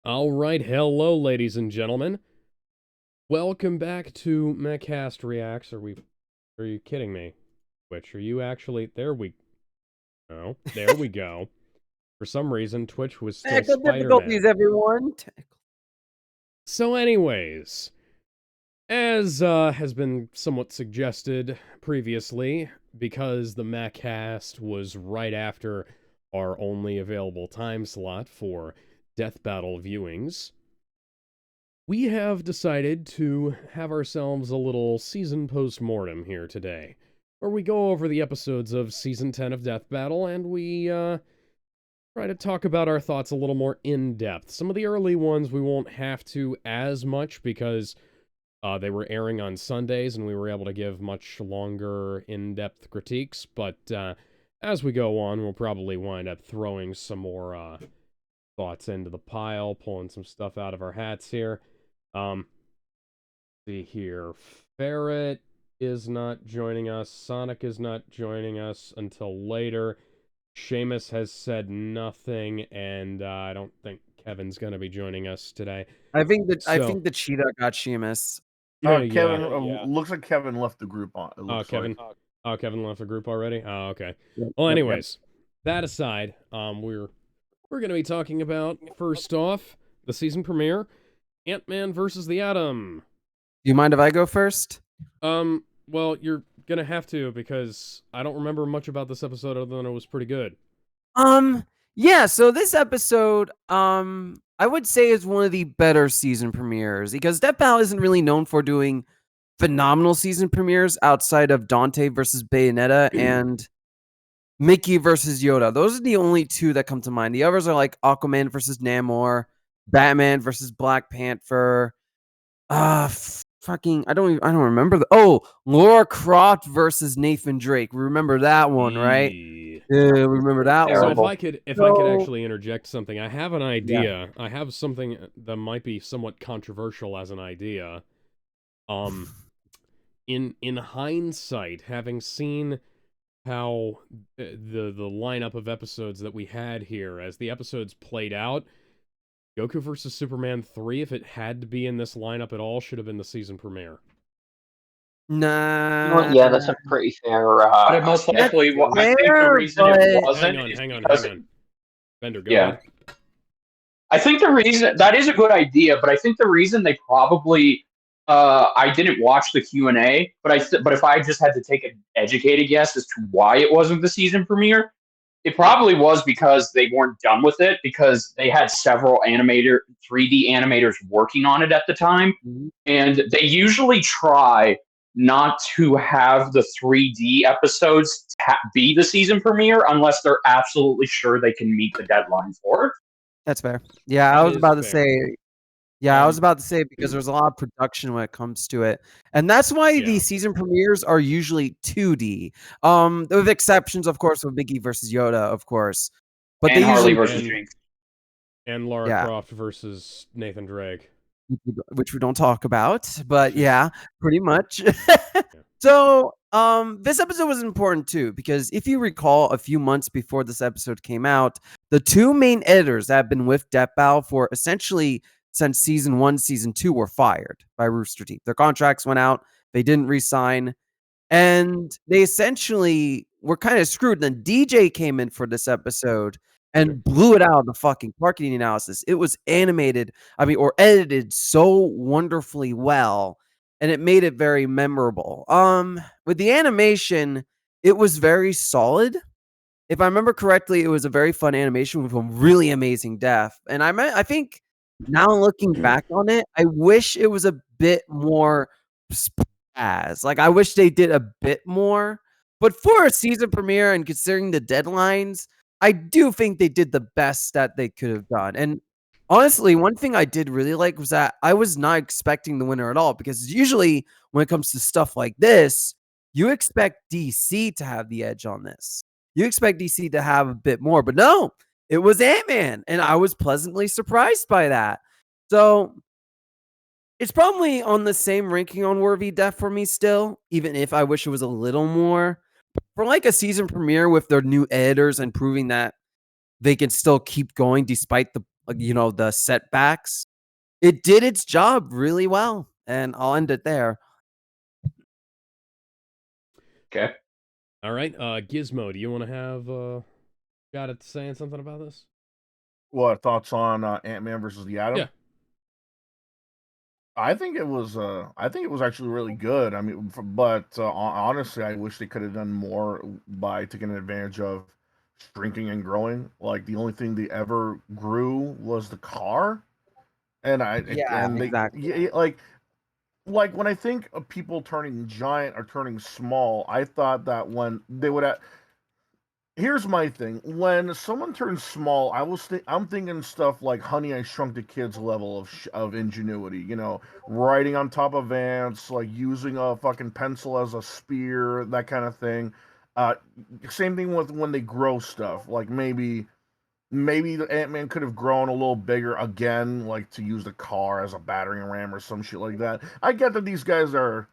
All right, hello, ladies and gentlemen. Welcome back to Mehcast Reacts. Are you kidding me? Twitch, are you actually? There we go. For some reason, Twitch was still Technical Spider-Man. difficulties, everyone. So, anyways, as has been somewhat suggested previously, because the Mehcast was right after our only available time slot for Death Battle viewings, we have decided to have ourselves a little season post-mortem here today, where we go over the episodes of Season 10 of Death Battle, and we try to talk about our thoughts a little more in-depth. Some of the early ones we won't have to as much because they were airing on Sundays, and we were able to give much longer, in-depth critiques, but as we go on, we'll probably wind up throwing some more thoughts into the pile, pulling some stuff out of our hats here. See here. Ferret is not joining us. Sonic is not joining us until later. Seamus has said nothing, and I don't think Kevin's going to be joining us today. I think the cheetah got Seamus. Kevin, looks like Kevin left the group on. Kevin. Like. Kevin left the group already? Oh, okay. Yep, Well, anyways, that aside, we're going to be talking about, first off, the season premiere, Ant-Man versus the Atom. Do you mind if I go first? Well, you're gonna have to, because I don't remember much about this episode other than it was pretty good. Yeah, so this episode, I would say is one of the better season premieres, because Death Battle isn't really known for doing phenomenal season premieres outside of Dante versus Bayonetta and Mickey versus Yoda. Those are the only two that come to mind. The others are like Aquaman versus Namor, Batman versus Black Panther. I don't remember Laura Croft versus Nathan Drake. Remember that one, right? Yeah, remember that one. So if I could actually interject something, I have an idea. Yeah. I have something that might be somewhat controversial as an idea. In hindsight, having seen how the lineup of episodes that we had here, as the episodes played out, Goku vs. Superman 3, if it had to be in this lineup at all, should have been the season premiere. Nah. Well, yeah, that's a pretty fair. But it most likely, I think the reason it wasn't. Hang on. Bender, go ahead. I think the reason that is a good idea, but I think the reason they probably. I didn't watch the Q&A, but if I just had to take an educated guess as to why it wasn't the season premiere, it probably was because they weren't done with it, because they had several 3D animators working on it at the time, and they usually try not to have the 3D episodes be the season premiere unless they're absolutely sure they can meet the deadline for it. That's fair. Yeah, I was about to say. Yeah, I was about to say, because there's a lot of production when it comes to it. And that's why the season premieres are usually 2D. With exceptions, of course, with Mickey versus Yoda, of course. But and Harley versus Jinx. And Lara Croft versus Nathan Drake. Which we don't talk about. But yeah, pretty much. So, this episode was important too, because if you recall, a few months before this episode came out, the two main editors that have been with Death Battle for essentially since season 1, season 2 were fired by Rooster Teeth. Their contracts went out. They didn't re-sign. And they essentially were kind of screwed. Then DJ came in for this episode and blew it out of the fucking marketing analysis. It was animated, or edited so wonderfully well. And it made it very memorable. With the animation, it was very solid. If I remember correctly, it was a very fun animation with a really amazing death. And I think now looking back on it, I wish it was a bit more spaz. Like, I wish they did a bit more. But for a season premiere and considering the deadlines, I do think they did the best that they could have done. And honestly, one thing I did really like was that I was not expecting the winner at all, because usually when it comes to stuff like this, you expect DC to have the edge on this. You expect DC to have a bit more, but no, it was Ant-Man, and I was pleasantly surprised by that. So it's probably on the same ranking on Worthy Death for me still, even if I wish it was a little more. For like a season premiere with their new editors and proving that they can still keep going despite the the setbacks. It did its job really well, and I'll end it there. Okay. All right, Gizmo, do you want to have got it saying something about this? What thoughts on Ant-Man versus the Atom? Yeah. I think it was actually really good. I mean, but honestly, I wish they could have done more by taking advantage of shrinking and growing. Like the only thing they ever grew was the car, and Exactly. like when I think of people turning giant or turning small, I thought that when they would have. Here's my thing: when someone turns small, I'm thinking stuff like Honey, I Shrunk the Kids level of ingenuity. Riding on top of ants, like using a fucking pencil as a spear, that kind of thing. Uh, Same thing with when they grow stuff. Like maybe the Ant-Man could have grown a little bigger again, like to use the car as a battering ram or some shit like that. I get that these guys are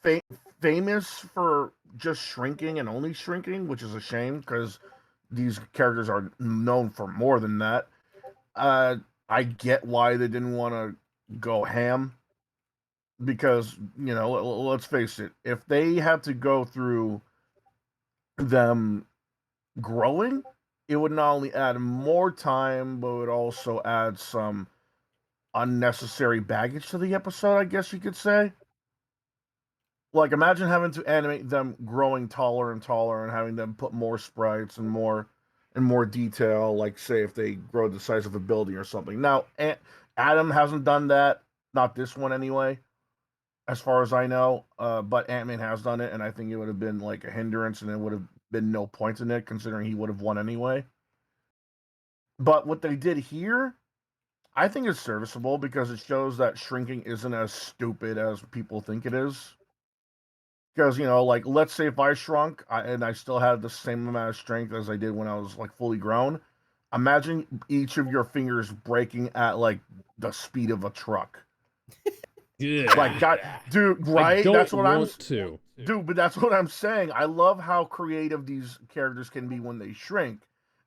fa- famous for just shrinking and only shrinking, which is a shame because these characters are known for more than that. Uh, I get why they didn't want to go ham because let's face it, if they had to go through them growing, it would not only add more time, but it would also add some unnecessary baggage to the episode, I guess you could say. Like, imagine having to animate them growing taller and taller and having them put more sprites and more detail, like say if they grow the size of a building or something. Now, Adam hasn't done that, not this one anyway, as far as I know. But Ant-Man has done it, and I think it would have been like a hindrance, and it would have been no point in it, considering he would have won anyway. But what they did here, I think is serviceable because it shows that shrinking isn't as stupid as people think it is. Because like let's say if I shrunk and I still had the same amount of strength as I did when I was like fully grown, imagine each of your fingers breaking at like the speed of a truck. Yeah. Like God, dude, I right? don't That's what I'm, want to. dude. But that's what I'm saying. I love how creative these characters can be when they shrink,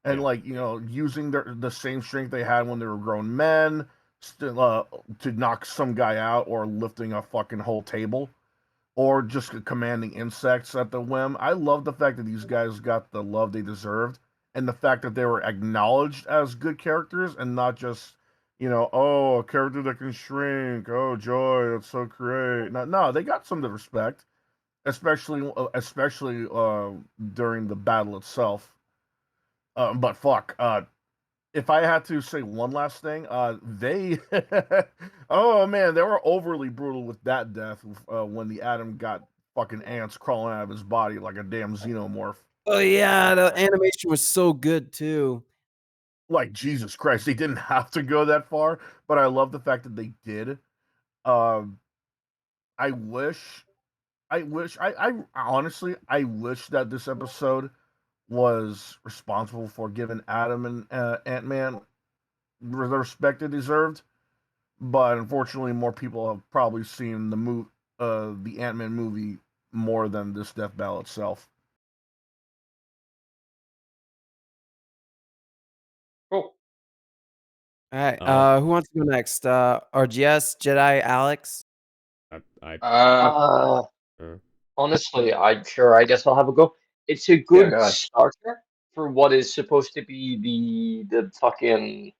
and Yeah. like using the same strength they had when they were grown men, still to knock some guy out or lifting a fucking whole table or just commanding insects at the whim. I love the fact that these guys got the love they deserved and the fact that they were acknowledged as good characters and not just, oh, a character that can shrink. Oh, joy, that's so great. No, they got some of the respect, especially during the battle itself. But fuck, if I had to say one last thing, they, oh man, they were overly brutal with that death when the Atom got fucking ants crawling out of his body like a damn xenomorph. Oh yeah, the animation was so good too. Like Jesus Christ, they didn't have to go that far, but I love the fact that they did. Um, I wish, I honestly, I wish that this episode was responsible for giving Adam and Ant Man the respect they deserved. But unfortunately, more people have probably seen the Ant-Man movie more than this death battle itself. Cool. All right, who wants to go next? RGS, Jedi, Alex. I Honestly, I guess I'll have a go. It's a good starter for what is supposed to be the fucking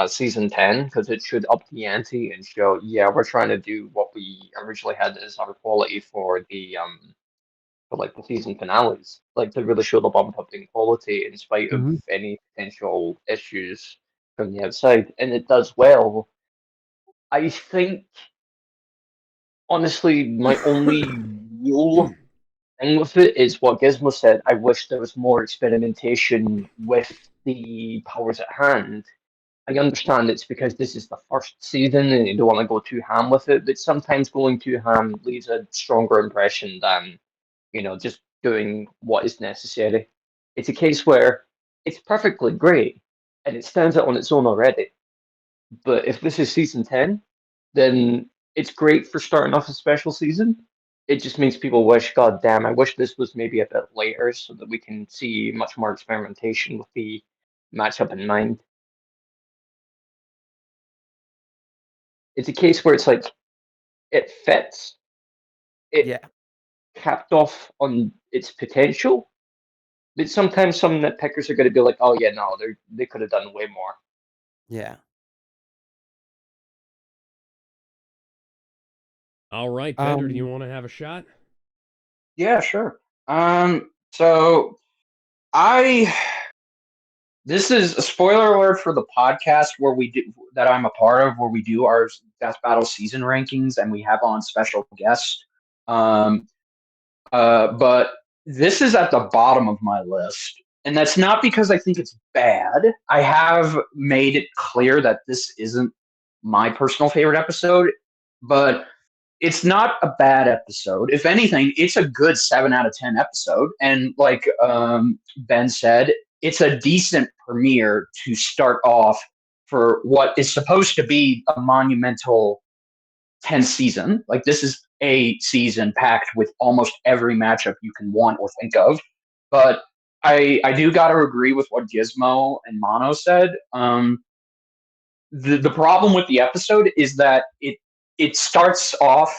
season 10 because it should up the ante and show, yeah, we're trying to do what we originally had as our quality for the for like the season finales, like to really show the bump up in quality in spite of any potential issues from the outside, and it does well. I think honestly, my only real thing with it is what Gizmo said. I wish there was more experimentation with the powers at hand. I understand it's because this is the first season and you don't want to go too ham with it, but sometimes going too ham leaves a stronger impression than, just doing what is necessary. It's a case where it's perfectly great and it stands out on its own already. But if this is season 10, then it's great for starting off a special season. It just makes people wish, God damn, I wish this was maybe a bit later so that we can see much more experimentation with the matchup in mind. it's a case where it's like it fits. It capped off on its potential. But sometimes some nitpickers are going to be like, "Oh yeah, no, they could have done way more." Yeah. All right, Bender, do you want to have a shot? Yeah, sure. So I this is a spoiler alert for the podcast where we do that I'm a part of, where we do our Death Battle season rankings and we have on special guests. Um, but this is at the bottom of my list, and that's not because I think it's bad. I have made it clear that this isn't my personal favorite episode, but it's not a bad episode. If anything, it's a good 7 out of 10 episode. And like Ben said, it's a decent premiere to start off for what is supposed to be a monumental 10th season. Like this is a season packed with almost every matchup you can want or think of. But I do got to agree with what Gizmo and Mono said. The problem with the episode is that it starts off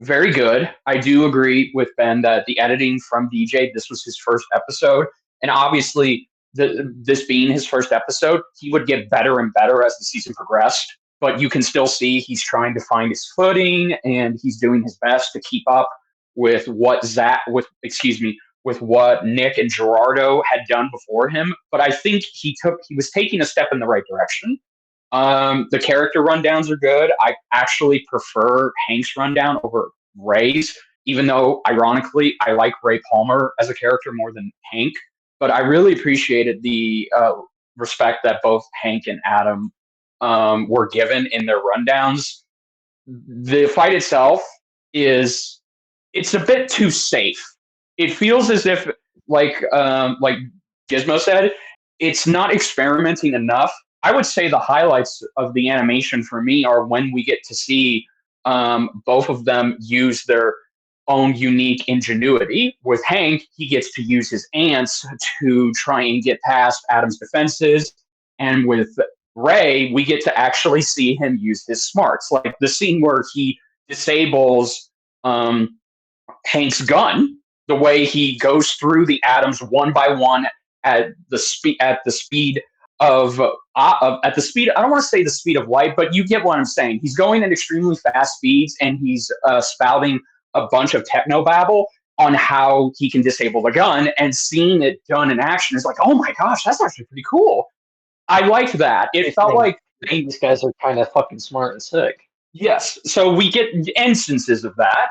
very good. I do agree with Ben that the editing from DJ, this was his first episode, and obviously, this being his first episode, he would get better and better as the season progressed. But you can still see he's trying to find his footing, and he's doing his best to keep up with what with what Nick and Gerardo had done before him. But I think he was taking a step in the right direction. The character rundowns are good. I actually prefer Hank's rundown over Ray's, even though ironically I like Ray Palmer as a character more than Hank. But I really appreciated the respect that both Hank and Adam were given in their rundowns. The fight itself it's a bit too safe. It feels as if like Gizmo said, it's not experimenting enough. I would say the highlights of the animation for me are when we get to see both of them use their own unique ingenuity. With Hank, he gets to use his ants to try and get past Adam's defenses. And with Ray, we get to actually see him use his smarts. Like the scene where he disables Hank's gun, the way he goes through the atoms one by one at the speed of at the speed. I don't want to say the speed of light, but you get what I'm saying. He's going at extremely fast speeds, and he's spouting a bunch of techno babble on how he can disable the gun. And seeing it done in action is like, oh my gosh, that's actually pretty cool. I liked that. It felt like these guys are kind of fucking smart and sick. Yes, so we get instances of that,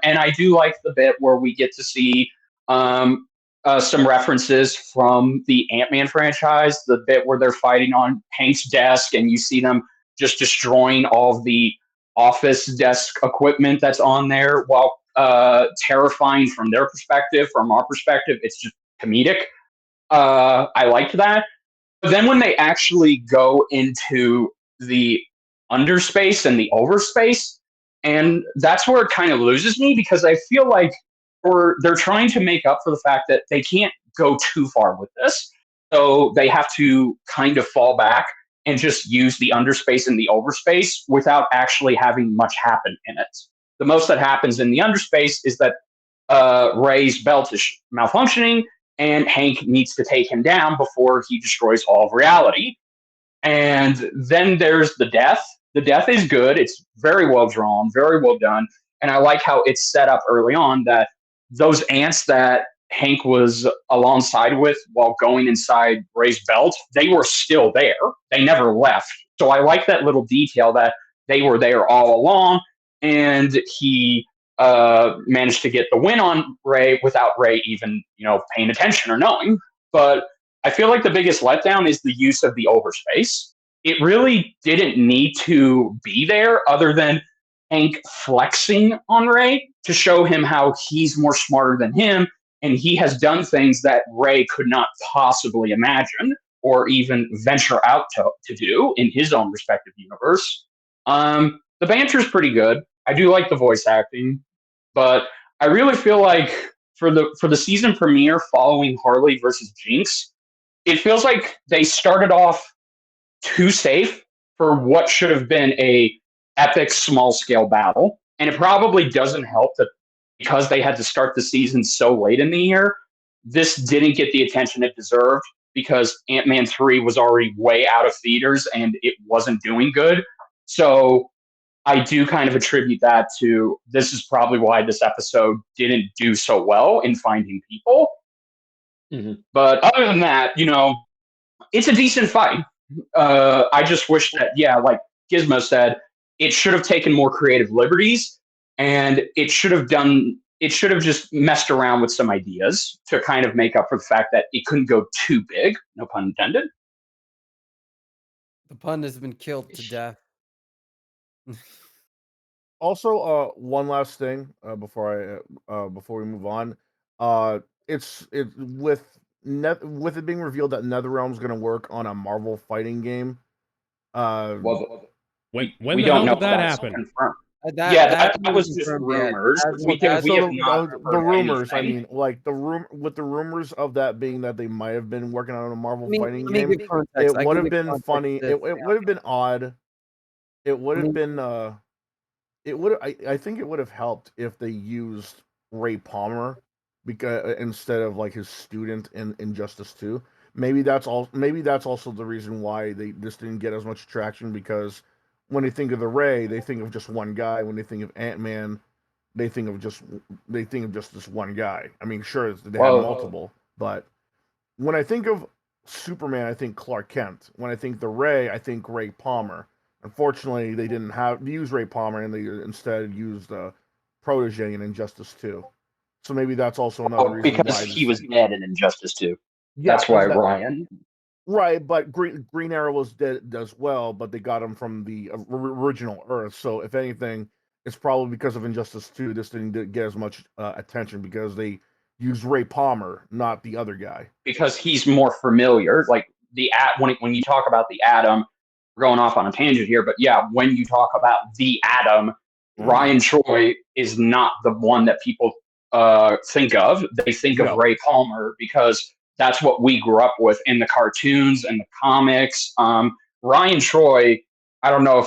and I do like the bit where we get to see some references from the Ant-Man franchise, the bit where they're fighting on Hank's desk, and you see them just destroying all of the office desk equipment that's on there, while terrifying from their perspective. From our perspective, it's just comedic. I liked that. But then when they actually go into the underspace and the overspace, and that's where it kind of loses me, because I feel like they're trying to make up for the fact that they can't go too far with this. So they have to kind of fall back and just use the underspace and the overspace without actually having much happen in it. The most that happens in the underspace is that Ray's belt is malfunctioning, and Hank needs to take him down before he destroys all of reality. And then there's the death. The death is good. It's very well drawn, very well done. And I like how it's set up early on that those ants that Hank was alongside with while going inside Ray's belt, they were still there. They never left. So I like that little detail that they were there all along, and he managed to get the win on Ray without Ray even, paying attention or knowing. But I feel like the biggest letdown is the use of the overspace. It really didn't need to be there, other than Hank flexing on Ray to show him how he's more smarter than him, and he has done things that Ray could not possibly imagine or even venture out to do in his own respective universe. The banter is pretty good. I do like the voice acting, but I really feel like for the season premiere following Harley versus Jinx, it feels like they started off too safe for what should have been a epic small scale battle. And it probably doesn't help that because they had to start the season so late in the year, this didn't get the attention it deserved because Ant-Man 3 was already way out of theaters and it wasn't doing good. So I do kind of attribute that to this is probably why this episode didn't do so well in finding people. Mhm. But other than that, it's a decent fight. I just wish that, like Gizmo said, it should have taken more creative liberties, and it should have just messed around with some ideas to kind of make up for the fact that it couldn't go too big. No pun intended. The pun has been killed to death. Also, one last thing before we move on, it's with it being revealed that NetherRealm's going to work on a Marvel fighting game. Well, When we the don't hell know did that that's happen? confirmed. That That was just rumors. We have not the heard rumors. I anything. mean, like the rumors of that being that they might have been working on a Marvel fighting Let me game. give context. It I would can have give been context funny. to this. It would have been odd. It would have mean- been. It would. I think it would have helped if they used Ray Palmer because instead of like his student in Injustice 2. Maybe that's all. Maybe that's also the reason why this didn't get as much traction because when they think of the Ray, they think of just one guy. When they think of Ant-Man, they think of just this one guy. I mean, sure, they have multiple, but when I think of Superman, I think Clark Kent. When I think the Ray, I think Ray Palmer. Unfortunately, they didn't use Ray Palmer, and they instead used Protege in Injustice 2. So maybe that's also another reason because why he was dead in Injustice 2. Yeah, That's why Ryan. Right, but Green Arrow was dead as well, but they got him from the original Earth. So if anything, it's probably because of Injustice 2 this didn't get as much attention because they used Ray Palmer, not the other guy. Because he's more familiar. Like when you talk about the Atom, we're going off on a tangent here, but yeah, when you talk about the Atom, Ryan Choi is not the one that people think of. They think of Ray Palmer because that's what we grew up with in the cartoons and the comics. Ryan Choi, I don't know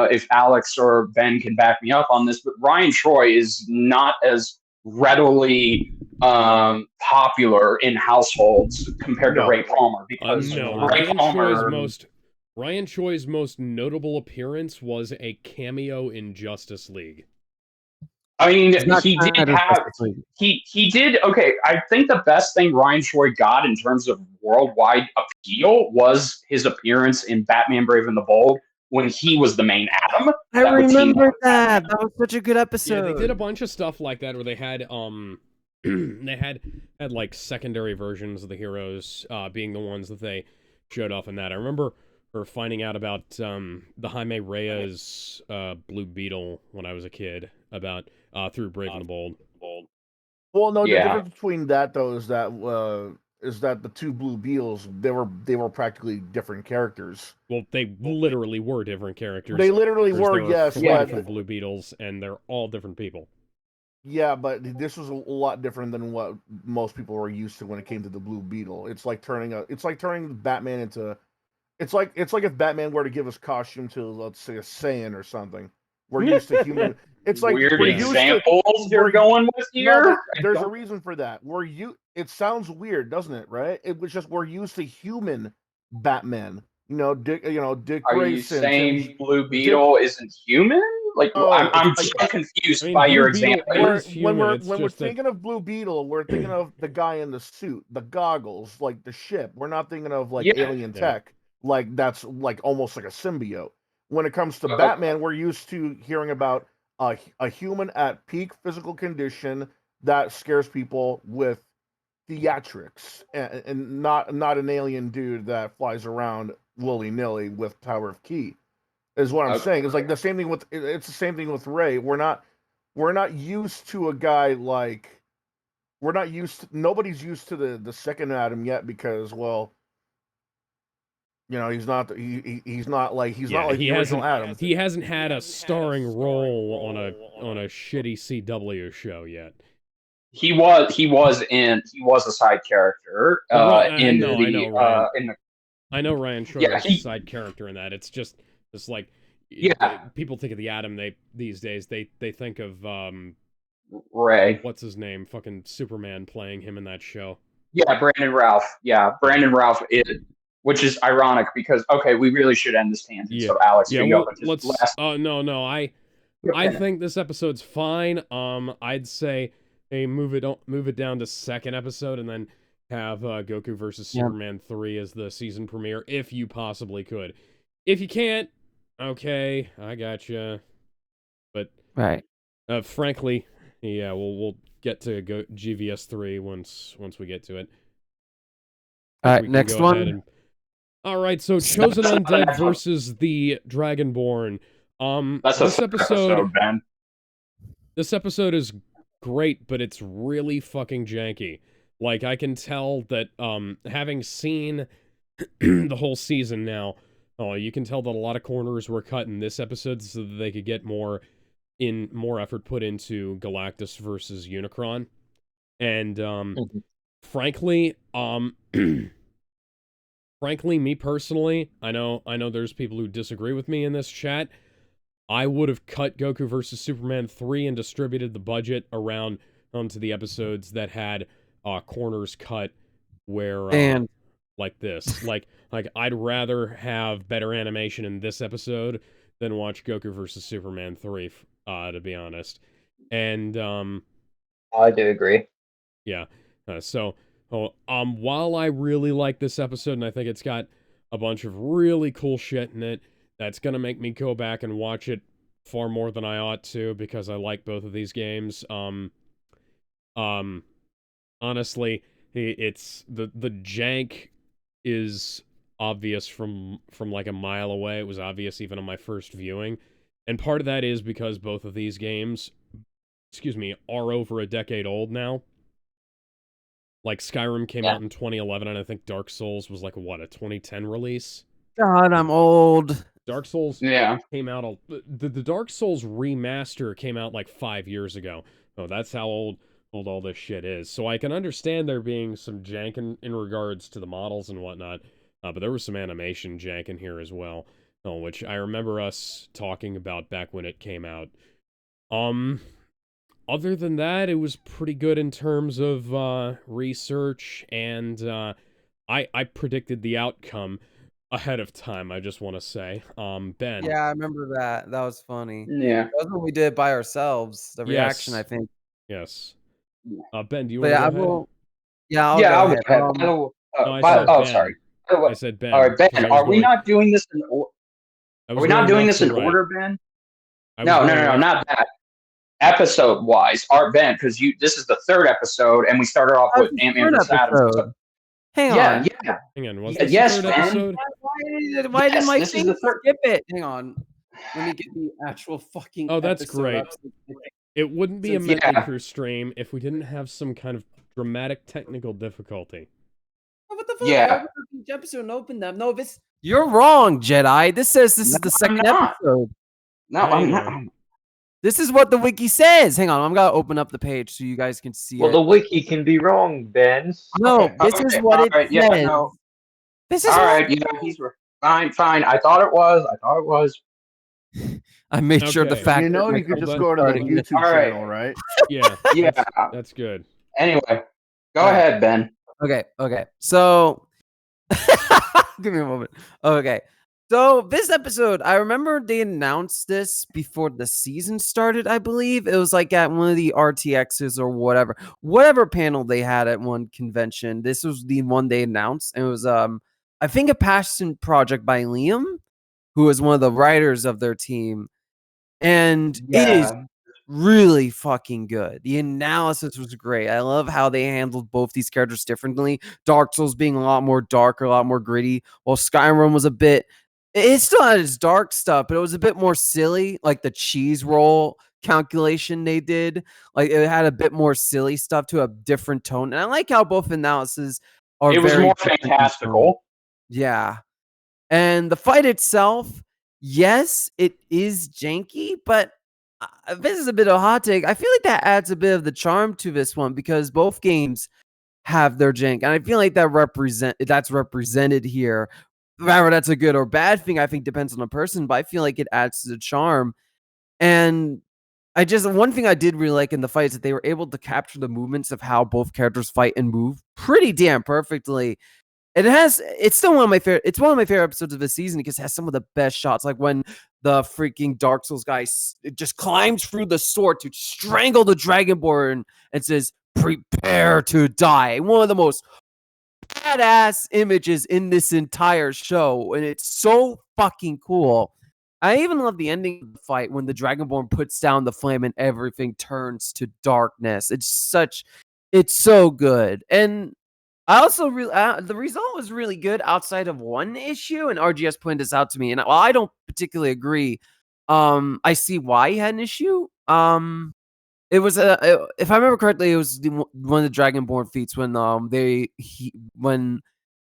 if Alex or Ben can back me up on this, but Ryan Choi is not as readily popular in households compared to Ray Palmer because Ryan Choi's most notable appearance was a cameo in Justice League. I mean, he did okay. I think the best thing Ryan Choi got in terms of worldwide appeal was his appearance in Batman Brave and the Bold when he was the main Atom. I remember that. That was such a good episode. Yeah, they did a bunch of stuff like that where they had they had like secondary versions of the heroes being the ones that they showed off in that. I remember her finding out about the Jaime Reyes Blue Beetle when I was a kid about through Brave and the Bold. Well, no, the difference between that though is that the two Blue Beetles they were practically different characters. Well, they literally were different characters. They literally were, yes. Different Blue Beetles, and they're all different people. Yeah, but this was a lot different than what most people were used to when it came to the Blue Beetle. It's like turning Batman into. It's like if Batman were to give his costume to, let's say, a Saiyan or something. We're used to human. It's like weird examples you're going with here. No, there's a reason for that. It sounds weird, doesn't it? Right? It was just we're used to human Batman. Dick Grayson. Are you saying Blue Beetle isn't human? Like I'm so confused by your example. When we're thinking of Blue Beetle, we're thinking of the guy in the suit, the goggles, like the ship. We're not thinking of like alien tech. Like that's like almost like a symbiote. When it comes to Batman, we're used to hearing about a human at peak physical condition that scares people with theatrics, and not an alien dude that flies around willy-nilly with power of ki. Is what I'm saying. It's like the same thing with Ray. We're not used to a guy like nobody's used to the second Atom yet because he's not the original Atom. He hasn't had a starring role on a shitty CW show yet. He was a side character. I know Ryan Choi was a side character in that. It's like people think of the Atom. These days they think of Ray. what's his name? Fucking Superman playing him in that show. Yeah, Brandon Ralph. Yeah, Brandon Ralph. Which is ironic because we really should end this tangent. Yeah. So Alex, Yeah. can Well, go into let's. last. No. I think this episode's fine. I'd say, hey, move it down to second episode, and then have Goku versus Superman 3 as the season premiere, if you possibly could. If you can't, okay, I gotcha. But right. Frankly, yeah, we'll get to GVS 3 once we get to it. All right, next one. All right, so Chosen Undead versus the Dragonborn. That's this episode, Ben. This episode is great, but it's really fucking janky. Like, I can tell that, having seen the whole season now, you can tell that a lot of corners were cut in this episode so that they could get more effort put into Galactus versus Unicron. And, frankly, me personally, I know there's people who disagree with me in this chat. I would have cut Goku versus Superman 3 and distributed the budget around to the episodes that had corners cut where like this. like I'd rather have better animation in this episode than watch Goku versus Superman 3 to be honest. And I do agree. Yeah. While I really like this episode and I think it's got a bunch of really cool shit in it, that's gonna make me go back and watch it far more than I ought to because I like both of these games. Honestly, it's the jank is obvious from like a mile away. It was obvious even on my first viewing, and part of that is because both of these games, are over a decade old now. Like, Skyrim came out in 2011, and I think Dark Souls was like, what, a 2010 release? God, I'm old. Dark Souls came out... The Dark Souls remaster came out like 5 years ago. Oh, that's how old all this shit is. So I can understand there being some jank in regards to the models and whatnot, but there was some animation jank in here as well, which I remember us talking about back when it came out. Other than that, it was pretty good in terms of research, and I predicted the outcome ahead of time, I just want to say. Ben. Yeah, I remember that. That was funny. Yeah. That was what we did by ourselves. The reaction, I think. Yes. Ben, do you want to go ahead? I'll go ahead. Sorry. I said Ben. All right, Ben, are we not doing this in order? Are we not doing this in order, Ben? No, not that. Episode-wise, Ben, because this is the third episode, and we started off with Ant-Man vs. Atom. Hang on. Yeah. Hang on. Was this the third episode? Why didn't my thing skip it? Hang on. Let me get the actual fucking that's great. It wouldn't be a Metal Crew stream if we didn't have some kind of dramatic technical difficulty. What the fuck? I opened each episode and opened them. No, you're wrong, Jedi. This says this is the second episode. No, I'm not. This is what the wiki says. Hang on, I'm gonna open up the page so you guys can see it. Well, the wiki can be wrong, Ben. No, this is what it says. Yeah, no. This is he's fine. I thought it was. I made sure the fact. You could just go to the YouTube channel, right? Yeah. That's good. Anyway, go ahead, Ben. Okay. So, give me a moment. Okay. So this episode, I remember they announced this before the season started, I believe. It was like at one of the RTXs or whatever panel they had at one convention. This was the one they announced. And it was, I think, a passion project by Liam, who is one of the writers of their team. And it is really fucking good. The analysis was great. I love how they handled both these characters differently. Dark Souls being a lot more dark, a lot more gritty, while Skyrim was it still had its dark stuff, but it was a bit more silly, like the cheese roll calculation they did. Like, it had a bit more silly stuff to a different tone. And I like how both analyses are It was more fantastical. Yeah. And the fight itself, yes, it is janky, but this is a bit of a hot take. I feel like that adds a bit of the charm to this one because both games have their jank. And I feel like that's represented here. whether that's a good or bad thing, I think depends on the person, but I feel like it adds to the charm. And one thing I did really like in the fight is that they were able to capture the movements of how both characters fight and move pretty damn perfectly. It's still one of my favorite. It's one of my favorite episodes of the season because it has some of the best shots. Like when the freaking Dark Souls guy just climbs through the sword to strangle the Dragonborn and says, "Prepare to die." One of the most badass images in this entire show, and it's so fucking cool. I even love the ending of the fight when the Dragonborn puts down the flame and everything turns to darkness. It's so good. And I also really the result was really good outside of one issue, and RGS pointed this out to me, and while I don't particularly agree, I see why he had an issue. It was if I remember correctly, it was one of the Dragonborn feats when when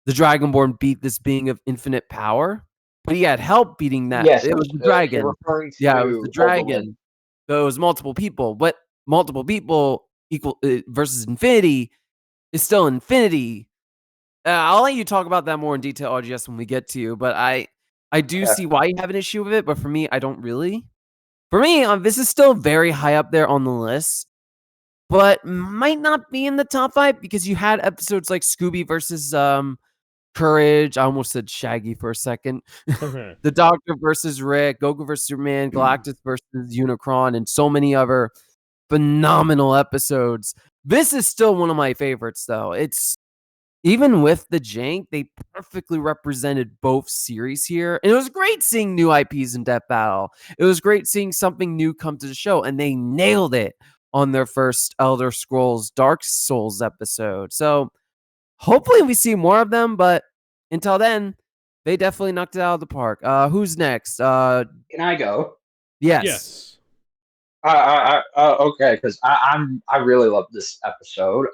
the Dragonborn beat this being of infinite power, but he had help beating that. Yes, It was the you're dragon. referring to Yeah, it was the Overlord. dragon. So it was multiple people, but multiple people equal versus infinity is still infinity. I'll let you talk about that more in detail, RGS, when we get to you. But I do see why you have an issue with it, but for me, I don't really. For me, this is still very high up there on the list, but might not be in the top 5 because you had episodes like Scooby versus Courage. I almost said Shaggy for a second. The Doctor versus Rick, Goku versus Superman, Galactus versus Unicron, and so many other phenomenal episodes. This is still one of my favorites, though. It's even with the jank, they perfectly represented both series here. And it was great seeing new IPs in Death Battle. It was great seeing something new come to the show, and they nailed it on their first Elder Scrolls Dark Souls episode. So hopefully we see more of them, but until then, they definitely knocked it out of the park. Who's next? Can I go? Yes. Yes. Okay, because I really love this episode.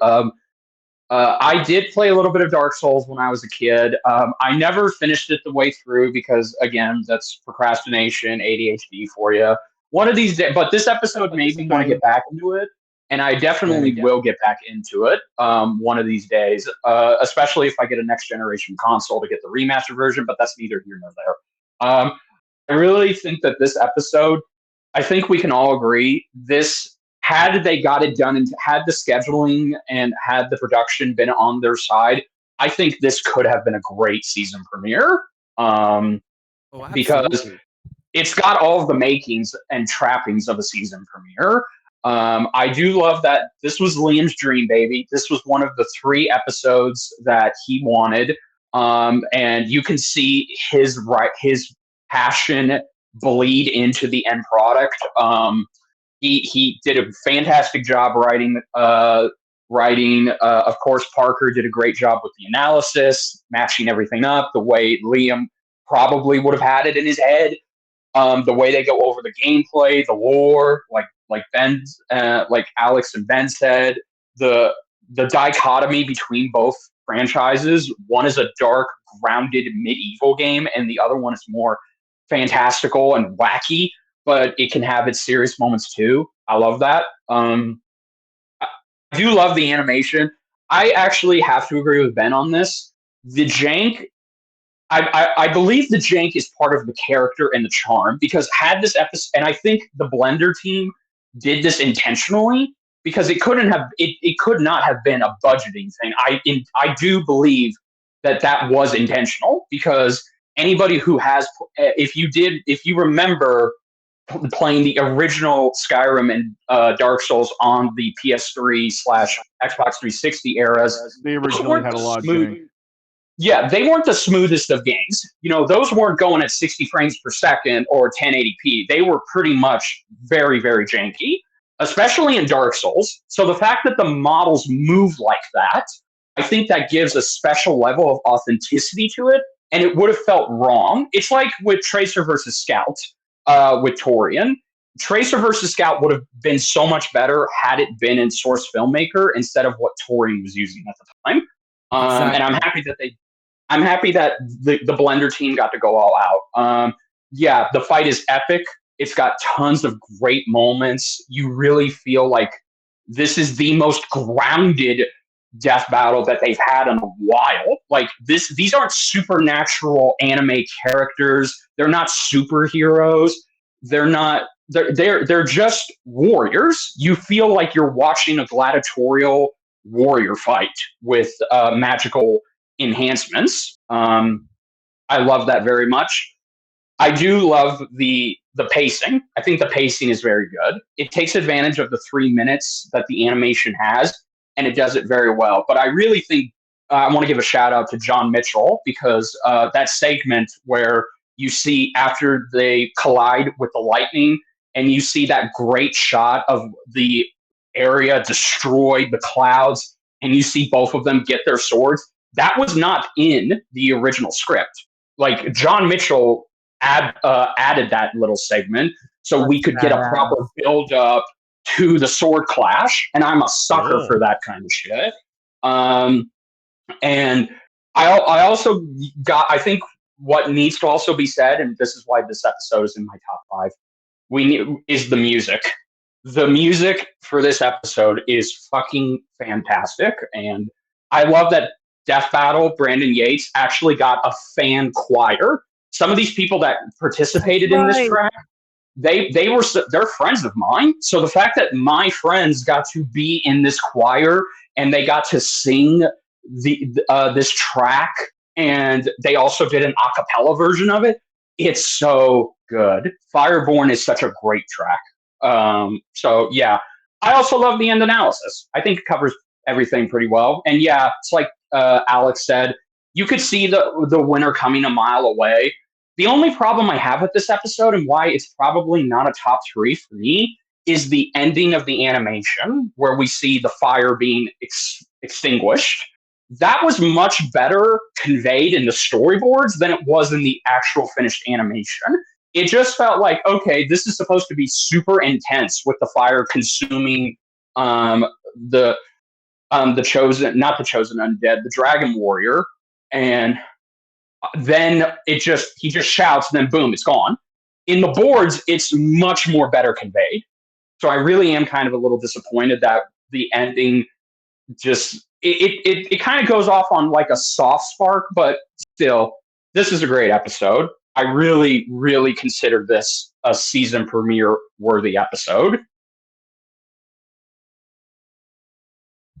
I did play a little bit of Dark Souls when I was a kid. I never finished it the way through because, again, that's procrastination, ADHD for you. One of these days, but this episode made me want to get back into it, and I definitely will get back into it one of these days, especially if I get a next generation console to get the remaster version, but that's neither here nor there. I really think that this episode, I think we can all agree, this had they got it done and had the scheduling and had the production been on their side, I think this could have been a great season premiere. Because it's got all of the makings and trappings of a season premiere. I do love that this was Liam's dream, baby. This was one of the 3 episodes that he wanted. And you can see his passion bleed into the end product. He did a fantastic job writing. Of course, Parker did a great job with the analysis, matching everything up the way Liam probably would have had it in his head. The way they go over the gameplay, the lore, like Alex and Ben said, the dichotomy between both franchises. One is a dark, grounded medieval game, and the other one is more fantastical and wacky, but it can have its serious moments too. I love that. I do love the animation. I actually have to agree with Ben on this. The jank, I believe the jank is part of the character and the charm, because had this episode, and I think the Blender team did this intentionally, because it could not have been a budgeting thing. I do believe that was intentional, because anybody who has, if you remember playing the original Skyrim and Dark Souls on the PS3 / Xbox 360 eras, They originally had a lot of jank. Yeah, they weren't the smoothest of games. Those weren't going at 60 frames per second or 1080p. They were pretty much very, very janky, especially in Dark Souls. So the fact that the models move like that, I think that gives a special level of authenticity to it, and it would have felt wrong. It's like with Tracer versus Scout with Torian. Tracer versus Scout would have been so much better had it been in Source Filmmaker instead of what Torian was using at the time. Exactly. And I'm happy that the Blender team got to go all out. Yeah, the fight is epic. It's got tons of great moments. You really feel like this is the most grounded death battle that they've had in a while. Like these aren't supernatural anime characters. They're not superheroes. They're not. They're just warriors. You feel like you're watching a gladiatorial warrior fight with magical enhancements. I love that very much. I do love the pacing. I think the pacing is very good. It takes advantage of the 3 minutes that the animation has, and it does it very well. But I really think I want to give a shout out to John Mitchell because that segment where you see after they collide with the lightning, and you see that great shot of the area destroyed, the clouds, and you see both of them get their swords. That was not in the original script. Like John Mitchell added that little segment so we could get a proper build up to the sword clash, and I'm a sucker for that kind of shit. And I also I think what needs to also be said, and this is why this episode is in my top 5, is the music. The music for this episode is fucking fantastic, and I love that Death Battle, Brandon Yates, actually got a fan choir. Some of these people that participated in this track, they're friends of mine. So the fact that my friends got to be in this choir and they got to sing this track, and they also did an a cappella version of it, it's so good. Fireborn is such a great track. So yeah, I also love the end analysis. I think it covers everything pretty well. And yeah, it's like Alex said, you could see the winner coming a mile away. The only problem I have with this episode and why it's probably not a top 3 for me is the ending of the animation where we see the fire being extinguished. That was much better conveyed in the storyboards than it was in the actual finished animation. It just felt like, okay, this is supposed to be super intense with the fire consuming the chosen, not the chosen undead, the dragon warrior, and then he just shouts, and then boom, it's gone. In the boards, it's much more better conveyed. So I really am kind of a little disappointed that the ending just it kind of goes off on like a soft spark, but still, this is a great episode. I really, really consider this a season premiere worthy episode.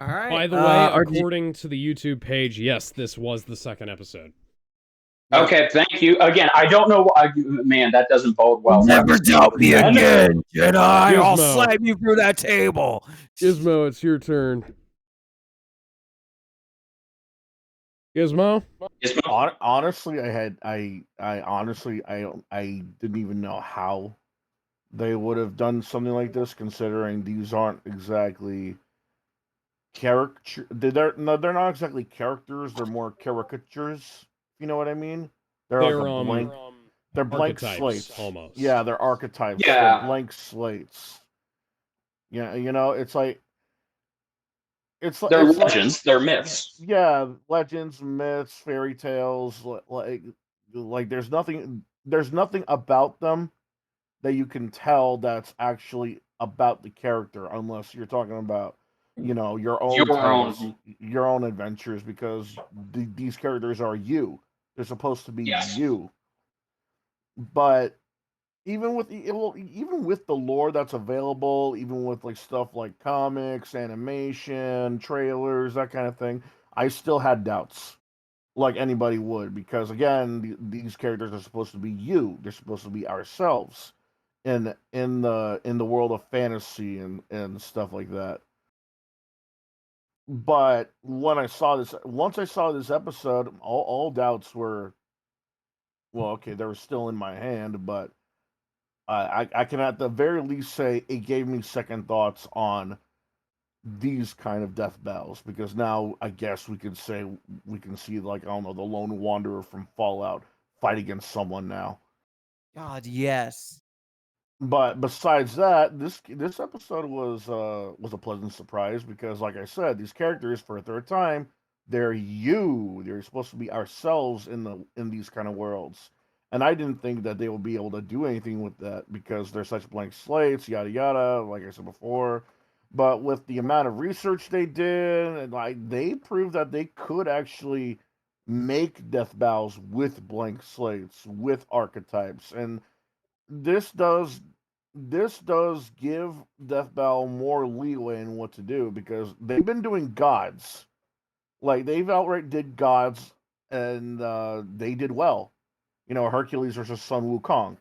All right. By the way, according to the YouTube page, yes, this was the second episode. Okay, thank you. Again, I don't know. Man, that doesn't bode well. Never doubt me again, Jedi. I'll slam you through that table. Gizmo, it's your turn. Gizmo? Honestly, I honestly didn't even know how they would have done something like this, considering these aren't exactly character. They're not exactly characters. They're more caricatures. You know what I mean? They're like a blank. They're blank slates. Almost. Yeah, they're archetypes. Yeah. They're blank slates. Yeah, you know, it's like they're legends. They're myths. Yeah, legends, myths, fairy tales. Like there's nothing about them that you can tell that's actually about the character, unless you're talking about, you know, your own adventures, because these characters are you. They're supposed to be you. But even with the lore that's available, even with like stuff like comics, animation, trailers, that kind of thing, I still had doubts, like anybody would, because again, these characters are supposed to be you. They're supposed to be ourselves in the world of fantasy and stuff like that. But once I saw this episode, all doubts were, well, okay, they were still in my hand, but I can at the very least say it gave me second thoughts on these kind of death battles, because now I guess we can see, like, I don't know, the lone wanderer from Fallout fight against someone now. God, yes. But besides that, this episode was a pleasant surprise, because, like I said, these characters, for a third time, they're you. They're supposed to be ourselves in these kind of worlds, and I didn't think that they would be able to do anything with that, because they're such blank slates, yada yada. Like I said before, But with the amount of research they did, and like they proved that they could actually make death bows with blank slates, with archetypes, and this does this does give Death Bow more leeway in what to do because they've been doing gods. Like they've outright did gods and they did well. You know, Hercules versus Sun Wukong.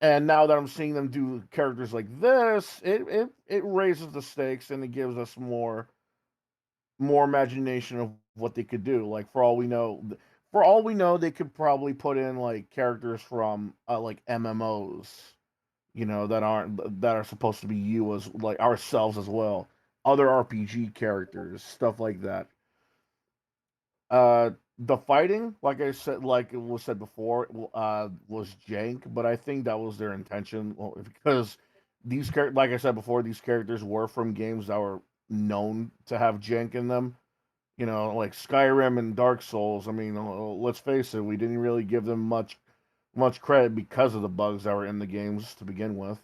And now that I'm seeing them do characters like this, it raises the stakes and it gives us more imagination of what they could do. Like for all we know, they could probably put in like characters from like MMOs, you know, that are supposed to be you as like ourselves as well. Other RPG characters, stuff like that. Uh, the fighting, like I said, like it was said before, was jank, but I think that was their intention because like I said before, these characters were from games that were known to have jank in them. You know, like Skyrim and Dark Souls. I mean, let's face it, we didn't really give them much credit because of the bugs that were in the games to begin with.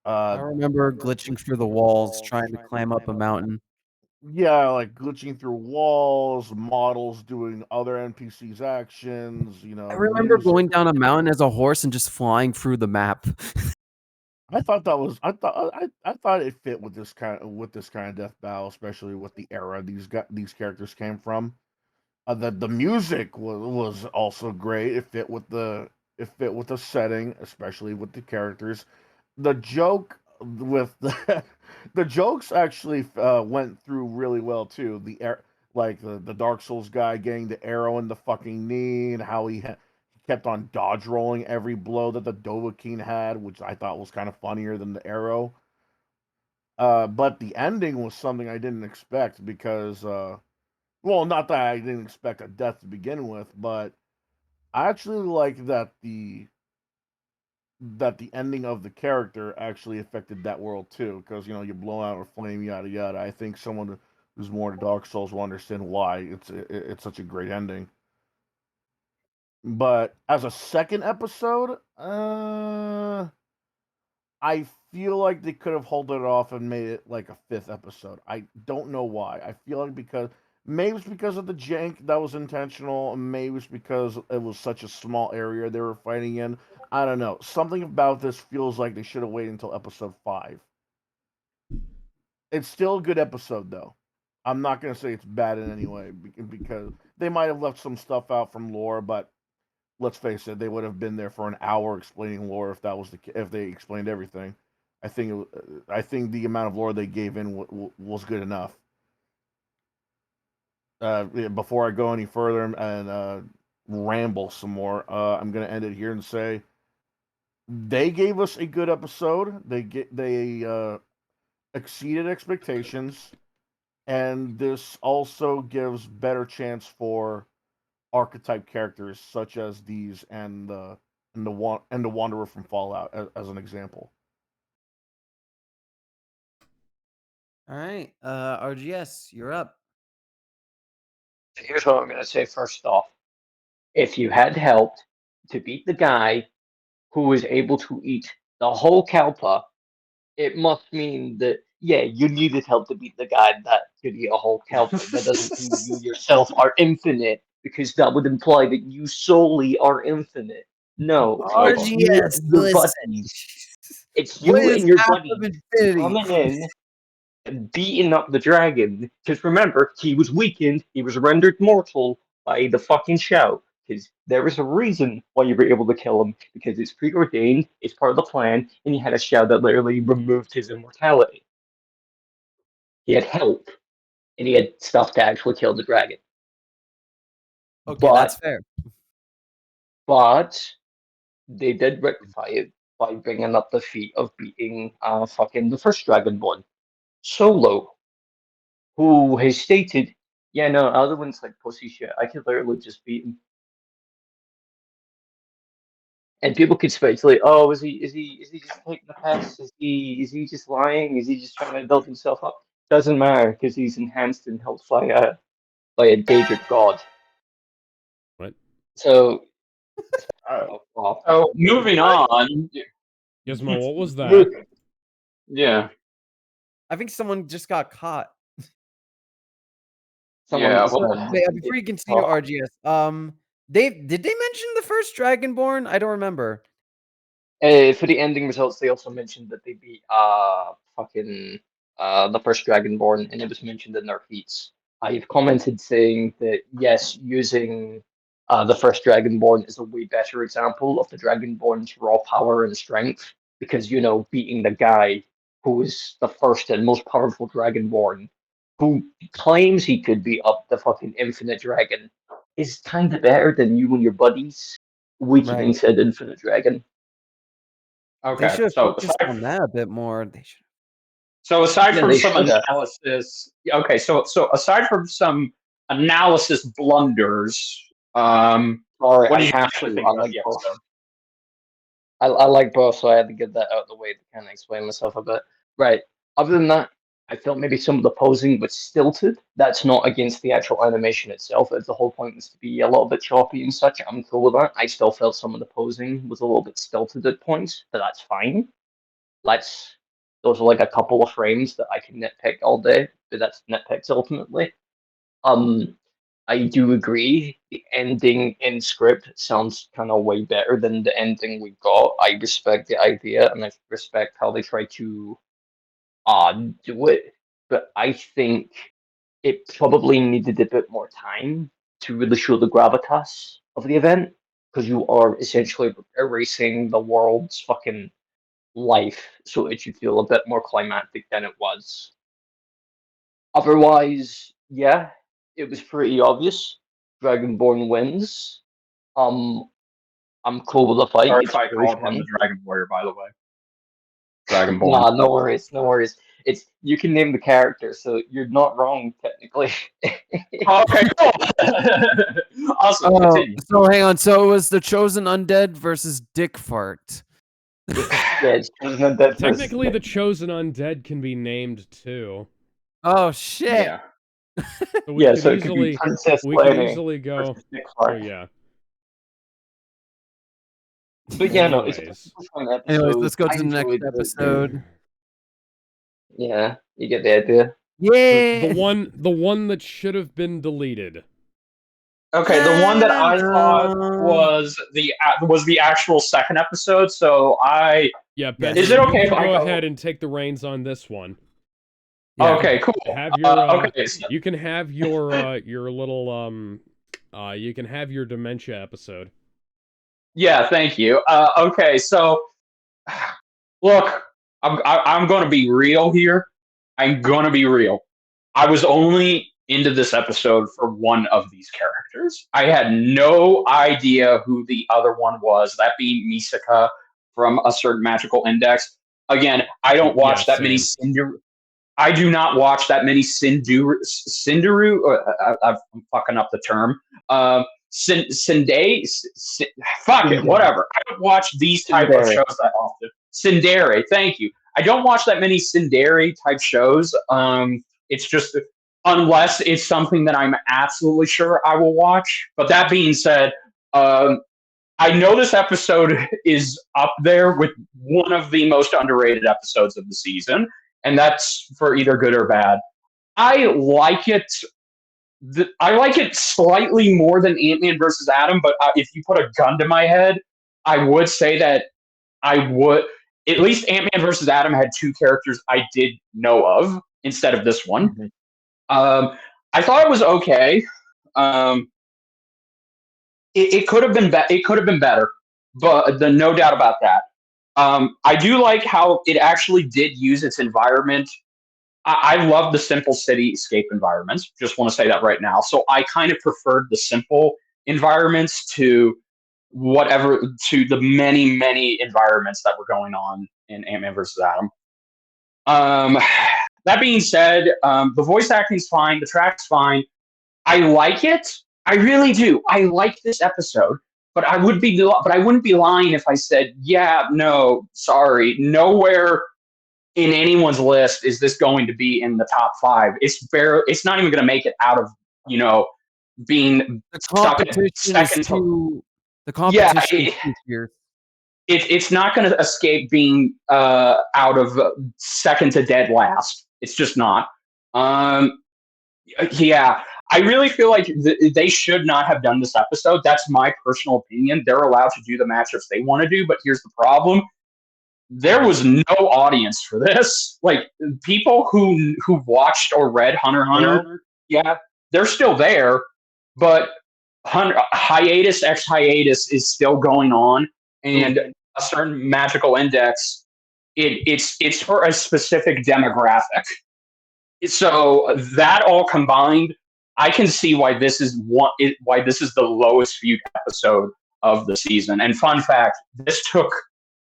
I remember glitching through the walls trying to climb up a mountain. Yeah, like glitching through walls, models doing other NPCs' actions, you I know, remember music. going down a mountain as a horse and just flying through the map. I thought that was I thought it fit with this kind of death battle, especially with the era these characters came from. The music was also great. It fit with the setting, especially with the characters. The joke with the jokes actually went through really well too. Like the Dark Souls guy getting the arrow in the fucking knee and how he kept on dodge rolling every blow that the Dovahkiin had, which I thought was kind of funnier than the arrow. But the ending was something I didn't expect because well, not that I didn't expect a death to begin with, but I actually like that the ending of the character actually affected that world too, because you know you blow out a flame, yada yada. I think someone who's more to Dark Souls will understand why it's such a great ending. But as a second episode, I feel like they could have held it off and made it like a fifth episode. I don't know why. I feel like because maybe it's because of the jank that was intentional, and maybe it's because it was such a small area they were fighting in. I don't know. Something about this feels like they should have waited until episode 5. It's still a good episode though. I'm not gonna say it's bad in any way because they might have left some stuff out from lore, but let's face it, they would have been there for an hour explaining lore if that was if they explained everything. I think the amount of lore they gave in was good enough. Yeah, before I go any further and ramble some more, I'm gonna end it here and say they gave us a good episode. They exceeded expectations, and this also gives better chance for archetype characters such as these and the Wanderer from Fallout as an example. All right, RGS, you're up. Here's what I'm going to say first off. If you had helped to beat the guy who was able to eat the whole Kalpa, it must mean that, yeah, you needed help to beat the guy that could eat a whole Kalpa. That doesn't mean you yourself are infinite, because that would imply that you solely are infinite. No, it's you RGS, and your listen. buddies. It's What you is and your half of buddies infinity? coming in and beating up the dragon. Because remember, he was weakened, he was rendered mortal by the fucking shout. Because there is a reason why you were able to kill him. Because it's preordained, it's part of the plan, and he had a shout that literally removed his immortality. He had help, and he had stuff to actually kill the dragon. Okay, that's But, fair. but they did rectify it by bringing up the feat of beating fucking the first Dragonborn, Solo, who has stated, yeah, no, other one's like pussy shit. I could literally just beat him. And people could speculate, oh, is he just taking the piss? Is he just lying? Is he just trying to build himself up? Doesn't matter because he's enhanced and helped by a Daedric god. What? So So moving on. Gizmo, what was Mo- that? Yeah. I think someone just got caught. Yeah, Before you continue, RGS, Dave, did they mention the first Dragonborn? I don't remember. For the ending results, they also mentioned that they beat the first Dragonborn, and it was mentioned in their feats. I've commented saying that yes, using the first Dragonborn is a way better example of the Dragonborn's raw power and strength, because beating the guy who is the first and most powerful Dragonborn, who claims he could beat up the fucking Infinite Dragon, is kind of better than you and your buddies weakening said Infinite Dragon. They should Okay, have focused on that a bit more. They should. so aside Yeah, from they some shoulda. analysis, so aside from some analysis blunders, Sorry, what I did you have actually to. think I about like the both. episode? I like both, so I had to get that out of the way to kind of explain myself a bit. Right. Other than that, I felt maybe some of the posing was stilted. That's not against the actual animation itself. If the whole point was to be a little bit choppy and such, I'm cool with that. I still felt some of the posing was a little bit stilted at points, but that's fine. Those are like a couple of frames that I can nitpick all day, but that's nitpicks ultimately. I do agree. The ending in script sounds kind of way better than the ending we got. I respect the idea and I respect how they try to do it, but I think it probably needed a bit more time to really show the gravitas of the event, because you are essentially erasing the world's fucking life, so it should feel a bit more climactic than it was. Otherwise, yeah, it was pretty obvious. Dragonborn wins. I'm cool with the fight. Sorry It's if I very called him fun. the Dragon Warrior, by the way. Dragonborn. Nah, no worries, no worries. It's you can name the character, so you're not wrong technically. Oh, okay, cool. Awesome. Continue. So hang on. So it was the chosen undead versus Dick Fart. Yeah, it's chosen undead. Technically, the chosen undead can be named too. Oh shit! Yeah. So we could so it could be easily Princess we could Lenny easily go. versus Dick Oh Clark. yeah. But yeah, no, it's a Anyways. fun episode. Anyways, let's go I to the next enjoyed episode. Yeah, you get the idea. Yeah. The one that should have been deleted. Okay, the one that I thought was the actual second episode. So Yeah, Ben. Is it okay you if can I go go ahead and take the reins on this one? Yeah. Okay, cool. Have your okay. You can have your little you can have your dementia episode. Yeah, thank you. Okay, so look, I'm going to be real here. I'm going to be real. I was only into this episode for one of these characters. I had no idea who the other one was, that being Misaka from a certain magical index. Again, I don't watch that many I do not watch that many Cinderu. I'm fucking up the term. Fuck it, whatever. I don't watch these type of shows that often. Tsundere, thank you. I don't watch that many Tsundere type shows. It's just unless it's something that I'm absolutely sure I will watch. But that being said, I know this episode is up there with one of the most underrated episodes of the season, and that's for either good or bad. I like it. I like it slightly more than Ant-Man versus Adam, but if you put a gun to my head, I would say that I would. At least Ant-Man versus Adam had two characters I did know of instead of this one. Mm-hmm. I thought it was okay. It could have been it could have been better, but no doubt about that. I do like how it actually did use its environment. I love the simple cityscape environments. Just want to say that right now. So I kind of preferred the simple environments to the many environments that were going on in Ant-Man versus Adam. That being said, the voice acting's fine, the track's fine. I like it. I really do. I like this episode, but I wouldn't be lying if I said, yeah, no, sorry, nowhere in anyone's list is this going to be in the top 5. It's not even going to make it out of being the stuck at second to the competition is too fierce. It's not going to escape being out of second to dead last. It's just not. Yeah, I really feel like they should not have done this episode. That's my personal opinion. They're allowed to do the matchups they want to do, but here's the problem. There was no audience for this. Like, people who watched or read Hunter x Hunter, yeah, they're still there, but hiatus x hiatus is still going on, and a certain magical index, it's for a specific demographic. So that all combined, I can see why this is why this is the lowest viewed episode of the season. And fun fact, this took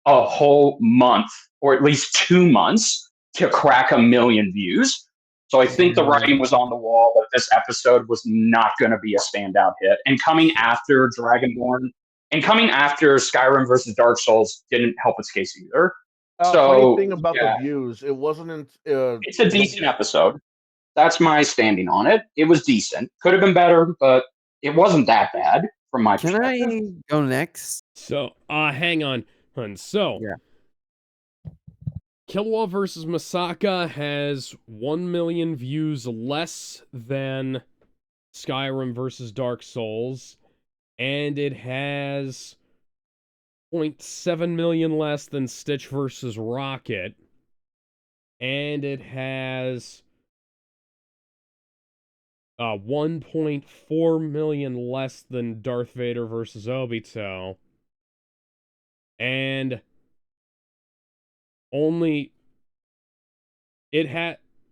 a whole month, or at least 2 months, to crack 1 million views. So I think the writing was on the wall that this episode was not going to be a standout hit. And coming after Dragonborn and coming after Skyrim versus Dark Souls didn't help its case either. Funny thing about the views, it wasn't. It's a decent episode. That's my standing on it. It was decent. Could have been better, but it wasn't that bad from my perspective. Can I go next? So, hang on, hun. So, Killua versus Misaka has 1 million views less than Skyrim versus Dark Souls, and it has 0.7 million less than Stitch versus Rocket, and it has 1.4 million less than Darth Vader versus Obito, and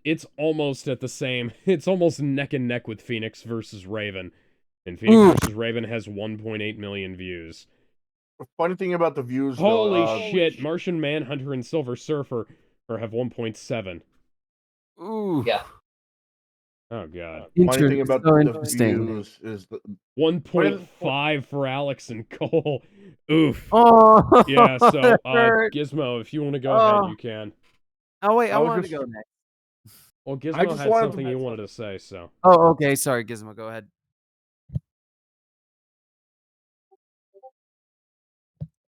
it's almost at the same, it's almost neck and neck with Phoenix versus Raven, and Phoenix versus Raven has 1.8 million views. Funny thing about the views, holy shit, Martian Manhunter and Silver Surfer have 1.7. Ooh. Yeah. Oh god. Funny thing about the views is the 1.5 for Alex and Cole. Oof. Oh. Yeah, so Gizmo, if you want to go ahead, you can. Oh wait, I wanted to go next. Well, Gizmo had something he wanted to say, so. Oh, okay. Sorry, Gizmo. Go ahead.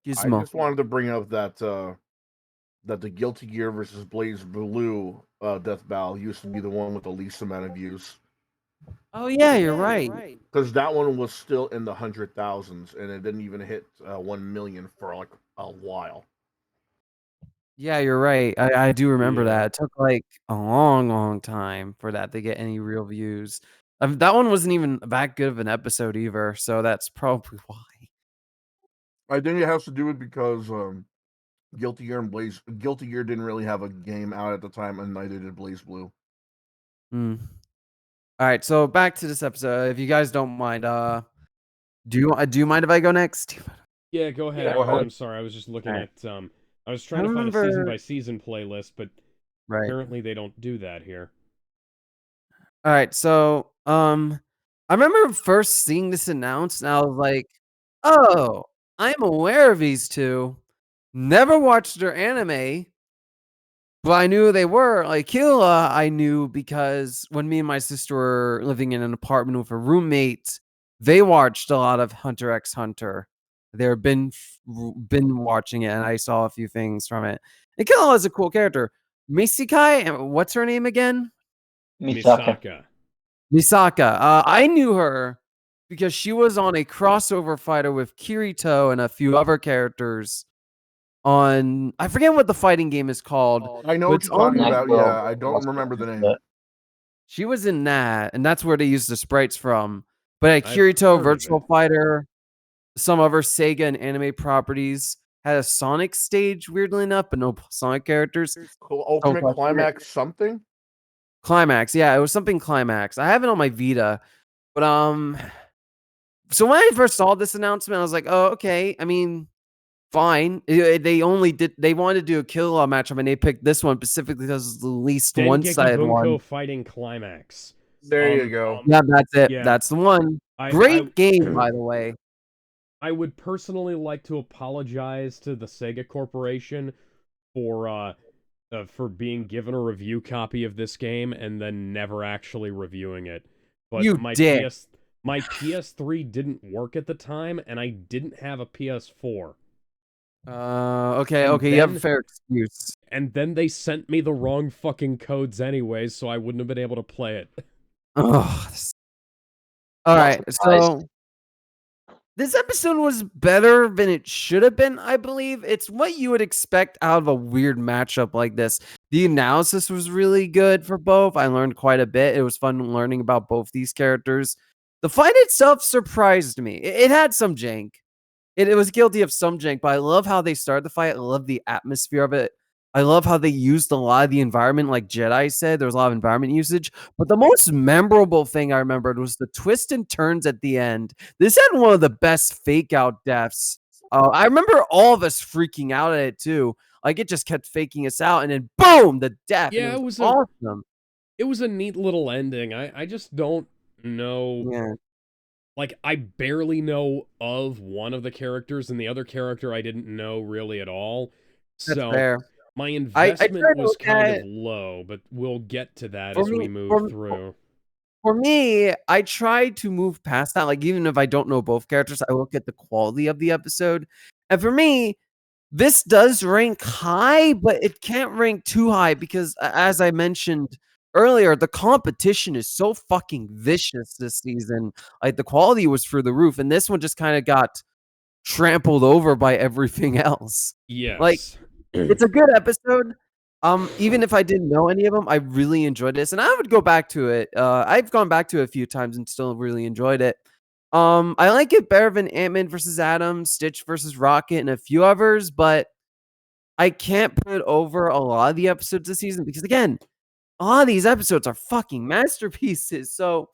Gizmo. I just wanted to bring up that that the Guilty Gear versus Blaze Blue death battle used to be the one with the least amount of views. Oh yeah, you're right. Because that one was still in the 100,000s, and it didn't even hit 1 million for like a while. Yeah, you're right. I do remember that. It took like a long time for that to get any real views. That one wasn't even that good of an episode either, so that's probably why. I think it has to do with because Guilty Gear didn't really have a game out at the time, and neither did Blaze Blue. All right, so back to this episode. If you guys don't mind, do you mind if I go next? Yeah, go ahead. Go ahead. I'm sorry. I was just looking at I was trying to find a season by season playlist, but apparently they don't do that here. All right, so I remember first seeing this announced, and I was like, "Oh, I'm aware of these two. Never watched their anime, but I knew who they were. Like Killua, I knew because when me and my sister were living in an apartment with a roommate, they watched a lot of Hunter x Hunter. They've been watching it, and I saw a few things from it. And Killua is a cool character. Misaka, what's her name again? Misaka. I knew her because she was on a crossover fighter with Kirito and a few other characters on, I forget what the fighting game is called. I know what you're talking about. Yeah, I don't remember the name. She was in that, and that's where they used the sprites from. But Kirito, Virtual Fighter, some other Sega and anime properties had a Sonic stage, weirdly enough, but no Sonic characters. Ultimate Climax something? Climax, yeah, it was something Climax. I have it on my Vita, but so when I first saw this announcement, I was like, oh, okay. I mean, fine. They wanted to do a Killua matchup, and they picked this one specifically because it's the least one-sided one. Fighting Climax. There you go. Yeah, that's it. Yeah. That's the one. Great game, by the way. I would personally like to apologize to the Sega Corporation for being given a review copy of this game and then never actually reviewing it. But my PS3 didn't work at the time, and I didn't have a PS4. Okay, And okay, you have a then- fair excuse. And then they sent me the wrong fucking codes anyways, so I wouldn't have been able to play it. Ugh. All Not right, surprised. so this episode was better than it should have been, I believe. It's what you would expect out of a weird matchup like this. The analysis was really good for both. I learned quite a bit. It was fun learning about both these characters. The fight itself surprised me. It had some jank. It was guilty of some jank, but I love how they started the fight. I love the atmosphere of it. I love how they used a lot of the environment, like Jedi said. There was a lot of environment usage. But the most memorable thing I remembered was the twists and turns at the end. This had one of the best fake out deaths. I remember all of us freaking out at it too. Like it just kept faking us out, and then boom, the death. Yeah, and it was awesome. It was a neat little ending. I just don't know. Yeah. Like, I barely know of one of the characters, and the other character I didn't know really at all. That's So fair. my I tried investment to was look kind at of low, but we'll get to that For as we me- move for- through. For me, I try to move past that. Like, even if I don't know both characters, I look at the quality of the episode. And for me, this does rank high, but it can't rank too high because, as I mentioned earlier, the competition is so fucking vicious this season. Like, the quality was through the roof, and this one just kind of got trampled over by everything else. Like, Yes. it's a good episode. Even if I didn't know any of them, I really enjoyed this, and I would go back to it. I've gone back to it a few times and still really enjoyed it. I like it better than Ant-Man versus Atom, Stitch versus Rocket, and a few others, but I can't put over a lot of the episodes this season because, again, a lot of these episodes are fucking masterpieces. So,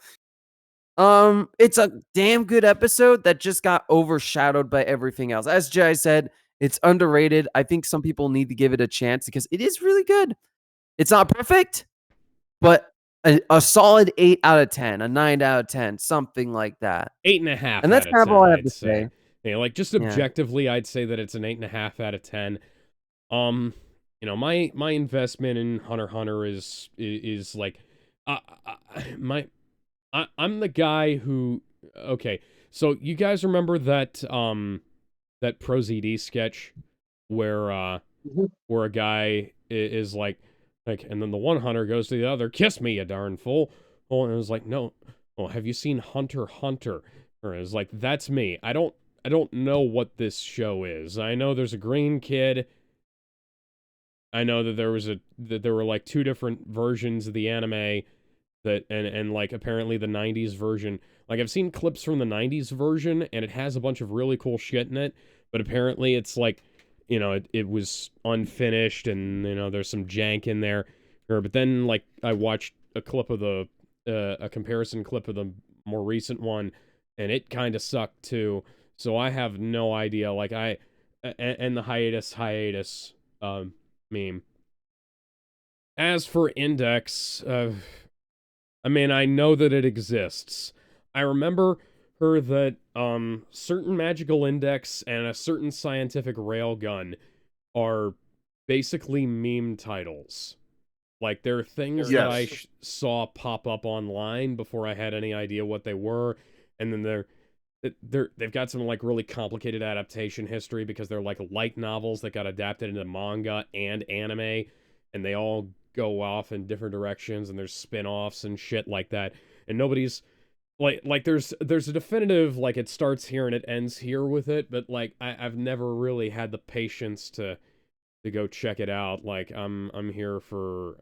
it's a damn good episode that just got overshadowed by everything else. As Jai said, it's underrated. I think some people need to give it a chance because it is really good. It's not perfect, but a solid 8 out of 10, a 9 out of 10, something like that. 8.5 And that's out of kind of 10, all I have I'd to say. Yeah, like, just Yeah. objectively, I'd say that it's an 8.5 out of 10. You know, my investment in Hunter x Hunter is like, I'm the guy who, okay, so you guys remember that that ProZD sketch where where a guy is like, and then the one hunter goes to the other, kiss me, you darn fool. Oh, and it was like, no, oh, have you seen Hunter x Hunter? Or it was like, that's me. I don't know what this show is. I know there's a green kid. I know that there were like 2 different versions of the anime that and like apparently the 90s version. Like, I've seen clips from the 90s version and it has a bunch of really cool shit in it, but apparently it's like, you know, it was unfinished and, you know, there's some jank in there. But then, like, I watched a clip of a comparison clip of the more recent one, and it kind of sucked too. So I have no idea. Like, and the hiatus meme. As for Index, I mean, I know that it exists. I remember her that certain magical index and a certain scientific railgun are basically meme titles. Like, they're things that I saw pop up online before I had any idea what they were, and then they've got some like really complicated adaptation history because they're like light novels that got adapted into manga and anime, and they all go off in different directions, and there's spin-offs and shit like that, and nobody's like there's a definitive, like, it starts here and it ends here with it, but like I've never really had the patience to go check it out. Like, I'm here for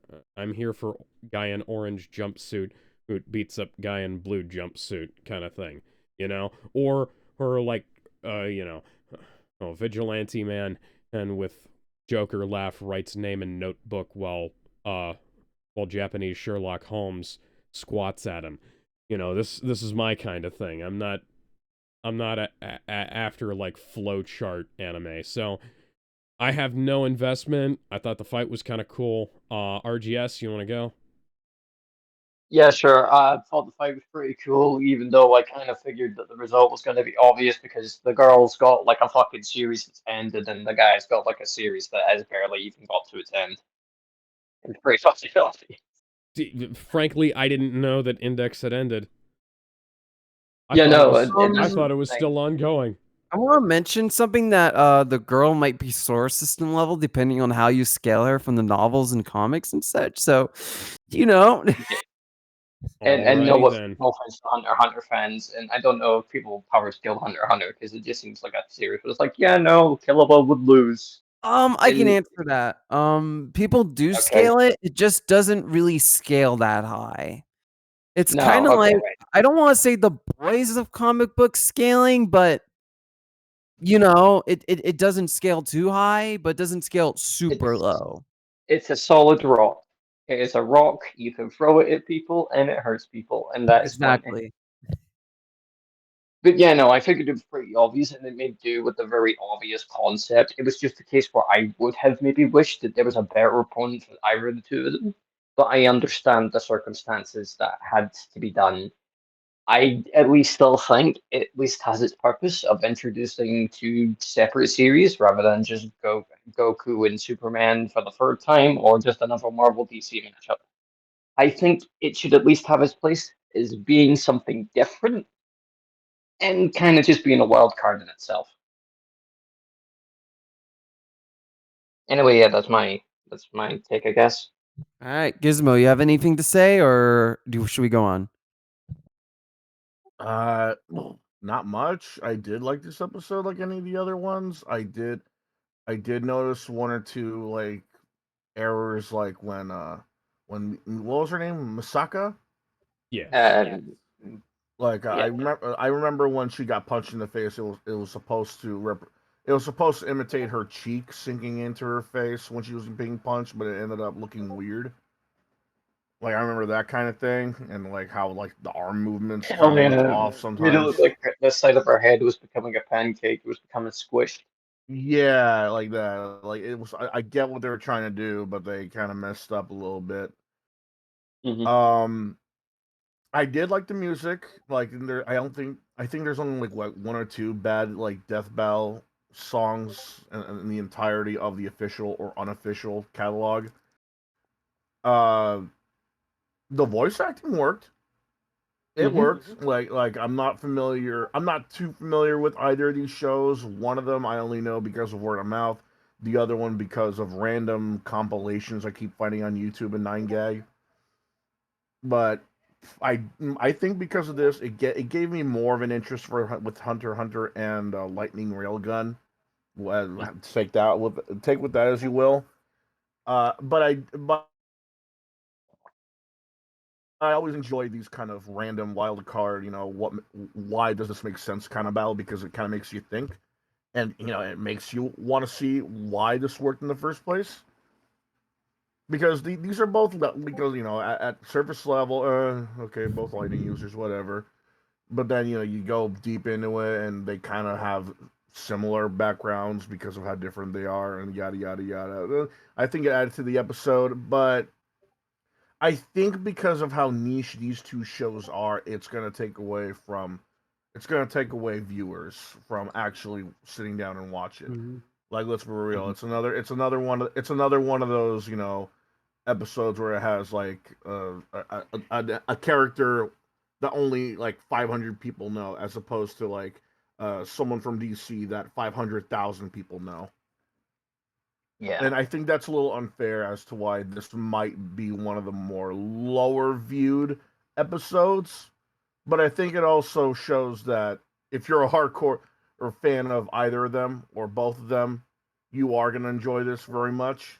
guy in orange jumpsuit who beats up guy in blue jumpsuit kind of thing, you know, or like you know, oh, vigilante man and with Joker laugh writes name in notebook while Japanese Sherlock Holmes squats at him. You know, this is my kind of thing. I'm not after like flowchart anime. So I have no investment. I thought the fight was kind of cool. RGS, you want to go? Yeah, sure. I thought the fight was pretty cool, even though I kind of figured that the result was going to be obvious because the girl's got like a fucking series that's ended, and the guy's got like a series that has barely even got to its end. It's pretty fucking filthy. Frankly, I didn't know that Index had ended. Yeah, no, I thought it was still ongoing. I want to mention something that the girl might be source system level depending on how you scale her from the novels and comics and such. So, you know, And no, Alrighty then. no offense to Hunter x Hunter fans, and I don't know if people power skill Hunter x Hunter because it just seems like a series, but it's like, yeah, no, Killua would lose. I can And answer that. People do okay, scale it. It just doesn't really scale that high. It's no, kind of okay, like right. I don't want to say the boys of comic book scaling, but it doesn't scale too high, but doesn't scale super It's low. it's a solid rock. It is a rock. You can throw it at people, and it hurts people, and that is plenty. Exactly. But yeah, no, I figured it was pretty obvious, and it made do with the very obvious concept. It was just a case where I would have maybe wished that there was a better opponent for either of the two of them. But I understand the circumstances that had to be done. I at least still think it at least has its purpose of introducing two separate series rather than just Goku and Superman for the third time or just another Marvel DC matchup. I think it should at least have its place as being something different and kind of just being a wild card in itself. Anyway, yeah, that's my take, I guess. All right, Gizmo, you have anything to say, or should we go on? Not much. I did like this episode, like any of the other ones. I did notice one or two like errors, like when what was her name, Misaka? Yes. Um, Like yeah, I remember when she got punched in the face. It was supposed to it was supposed to imitate her cheek sinking into her face when she was being punched, but it ended up looking weird. Like I remember that kind of thing, and like how like the arm movements oh kind of looked man, off made it look sometimes. like the side of her head was becoming a pancake. It was becoming squished. Yeah, like that. Like it was. I get what they were trying to do, but they kind of messed up a little bit. Hmm. Um, I did like the music. Like there, I think there's only like what one or two bad like death bell songs in the entirety of the official or unofficial catalog. Uh, the voice acting worked. It Hmm. worked. Like I'm not familiar. I'm not too familiar with either of these shows. One of them I only know because of word of mouth. The other one because of random compilations I keep finding on YouTube and 9gag. But I I think because of this, it gave me more of an interest for with Hunter x Hunter and Lightning Railgun. Well, take with that as you will. But I always enjoy these kind of random wild card. Why does this make sense kind of battle because it kind of makes you think, and it makes you want to see why this worked in the first place. Because these are both because at surface level, okay, both lightning users, whatever. But then you go deep into it, and they kind of have similar backgrounds because of how different they are, and yada yada yada. I think it added to the episode, but I think because of how niche these two shows are, it's gonna take away viewers from actually sitting down and watch it. Mm-hmm. Like let's be real, Mm-hmm. it's another one of those episodes where it has like a character that only like 500 people know, as opposed to like someone from DC that 500,000 people know. Yeah. And I think that's a little unfair as to why this might be one of the more lower viewed episodes. But I think it also shows that if you're a hardcore or fan of either of them or both of them, you are going to enjoy this very much.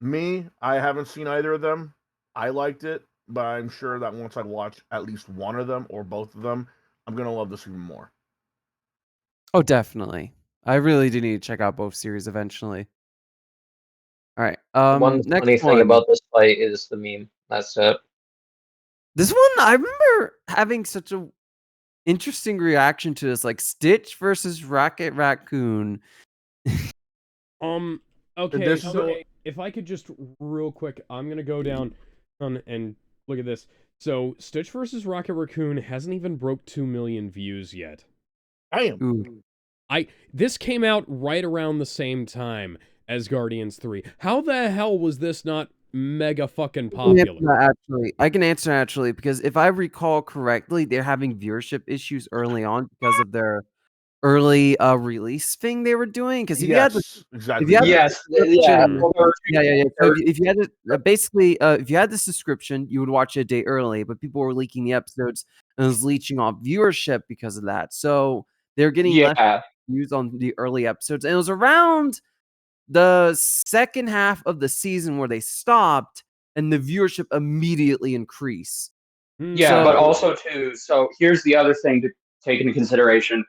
Me, I haven't seen either of them. I liked it, but I'm sure that once I watch at least one of them or both of them, I'm going to love this even more. Oh, definitely. I really do need to check out both series eventually. All right. The one Next funny thing one. about this fight is the meme. That's it. This one, I remember having such a interesting reaction to this, like Stitch versus Rocket Raccoon. Okay, This is so if I could just real quick, I'm gonna go down and look at this. So Stitch versus Rocket Raccoon hasn't even broke 2 million views yet. I am. Ooh. This came out right around the same time as Guardians 3. How the hell was this not mega fucking popular? I can answer actually because if I recall correctly, they're having viewership issues early on because of their early release thing they were doing? Because if you had the Yes, exactly. if you had that. the subscription, Well, there were yeah. there So were if you had it, basically, if you had the subscription, you would watch it a day early. But people were leaking the episodes and it was leeching off viewership because of that. So they're getting less yeah. views on the early episodes, and it was around the second half of the season where they stopped, and the viewership immediately increased. Yeah, So- but also too. So here's the other thing to take into consideration.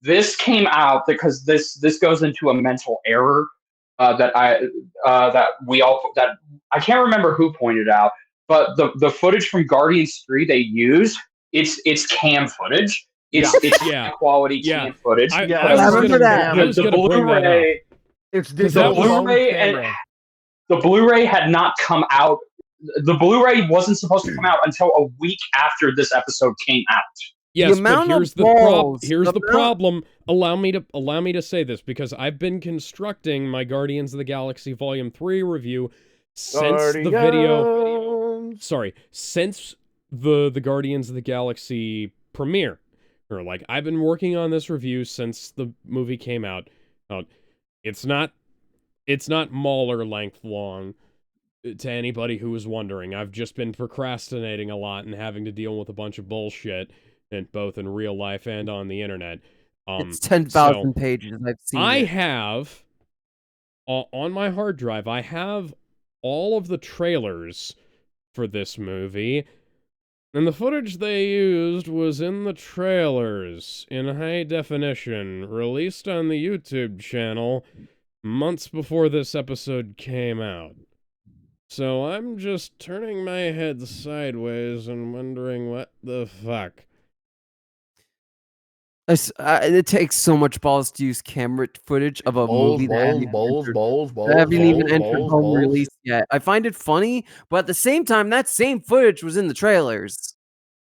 This came out because this goes into a mental error that I can't remember who pointed out, but the footage from Guardians 3 they use it's cam footage. It's Yeah. high quality Yeah. cam footage. I because remember that. I was the gonna bring that up. Blu-ray It's Because digital that was- phone Blu-ray and camera. the Blu-ray had not come out. The Blu-ray wasn't supposed to come out until a week after this episode came out. Yes, but amount of here's the balls, here's the the amount- problem. Allow me to say this because I've been constructing my Guardians of the Galaxy Volume 3 review since the video. Sorry, since the Guardians of the Galaxy premiere. Or like I've been working on this review since the movie came out. It's not Mauler length long. To anybody who was wondering, I've just been procrastinating a lot and having to deal with a bunch of bullshit, and both in real life and on the internet. It's 10,000 pages. I've seen I it. have on my hard drive. I have all of the trailers for this movie, and the footage they used was in the trailers in high definition, released on the YouTube channel months before this episode came out. So I'm just turning my head sideways and wondering what the fuck. It takes so much balls to use camera footage of a movie that haven't even entered home release yet. I find it funny, but at the same time, that same footage was in the trailers.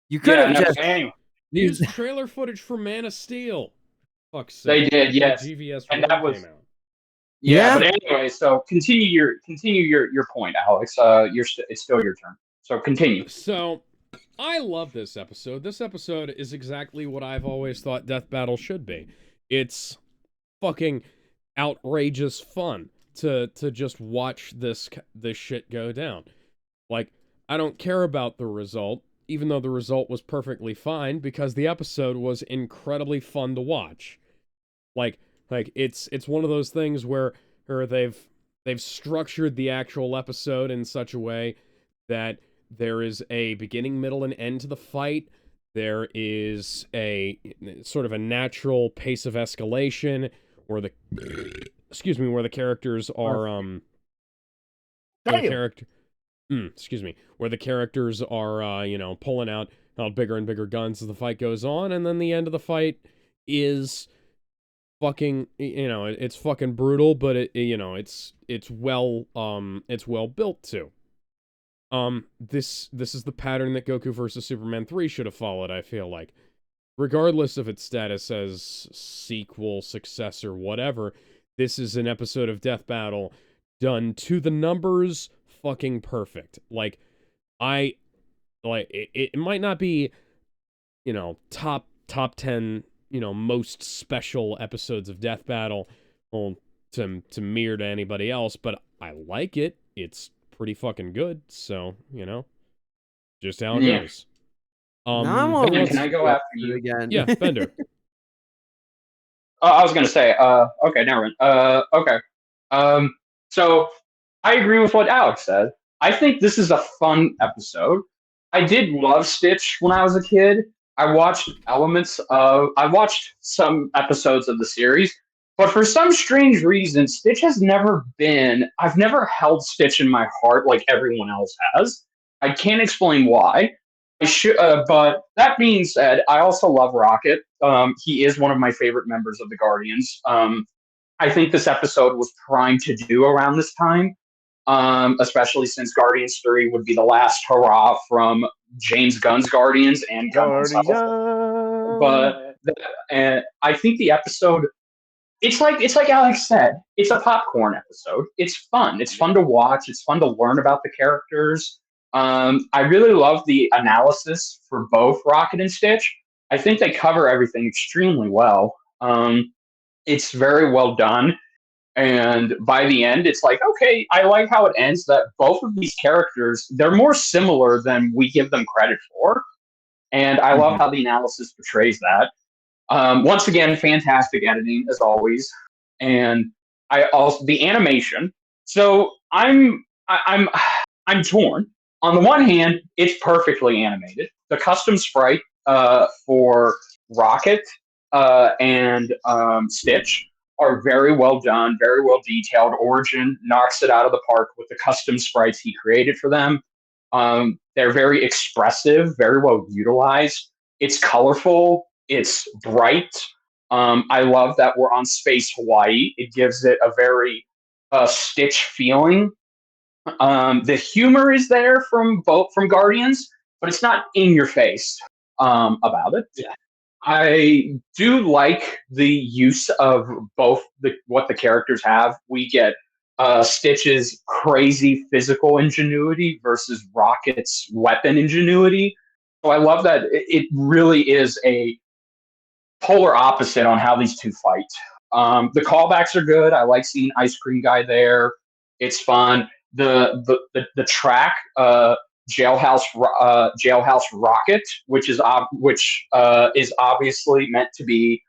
You could have just anyway, Used trailer footage for Man of Steel. Fuck's They sake. did, before yes. GVS And 1 that was- came out. Yeah, but anyway, so continue your point, Alex. It's still your turn. So continue. So, I love this episode. This episode is exactly what I've always thought Death Battle should be. It's fucking outrageous fun to just watch this shit go down. Like, I don't care about the result, even though the result was perfectly fine, because the episode was incredibly fun to watch. Like it's one of those things where they've structured the actual episode in such a way that there is a beginning, middle, and end to the fight. There is a sort of a natural pace of escalation where the where the characters are where the characters are pulling out bigger and bigger guns as the fight goes on, and then the end of the fight is fucking it's fucking brutal, but it's well built too. This is the pattern that Goku vs. Superman 3 should have followed, I feel like. Regardless of its status as sequel, successor, whatever, this is an episode of Death Battle done to the numbers, fucking perfect. It might not be top 10 most special episodes of Death Battle to mirror to anybody else, but I like it. It's pretty fucking good, so just how it goes. Can I go after you again? Yeah, Bender. I was gonna say, okay, never mind. Okay. So I agree with what Alex said. I think this is a fun episode. I did love Stitch when I was a kid. I watched some episodes of the series, but for some strange reason, Stitch has never been, I've never held Stitch in my heart like everyone else has. I can't explain why. But that being said, I also love Rocket. He is one of my favorite members of the Guardians. I think this episode was primed to do around this time, especially since Guardians 3 would be the last hurrah from James Gunn's Guardians and Gunn himself. But I think the episode, it's like Alex said, it's a popcorn episode. It's fun. It's fun to watch. It's fun to learn about the characters. I really love the analysis for both Rocket and Stitch. I think they cover everything extremely well. It's very well done. And by the end, it's like, okay, I like how it ends, that both of these characters, they're more similar than we give them credit for. And I love how the analysis portrays that. Once again, fantastic editing as always, and I also the animation. So I'm torn. On the one hand, it's perfectly animated. The custom sprite for Rocket and Stitch are very well done, very well detailed. Origin knocks it out of the park with the custom sprites he created for them. They're very expressive, very well utilized. It's colorful. It's bright. I love that we're on Space Hawaii. It gives it a very Stitch feeling. The humor is there from Guardians, but it's not in your face about it. Yeah. I do like the use of both what the characters have. We get Stitch's crazy physical ingenuity versus Rocket's weapon ingenuity. So I love that it really is a polar opposite on how these two fight. The callbacks are good. I like seeing Ice Cream Guy there. It's fun. The track Jailhouse Rocket, which is obviously meant to be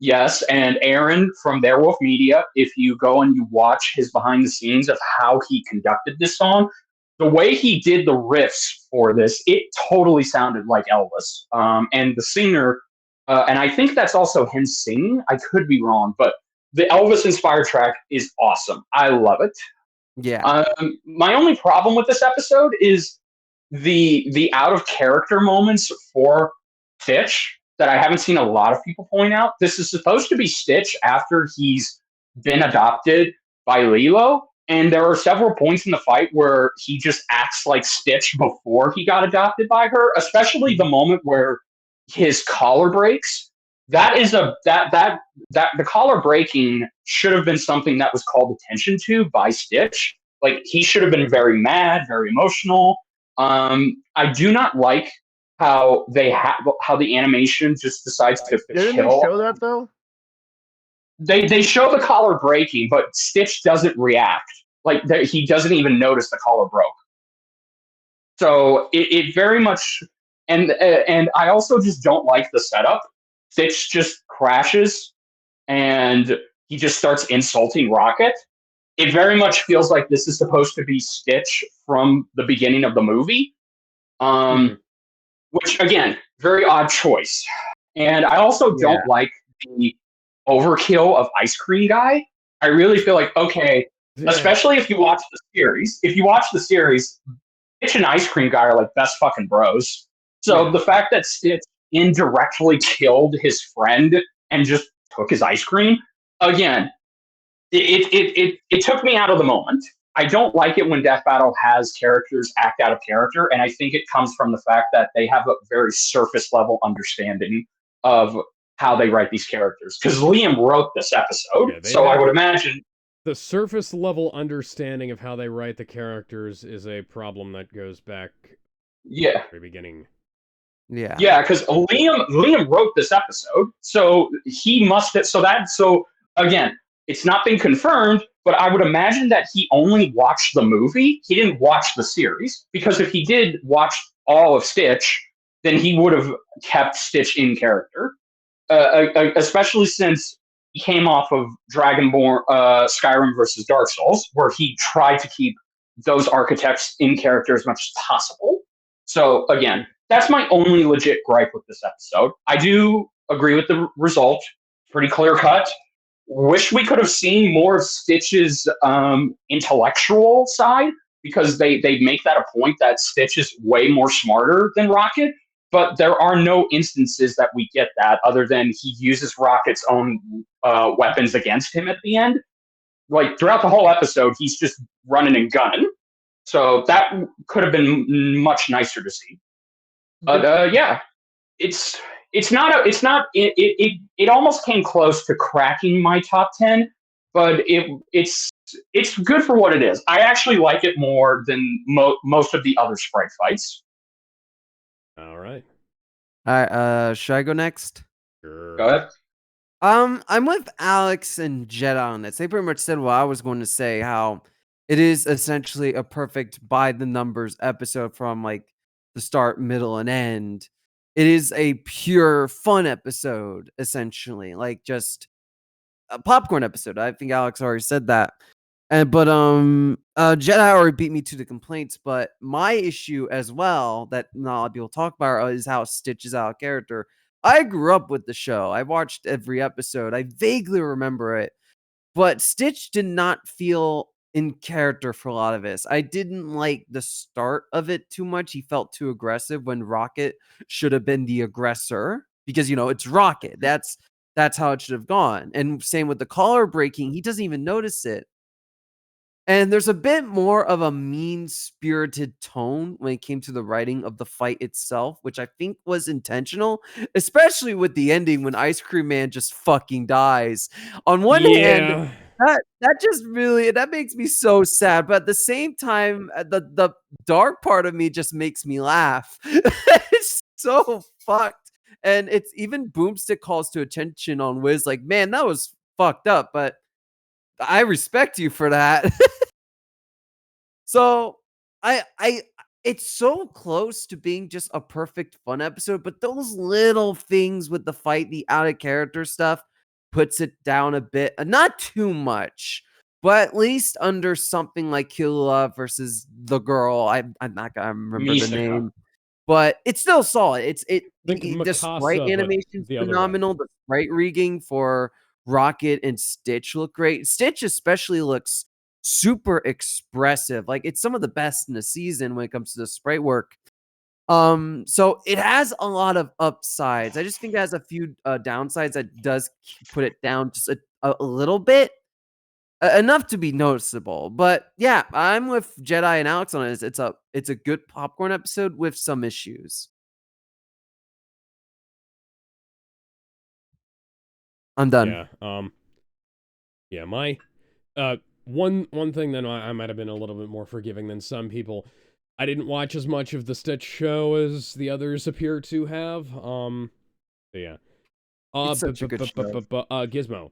yes, and Aaron from Airwolf Media. If you go and you watch his behind the scenes of how he conducted this song, the way he did the riffs for this, it totally sounded like Elvis. And the singer, and I think that's also him singing. I could be wrong, but the Elvis inspired track is awesome. I love it. Yeah. My only problem with this episode is the out of character moments for Stitch that I haven't seen a lot of people point out. This is supposed to be Stitch after he's been adopted by Lilo, and there are several points in the fight where he just acts like Stitch before he got adopted by her, especially the moment where his collar breaks. That is that the collar breaking should have been something that was called attention to by Stitch. Like, he should have been very mad, very emotional. I do not like how how the animation just decides to Didn't kill. they show that though? They show the collar breaking, but Stitch doesn't react. Like, he doesn't even notice the collar broke. So it very much, and I also just don't like the setup. Stitch just crashes and he just starts insulting Rocket. It very much feels like this is supposed to be Stitch from the beginning of the movie. Which, again, very odd choice. And I also don't like the overkill of Ice Cream Guy. I really feel like, okay, especially if you watch the series, Stitch and Ice Cream Guy are like best fucking bros. So the fact that Stitch indirectly killed his friend and just took his ice cream, again, it took me out of the moment. I don't like it when Death Battle has characters act out of character, and I think it comes from the fact that they have a very surface level understanding of how they write these characters. Because Liam wrote this episode, so I would imagine the surface level understanding of how they write the characters is a problem that goes back to the very beginning. Yeah, because Liam wrote this episode, so he must have. So again, it's not been confirmed, but I would imagine that he only watched the movie. He didn't watch the series, because if he did watch all of Stitch, then he would have kept Stitch in character. Especially since he came off of Dragonborn, Skyrim versus Dark Souls, where he tried to keep those archetypes in character as much as possible. So again, that's my only legit gripe with this episode. I do agree with the result. Pretty clear cut. Wish we could have seen more of Stitch's intellectual side, because they make that a point that Stitch is way more smarter than Rocket. But there are no instances that we get that, other than he uses Rocket's own weapons against him at the end. Like, throughout the whole episode, he's just running and gunning. So that could have been much nicer to see. But yeah, it almost came close to cracking my top 10, but it's good for what it is. I actually like it more than most of the other sprite fights. All right. Should I go next? Sure. Go ahead. I'm with Alex and Jedi on this. They pretty much said what I was going to say, how it is essentially a perfect by the numbers episode from like the start, middle, and end. It is a pure fun episode, essentially, like just a popcorn episode. I think Alex already said that. Jedi already beat me to the complaints, but my issue as well that not a lot of people talk about is how Stitch is out of character. I grew up with the show. I watched every episode. I vaguely remember it, but Stitch did not feel in character for a lot of this. I didn't like the start of it too much. He felt too aggressive when Rocket should have been the aggressor because it's Rocket. That's how it should have gone. And same with the collar breaking, he doesn't even notice it. And there's a bit more of a mean-spirited tone when it came to the writing of the fight itself, which I think was intentional, especially with the ending when Ice Cream Man just fucking dies. On one hand, Yeah. that just really that makes me so sad, but at the same time, the dark part of me just makes me laugh. It's so fucked. And it's even Boomstick calls to attention on Wiz, like, man, that was fucked up, but I respect you for that. So I it's so close to being just a perfect fun episode, but those little things with the fight, the out of character stuff puts it down a bit. Not too much, but at least under something like Killua versus the girl. I'm not gonna remember the Misaka. name. But it's still solid. Think The sprite Mikasa, but animation's the other way. phenomenal. The sprite rigging for Rocket and Stitch look great. Stitch especially looks super expressive. Like it's some of the best in the season when it comes to the sprite work. So it has a lot of upsides. I just think it has a few downsides that does put it down just a little bit. Enough to be noticeable. But yeah, I'm with Jedi and Alex on it. It's a good popcorn episode with some issues. I'm done. Yeah, my one thing that I might have been a little bit more forgiving than some people. I didn't watch as much of the Stitch show as the others appear to have. But yeah. It's such a good show. Gizmo.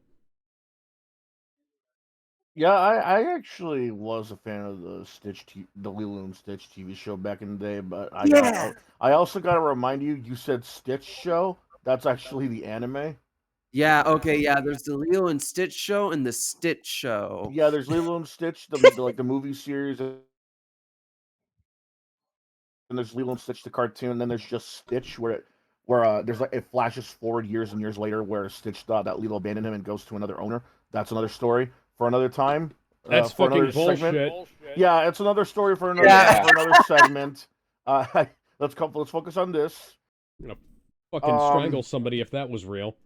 Yeah, I actually was a fan of the Lilo and Stitch TV show back in the day, but I also got to remind you, you said Stitch show. That's actually the anime. Yeah, okay, yeah, there's the Lilo and Stitch show and the Stitch show. Yeah, there's Lilo and Stitch, the movie series, and there's Lilo and Stitch the cartoon, and then there's just Stitch where there's like it flashes forward years and years later where Stitch thought that Lilo abandoned him and goes to another owner. That's another story for another time. That's For fucking another bullshit. segment. Yeah, it's another story for another Yeah. for another segment. Let's focus on this. I'm gonna fucking strangle somebody if that was real.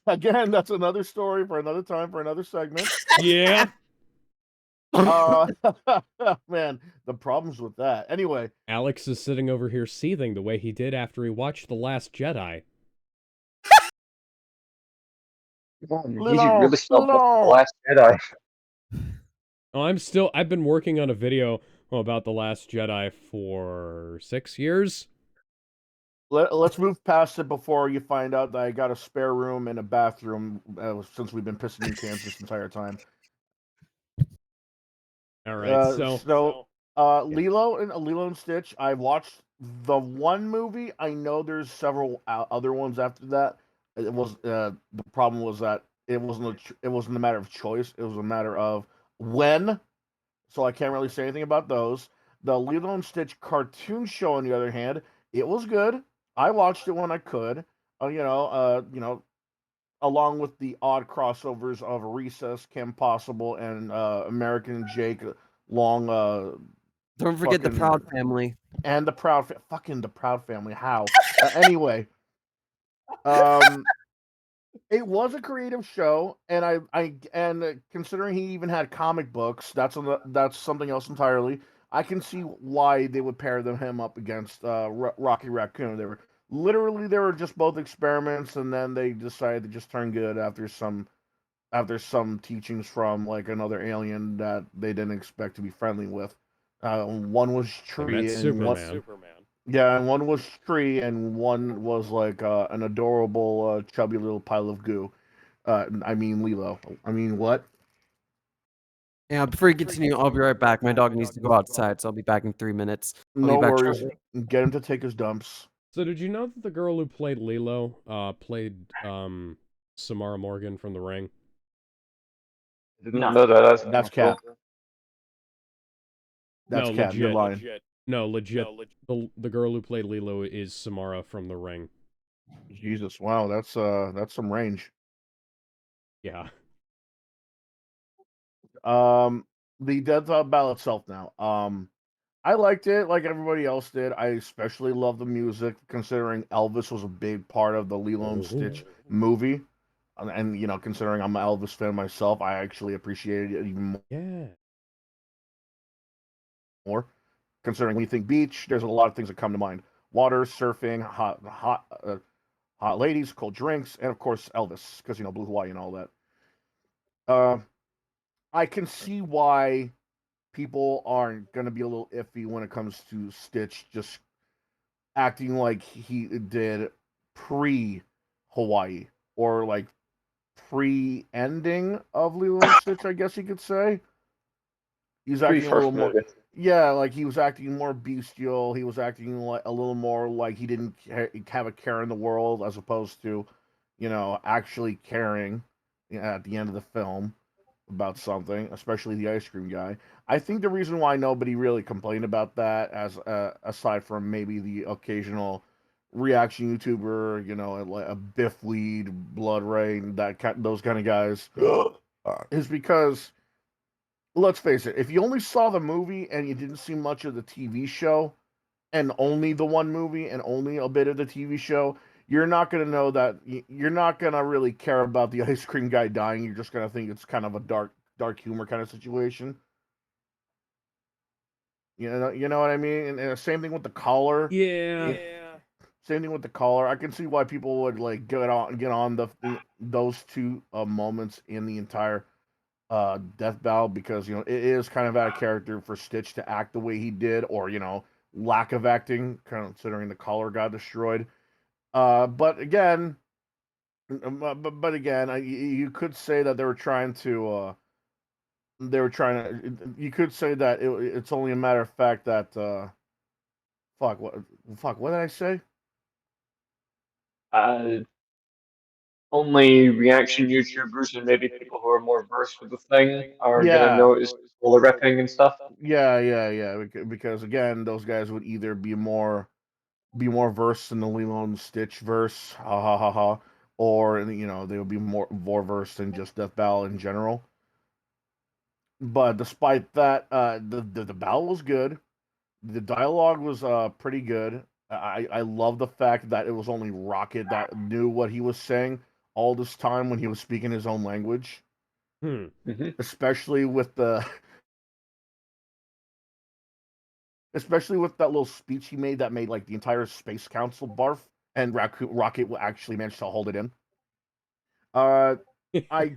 Again, that's another story for another time for another segment. Yeah. Man, the problems with that. Anyway, Alex is sitting over here seething the way he did after he watched The Last Jedi. He's really stopped watching The Last Jedi. Oh, I've been working on a video about The Last Jedi for 6 years. Let's move past it before you find out that I got a spare room and a bathroom since we've been pissing in cans this entire time. All right, Lilo and Stitch. I watched the one movie. I know there's several other ones after that. It was the problem was that it wasn't a matter of choice. It was a matter of when. So I can't really say anything about those. The Lilo and Stitch cartoon show, on the other hand, it was good. I watched it when I could. Along with the odd crossovers of Recess, Kim Possible, and American Jake Long. Don't forget the Proud Family. And the Proud Family. How? Anyway, it was a creative show, and considering he even had comic books, that's something else entirely. I can see why they would pair him up against Rocky Raccoon. They were just both experiments, and then they decided to just turn good after some teachings from like another alien that they didn't expect to be friendly with. One was Tree, that's and Superman. Yeah, and one was tree, and one was like an adorable, chubby little pile of goo. I mean Lilo. I mean what? Yeah, before you continue, I'll be right back. My dog needs to go outside, so I'll be back in 3 minutes. I'll be No back worries. shortly. Get him to take his dumps. So did you know that the girl who played Lilo played Samara Morgan from The Ring? Didn't No. know that. That's Cool. cat. That's No, cat. You're legit. lying. No, legit. The girl who played Lilo is Samara from The Ring. Jesus, wow, that's some range. Yeah. The Death Battle itself now. I liked it like everybody else did. I especially love the music, considering Elvis was a big part of the Lilo and Stitch movie. And you know, considering I'm an Elvis fan myself, I actually appreciated it even Yeah. more. Considering when you think beach, there's a lot of things that come to mind: water, surfing, hot ladies, cold drinks, and of course Elvis, because you know Blue Hawaii and all that. Uh, I can see why people aren't gonna be a little iffy when it comes to Stitch just acting like he did pre Hawaii, or like pre ending of Lilo and Stitch, I guess you could say. He's Pretty acting a little first more, movie. yeah, like he was acting more bestial. He was acting like a little more like he didn't have a care in the world, as opposed to, you know, actually caring, you know, at the end of the film about something, especially the ice cream guy. I think the reason why nobody really complained about that, as aside from maybe the occasional reaction YouTuber, you know, like a Biff Lead, Blood Rain, those kind of guys, is because, let's face it, if you only saw the movie and you didn't see much of the TV show, and only the one movie and only a bit of the TV show, you're not going to know that. You're not going to really care about the ice cream guy dying. You're just going to think it's kind of a dark humor kind of situation. You know what I mean? And same thing with the collar. Yeah. Yeah. Same thing with the collar. I can see why people would like get on those two moments in the entire death battle, because you know it is kind of out of character for Stitch to act the way he did, or you know, lack of acting considering the collar got destroyed. But again, but again, you could say that you could say that it's only a matter of fact that fuck what what did I say? Uh, Only reaction YouTubers and maybe people who are more versed with the thing are gonna Yeah, notice roller repping and stuff. yeah. Because again, those guys would either be more versed in the Lilo and Stitch verse, ha ha ha ha, or you know they would be more versed in just Death Battle in general. But despite that, the battle was good. The dialogue was pretty good. I love the fact that it was only Rocket that knew what he was saying all this time when he was speaking his own language, Hmm. Hmm. especially with the especially with that little speech he made that made like the entire space council barf, and Rocket will actually manage to hold it in. Uh, I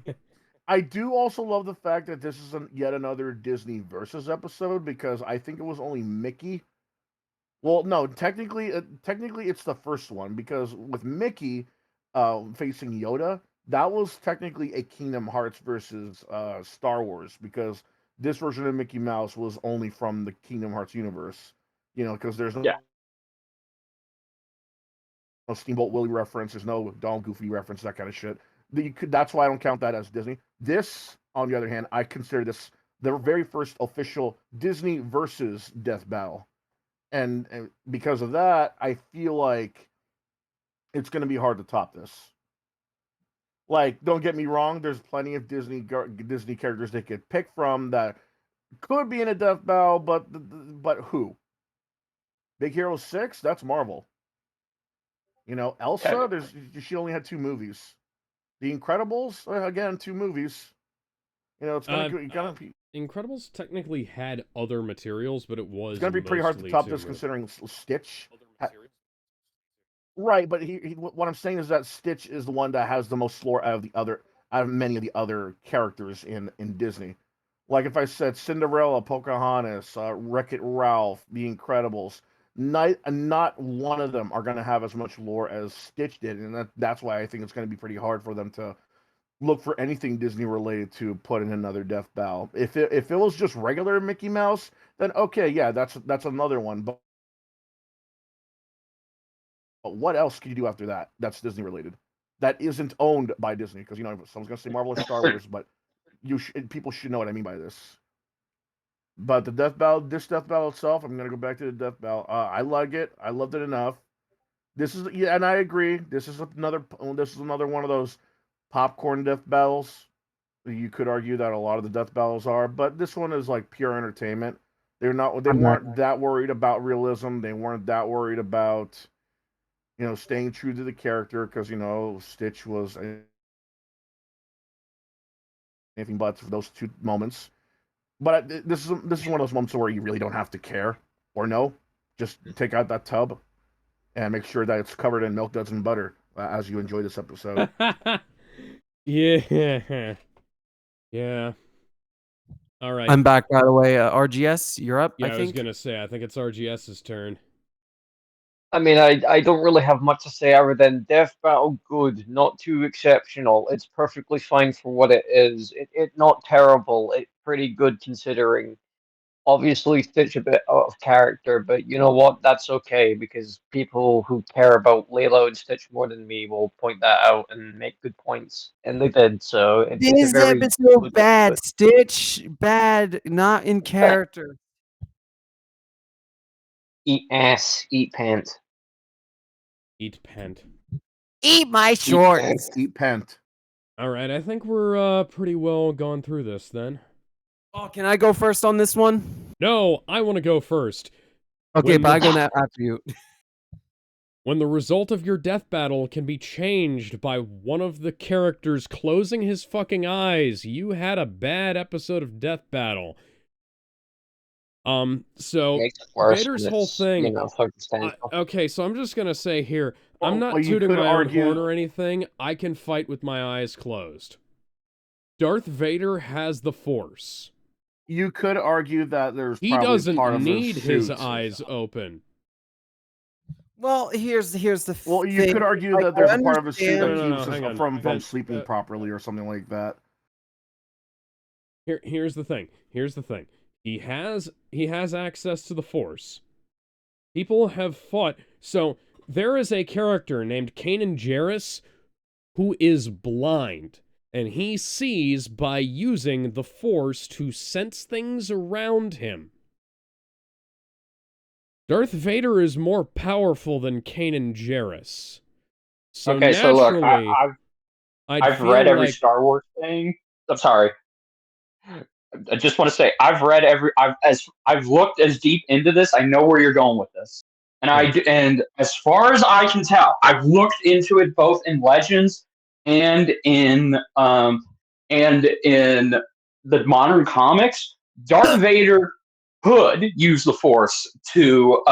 I do also love the fact that this is yet another Disney versus episode, because I think it was only Mickey. Well, no, technically it's the first one, because with Mickey facing Yoda, that was technically a Kingdom Hearts versus Star Wars, because this version of Mickey Mouse was only from the Kingdom Hearts universe. You know, because there's Yeah. no Steamboat Willie reference, there's no Donald Goofy reference, that kind of shit. That's why I don't count that as Disney. This, on the other hand, I consider this the very first official Disney versus Death Battle, and because of that, I feel like it's going to be hard to top this. Like, don't get me wrong, there's plenty of Disney characters they could pick from that could be in a Death Battle, but who? Big Hero 6? That's Marvel. You know, Yeah. Elsa, she only had two movies. The Incredibles, again, two movies. You know, Uh, it's Incredibles technically had other materials, but it was gonna be pretty hard to mostly top this, to considering Stitch. Right, but what I'm saying is that Stitch is the one that has the most lore out of many of the other characters in Disney. Like if I said Cinderella, Pocahontas, Wreck-It Ralph, The Incredibles, not one of them are going to have as much lore as Stitch did, and that's why I think it's going to be pretty hard for them to look for anything Disney related to put in another Death Battle. If it was just regular Mickey Mouse, then okay, yeah, that's another one. But what else can you do after that? That's Disney related. That isn't owned by Disney, because someone's gonna say Marvel or Star Wars, but people should know what I mean by this. But the this Death Battle itself, I'm gonna go back to the Death Battle. I like it. I loved it enough. And I agree. This is another one of those popcorn death battles. You could argue that a lot of the death battles are, but this one is like pure entertainment. They weren't that worried about realism. They weren't that worried about staying true to the character, because Stitch was anything but for those two moments. But this is one of those moments where you really don't have to care or know. Just take out that tub and make sure that it's covered in milk duds and butter as you enjoy this episode. Yeah. Yeah. All right. I'm back, by the way. RGS, you're up, Yeah, I I think. was gonna say, I think it's RGS's turn. I mean, I don't really have much to say other than Death Battle good, not too exceptional. It's perfectly fine for what it is. It not terrible. It's pretty good considering. Obviously, Stitch a bit out of character, but you know what? That's okay, because people who care about Layla and Stitch more than me will point that out and make good points, and they did. So it's a This very episode good bad, episode. Stitch. Bad, not in character. Eat ass, eat pants. Eat pant. Eat my shorts. Eat pant. All right, I think we're pretty well gone through this then. Oh, can I go first on this one? No, I want to go first. Okay, but I go after you. When the result of your death battle can be changed by one of the characters closing his fucking eyes, you had a bad episode of Death Battle. So Makes it worse Vader's when whole it's, thing. circumstantial. Okay, so I'm just gonna say here, I'm Well, not you tooting could my argue- own horn or anything. I can fight with my eyes closed. Darth Vader has the Force. You could argue that there's He probably doesn't part of need his suit. eyes open. Well, here's the Well, you thing. could argue Like, that there's I a part of his suit that understand- No, keeps hang us on. from That- sleeping properly or something like that. Here's the thing. He has access to the Force. People have fought. So there is a character named Kanan Jarrus who is blind, and he sees by using the Force to sense things around him. Darth Vader is more powerful than Kanan Jarrus. So Okay, so look, naturally, I've read every Star Wars thing. I'm sorry. I just want to say I've read I've looked as deep into this. I know where you're going with this, and as far as I can tell, I've looked into it both in Legends and in the modern comics. Darth Vader could use the Force to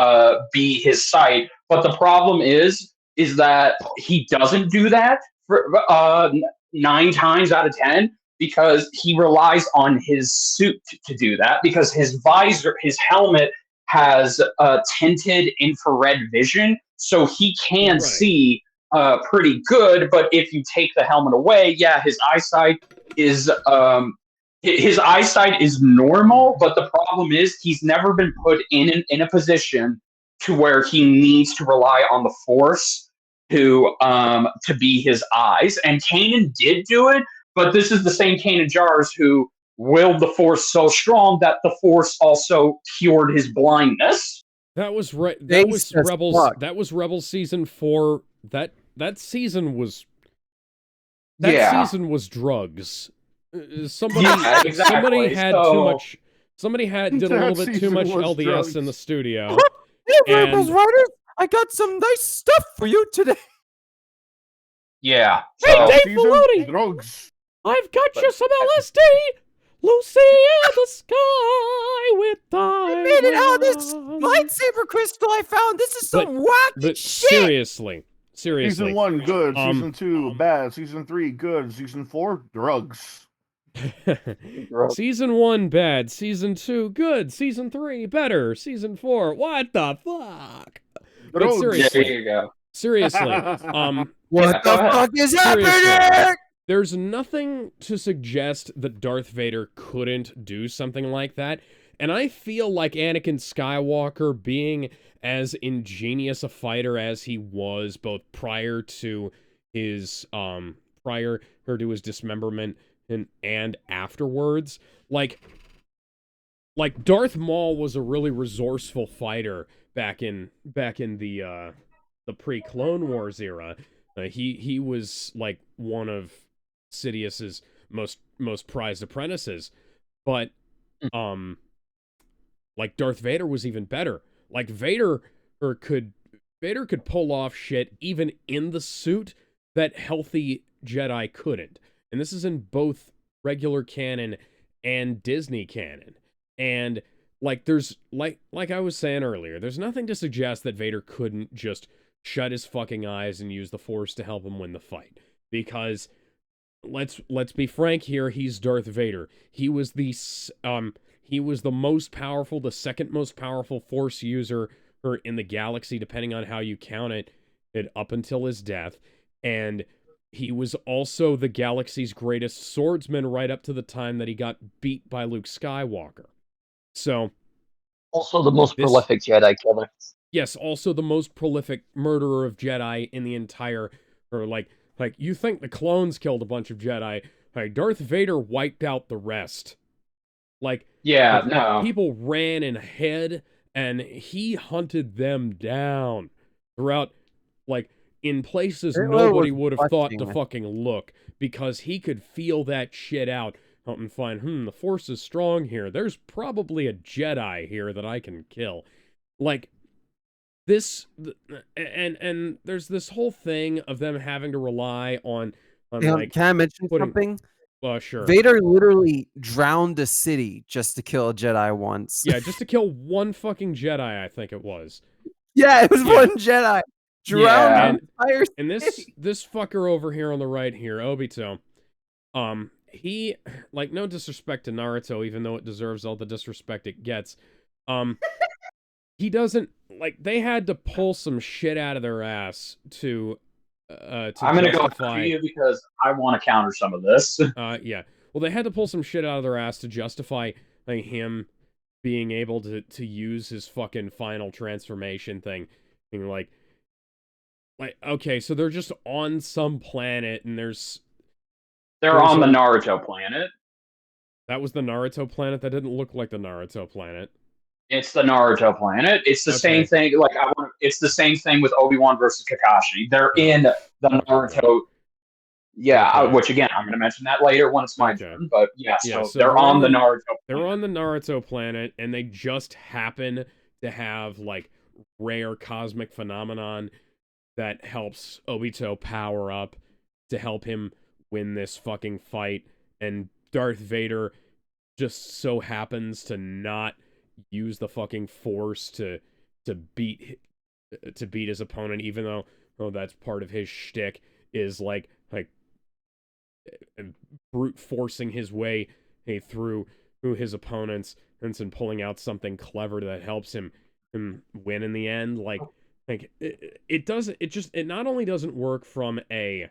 be his sight, but the problem is that he doesn't do that for 9 times out of 10. Because he relies on his suit to do that, because his helmet has tinted infrared vision, so he can see pretty good. But if you take the helmet away, yeah, his eyesight is normal. But the problem is he's never been put in a position to where he needs to rely on the Force to be his eyes. And Kanan did do it. But this is the same Kanan Jarrus who willed the Force so strong that the Force also cured his blindness. That was right. That was Rebels. Fuck. That was Rebels season 4. That season was. Season was drugs. Somebody had too much. Somebody did a little bit too much LDS drugs. in the studio. Hey, Rebels Riders, I got some nice stuff for you today. Yeah. Hey, Dave Filoni! Drugs. I've got you some LSD! Lucy in the sky with diamonds. I made it out of this lightsaber crystal I found. This is some wacky But shit. seriously. Season 1, good. Season 2, bad. Season 3, good. Season 4, drugs. Gross. Season 1 bad, Season 2 good, Season 3 better, Season 4 what the fuck? But Gross. seriously, There you go. seriously, What Yeah, go the ahead. fuck is Seriously. happening? there's nothing to suggest that Darth Vader couldn't do something like that. And I feel like Anakin Skywalker, being as ingenious a fighter as he was, both prior to his dismemberment and afterwards, like Darth Maul was a really resourceful fighter back in the pre-Clone Wars era. He was like one of Sidious's most prized apprentices, but like Darth Vader was even better. Like Vader could pull off shit even in the suit that healthy Jedi couldn't. And this is in both regular canon and Disney canon. And like there's like I was saying earlier, there's nothing to suggest that Vader couldn't just shut his fucking eyes and use the Force to help him win the fight. Because let's be frank here, he's Darth Vader. He was the most powerful, the second most powerful Force user in the galaxy, depending on how you count it up until his death. And he was also the galaxy's greatest swordsman right up to the time that he got beat by Luke Skywalker. So, Also the most prolific Jedi killer. Yes, also the most prolific murderer of Jedi in the entire, or like you think the clones killed a bunch of Jedi. Like Darth Vader wiped out the rest. Like, Yeah, like, no. people ran and hid, and he hunted them down throughout, like, in places nobody would have thought to fucking look, because he could feel that shit out and find, the Force is strong here. There's probably a Jedi here that I can kill. Like, this, and there's this whole thing of them having to rely on like... Can I mention something? Sure. Vader literally drowned a city just to kill a Jedi once. Yeah, just to kill one fucking Jedi, I think it was. Yeah, it was one Jedi. Drowned the entire city. And this fucker over here on the right here, Obito, he, like, no disrespect to Naruto, even though it deserves all the disrespect it gets, he doesn't, like, they had to pull some shit out of their ass to I'm going to go after you because I want to counter some of this. Yeah. Well, they had to pull some shit out of their ass to justify him being able to use his fucking final transformation thing. Being like, okay, so they're just on some planet, and they're on the Naruto planet. That was the Naruto planet? That didn't look like the Naruto planet. It's the Naruto planet. It's the same thing. Like it's the same thing with Obi-Wan versus Kakashi. They're in the Naruto. Yeah, which again, I'm going to mention that later when it's my turn. But yeah, so they're on the Naruto planet. They're on the Naruto planet, and they just happen to have, like, rare cosmic phenomenon that helps Obito power up to help him win this fucking fight. And Darth Vader just so happens to not use the fucking Force to beat his opponent, even though that's part of his shtick, is like brute forcing his way through his opponents and pulling out something clever that helps him win in the end. Like it not only doesn't work from a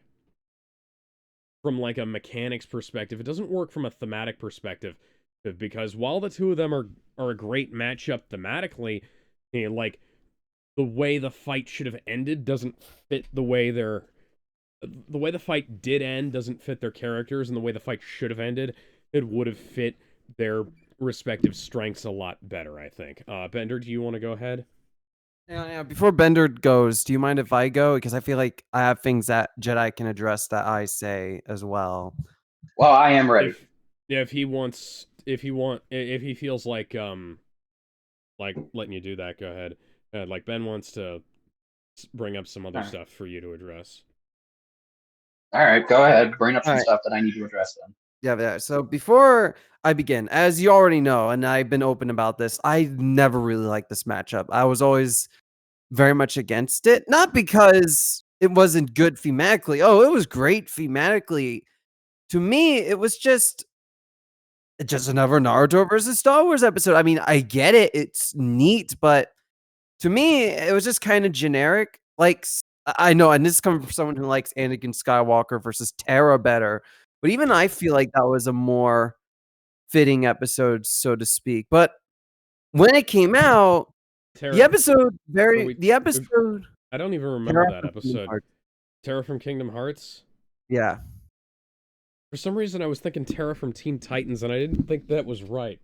mechanics perspective, it doesn't work from a thematic perspective, because while the two of them are a great matchup thematically, like, the way the fight should have ended doesn't fit the way the fight did end doesn't fit their characters, and the way the fight should have ended, it would have fit their respective strengths a lot better, I think. Bender, do you want to go ahead? Yeah. Before Bender goes, do you mind if I go? Because I feel like I have things that Jedi can address that I say as well. Well, I am ready. If he feels like letting you do that, go ahead. Like, Ben wants to bring up some other stuff for you to address. All right, go ahead. Bring up some stuff that I need to address then. Yeah. So before I begin, as you already know, and I've been open about this, I never really liked this matchup. I was always very much against it. Not because it wasn't good thematically. Oh, it was great thematically. To me, it was just just another Naruto versus Star Wars episode. I mean, I get it. It's neat, but to me, it was just kind of generic. Like, I know, and this is coming from someone who likes Anakin Skywalker versus Terra better, but even I feel like that was a more fitting episode, so to speak. But when it came out, Terra, the episode I don't even remember that episode. Hearts. Terra from Kingdom Hearts? Yeah. For some reason, I was thinking Terra from Teen Titans, and I didn't think that was right.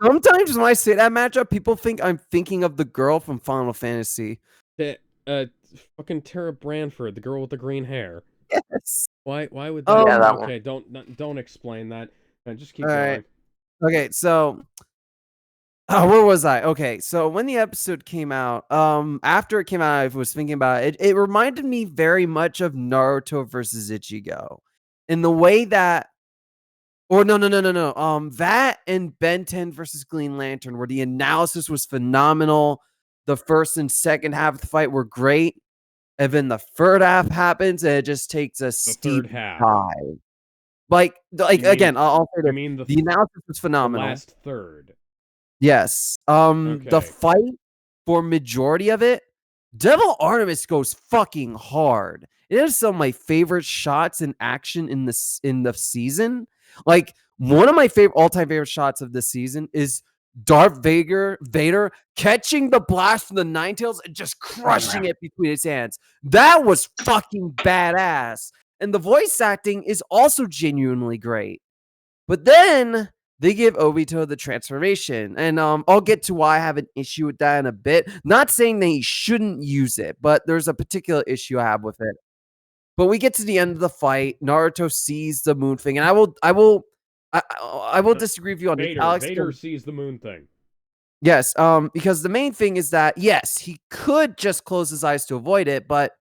Sometimes when I say that matchup, people think I'm thinking of the girl from Final Fantasy. That, fucking Terra Branford, the girl with the green hair. Yes. Why would that? Yeah, that okay, don't explain that. Just keep All going. right. Okay, so where was I? Okay, so when the episode came out, after it came out, I was thinking about it. It reminded me very much of Naruto versus Ichigo, in the way that, or no. That and Ben 10 versus Green Lantern, where the analysis was phenomenal. The first and second half of the fight were great, and then the third half happens, and it just takes a steep third half. dive. Like again, I'll say I that mean the analysis was the phenomenal. last third. Yes. The fight for majority of it, Devil Artemis goes fucking hard. It is some of my favorite shots in action in the season. Like, one of my all-time favorite shots of this season is Darth Vader catching the blast from the Nine Tails and just crushing it between his hands. That was fucking badass. And the voice acting is also genuinely great. But then they give Obito the transformation. And I'll get to why I have an issue with that in a bit. Not saying that he shouldn't use it, but there's a particular issue I have with it. But we get to the end of the fight. Naruto sees the moon thing, and I will disagree with you on this. Vader sees the moon thing. Yes, because the main thing is that, yes, he could just close his eyes to avoid it, but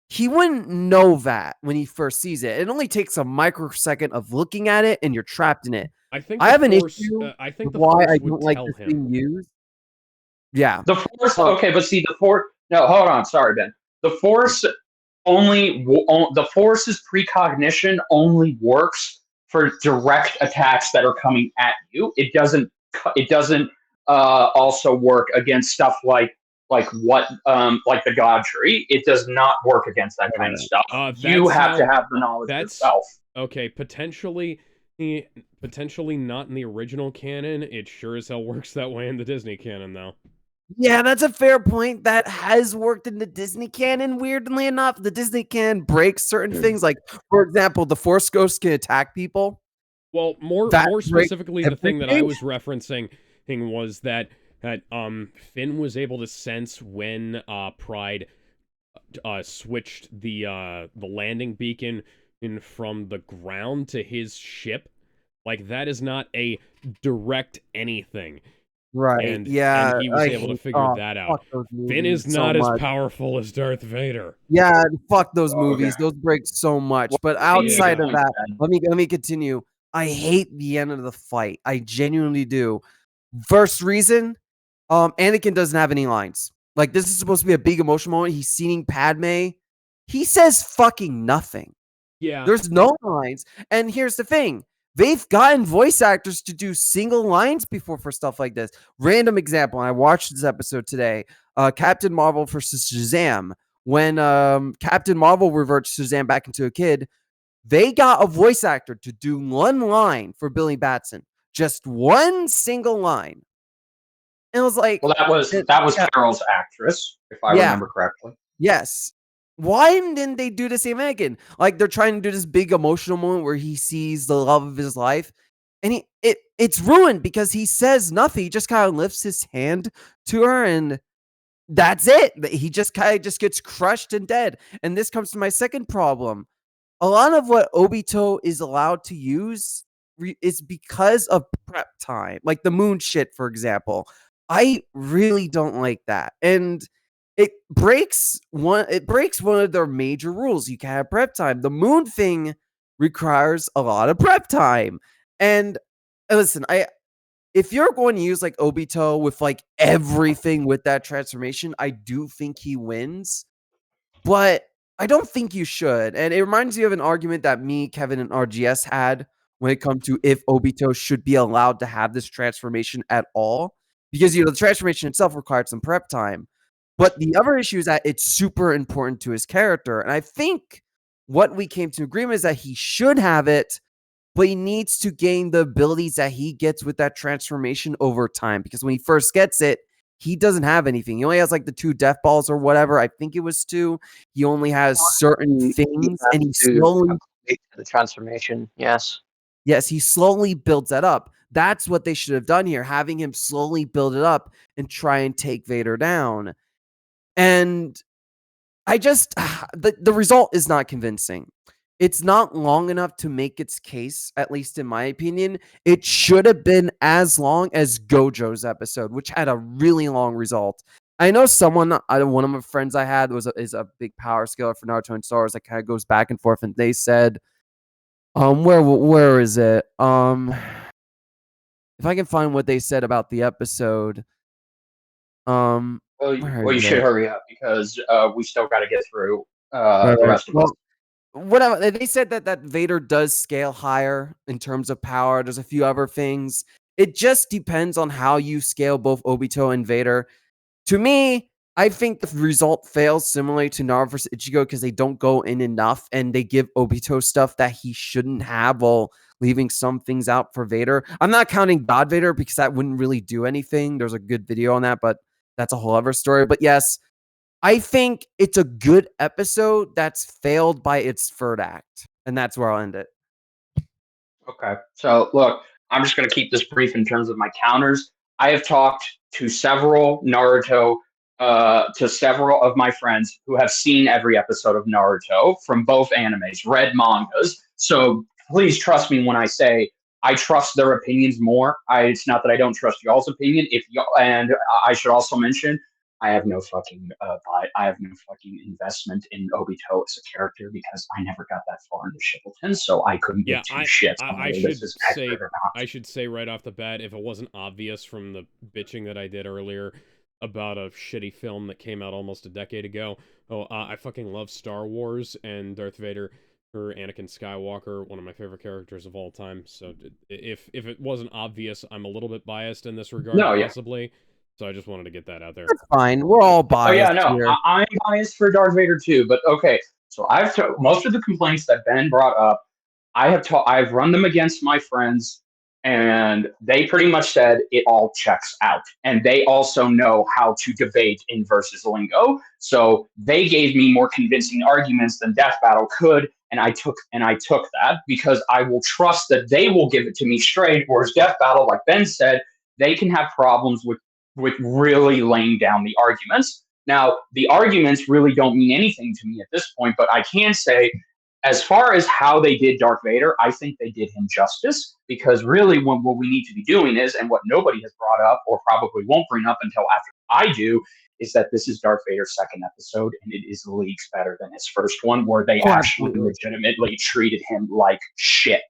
he wouldn't know that when he first sees it. It only takes a microsecond of looking at it, and you're trapped in it. I think I have an issue I think with why I don't like this being used. Yeah. The Force, okay, but see, the Force, no, hold on, sorry, Ben. The Force's precognition only works for direct attacks that are coming at you. It doesn't also work against stuff like the God Tree. It does not work against that kind of stuff. You have to have the knowledge yourself. Okay, potentially not in the original canon. It sure as hell works that way in the Disney canon, though. Yeah, that's a fair point. That has worked in the Disney canon, weirdly enough. The Disney canon breaks certain things. Like, for example, the Force Ghost can attack people. Well, more specifically, the thing that I was referencing was that Finn was able to sense when Pride switched the landing beacon from the ground to his ship. Like, that is not a direct anything. Right. And he was able to figure that out. Finn is not as powerful as Darth Vader. Yeah, fuck those movies. Those break so much. But outside of that, let me continue. I hate the end of the fight. I genuinely do. First reason, Anakin doesn't have any lines. Like, this is supposed to be a big emotional moment. He's seeing Padme. He says fucking nothing. Yeah. There's no lines. And here's the thing. They've gotten voice actors to do single lines before for stuff like this. Random example. I watched this episode today. Captain Marvel versus Shazam. When Captain Marvel reverts Shazam back into a kid, they got a voice actor to do one line for Billy Batson. Just one single line. And it was like, well, that was Carol's actress, if I remember correctly. Yes. Why didn't they do the same again? Like, they're trying to do this big emotional moment where he sees the love of his life, and it's ruined because he says nothing. He just kind of lifts his hand to her, and that's it. He just kind of gets crushed and dead. And this comes to my second problem. A lot of what Obito is allowed to use is because of prep time, like the moon shit, for example. I really don't like that, and it breaks one of their major rules. You can't have prep time. The moon thing requires a lot of prep time. And listen, if you're going to use like Obito with like everything with that transformation, I do think he wins. But I don't think you should. And it reminds me of an argument that me, Kevin, and RGS had when it comes to if Obito should be allowed to have this transformation at all. Because, the transformation itself required some prep time. But the other issue is that it's super important to his character. And I think what we came to agreement is that he should have it, but he needs to gain the abilities that he gets with that transformation over time. Because when he first gets it, he doesn't have anything. He only has like the 2 death balls or whatever. I think it was 2. He only has certain things, and he slowly the transformation. Yes, he slowly builds that up. That's what they should have done here, having him slowly build it up and try and take Vader down. And I just the result is not convincing. It's not long enough to make its case, at least in my opinion. It should have been as long as Gojo's episode, which had a really long result. I know one of my friends I had is a big power scaler for Naruto and Star Wars that kind of goes back and forth, and they said, where is it? If I can find what they said about the episode, well, you should hurry up because we still got to get through the rest of us. Whatever they said that Vader does scale higher in terms of power. There's a few other things. It just depends on how you scale both Obito and Vader. To me, I think the result fails similarly to Naruto vs. Ichigo because they don't go in enough and they give Obito stuff that he shouldn't have while leaving some things out for Vader. I'm not counting God Vader because that wouldn't really do anything. There's a good video on that, but that's a whole other story. But yes, I think it's a good episode that's failed by its third act. And that's where I'll end it. Okay. So, look, I'm just going to keep this brief in terms of my counters. I have talked to several Naruto, to several of my friends who have seen every episode of Naruto from both animes, read mangas. So please trust me when I say I trust their opinions more. It's not that I don't trust y'all's opinion. And I should also mention, I have no fucking investment in Obito as a character because I never got that far into Shippuden, so I couldn't give two shits on whether this is accurate or not. I should say right off the bat, if it wasn't obvious from the bitching that I did earlier about a shitty film that came out almost a decade ago, I fucking love Star Wars, and Darth Vader, or Anakin Skywalker, one of my favorite characters of all time. So if it wasn't obvious, I'm a little bit biased in this regard, possibly. So I just wanted to get that out there. That's fine. We're all biased. Oh yeah, no, here. I'm biased for Darth Vader too. But okay, so most of the complaints that Ben brought up, I've run them against my friends, and they pretty much said it all checks out. And they also know how to debate in versus lingo, so they gave me more convincing arguments than Death Battle could. And I took that because I will trust that they will give it to me straight. Whereas Death Battle, like Ben said, they can have problems with really laying down the arguments. Now, the arguments really don't mean anything to me at this point, but I can say, as far as how they did Darth Vader, I think they did him justice, because really what we need to be doing is, and what nobody has brought up or probably won't bring up until after I do, is that this is Darth Vader's second episode, and it is leagues better than his first one, where they actually legitimately treated him like shit.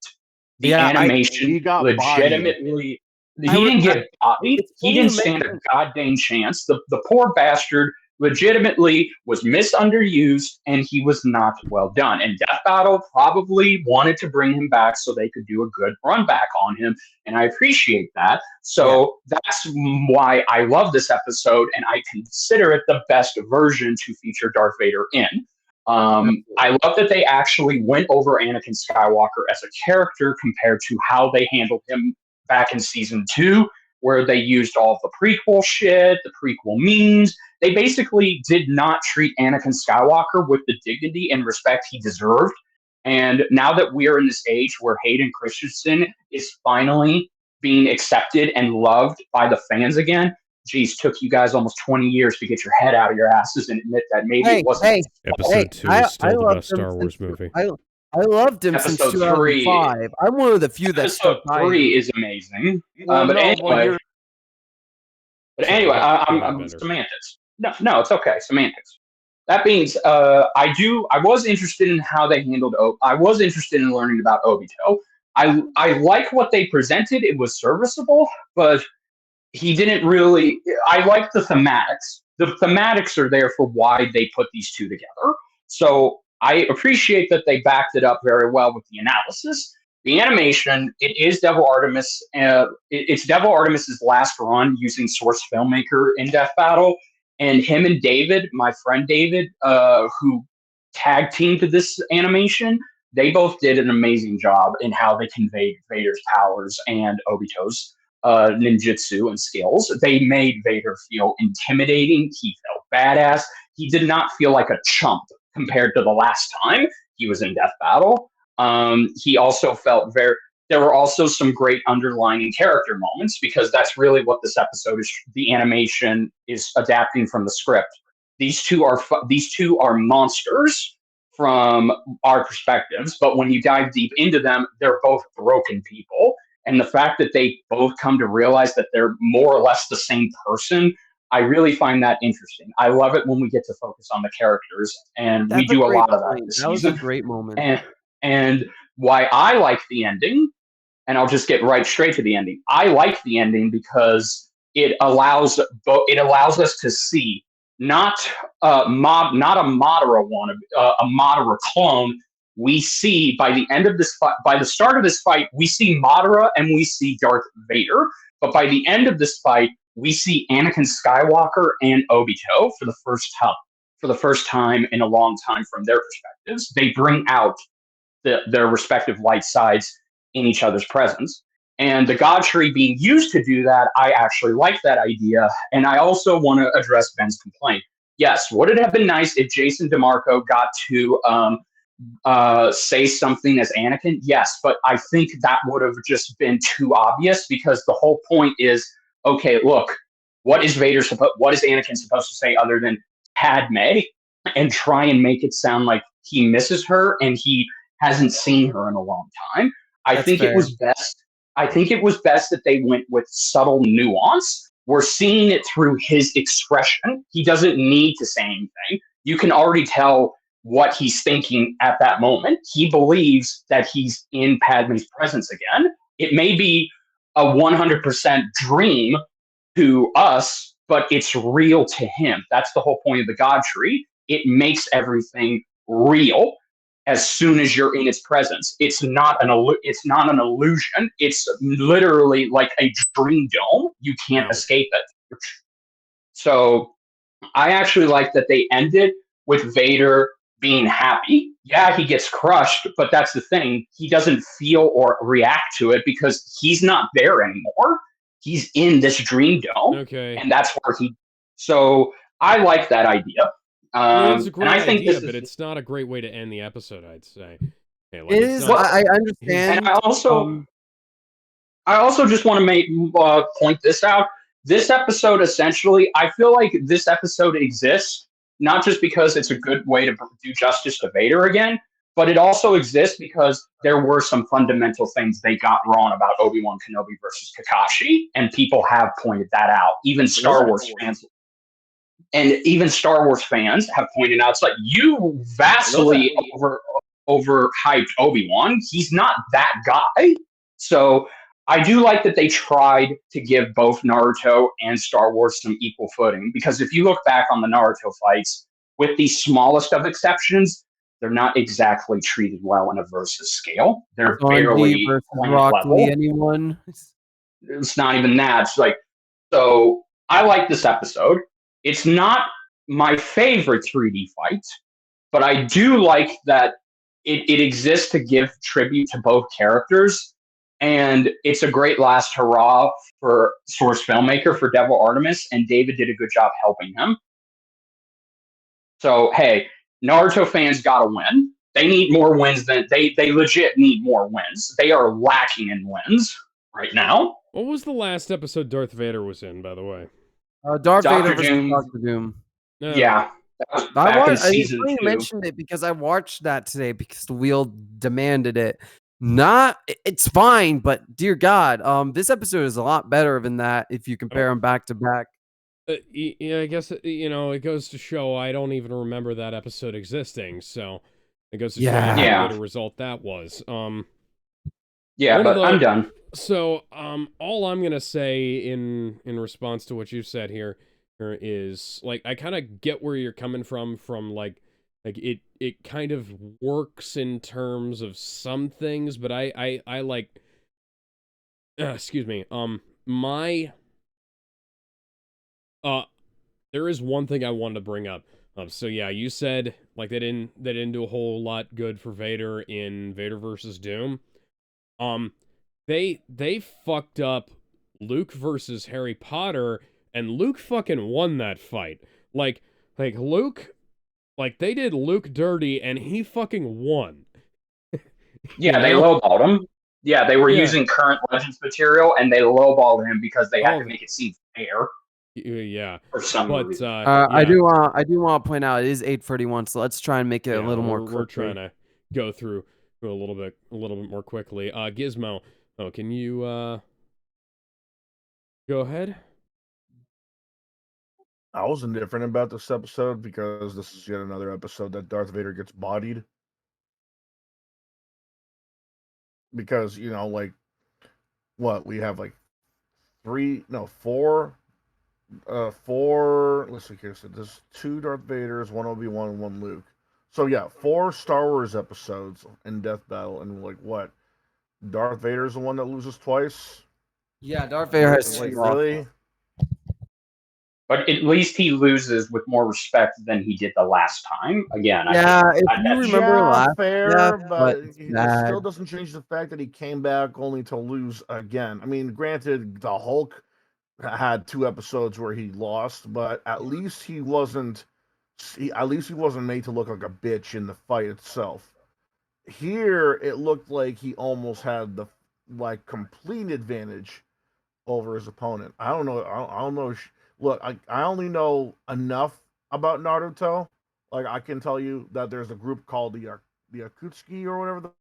The animation legitimately... He didn't get bodied. He didn't stand a goddamn chance. The poor bastard legitimately was misunderused, and he was not well done. And Death Battle probably wanted to bring him back so they could do a good run back on him, and I appreciate that. So that's why I love this episode, and I consider it the best version to feature Darth Vader in. I love that they actually went over Anakin Skywalker as a character compared to how they handled him back in season 2, where they used all the prequel shit, the prequel memes. They basically did not treat Anakin Skywalker with the dignity and respect he deserved. And now that we are in this age where Hayden Christensen is finally being accepted and loved by the fans again, geez, took you guys almost 20 years to get your head out of your asses and admit that maybe it wasn't. Episode 2 is still the best Star Wars movie. I loved him since 2005. I'm one of the few that Episode 3 is amazing. But anyway, I'm semantics. No, it's okay. Semantics. That means I was interested in how they handled. I was interested in learning about Obito. I like what they presented. It was serviceable, but he didn't really. I like the thematics. The thematics are there for why they put these two together. So I appreciate that they backed it up very well with the analysis, the animation, it is Devil Artemis. It's Devil Artemis's last run using Source Filmmaker in Death Battle, and him and David, my friend David, who tag teamed this animation, they both did an amazing job in how they conveyed Vader's powers and Obito's ninjutsu and skills. They made Vader feel intimidating. He felt badass. He did not feel like a chump compared to the last time he was in Death Battle. He also felt very. There were also some great underlining character moments because that's really what this episode is. The animation is adapting from the script. These two are monsters from our perspectives, but when you dive deep into them, they're both broken people. And the fact that they both come to realize that they're more or less the same person, I really find that interesting. I love it when we get to focus on the characters, and we do a lot of that this season. That was a season. great moment. And why I like the ending, and I'll just get right straight to the ending. I like the ending because it allows us to see not not a Madara one, a Madara clone. We see by the end of this fight, by the start of this fight, we see Madara and we see Darth Vader. But by the end of this fight, we see Anakin Skywalker and Obito for the first time in a long time from their perspectives. They bring out their respective light sides in each other's presence. And the God Tree being used to do that, I actually like that idea. And I also want to address Ben's complaint. Yes, would it have been nice if Jason DeMarco got to say something as Anakin? Yes, but I think that would have just been too obvious because the whole point is, okay, look, what is Anakin supposed to say other than Padme, and try and make it sound like he misses her and he hasn't seen her in a long time. I think it was best that they went with subtle nuance. We're seeing it through his expression. He doesn't need to say anything. You can already tell what he's thinking at that moment. He believes that he's in Padme's presence again. It may be a 100% dream to us, but it's real to him. That's the whole point of the God Tree. It makes everything real as soon as you're in its presence. It's not an illusion. It's literally like a dream dome. You can't escape it. So I actually like that they ended with Vader being happy. Yeah, he gets crushed, but that's the thing. He doesn't feel or react to it because he's not there anymore. He's in this dream dome. Okay. And that's where so I like that idea. It's a great and I think idea, but it's not a great way to end the episode, I'd say. Okay, like, it is. I understand. And I also just want to point this out. This episode, essentially, I feel like this episode exists not just because it's a good way to do justice to Vader again, but it also exists because there were some fundamental things they got wrong about Obi-Wan Kenobi versus Kakashi, and people have pointed that out. Even Star Wars fans have pointed out, it's like, you vastly overhyped Obi-Wan. He's not that guy. So I do like that they tried to give both Naruto and Star Wars some equal footing, because if you look back on the Naruto fights, with the smallest of exceptions, they're not exactly treated well in a versus scale. They're barely versus Rock Lee, anyone? It's not even that. It's like, so I like this episode. It's not my favorite 3D fight, but I do like that it exists to give tribute to both characters. And it's a great last hurrah for Source Filmmaker for Devil Artemis, and David did a good job helping him. So, hey, Naruto fans gotta win. They need more wins than they legit need more wins. They are lacking in wins right now. What was the last episode Darth Vader was in, by the way? Darth Dr. Vader Doom. versus Dr. Doom. No. Yeah. It's funny you mentioned it because I watched that today because the wheel demanded it. It's fine, but dear God, this episode is a lot better than that if you compare them back to back. Yeah, I guess, it goes to show I don't even remember that episode existing, so it goes to show you how good a result that was. Yeah, but I'm done. So, all I'm gonna say in response to what you said here is, like, I kind of get where you're coming from, like, Like it kind of works in terms of some things, but I like excuse me. My uh there is one thing I wanted to bring up. So yeah, you said like they didn't do a whole lot good for Vader in Vader versus Doom. Um they fucked up Luke versus Harry Potter, and Luke fucking won that fight. Like Luke, like they did Luke dirty and he fucking won. Yeah, they lowballed him. Yeah, they were Yeah. using current Legends material, and they lowballed him because they had All to of make it seem fair Yeah. for some But reason. I do want to point out it is 8:41, so let's try and make it a little more. We're trying to go through a little bit more quickly. Gizmo, can you go ahead? I was indifferent about this episode because this is yet another episode that Darth Vader gets bodied. Because, like, what? We have, like, four, let's see here. So there's 2 Darth Vaders, 1 Obi-Wan, and 1 Luke. So, yeah, 4 Star Wars episodes in Death Battle, and, like, what? Darth Vader's the one that loses twice? Yeah, Darth Vader has Like, 2 really? But at least he loses with more respect than he did the last time. Again, if you remember last, fair, but it still bad. doesn't change the fact that he came back only to lose again. I mean, granted, the Hulk had 2 episodes where he lost, but at least he wasn't made to look like a bitch in the fight itself. Here, it looked like he almost had the complete advantage over his opponent. I don't know. I don't know. Look, I only know enough about Naruto. Like, I can tell you that there's a group called the Akutsuki or whatever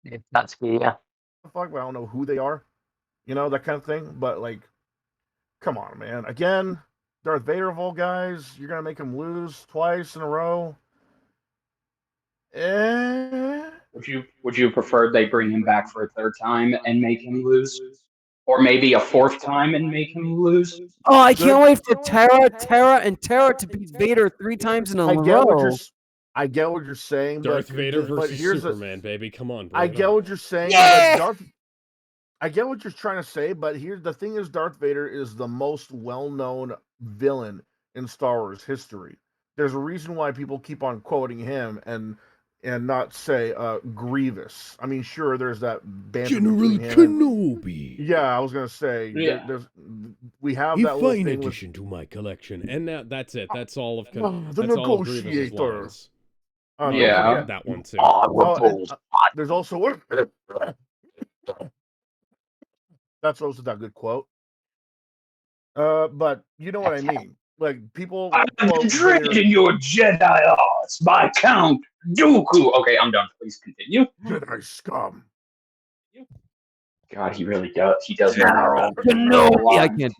the Natsuki, yeah. fuck, but I don't know who they are. That kind of thing. But, like, come on, man. Again, Darth Vader of all guys, you're gonna make him lose twice in a row. Would you prefer they bring him back for a 3rd time and make him lose, or maybe a 4th time and make him lose? Oh, I can't wait for Terra to beat Vader 3 times in a row. I get what you're saying, Darth but Vader but versus here's Superman, baby. Come on, bro. I get what you're saying, Yeah! but I get what you're trying to say, but here's the thing: is Darth Vader is the most well-known villain in Star Wars history. There's a reason why people keep on quoting him and not say Grievous. I mean, sure, there's that banter General between him Kenobi. yeah, I was gonna say we have that little thing addition to my collection, and now that's it. That's all of the that's all of Grievous's negotiator. lines. Yeah. That one too. There's also one. That's also that good quote. But you know what I mean. Like, people I'm quote trained Vader, in your Jedi arts by Count Dooku. Okay, I'm done. Please continue. Jedi scum. God, he really does. He does. Kenobi. I can't.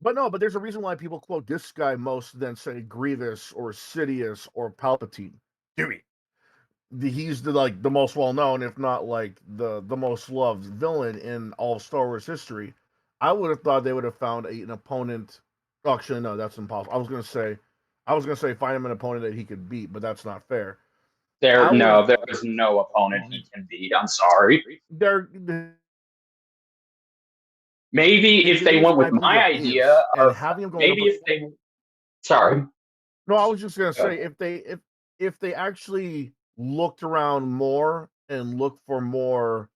But no, but there's a reason why people quote this guy most than say Grievous or Sidious or Palpatine. Dewey. He's the most well known, if not like the most loved villain in all of Star Wars history. I would have thought they would have found an opponent. Actually, no, that's impossible. I was gonna say find him an opponent that he could beat, but that's not fair. There is no opponent he can beat. I'm sorry. Maybe if they went with my idea of having him maybe if they. Sorry. No, I was just gonna say if they actually looked around more and looked for more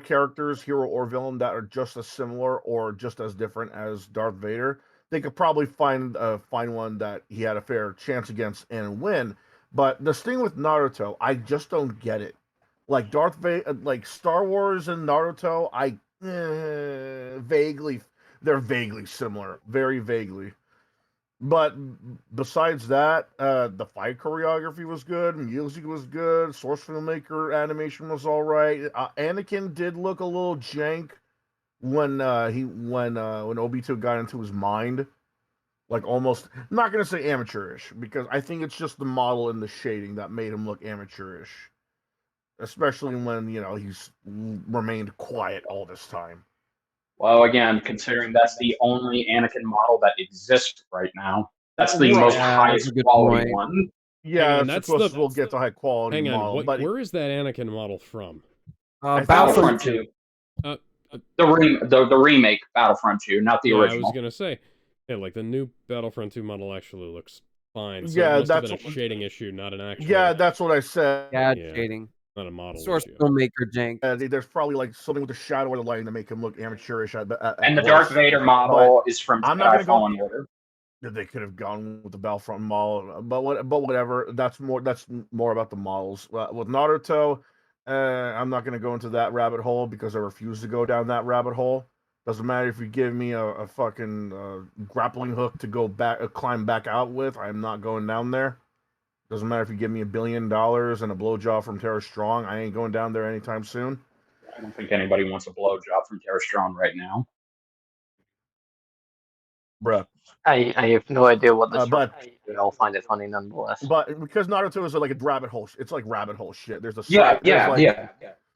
characters, hero or villain, that are just as similar or just as different as Darth Vader, they could probably find one that he had a fair chance against and win. But the thing with Naruto, I just don't get it. Like Darth Vader, like Star Wars and Naruto, they're vaguely similar, very vaguely. But besides that, the fight choreography was good, music was good, source filmmaker animation was all right. Anakin did look a little jank when Obito got into his mind, like almost. I'm not gonna say amateurish because I think it's just the model and the shading that made him look amateurish, especially when he's remained quiet all this time. Well, again, considering that's the only Anakin model that exists right now. That's the Right. most Yeah, that's a highest good quality point. one. Yeah, on, that's that's the closest we'll get to high quality Hang on, model. But where is that Anakin model from? I think Battlefront 2. Uh, The remake Battlefront 2, not the yeah, original. I was gonna say, yeah, like the new Battlefront 2 model actually looks fine. So Yeah, it must have that's been a shading issue, not an actual. yeah, that's what I said. Yeah, Yeah. shading. Not a model Source issue. filmmaker jank. There's probably like something with the shadow or the lighting to make him look amateurish. And the Darth Vader model is from I'm not Jedi gonna go. Fallen Order. They could have gone with the Battlefront model, but whatever. That's more about the models. With Naruto, I'm not gonna go into that rabbit hole because I refuse to go down that rabbit hole. Doesn't matter if you give me a fucking grappling hook to go back, climb back out with. I'm not going down there. Doesn't matter if you give me $1 billion and a blowjob from Tara Strong. I ain't going down there anytime soon. I don't think anybody wants a blowjob from Tara Strong right now. Bruh. I have no idea what this but I'll find it funny nonetheless. But because Naruto is like a rabbit hole, it's like rabbit hole shit. There's a Yeah.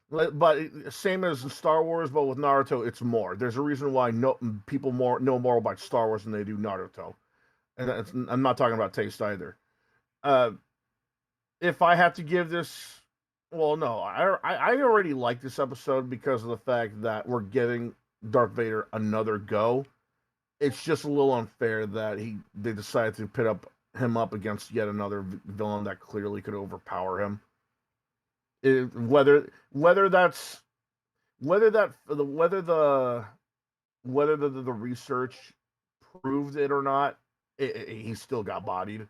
But same as Star Wars, but with Naruto, it's more. There's a reason why people know more about Star Wars than they do Naruto, and I'm not talking about taste either. If I have to give this, well, no, I already like this episode because of the fact that we're giving Darth Vader another go. It's just a little unfair that they decided to pit him up against yet another villain that clearly could overpower him. Whether the research proved it or not, he still got bodied.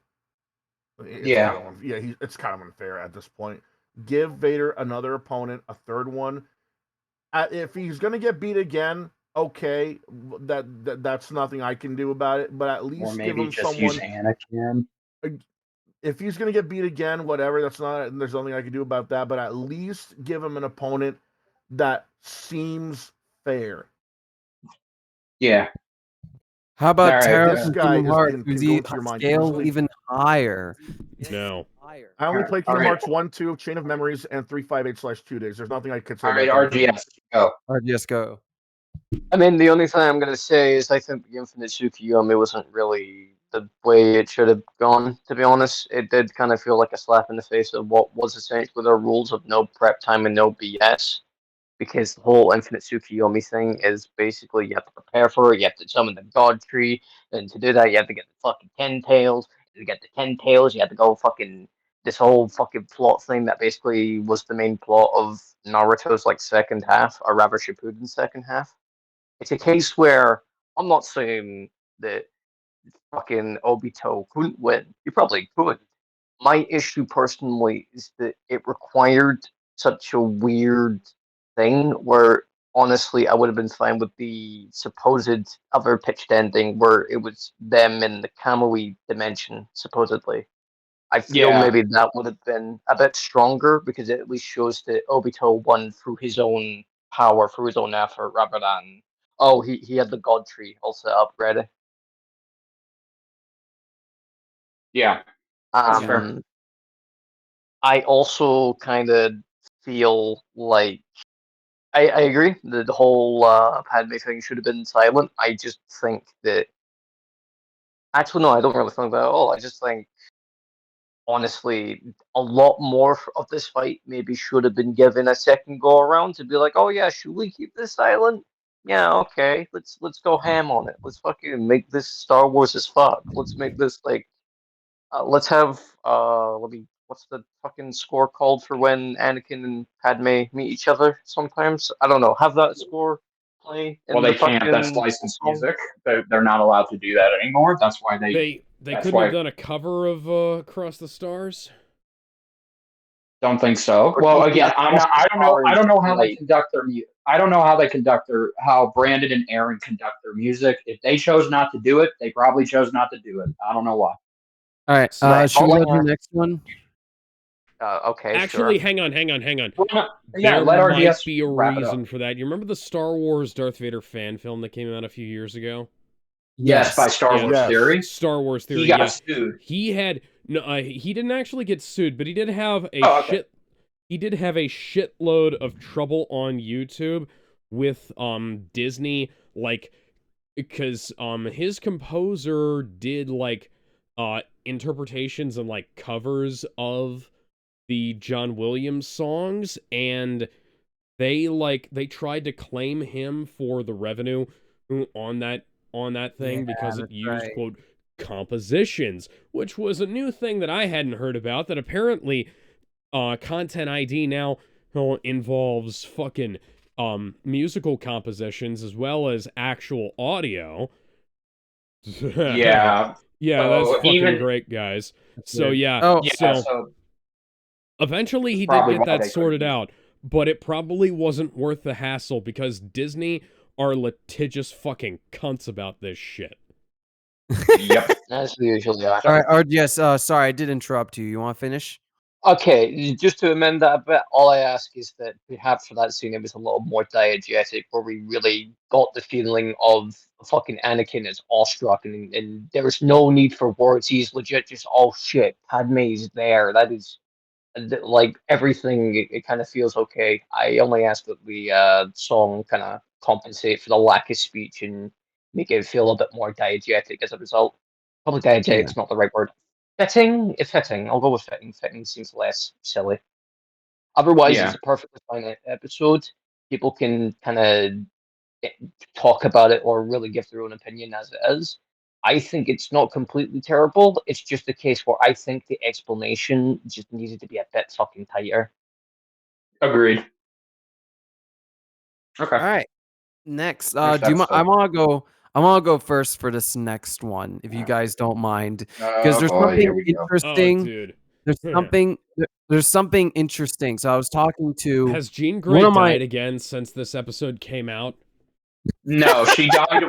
It's kind of unfair at this point. Give Vader another opponent, a third one. If he's gonna get beat again, okay, that's nothing I can do about it. But at least give him just someone. Use Anakin. If he's gonna get beat again, whatever. There's nothing I can do about that. But at least give him an opponent that seems fair. Yeah. How about All right, Tara this from guy Kingdom Hearts, can who's go a into your mind. scale even higher? No. I only played Kingdom Alright. Hearts 1, 2, Chain of Memories, and 358/2 days. There's nothing I could say All right, about that. RGS, go. RGS go. I mean, the only thing I'm going to say is I think the Infinite Tsukuyomi wasn't really the way it should have gone, to be honest. It did kind of feel like a slap in the face of what was essentially the rules of no prep time and no BS. Because the whole Infinite Tsukuyomi thing is basically you have to prepare for it, you have to summon the God Tree, and to do that you have to get the fucking 10 tails. To get the 10 tails, you have to go fucking this whole fucking plot thing that basically was the main plot of Naruto's like second half, or rather Shippuden's second half. It's a case where I'm not saying that fucking Obito couldn't win. He probably could. My issue personally is that it required such a weird thing where honestly I would have been fine with the supposed other pitched ending where it was them in the Kamui dimension, supposedly. I feel maybe that would have been a bit stronger because it at least shows that Obito won through his own power, through his own effort, rather than he had the God Tree all set up ready. Yeah, that's fair. I also kind of feel like I agree that the whole Padme thing should have been silent. I just think that actually no, I don't really think that at all. I just think honestly a lot more of this fight maybe should have been given a second go around to be like, oh yeah, should we keep this silent? Yeah, okay, let's go ham on it. Let's fucking make this Star Wars as fuck. Let's make this like let's have let me what's the fucking score called for when Anakin and Padme meet each other sometimes? I don't know. Have that score play in Well, the they can't. That's fucking licensed song? music. They're not allowed to do that anymore. That's why They that's couldn't why- have done a cover of Across the Stars? don't think so. Or Well, do you again, think I don't know how they like- conduct their music. I don't know how Brandon and Aaron conduct their music. If they chose not to do it, they probably chose not to do it. I don't know why. All right, Right, should we all go I to the ask- next one? Okay, Actually, sure. hang on. Yeah, There let might RDS be a wrap it up. reason for that. You remember the Star Wars Darth Vader fan film that came out a few years ago? Yes, by Star Yeah. Wars Yes. Theory. Star Wars Theory, He got yeah. sued. He had no, he didn't actually get sued, but he did have a Okay. he did have a shitload of trouble on YouTube with Disney, like, because his composer did like interpretations and like covers of the John Williams songs, and they tried to claim him for the revenue on that thing because it that's used right. quote compositions, which was a new thing that I hadn't heard about, that apparently Content ID now involves fucking musical compositions as well as actual audio. Yeah. Yeah, that's So fucking even great, guys. So weird. yeah, Oh, yeah, so so eventually he did probably get why that they couldn't sorted use out, but it probably wasn't worth the hassle because Disney are litigious fucking cunts about this shit. it. Yep. As they usually are. all right. RGS, sorry, I did interrupt you. You want to finish? Okay, just to amend that a bit, all I ask is that perhaps for that scene it was a little more diegetic, where we really got the feeling of fucking Anakin is awestruck, and there was no need for words. He's legit just, oh shit, Padme's there. That is like everything. It kind of feels okay. I only ask that the song kind of compensate for the lack of speech and make it feel a bit more diegetic as a result. Probably diegetic's not the right word. Fitting? It's fitting. I'll go with fitting. Fitting seems less silly. Otherwise, it's Yeah. a perfectly fine episode. People can kind of talk about it or really give their own opinion as it is. I think it's not completely terrible. It's just a case where I think the explanation just needed to be a bit fucking tighter. Agreed. Okay. All right. Next, Next do you episode. I want to go? I want to go first for this next one, if you guys don't mind, because there's boy, here something we go. Oh, interesting. dude. There's something interesting. So I was talking to Has Jean one Grey of my. died again since this episode came out? No, she died.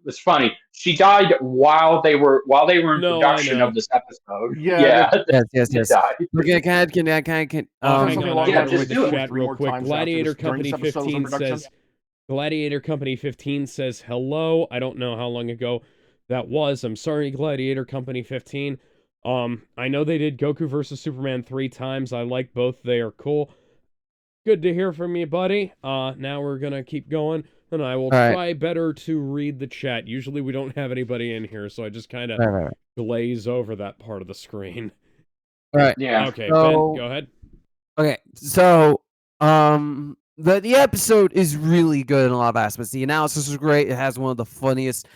It's funny. She died while they were in No, I production know. of this episode. Yeah, Yes. They died. Okay, can I Said hang something on, along I the yeah, gotta lines read of just the do it. chat three real more quick. times after Gladiator this, during Company this episode was in 15 production. says, Gladiator Company 15 says, hello. I don't know how long ago that was. I'm sorry, Gladiator Company 15. I know they did Goku versus Superman 3 times. I like both. They are cool. Good to hear from you, buddy. Now we're gonna keep going, and I will All right. try better to read the chat. Usually we don't have anybody in here, so I just kind of Right. glaze over that part of the screen. All right. Yeah. Okay, So- Ben, go ahead. Okay, so the episode is really good in a lot of aspects. The analysis is great. It has one of the funniest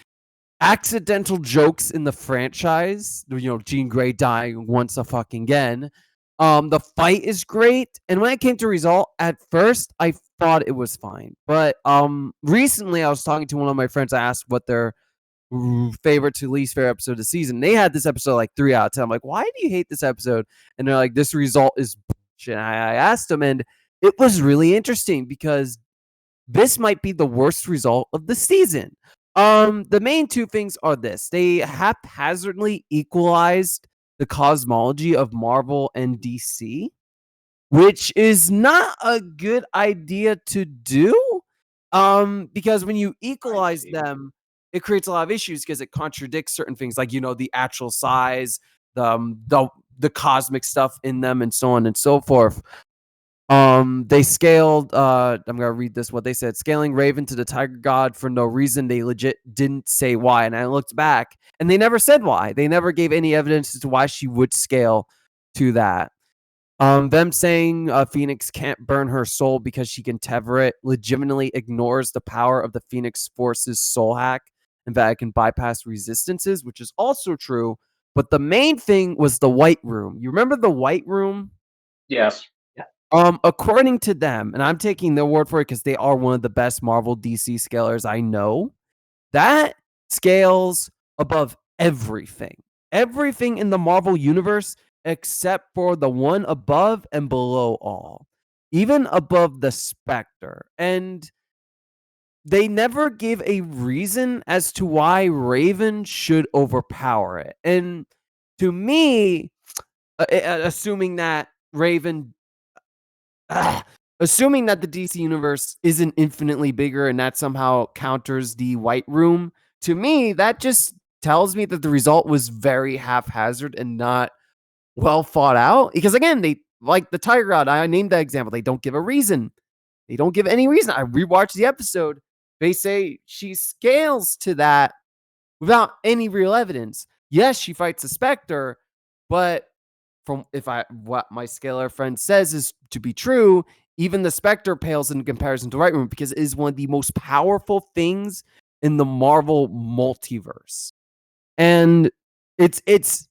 accidental jokes in the franchise. You know, Jean Grey dying once a fucking again. The fight is great, and when it came to result, at first I thought it was fine, but recently I was talking to one of my friends. I asked what their favorite to least favorite episode of the season. They had this episode like 3 out of 10. I'm like, why do you hate this episode? And they're like, this result is bullshit. And I asked them, and it was really interesting because this might be the worst result of the season. The main two things are this: they haphazardly equalized the cosmology of Marvel and DC, which is not a good idea to do. Because when you equalize see. them, it creates a lot of issues because it contradicts certain things, like, you know, the actual size, the cosmic stuff in them, and so on and so forth. They scaled. I'm gonna read this. What they said: scaling Raven to the Tiger God for no reason. They legit didn't say why, and I looked back, and they never said why. They never gave any evidence as to why she would scale to that. Them saying Phoenix can't burn her soul because she can tether it legitimately ignores the power of the Phoenix Force's soul hack and that it can bypass resistances, which is also true. But the main thing was the White Room. You remember the White Room? Yes. According to them, and I'm taking their word for it because they are one of the best Marvel DC scalers I know, that scales above everything. Everything in the Marvel universe except for the one above and below all. Even above the Spectre. And they never give a reason as to why Raven should overpower it. And to me, assuming that Raven assuming that the DC universe isn't infinitely bigger and that somehow counters the White Room, to me, that just tells me that the result was very haphazard and not well thought out. Because again, they like the Tiger God. I named that example. They don't give a reason. They don't give any reason. I rewatched the episode. They say she scales to that without any real evidence. Yes, she fights a Spectre, but from what my scalar friend says is to be true, even the Spectre pales in comparison to Right Room because it is one of the most powerful things in the Marvel multiverse. And it's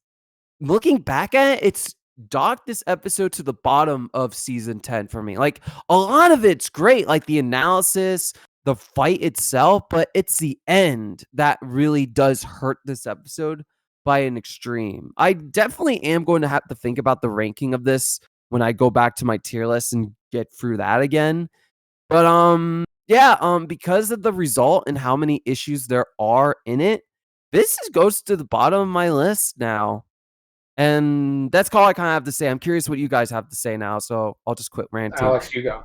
looking back at it, it's docked this episode to the bottom of season 10 for me. Like, a lot of it's great, like the analysis, the fight itself, but it's the end that really does hurt this episode by an extreme. I definitely am going to have to think about the ranking of this when I go back to my tier list and get through that again. But because of the result and how many issues there are in it, this goes to the bottom of my list now. And that's all I kind of have to say. I'm curious what you guys have to say now, so I'll just quit ranting. Alex, you go.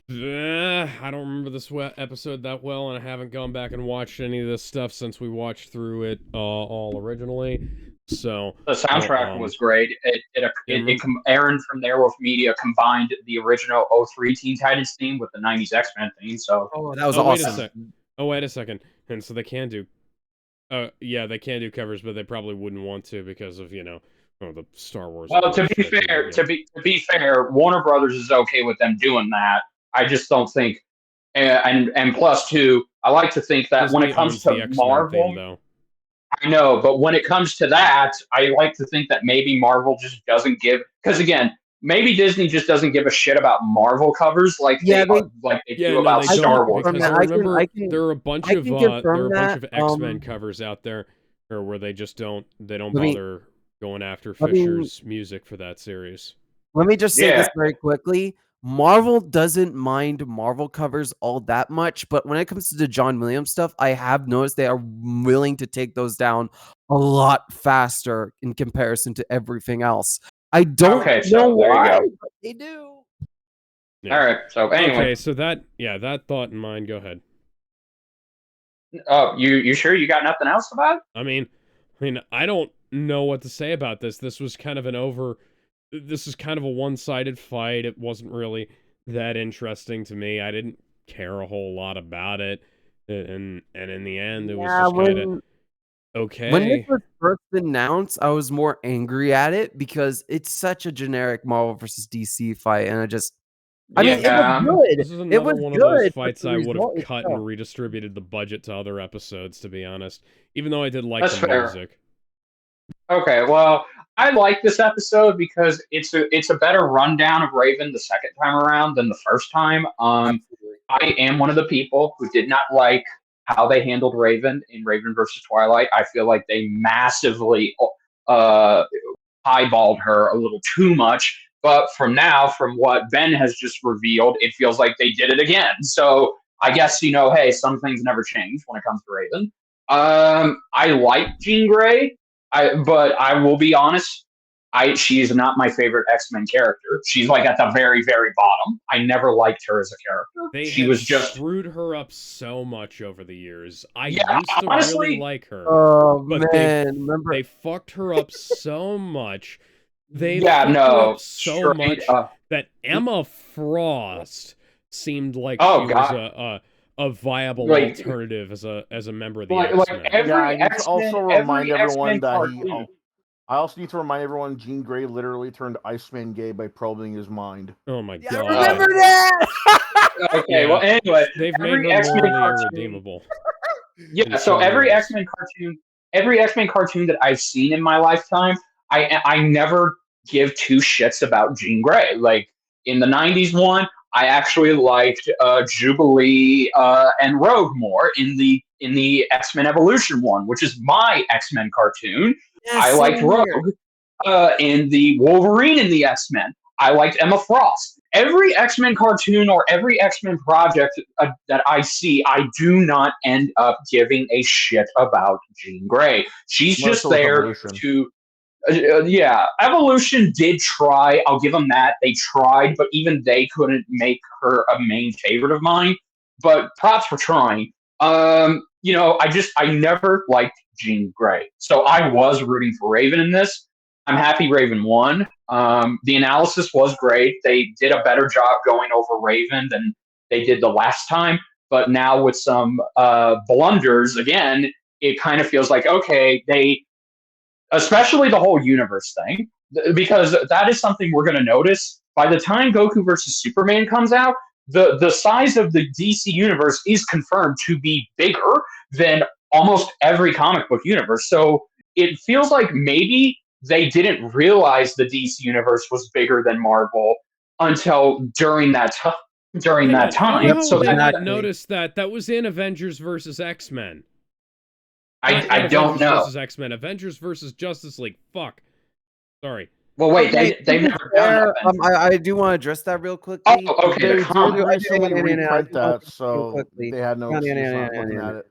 I don't remember this episode that well, and I haven't gone back and watched any of this stuff since we watched through it all originally. So the soundtrack was great. Aaron from Airwolf Media combined the original 03 Teen Titans theme with the 90s X-Men theme. So that was awesome. Wait a second. And so they can do, they can do covers, but they probably wouldn't want to because of the Star Wars. Well, to be fair, Warner Brothers is okay with them doing that. I just don't think, and plus two, I like to think that when it comes to Marvel, though. I know, but when it comes to that, I like to think that maybe Marvel just doesn't give, because again, maybe Disney just doesn't give a shit about Marvel covers like they do about Star Wars. Because I remember there are a bunch of X-Men covers out there where they just don't bother going after Fisher's music for that series. Let me just say this very quickly. Marvel doesn't mind Marvel covers all that much, but when it comes to the John Williams stuff, I have noticed they are willing to take those down a lot faster in comparison to everything else. I don't know why, but they do. Yeah. All right, so anyway. Okay, so that thought in mind, go ahead. Oh, you sure you got nothing else about it? I mean, I don't know what to say about this. This is kind of a one-sided fight. It wasn't really that interesting to me. I didn't care a whole lot about it, and in the end, it was just kind of okay. When it was first announced, I was more angry at it because it's such a generic Marvel versus DC fight, and I mean, it was good. This is another one of those fights I would have cut and redistributed the budget to other episodes, to be honest. Even though I did like the music. Okay, well, I like this episode because it's a better rundown of Raven the second time around than the first time. I am one of the people who did not like how they handled Raven in Raven versus Twilight. I feel like they massively highballed her a little too much. But from what Ben has just revealed, it feels like they did it again. So I guess, hey, some things never change when it comes to Raven. I like Jean Grey. But I will be honest, she's not my favorite X-Men character. She's like at the very, very bottom. I never liked her as a character. She was just screwed her up so much over the years. I used to really like her. Oh, but man. they fucked her up so much. They fucked her up so much that Emma Frost seemed like she was a viable alternative as a member of the X-Men. I also need to remind everyone Jean Grey literally turned Iceman gay by probing his mind. Oh my god! I remember that. Okay, well, anyway, they've made her more irredeemable. Yeah, so every X-Men cartoon that I've seen in my lifetime, I never give two shits about Jean Grey. Like in the 90s one, I actually liked Jubilee and Rogue more in the X-Men Evolution one, which is my X-Men cartoon. Yes, I liked Rogue in the Wolverine in the X-Men. I liked Emma Frost. Every X-Men cartoon or every X-Men project that I see, I do not end up giving a shit about Jean Grey. She's just there to... Evolution did try. I'll give them that. They tried, but even they couldn't make her a main favorite of mine. But props for trying. I never liked Jean Grey. So I was rooting for Raven in this. I'm happy Raven won. The analysis was great. They did a better job going over Raven than they did the last time. But now with some blunders, again, it kind of feels like, okay, they, especially the whole universe thing, because that is something we're going to notice. By the time Goku versus Superman comes out, the size of the DC universe is confirmed to be bigger than almost every comic book universe. So it feels like maybe they didn't realize the DC universe was bigger than Marvel until during that during that How time. So did they not exactly. notice that? That was in Avengers versus X-Men. I Not don't Avengers know. versus X-Men. Avengers versus Justice League. Fuck. Sorry. Well, wait, Okay, they've to be never done fair, Avengers. I do want to address that real Oh, quickly. okay, the They did comic. recently I reprint do wanna that, address it real so quickly. they had no excuse not looking at it.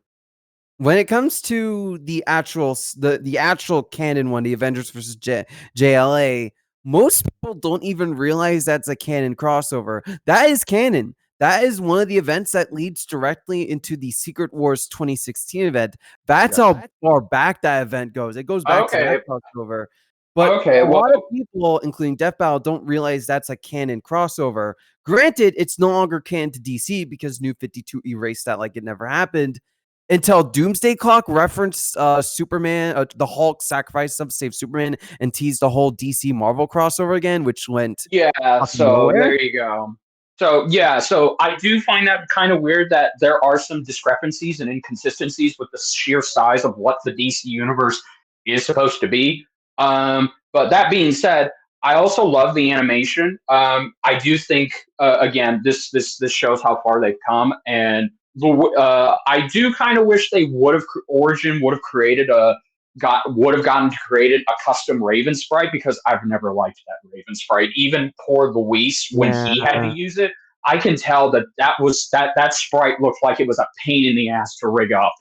When it comes to the actual the actual canon one, the Avengers versus JLA, most people don't even realize that's a canon crossover. That is canon. That is one of the events that leads directly into the Secret Wars 2016 event. That's Yes. how far back that event goes. It goes back to Okay, that crossover. But okay. a Well, lot of people, including Death Battle, don't realize that's a canon crossover. Granted, it's no longer canon to DC because New 52 erased that like it never happened until Doomsday Clock referenced Superman, the Hulk sacrificed him to save Superman and teased the whole DC Marvel crossover again, which went yeah. fucking So nowhere. there you go. So yeah. So I do find that kind of weird that there are some discrepancies and inconsistencies with the sheer size of what the DC universe is supposed to be. But that being said, I also love the animation. I do think again this shows how far they've come, and I do kind of wish they would have Origin would have created a would have gotten created a custom Raven sprite, because I've never liked that Raven sprite. Even poor Luis, when he had to Yeah. use it, I can tell that sprite looked like it was a pain in the ass to rig up.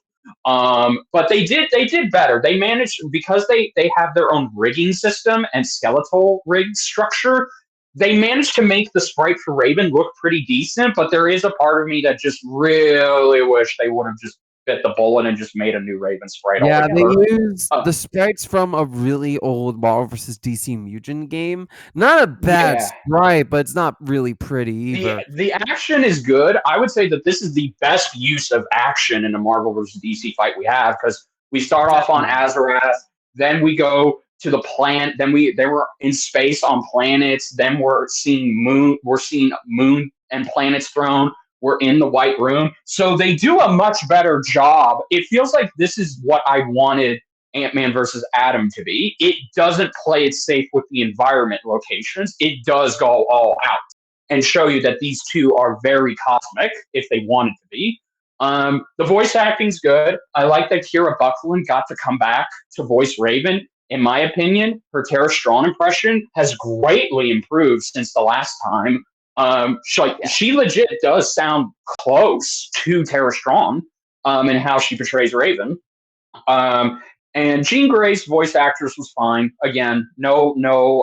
But they did better. They managed, because they have their own rigging system and skeletal rig structure. They managed to make the sprite for Raven look pretty decent, but there is a part of me that just really wish they would have just bit the bullet and just made a new Raven sprite Yeah, they altogether. use the sprites from a really old Marvel vs. DC Mugen game. Not a bad Yeah, sprite, but it's not really pretty either. the action is good. I would say that this is the best use of action in a Marvel versus DC fight we have, because we start off on Definitely. Azarath, then we go to the planet, they were in space on planets, then we're seeing moon and planets thrown. We're in the White Room, so they do a much better job. It feels like this is what I wanted Ant-Man versus Atom to be. It doesn't play it safe with the environment locations. It does go all out and show you that these two are very cosmic if they wanted to be. The voice acting's good. I like that Kira Buckland got to come back to voice Raven. In my opinion, her Tara Strong impression has greatly improved since the last time. She legit does sound close to Tara Strong in how she portrays Raven. Um, and Jean Grey's voice actress was fine. Again, no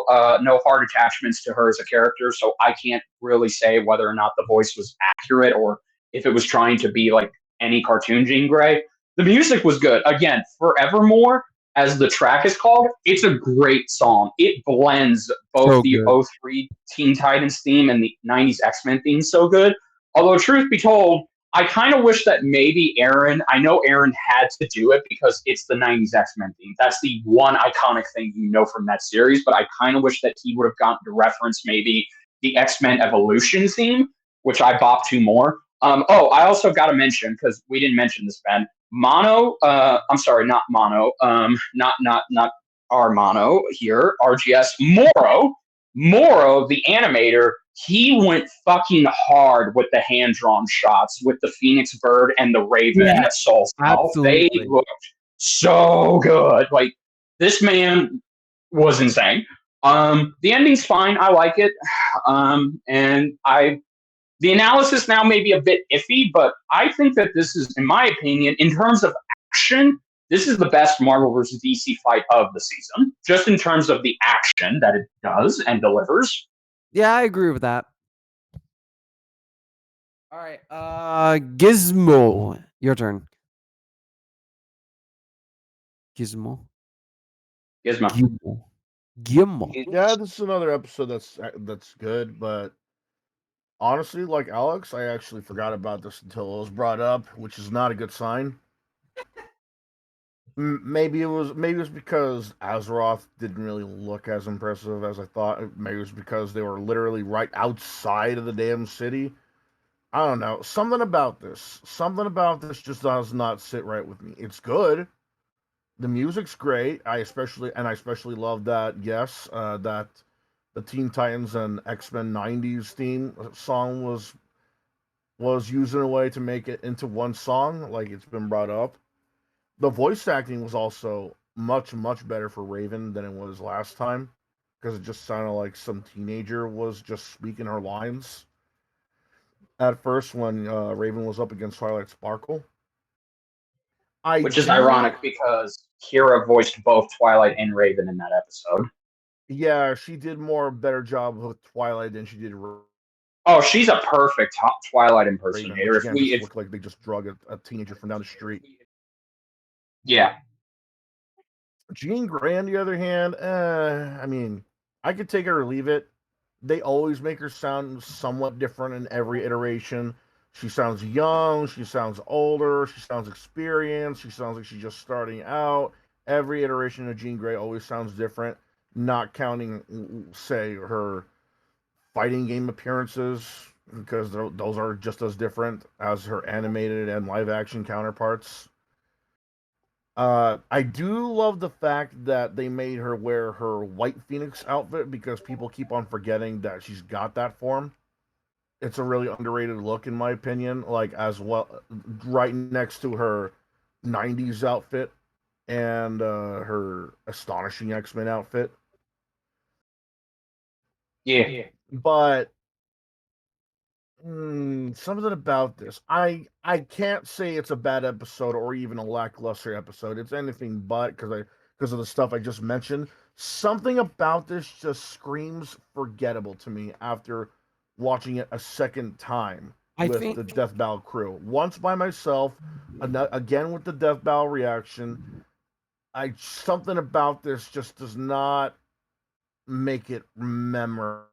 hard attachments to her as a character, so I can't really say whether or not the voice was accurate or if it was trying to be like any cartoon Jean Grey. The music was good. Again, Forevermore, as the track is called, it's a great song. It blends both So the good. 03 Teen Titans theme and the 90s X-Men theme so good. Although, truth be told, I kind of wish that maybe I know Aaron had to do it because it's the 90s X-Men theme. That's the one iconic thing you know from that series, but I kind of wish that he would have gotten to reference maybe the X-Men Evolution theme, which I bop to more. I also got to mention, because we didn't mention this, Ben, I'm sorry, not Mono, not our Mono here, RGS, Moro, the animator, he went fucking hard with the hand drawn shots with the Phoenix Bird and the Raven Yeah, at Soul South. They absolutely. looked so good. Like, this man was insane. The ending's fine. I like it. And the analysis now may be a bit iffy, but I think that this is, in my opinion, in terms of action, this is the best Marvel versus DC fight of the season, just in terms of the action that it does and delivers. Yeah, I agree with that. All right, Gizmo, your turn. Gizmo. Gizmo. Gizmo. Yeah, this is another episode that's good, but honestly, like Alex, I actually forgot about this until it was brought up, which is not a good sign. Maybe it was because Azeroth didn't really look as impressive as I thought. Maybe it was because they were literally right outside of the damn city. I don't know. Something about this just does not sit right with me. It's good. The music's great. I especially love that. Yes, that the Teen Titans and X-Men '90s theme song was used in a way to make it into one song, like it's been brought up. The voice acting was also much better for Raven than it was last time because it just sounded like some teenager was just speaking her lines at first when Raven was up against Twilight Sparkle. I Which is do, ironic because Kira voiced both Twilight and Raven in that episode. yeah, she did more better job with Twilight than she did Oh, she's a perfect Twilight Raven, impersonator. which again just looked like they just drug a teenager from down the street. Yeah, Jean Grey, on the other hand, I mean, I could take it or leave it. They always make her sound somewhat different in every iteration. She sounds young, she sounds older, she sounds experienced, she sounds like she's just starting out. Every iteration of Jean Grey always sounds different, not counting, say, her fighting game appearances, because those are just as different as her animated and live action counterparts. I do love the fact that they made her wear her White Phoenix outfit because people keep on forgetting that she's got that form. It's a really underrated look, in my opinion. Like, as well, right next to her '90s outfit and her astonishing X-Men outfit. yeah. But something about this, I can't say it's a bad episode or even a lackluster episode. It's anything but because of the stuff I just mentioned. Something about this just screams forgettable to me after watching it a second time I with think the Death Battle crew. Once by myself, again with the Death Battle reaction. I Something about this just does not make it memorable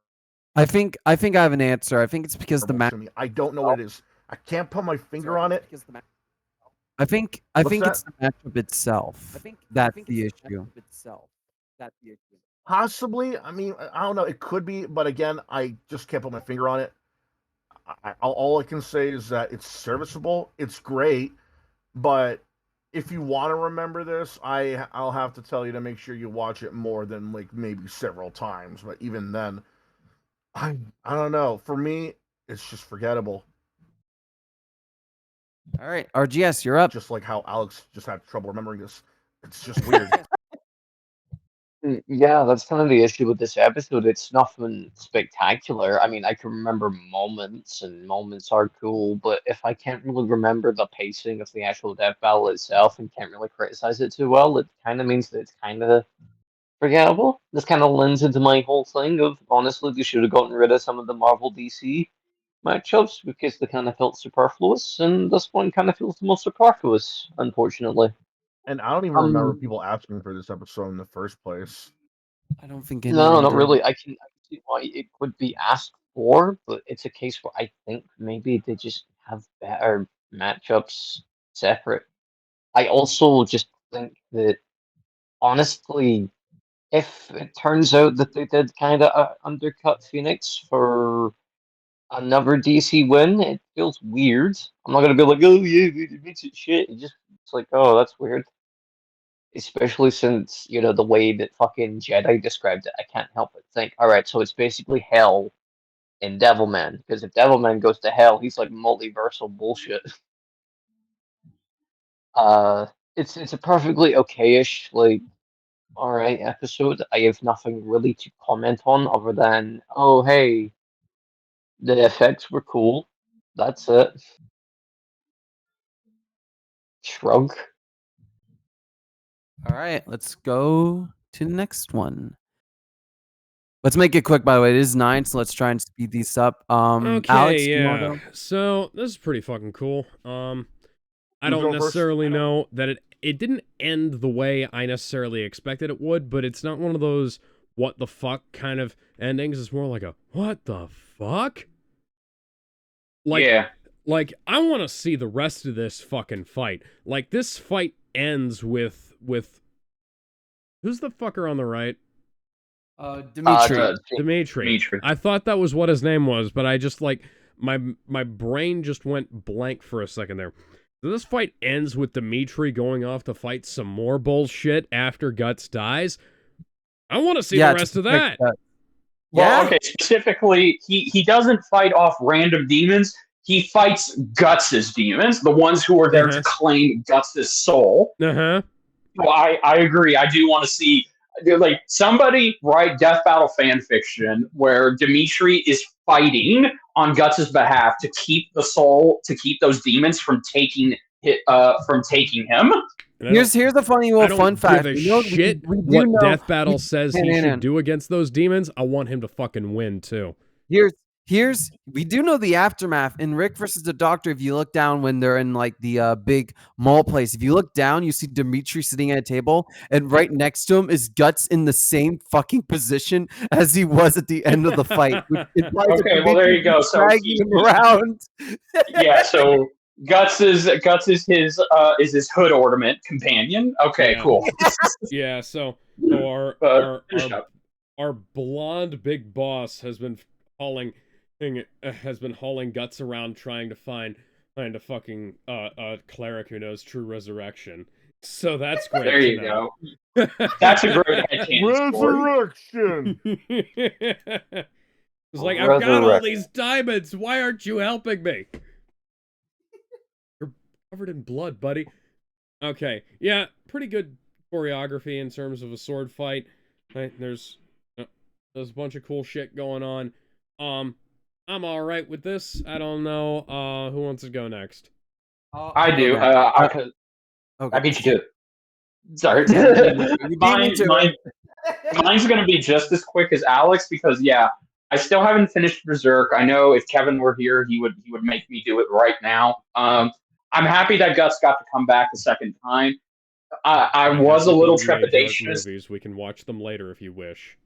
I think I have an answer. I think it's because the match. to me. I don't know what it is. I can't put my finger on it. I What's think that? it's the matchup itself. That's the issue. Possibly. I mean, I don't know. It could be, but again, I just can't put my finger on it. All I can say is that it's serviceable. It's great, but if you want to remember this, I'll have to tell you to make sure you watch it more than like maybe several times. But even then, I don't know. For me, it's just forgettable. All right, RGS, you're up. Just like how Alex just had trouble remembering this. It's just weird. Yeah, that's kind of the issue with this episode. It's nothing spectacular. I mean, I can remember moments, and moments are cool, but if I can't really remember the pacing of the actual death battle itself and can't really criticize it too well, it kind of means that it's kind of forgettable. This kind of lends into my whole thing of honestly, they should have gotten rid of some of the Marvel DC matchups because they kind of felt superfluous, and this one kind of feels the most superfluous, unfortunately. And I don't even remember Um, people asking for this episode in the first place. I don't think no, anyone not did. really. I can see why it could be asked for, but it's a case where I think maybe they just have better matchups separate. I also just think that honestly, if it turns out that they did kind of undercut Phoenix for another DC win, it feels weird. I'm not gonna be like, oh yeah, it makes it shit. It's like, oh, that's weird. Especially since, the way that fucking Jedi described it, I can't help but think, alright, so it's basically hell in Devilman. Because if Devilman goes to hell, he's like multiversal bullshit. Uh, it's a perfectly okayish, like, alright episode. I have nothing really to comment on other than, oh hey, the effects were cool. That's it. Shrug. All right, let's go to the next one. Let's make it quick, by the way. It is 9, so let's try and speed these up. Alex, Okay, do you want to yeah. go? So this is pretty fucking cool. I Who's don't going first? necessarily know that it didn't end the way I necessarily expected it would, but it's not one of those what the fuck kind of endings. It's more like a what the fuck? Like Yeah. like I want to see the rest of this fucking fight. Like this fight ends with with who's the fucker on the right? Dimitri. Dimitri. I thought that was what his name was, but I just like my brain just went blank for a second there. So this fight ends with Dimitri going off to fight some more bullshit after Guts dies. I want to see the rest of that. Well, okay, specifically, he doesn't fight off random demons. He fights Guts' demons, the ones who are there to claim Guts' soul. Uh-huh. Well, I agree. I do want to see, like, somebody write Death Battle fan fiction where Dimitri is fighting on Guts' behalf to keep the soul, to keep those demons from taking him. Here's a funny little fun fact. We what Death Battle says he should do against those demons. I want him to fucking win too. We do know the aftermath in Rick versus the Doctor. If you look down when they're in like the big mall place, if you look down, you see Dimitri sitting at a table, and right next to him is Guts in the same fucking position as he was at the end of the fight. Okay, well there you go. So him around. Yeah, so Guts is his hood ornament companion. Okay, cool. Yeah, so our blonde big boss has been hauling Guts around trying to find a fucking cleric who knows true resurrection. So that's great. There you go. That's a great resurrection. It's like, I've got all these diamonds. Why aren't you helping me? You're covered in blood, buddy. Okay, yeah, pretty good choreography in terms of a sword fight. Right, there's a bunch of cool shit going on. I'm all right with this. I don't know. Who wants to go next? I do. I beat you to it. Sorry. Mine's going to be just as quick as Alex because, yeah, I still haven't finished Berserk. I know if Kevin were here, he would make me do it right now. I'm happy that Guts got to come back a second time. I was a little trepidatious. Movies. We can watch them later if you wish.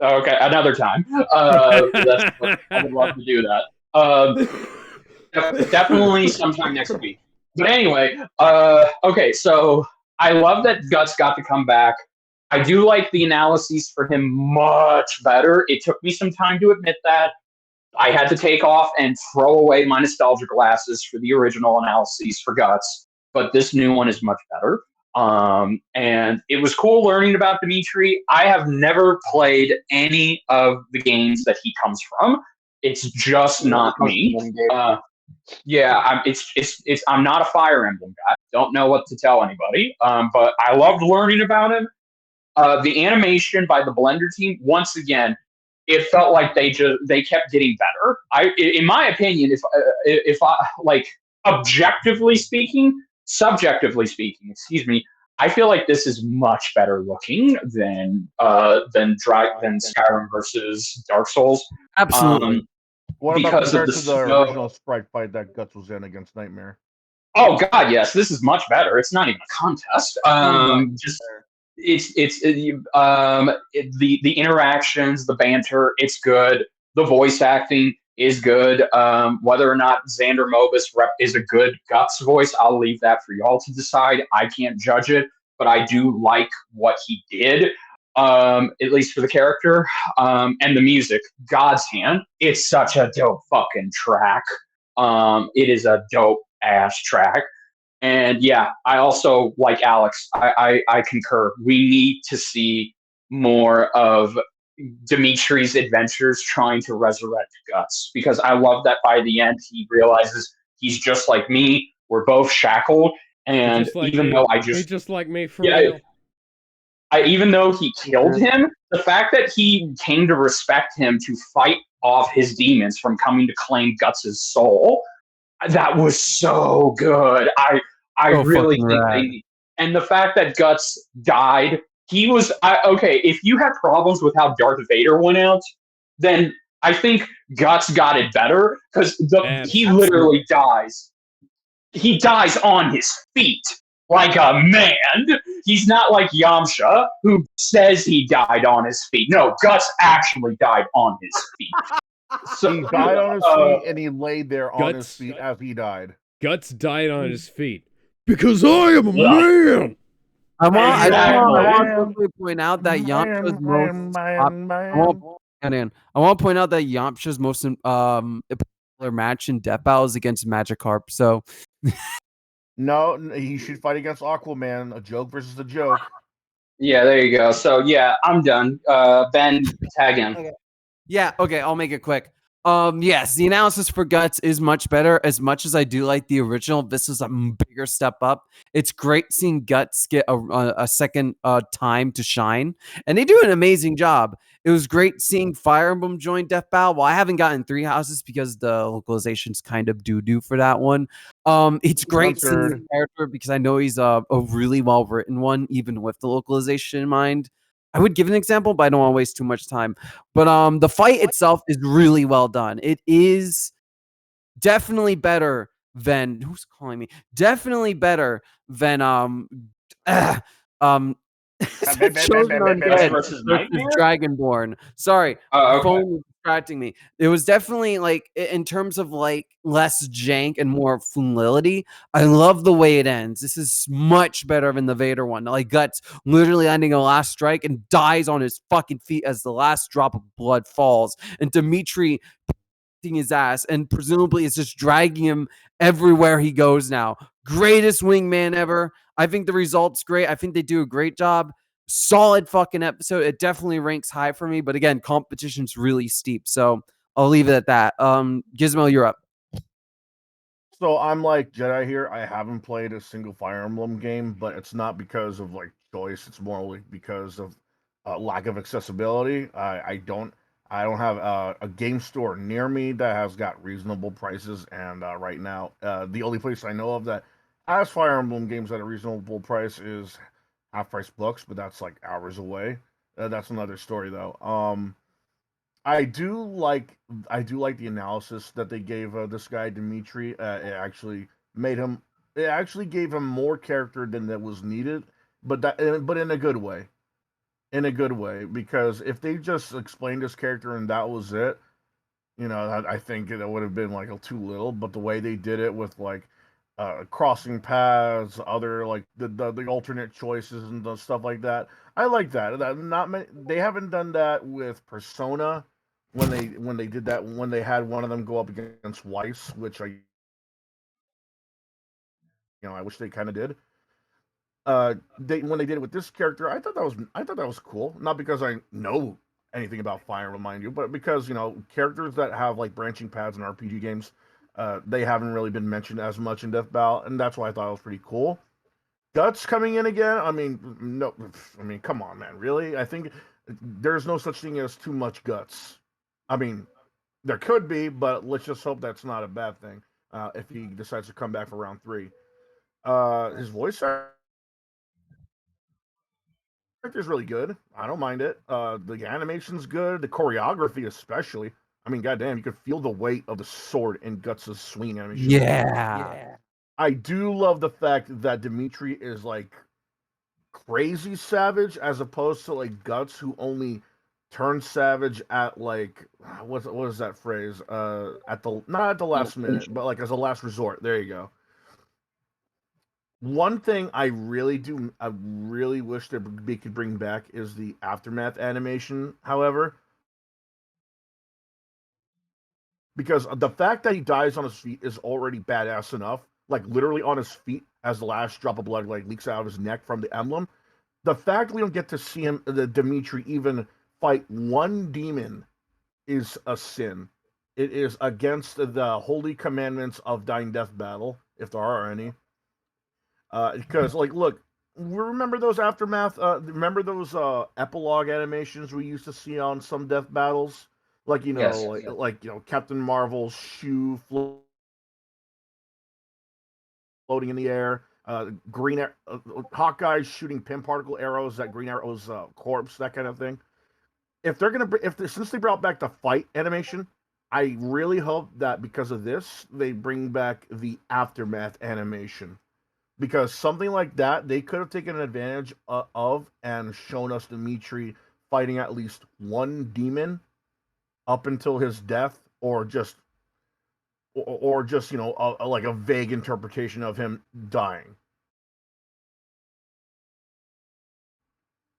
Okay, another time. I would love to do that. Definitely sometime next week. But anyway, okay, so I love that Guts got to come back. I do like the analyses for him much better. It took me some time to admit that. I had to take off and throw away my nostalgia glasses for the original analyses for Guts, but this new one is much better. And it was cool learning about Dimitri. I have never played any of the games that he comes from. It's just not me. I'm not a Fire Emblem guy. Don't know what to tell anybody. But I loved learning about him. The animation by the Blender team, once again, it felt like they kept getting better. In my opinion, if I like objectively speaking, subjectively speaking, excuse me, I feel like this is much better looking than Skyrim versus Dark Souls. Absolutely. What about compared to the original Sprite fight that Guts was in against Nightmare? Oh God, yes, this is much better. It's not even a contest. The interactions, the banter, it's good. The voice acting is good. Whether or not Xander Mobus is a good Guts voice, I'll leave that for y'all to decide. I can't judge it, but I do like what he did, at least for the character. And the music, God's Hand, it's such a dope fucking track. It is a dope ass track. And yeah, I also, like Alex, I concur. We need to see more of Dimitri's adventures trying to resurrect Guts, because I love that by the end he realizes he's just like me. We're both shackled, and he's just like me for real. Even though he killed him, the fact that he came to respect him to fight off his demons from coming to claim Guts' soul, that was so good. I really think and the fact that Guts died, he was okay. If you had problems with how Darth Vader went out, then I think Guts got it better, because he literally dies. He dies on his feet like a man. He's not like Yamcha, who says he died on his feet. No, Guts actually died on his feet. So he died on his feet, and he laid there on his feet as he died. Guts died on his feet because I am a man. I want Man. to quickly point out that Yamcha's Man, most I want to point out that Yamcha's most popular match in Death Battle is against Magikarp. So No, he should fight against Aquaman. A joke versus a joke. Yeah, there you go. So yeah, I'm done. Ben, tag in. Okay. Yeah, okay, I'll make it quick. Yes, the analysis for Guts is much better. As much as I do like the original, this is a bigger step up. It's great seeing Guts get a second time to shine, and they do an amazing job. It was great seeing Fire Emblem join Death Battle. Well, I haven't gotten Three Houses because the localization's kind of doo-doo for that one. It's great seeing the character because I know he's a really well-written one, even with the localization in mind. I would give an example, but I don't want to waste too much time. But the fight itself is really well done. It is definitely better than who's calling me? Definitely better than um Chosen Undead versus versus Nightmare? Dragonborn. Sorry, Oh, the okay. phone was distracting me. It was definitely like in terms of like less jank and more fluidity. I love the way it ends. This is much better than the Vader one. Like Guts literally ending a last strike and dies on his fucking feet as the last drop of blood falls, and Dimitri his ass and presumably is just dragging him everywhere he goes now. Greatest wingman ever. I think the result's great. I think they do a great job. Solid fucking episode. It definitely ranks high for me, but again, competition's really steep, so I'll leave it at that. Gizmo, you're up. So I'm like Jedi here. I haven't played a single Fire Emblem game, but it's not because of like choice. It's more like because of lack of accessibility. I don't have a game store near me that has got reasonable prices. And right now, the only place I know of that has Fire Emblem games at a reasonable price is Half Price Books, but that's like hours away. That's another story though. I do like the analysis that they gave this guy Dimitri. Made him. It actually gave him more character than that was needed, but in a good way. In a good way, because if they just explained his character and that was it, I think it would have been like too little. But the way they did it with like crossing paths, other like the alternate choices and stuff like that, I like that. That not many, they haven't done that with Persona when they did that when they had one of them go up against Weiss, which I wish they kind of did. They when they did it with this character, I thought that was cool. Not because I know anything about Fire, remind you, but because characters that have like branching paths in RPG games, they haven't really been mentioned as much in Death Battle, and that's why I thought it was pretty cool. Guts coming in again. I mean, no, I mean, come on, man, really? I think there's no such thing as too much guts. I mean, there could be, but let's just hope that's not a bad thing. If he decides to come back for round three, his voice is really good. I don't mind it. The animation's good. The choreography, especially. I mean, goddamn, you could feel the weight of the sword in Guts' swinging animation. Yeah. I do love the fact that Dimitri is like crazy savage as opposed to like Guts, who only turns savage at like what is that phrase? At the not at the last minute, but like as a last resort. There you go. One thing I really wish that they could bring back is the aftermath animation. However, because the fact that he dies on his feet is already badass enough. Like literally on his feet, as the last drop of blood like leaks out of his neck from the emblem. The fact we don't get to see him, the Dimitri, even fight one demon is a sin. It is against the holy commandments of Dying Death Battle, if there are any. Because like look, we remember those aftermath remember those epilogue animations we used to see on some death battles, like Yes. Captain Marvel's shoe floating in the air, Hawkeye shooting pin particle arrows at Green Arrow's corpse, that kind of thing. If they're gonna since they brought back the fight animation, I really hope that because of this they bring back the aftermath animation, because something like that they could have taken advantage of and shown us Dimitri fighting at least one demon up until his death, or just like a vague interpretation of him dying.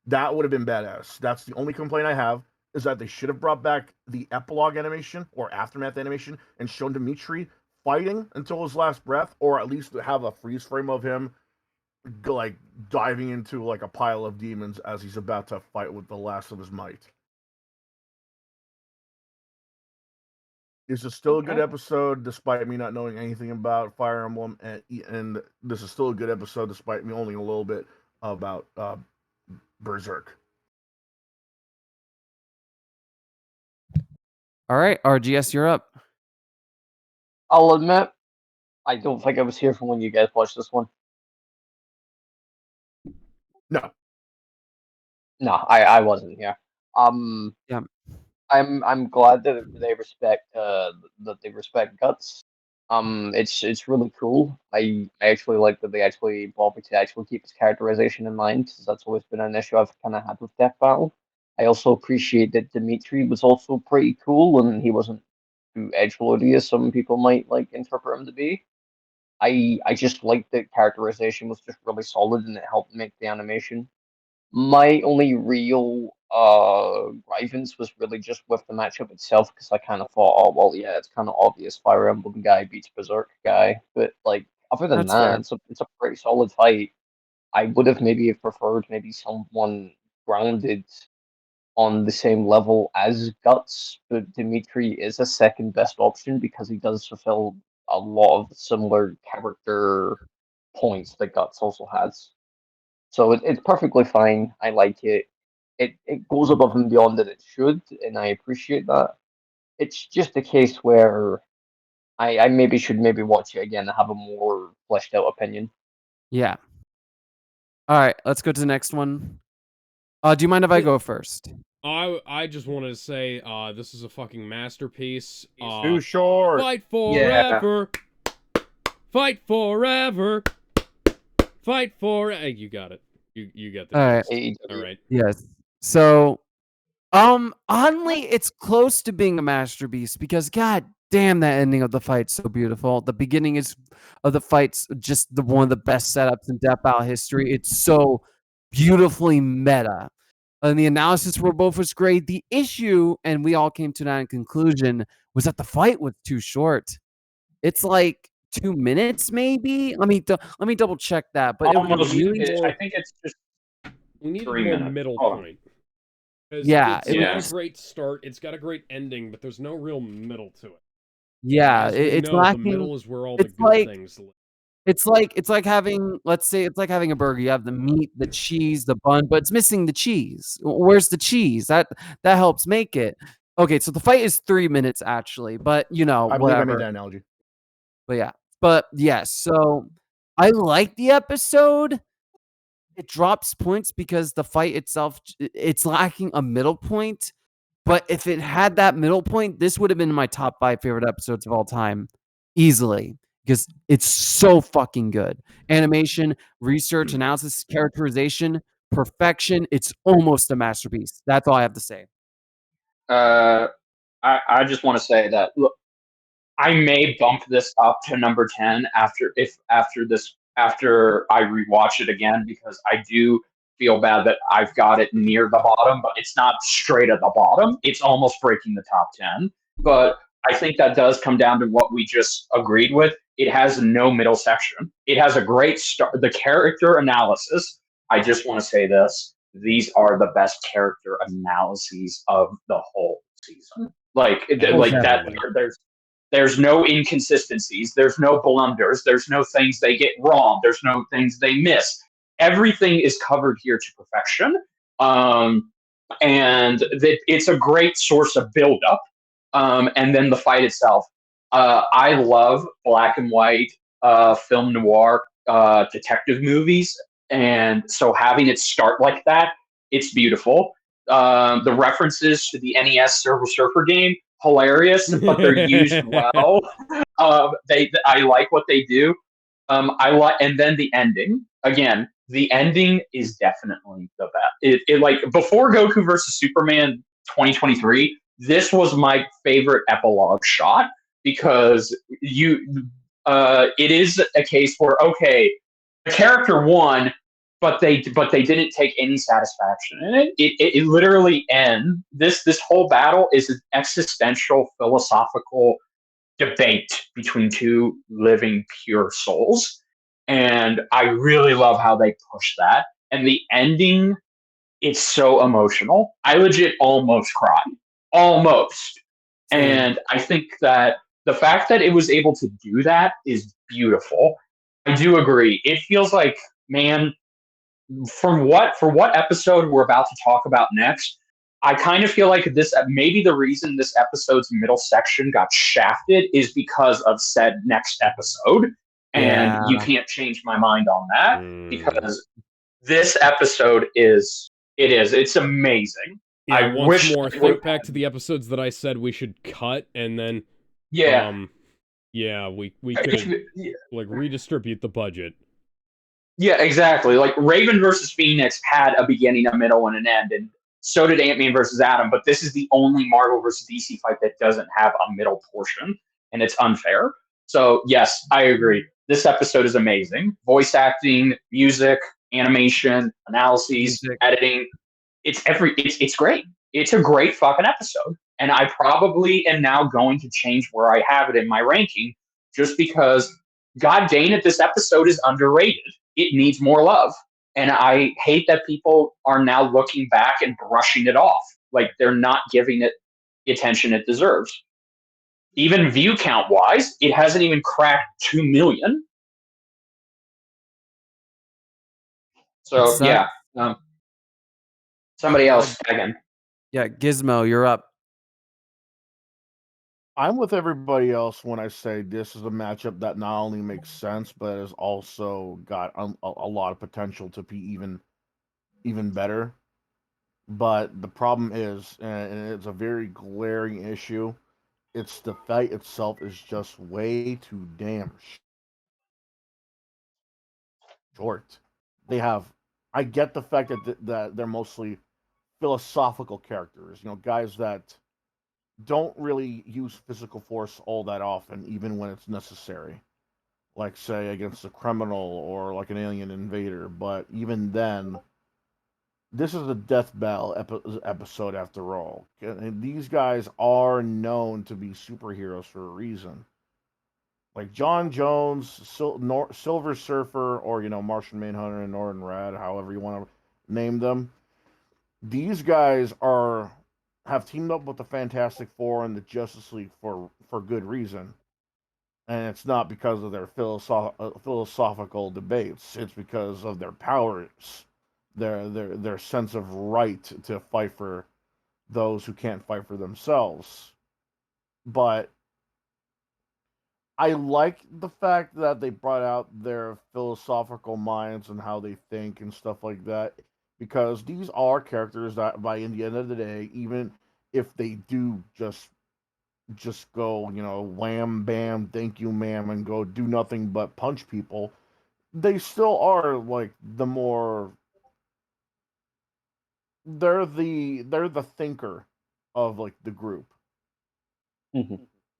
That would have been badass. That's the only complaint I have, is that they should have brought back the epilogue animation or aftermath animation and shown Dimitri fighting until his last breath, or at least have a freeze frame of him like diving into like a pile of demons as he's about to fight with the last of his might. This is still a good episode, despite me not knowing anything about Fire Emblem, and this is still a good episode, despite me only a little bit about Berserk. All right, RGS, you're up. I'll admit, I don't think I was here for when you guys watched this one. No. No, I wasn't here. Yeah. I'm glad that they respect guts. It's really cool. I actually like that they actually bothered to actually keep his characterization in mind, because that's always been an issue I've kind of had with Death Battle. I also appreciate that Dimitri was also pretty cool, and he wasn't too edgelordy as some people might like interpret him to be. I just liked that characterization was just really solid, and it helped make the animation. My only real grievance was really just with the matchup itself, because I kind of thought, oh well, yeah, it's kind of obvious Fire Emblem guy beats Berserk guy, but like other than That's that, fair. it's a pretty solid fight. I would have maybe preferred maybe someone grounded on the same level as Guts, but Dimitri is a second best option because he does fulfill a lot of similar character points that Guts also has. So it's perfectly fine. I like it. It goes above and beyond that it should, and I appreciate that. It's just a case where I maybe should maybe watch it again and have a more fleshed out opinion. Yeah. All right, let's go to the next one. Do you mind if I go first? I just wanted to say, this is a fucking masterpiece. Too short. Fight forever. Fight forever. Fight for. Hey, you got it. You got the All right. gist. All right. Yes. So, oddly, it's close to being a masterpiece because god damn, that ending of the fight's so beautiful. The beginning of the fight's just one of the best setups in Death Battle history. It's so beautifully meta. And the analysis for both was great. The issue, and we all came to that conclusion, was that the fight was too short. It's like 2 minutes, maybe. Let me double check that. But Almost, it really, I think it's just We need a 3 more minutes. middle Hold on. point. 'Cause Yeah, it's it got was- a great start. It's got a great ending, but there's no real middle to it. yeah, As we it's know, lacking. the middle is where all the It's good like things live. it's like having, let's say, it's like having a burger. You have the meat, the cheese, the bun, but it's missing the cheese. Where's the cheese? That helps make it. Okay, so the fight is 3 minutes actually, but I believe I made whatever. that analogy. But yes. So I like the episode. It drops points because the fight itself, it's lacking a middle point. But if it had that middle point, this would have been my top 5 favorite episodes of all time, easily, because it's so fucking good. Animation, research, analysis, characterization, perfection. It's almost a masterpiece. That's all I have to say. I just want to say that look, I may bump this up to number 10 after I rewatch it again, because I do feel bad that I've got it near the bottom, but it's not straight at the bottom. It's almost breaking the top 10. But I think that does come down to what we just agreed with. It has no middle section. It has a great start. The character analysis, I just want to say this. These are the best character analyses of the whole season. Like that, there's no inconsistencies. There's no blunders. There's no things they get wrong. There's no things they miss. Everything is covered here to perfection. And it's a great source of buildup. And then the fight itself. I love black and white film noir detective movies. And so having it start like that, it's beautiful. The references to the NES Silver Surfer game, hilarious, but they're used well. I like what they do. And then the ending again. The ending is definitely the best. It like before Goku versus Superman 2023. This was my favorite epilogue shot, because it is a case where, okay, character one but they didn't take any satisfaction in it. It literally ends. This whole battle is an existential philosophical debate between two living pure souls, and I really love how they push that. And the ending, it's so emotional. I legit almost cried, almost. And I think that the fact that it was able to do that is beautiful. I do agree. It feels like, man, for what episode we're about to talk about next, I kind of feel like this maybe the reason this episode's middle section got shafted is because of said next episode, and you can't change my mind on that because this episode it's amazing. Yeah, I once wish more, think back to the episodes that I said we should cut, and then yeah, we could like redistribute the budget. Yeah, exactly. Like Raven versus Phoenix had a beginning, a middle, and an end, and so did Ant-Man versus Atom. But this is the only Marvel versus DC fight that doesn't have a middle portion, and it's unfair. So yes, I agree. This episode is amazing. Voice acting, music, animation, analyses, editing. It's great. It's a great fucking episode. And I probably am now going to change where I have it in my ranking just because god dang it, this episode is underrated. It needs more love. And I hate that people are now looking back and brushing it off. Like they're not giving it the attention it deserves. Even view count wise, it hasn't even cracked 2 million. So yeah. Somebody else again. Yeah, Gizmo, you're up. I'm with everybody else when I say this is a matchup that not only makes sense, but has also got a lot of potential to be even better. But the problem is, and it's a very glaring issue, it's the fight itself is just way too damn short. I get the fact that they're mostly philosophical characters, guys that don't really use physical force all that often, even when it's necessary. Like, say, against a criminal or like an alien invader. But even then, this is a death battle episode after all. And these guys are known to be superheroes for a reason. Like John Jones, Silver Surfer, or Martian Manhunter and Northern Red, however you want to name them. These guys have teamed up with the Fantastic Four and the Justice League for good reason, and it's not because of their philosophical debates. It's because of their powers, their sense of right to fight for those who can't fight for themselves. But I like the fact that they brought out their philosophical minds and how they think and stuff like that, because these are characters that, by in the end of the day, even if they do just go, wham bam, thank you, ma'am, and go do nothing but punch people, they still are like they're the thinker of like the group. Mm-hmm.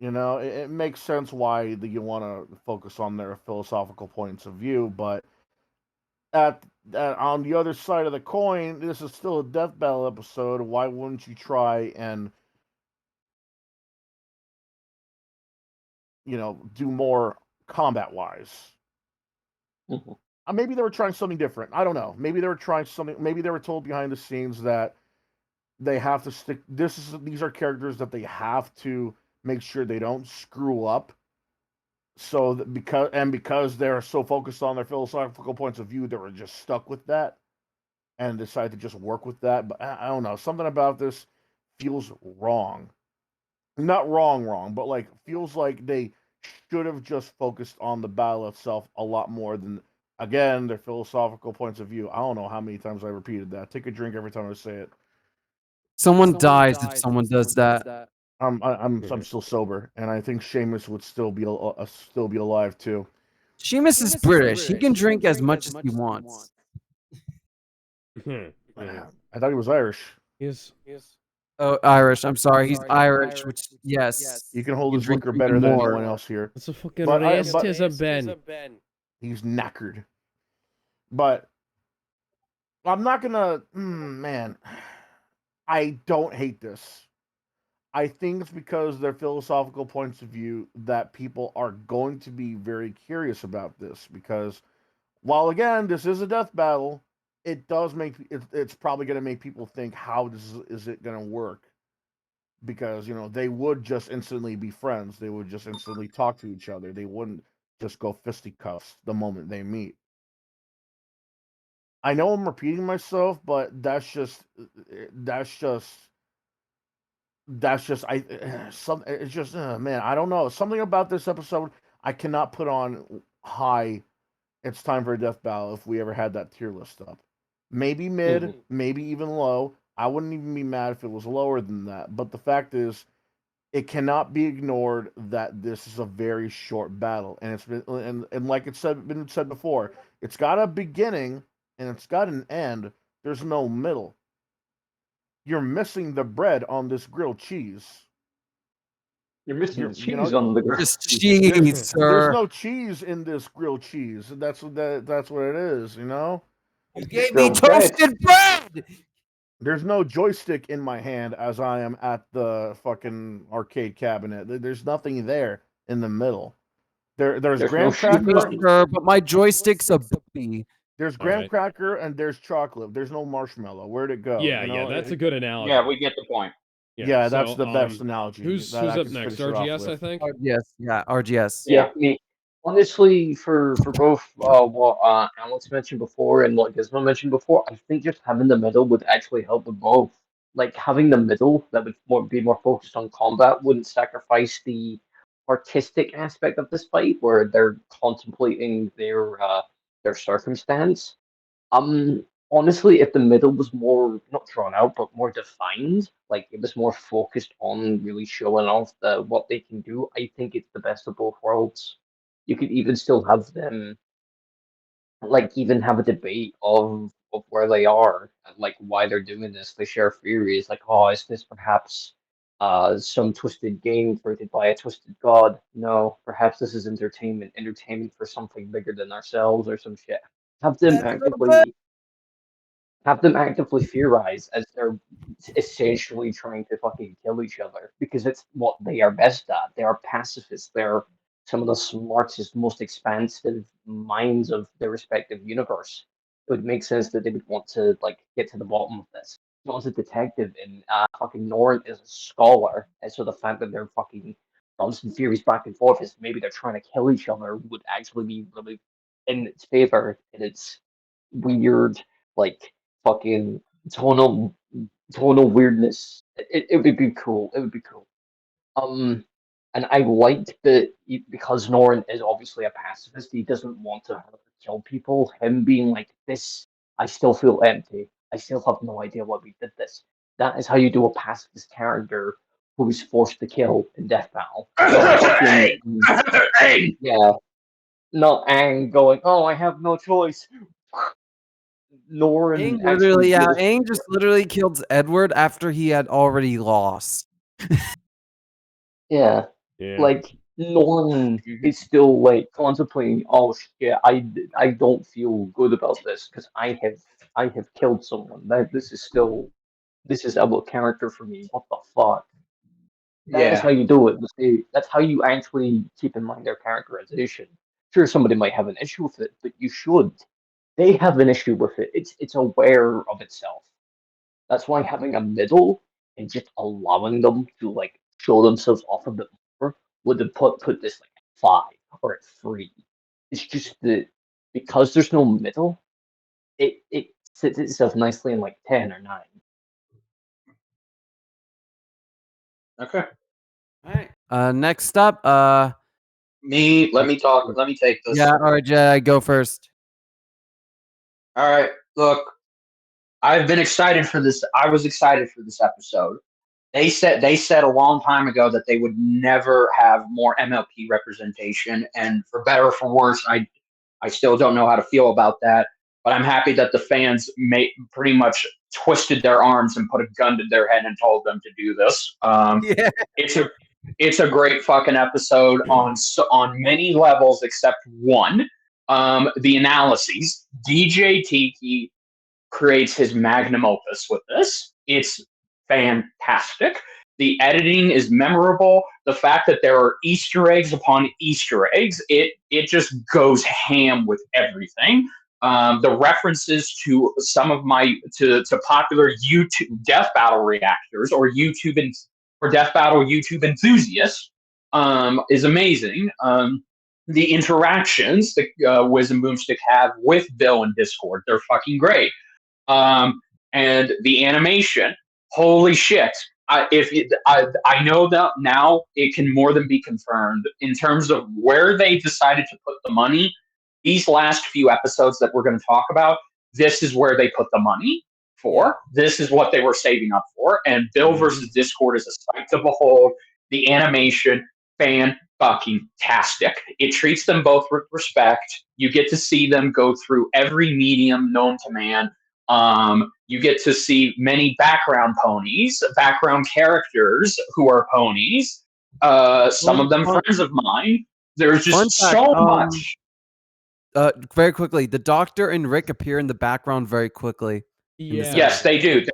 It makes sense why you want to focus on their philosophical points of view, but on the other side of the coin, this is still a death battle episode. Why wouldn't you try and do more combat wise? Mm-hmm. Maybe they were trying something different. I don't know. Maybe they were trying something. Maybe they were told behind the scenes that they have to stick. These are characters that they have to make sure they don't screw up. So that because they're so focused on their philosophical points of view, they were just stuck with that and decided to just work with that. But I don't know. Something about this feels wrong. Not wrong, but like feels like they should have just focused on the battle itself a lot more than, again, their philosophical points of view. I don't know how many times I repeated that. Take a drink every time I say it. Someone dies if someone does that. I'm still sober, and I think Seamus would still be alive too. Seamus is British. He can drink as much as he wants. I thought he was Irish. Yes. Oh, Irish. I'm sorry. He's Irish, which, yes. He can hold his liquor better than anyone else here. That's a fucking racism, Ben. He's knackered. But I'm not gonna. Man, I don't hate this. I think it's because their philosophical points of view that people are going to be very curious about this. Because while again, this is a death battle, it does make it's probably going to make people think how is it going to work? Because they would just instantly be friends. They would just instantly talk to each other. They wouldn't just go fisticuffs the moment they meet. I know I'm repeating myself, but that's just I some it's just man, I don't know. Something about this episode I cannot put on high. It's time for a death battle if we ever had that tier list up. Maybe mid, maybe even low. I wouldn't even be mad if it was lower than that. But the fact is, it cannot be ignored that this is a very short battle, and it's been and like it's been said before, it's got a beginning and it's got an end. There's no middle. You're missing the bread on this grilled cheese. You're missing You're, the you know, cheese on the ground. Just cheese, there's sir. no cheese in this grilled cheese. That's what it is. You It's gave me grilled bread. toasted bread. There's no joystick in my hand as I am at the fucking arcade cabinet. There's nothing there in the middle. There's There's no graham Excuse me, cracker. shoe. sir, but my joystick's a baby. There's All graham right. cracker and there's chocolate. There's no marshmallow. Where'd it go? Yeah, that's a good analogy. Yeah, we get the point. Yeah, that's so, the best analogy. Who's That I up could next? finish it off RGS, I with. think. RGS, yeah, RGS. Yeah. Me. Honestly, for both what Alex mentioned before and what Gizmo mentioned before, I think just having the middle would actually help with both. Like having the middle that would be more focused on combat wouldn't sacrifice the artistic aspect of this fight, where they're contemplating their circumstance. Honestly, if the middle was more not drawn out but more defined, like it was more focused on really showing off what they can do, I think it's the best of both worlds. You could even still have them like even have a debate of where they are and like why they're doing this. They share theories like, oh, is this perhaps some twisted game created by a twisted god? No, perhaps this is entertainment for something bigger than ourselves or some shit. Have them That's so good. actively have them actively theorize as they're essentially trying to fucking kill each other because it's what they are best at. They are pacifists. They're some of the smartest, most expansive minds of their respective universe. It would make sense that they would want to like get to the bottom of this. Not as a detective, and fucking Norn is a scholar, and so the fact that they're fucking bouncing theories back and forth is maybe they're trying to kill each other would actually be really in its favor, and it's weird, like fucking tonal tonal weirdness. It would be cool. It would be cool. Um, and I like that because Norin is obviously a pacifist. He doesn't want to have to kill people. Him being like this, I still feel empty. I still have no idea why we did this. That is how you do a pacifist character who is forced to kill in death battle. Not fucking Hey! yeah, not Aang going, oh, I have no choice. Norin Aang actually literally, yeah, feels Aang just literally killed Edward after he had already lost. yeah. Yeah. Like Norman is still like contemplating. Oh shit! I don't feel good about this because I have killed someone. This is about character for me. What the fuck? That is how Yeah. you do it. That's how you actually keep in mind their characterization. Sure, somebody might have an issue with it, but you should. They have an issue with it. It's aware of itself. That's why having a middle and just allowing them to like show themselves off a bit more would have put this like at 5 or at 3. It's just that because there's no middle, it sits itself nicely in like 10 or 9. Okay. All right. Next up, Let me talk. Let me take this. yeah, RJ, go first. All right. Look, I've been excited for this. I was excited for this episode. They said a long time ago that they would never have more MLP representation, and for better or for worse, I still don't know how to feel about that. But I'm happy that the fans pretty much twisted their arms and put a gun to their head and told them to do this. Yeah. It's a it's a great fucking episode on many levels except one. The analyses. DJ Tiki creates his magnum opus with this. It's fantastic. The editing is memorable. The fact that there are Easter eggs upon Easter eggs, it just goes ham with everything. The references to some of my to popular YouTube death battle reactors or or death battle YouTube enthusiasts is amazing. The interactions that Wiz and Boomstick have with Bill in Discord, they're fucking great. And the animation, holy shit! I know that now it can more than be confirmed in terms of where they decided to put the money. These last few episodes that we're going to talk about, this is where they put the money for. This is what they were saving up for. And Bill versus Discord is a sight to behold. The animation, fan-fucking-tastic. It treats them both with respect. You get to see them go through every medium known to man. You get to see many background ponies, background characters who are ponies. Some of them friends of mine. There's just so much. Very quickly, the Doctor and Rick appear in the background very quickly. Yes, they do.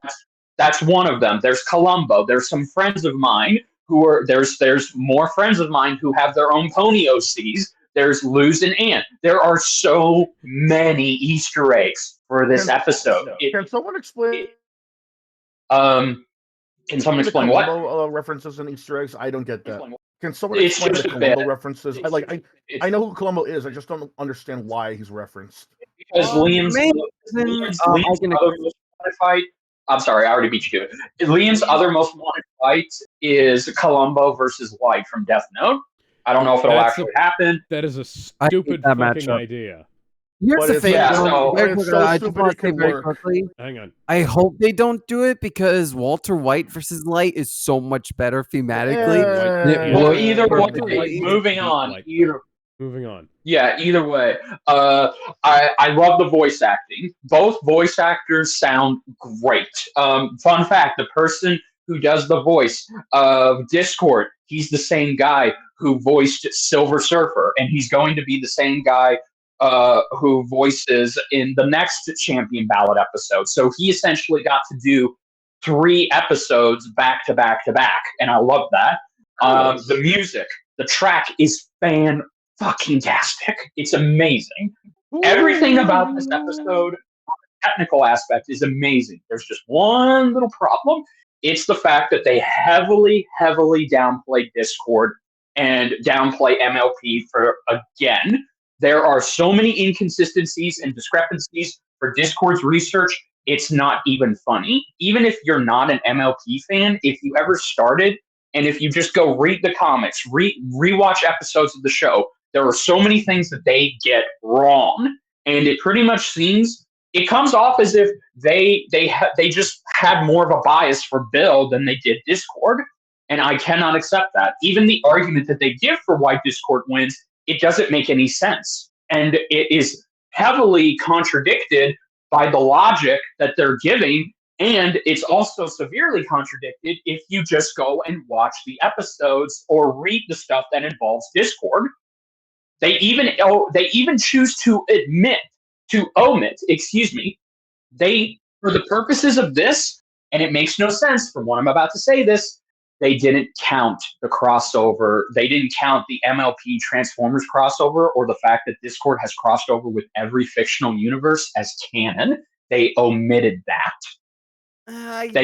That's one of them. There's Columbo. There's some friends of mine who are there's more friends of mine who have their own pony OCs. There's Luz and Ant. There are so many Easter eggs for this episode. Can someone explain? Can someone explain what? Columbo references and Easter eggs? I don't get that. Can someone explain the Columbo references? I know who Columbo is. I just don't understand why he's referenced. Because Liam's other most wanted fight. I'm sorry, I already beat you to it. Liam's other most wanted fight is Columbo versus Light from Death Note. I don't know if it'll actually happen. That is a stupid fucking idea. Here's the thing. I just want to say very quickly. Hang on. I hope they don't do it because Walter White versus Light is so much better thematically. Well, either way, moving on. Moving on. Yeah, either way. I love the voice acting. Both voice actors sound great. Fun fact, the person who does the voice of Discord, he's the same guy who voiced Silver Surfer, and he's going to be the same guy who voices in the next Champion Ballad episode. So he essentially got to do 3 episodes back to back to back, and I love that. The music, the track is fan-fucking-tastic. It's amazing. Everything about this episode, technical aspect, is amazing. There's just one little problem. It's the fact that they heavily, heavily downplay Discord and downplay MLP again. There are so many inconsistencies and discrepancies for Discord's research. It's not even funny. Even if you're not an MLP fan, if you ever started and if you just go read the comics, rewatch episodes of the show, there are so many things that they get wrong. And it pretty much seems, it comes off as if they just had more of a bias for Bill than they did Discord. And I cannot accept that. Even the argument that they give for why Discord wins, it doesn't make any sense. And it is heavily contradicted by the logic that they're giving. And it's also severely contradicted if you just go and watch the episodes or read the stuff that involves Discord. They even choose to omit, they, for the purposes of this, and it makes no sense from what I'm about to say this, they didn't count the crossover. They didn't count the MLP Transformers crossover or the fact that Discord has crossed over with every fictional universe as canon. They omitted that. I do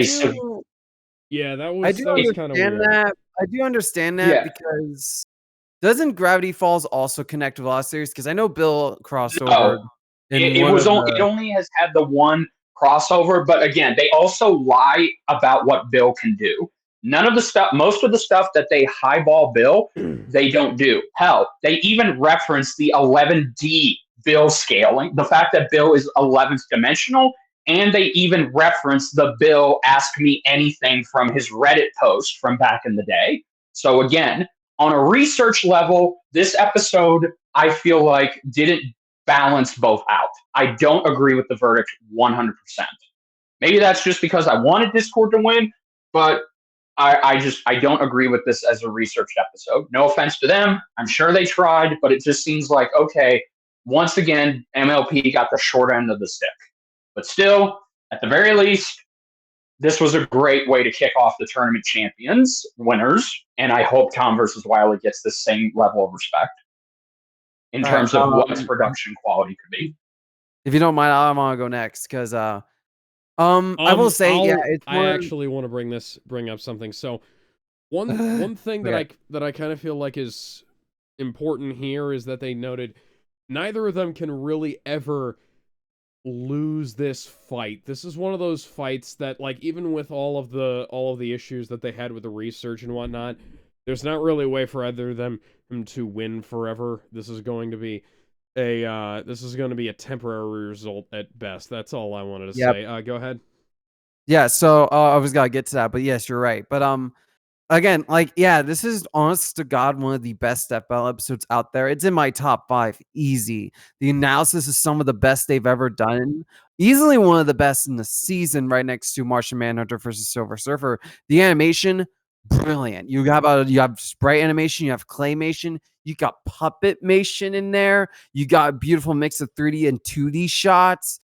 understand that. I do understand that because doesn't Gravity Falls also connect with Lost Series? Because I know Bill crossed over. It only has had the one crossover, but again, they also lie about what Bill can do. Most of the stuff that they highball Bill, they don't do. Hell, they even reference the 11D Bill scaling, the fact that Bill is 11th dimensional, and they even reference the Bill Ask Me Anything from his Reddit post from back in the day. So again, on a research level, this episode, I feel like, didn't balance both out. I don't agree with the verdict 100%. Maybe that's just because I wanted Discord to win, but I don't agree with this as a researched episode. No offense to them. I'm sure they tried, but it just seems like, okay, once again, MLP got the short end of the stick. But still, At the very least, this was a great way to kick off the tournament champions, winners, and I hope Tom versus Wiley gets the same level of respect in All right, terms of what its production quality could be. If you don't mind, I want to go next because I will say, yeah, it's I actually want to bring up something. So one thing Okay. that I kind of feel like is important here is that they noted neither of them can really ever lose this fight. This is one of those fights that, like, even with all of the issues that they had with the research and whatnot, there's not really a way for either of them to win forever. This is going to be a temporary result at best. That's all I wanted to say. Go ahead. Yeah, so I was gonna get to that, but yes, you're right. But again, like, yeah, this is honest to God one of the best FL episodes out there. It's in my top 5, easy. The analysis is some of the best they've ever done. Easily one of the best in the season, right next to Martian Manhunter versus Silver Surfer. The animation, brilliant. You have sprite animation, you have claymation, you got puppetmation in there, you got a beautiful mix of 3D and 2D shots.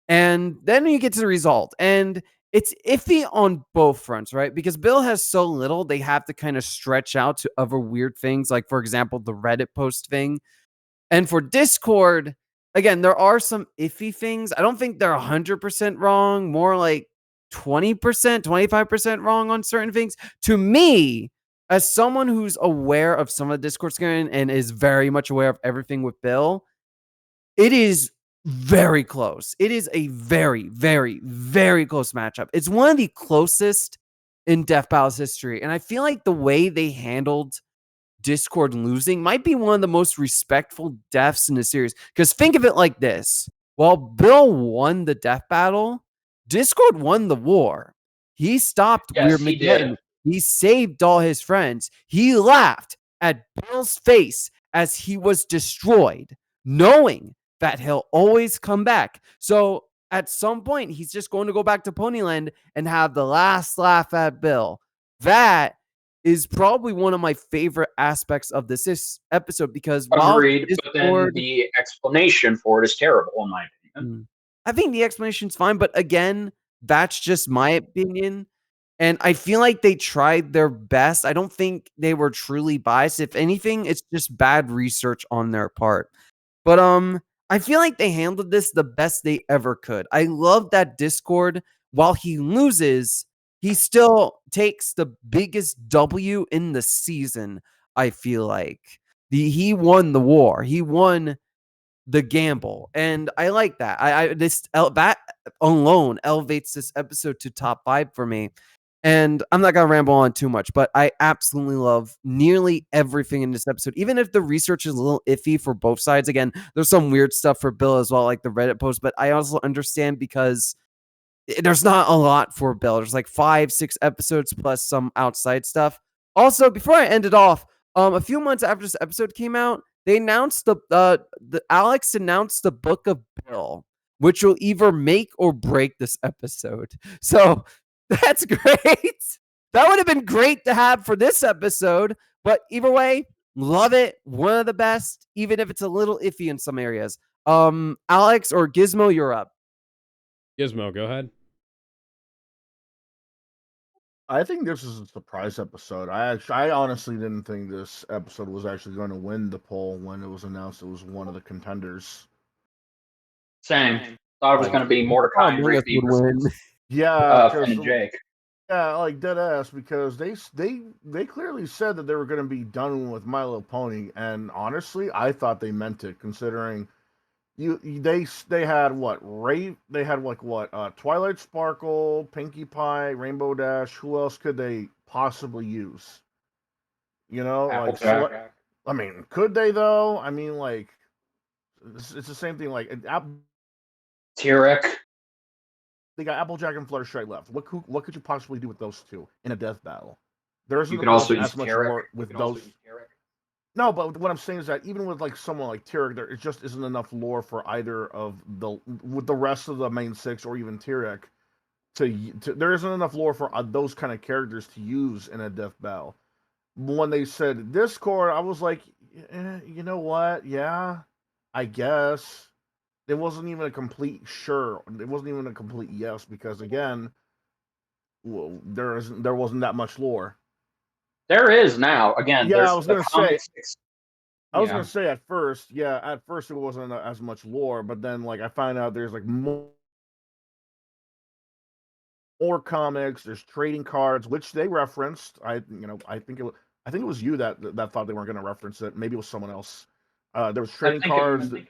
And then you get to the result. And it's iffy on both fronts, right? Because Bill has so little, they have to kind of stretch out to other weird things, like, for example, the Reddit post thing. And for Discord, again, there are some iffy things. I don't think they're 100% wrong, more like 20%, 25% wrong on certain things. To me, as someone who's aware of some of the Discord scaring and is very much aware of everything with Bill, it is very close. It is a very, very, very close matchup. It's one of the closest in Death Battle's history. And I feel like the way they handled Discord losing might be one of the most respectful deaths in the series. Because think of it like this. While Bill won the death battle, Discord won the war. He stopped Yes, Weird he Mageddon. did. He saved all his friends. He laughed at Bill's face as he was destroyed, knowing that he'll always come back. So at some point, he's just going to go back to Ponyland and have the last laugh at Bill. That is probably one of my favorite aspects of this episode because Agreed, but then the explanation for it is terrible, in my opinion. I think the explanation's fine, but again, that's just my opinion. And I feel like they tried their best. I don't think they were truly biased. If anything, it's just bad research on their part. But I feel like they handled this the best they ever could. I love that Discord, while he loses, he still takes the biggest W in the season, I feel like. He won the war. He won the gamble. And I like that. That alone elevates this episode to top 5 for me. And I'm not going to ramble on too much, but I absolutely love nearly everything in this episode. Even if the research is a little iffy for both sides. Again, there's some weird stuff for Bill as well, like the Reddit post, but I also understand because there's not a lot for Bill. There's like 5-6 episodes plus some outside stuff. Also, before I end it off, a few months after this episode came out, they announced the Alex announced the Book of Bill, which will either make or break this episode. So that's great. That would have been great to have for this episode, but either way, love it. One of the best, even if it's a little iffy in some areas. Alex or Gizmo, you're up. Gizmo, go ahead. I think this is a surprise episode. I honestly didn't think this episode was actually going to win the poll when it was announced it was one of the contenders. Same. Thought it was going to be Mordecai and Rigby versus Finn and Jake. Yeah, like dead ass, because they clearly said that they were going to be done with My Little Pony, and honestly, I thought they meant it, considering they had Twilight Sparkle, Pinkie Pie, Rainbow Dash. Who else could they possibly use? You know, Applejack. I mean, could they though? I mean, like, it's the same thing. Like, Tyrek. They got Applejack and Fluttershy left. What could you possibly do with those two in a death battle? There isn't You could also use as much more with those. No, but what I'm saying is that even with like someone like Tyrek, there it just isn't enough lore for either of with the rest of the main 6 or even Tyrek to there isn't enough lore for those kind of characters to use in a death battle. When they said Discord, I was like, you know what? Yeah, I guess it wasn't even a complete sure. It wasn't even a complete yes because again, well, there wasn't that much lore. There is now. Again, Yeah, there's I was the gonna say. comics. I was Yeah. gonna say at first, at first it wasn't as much lore, but then like I found out there's like more comics. There's trading cards, which they referenced. I think it was you that thought they weren't gonna reference it. Maybe it was someone else. There was trading cards, the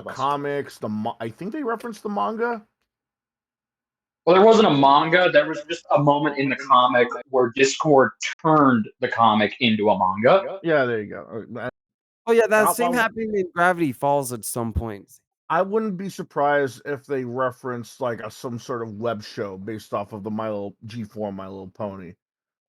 comics, I think they referenced the manga. Well, there wasn't a manga. There was just a moment in the comic where Discord turned the comic into a manga. Yeah, there you go. Oh yeah, that same happened in Gravity Falls at some point. I wouldn't be surprised if they referenced like some sort of web show based off of the G4 My Little Pony,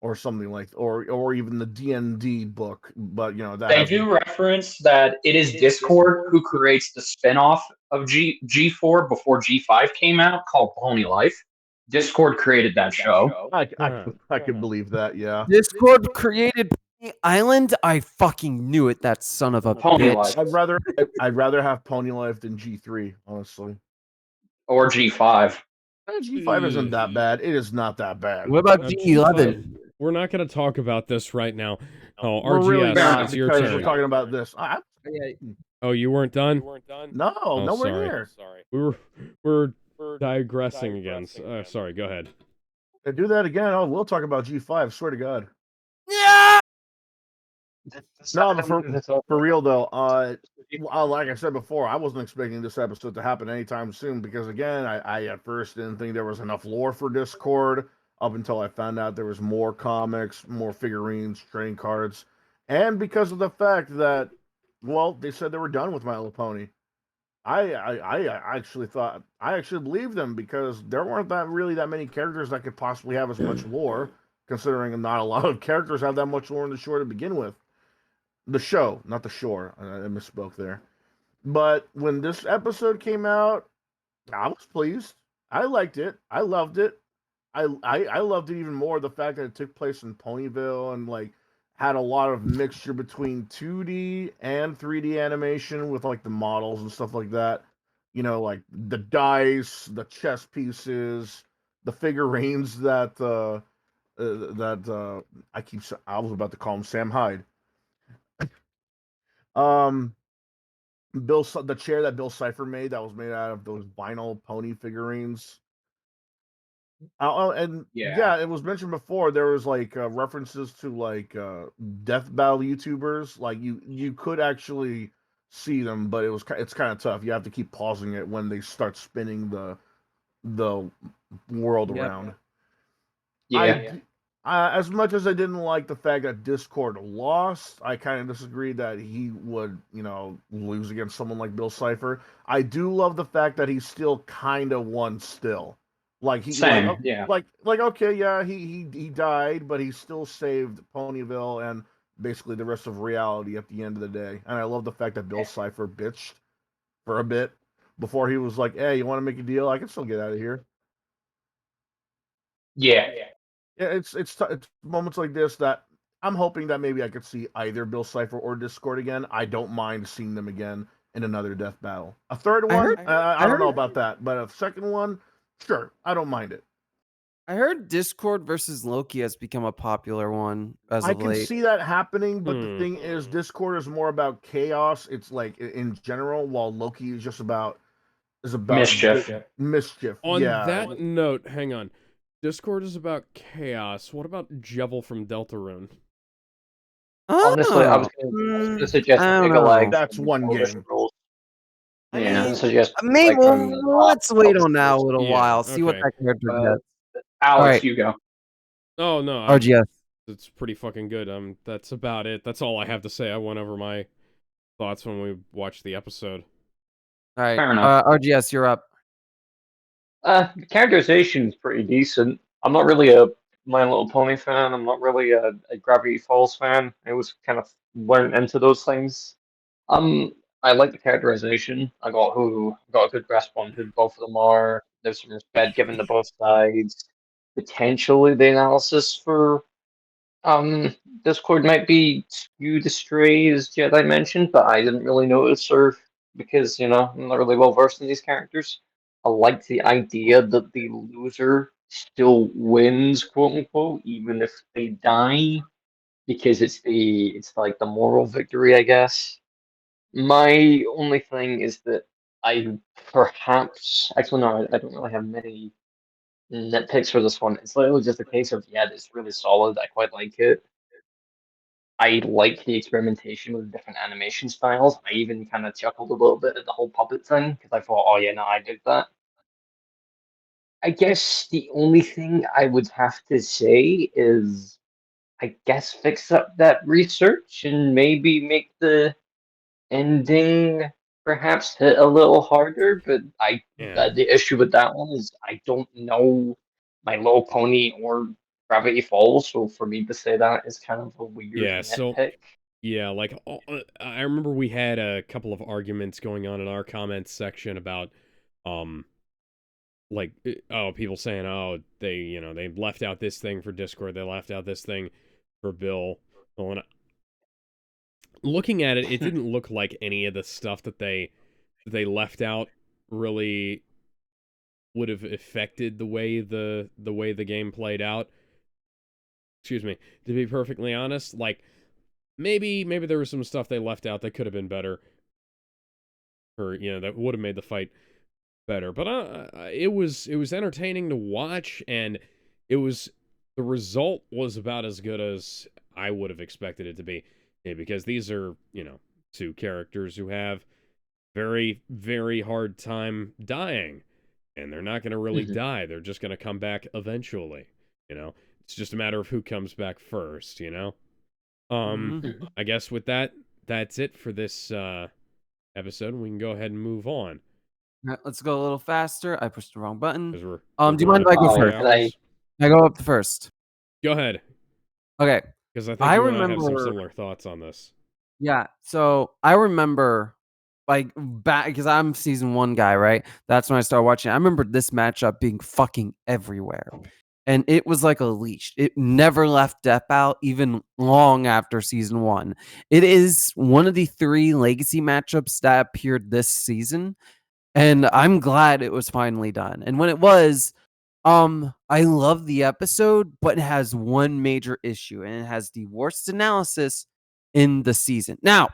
or something like, or even the D&D book. But They do reference that it is Discord who creates the spinoff of G4 before G5 came out called Pony Life. Discord created that show. I could believe that. Yeah, Discord created Pony Island. I fucking knew it. That son of a Pony bitch. Life. I'd rather have Pony Life than G3, honestly. Or G5. G5 isn't that bad. It is not that bad. What about G11? We're not going to talk about this right now. Oh, We're RGS, really not, it's your because turn. we're talking about this. Oh, you weren't done? No, Oh, nowhere sorry. near. We're digressing again. Sorry, go ahead. If I do that again, we'll talk about G5. Swear to God. Yeah. No, but for real though, like I said before, I wasn't expecting this episode to happen anytime soon because again, I at first didn't think there was enough lore for Discord up until I found out there was more comics, more figurines, trading cards, and because of the fact that, well, they said they were done with My Little Pony. I actually believed them because there weren't that many characters that could possibly have as much lore, considering not a lot of characters have that much lore in the show to begin with. The show, not the shore. I misspoke there. But when this episode came out, I was pleased. I liked it. I loved it. I loved it even more the fact that it took place in Ponyville and like had a lot of mixture between 2D and 3D animation with like the models and stuff like that. Like the dice, the chess pieces, the figurines I was about to call him Sam Hyde. The chair that Bill Cipher made that was made out of those vinyl pony figurines. And it was mentioned before. There was like references to like death battle YouTubers. Like you could actually see them, but it's kind of tough. You have to keep pausing it when they start spinning the world around. Yeah. As much as I didn't like the fact that Discord lost, I kind of disagreed that he would, lose against someone like Bill Cipher. I do love the fact that he still kind of won still. Like Same, okay, yeah, he died, but he still saved Ponyville and basically the rest of reality at the end of the day. And I love the fact that Bill Cipher bitched for a bit before he was like, "Hey, you want to make a deal? I can still get out of here." Yeah. Yeah, it's moments like this that I'm hoping that maybe I could see either Bill Cipher or Discord again. I don't mind seeing them again in another death battle. A third one, I don't know about that, but a second one, sure, I don't mind it. I heard Discord versus Loki has become a popular one as I of can late. see that happening, but the thing is, Discord is more about chaos. It's like in general, while Loki is just about mischief. Mischief. On that note, hang on. Discord is about chaos. What about Jevil from Deltarune? Honestly, I was going to suggest Big That's one game. Yeah, maybe let's wait on that a little while. See what that character does. Alex, you go. Oh no, RGS. It's pretty fucking good. That's about it. That's all I have to say. I went over my thoughts when we watched the episode. All right, fair enough. RGS, you're up. The characterization is pretty decent. I'm not really a My Little Pony fan. I'm not really a Gravity Falls fan. I was kind of weren't into those things. I like the characterization. I got a good grasp on who both of them are. There's some respect given to both sides. Potentially, the analysis for Discord might be skewed astray, as Jedi mentioned, but I didn't really notice or because I'm not really well versed in these characters. I like the idea that the loser still wins, quote unquote, even if they die, because it's like the moral victory, I guess. My only thing is that I perhaps actually no, I don't really have many nitpicks for this one. It's literally just a case of yeah, it's really solid. I quite like it. I like the experimentation with different animation styles. I even kind of chuckled a little bit at the whole puppet thing because I thought, oh yeah, no, I did that. I guess the only thing I would have to say is, I guess fix up that research and maybe make the ending perhaps hit a little harder. But Yeah. the issue with that one is I don't know My Little Pony or Gravity Falls, so for me to say that is kind of a weird Yeah, so nitpick. yeah, like I remember we had a couple of arguments going on in our comments section about um like people saying they left out this thing for Discord, they left out this thing for Bill. Well, and looking at it, it didn't look like any of the stuff that they left out really would have affected the way the game played out. Excuse me. To be perfectly honest, like maybe there was some stuff they left out that could have been better, or that would have made the fight better. But it was entertaining to watch, and the result was about as good as I would have expected it to be, because these are two characters who have very, very hard time dying, and they're not going to really Mhm. die. They're just going to come back eventually. It's just a matter of who comes back first. Mhm. I guess with that, that's it for this episode. We can go ahead and move on Alright, let's go a little faster. I pushed the wrong button. because we're Do you mind if running I go for 3 first? Can I? hours. I go up first. Go ahead, Okay. because I think I you and I have some remember similar thoughts on this. Yeah. So I remember like back because I'm season 1 guy, right? That's when I started watching. I remember this matchup being fucking everywhere. And it was like a leash. It never left Death out even long after season 1. It is one of the 3 legacy matchups that appeared this season. And I'm glad it was finally done. And when it was, I love the episode, but it has one major issue, and it has the worst analysis in the season. Now,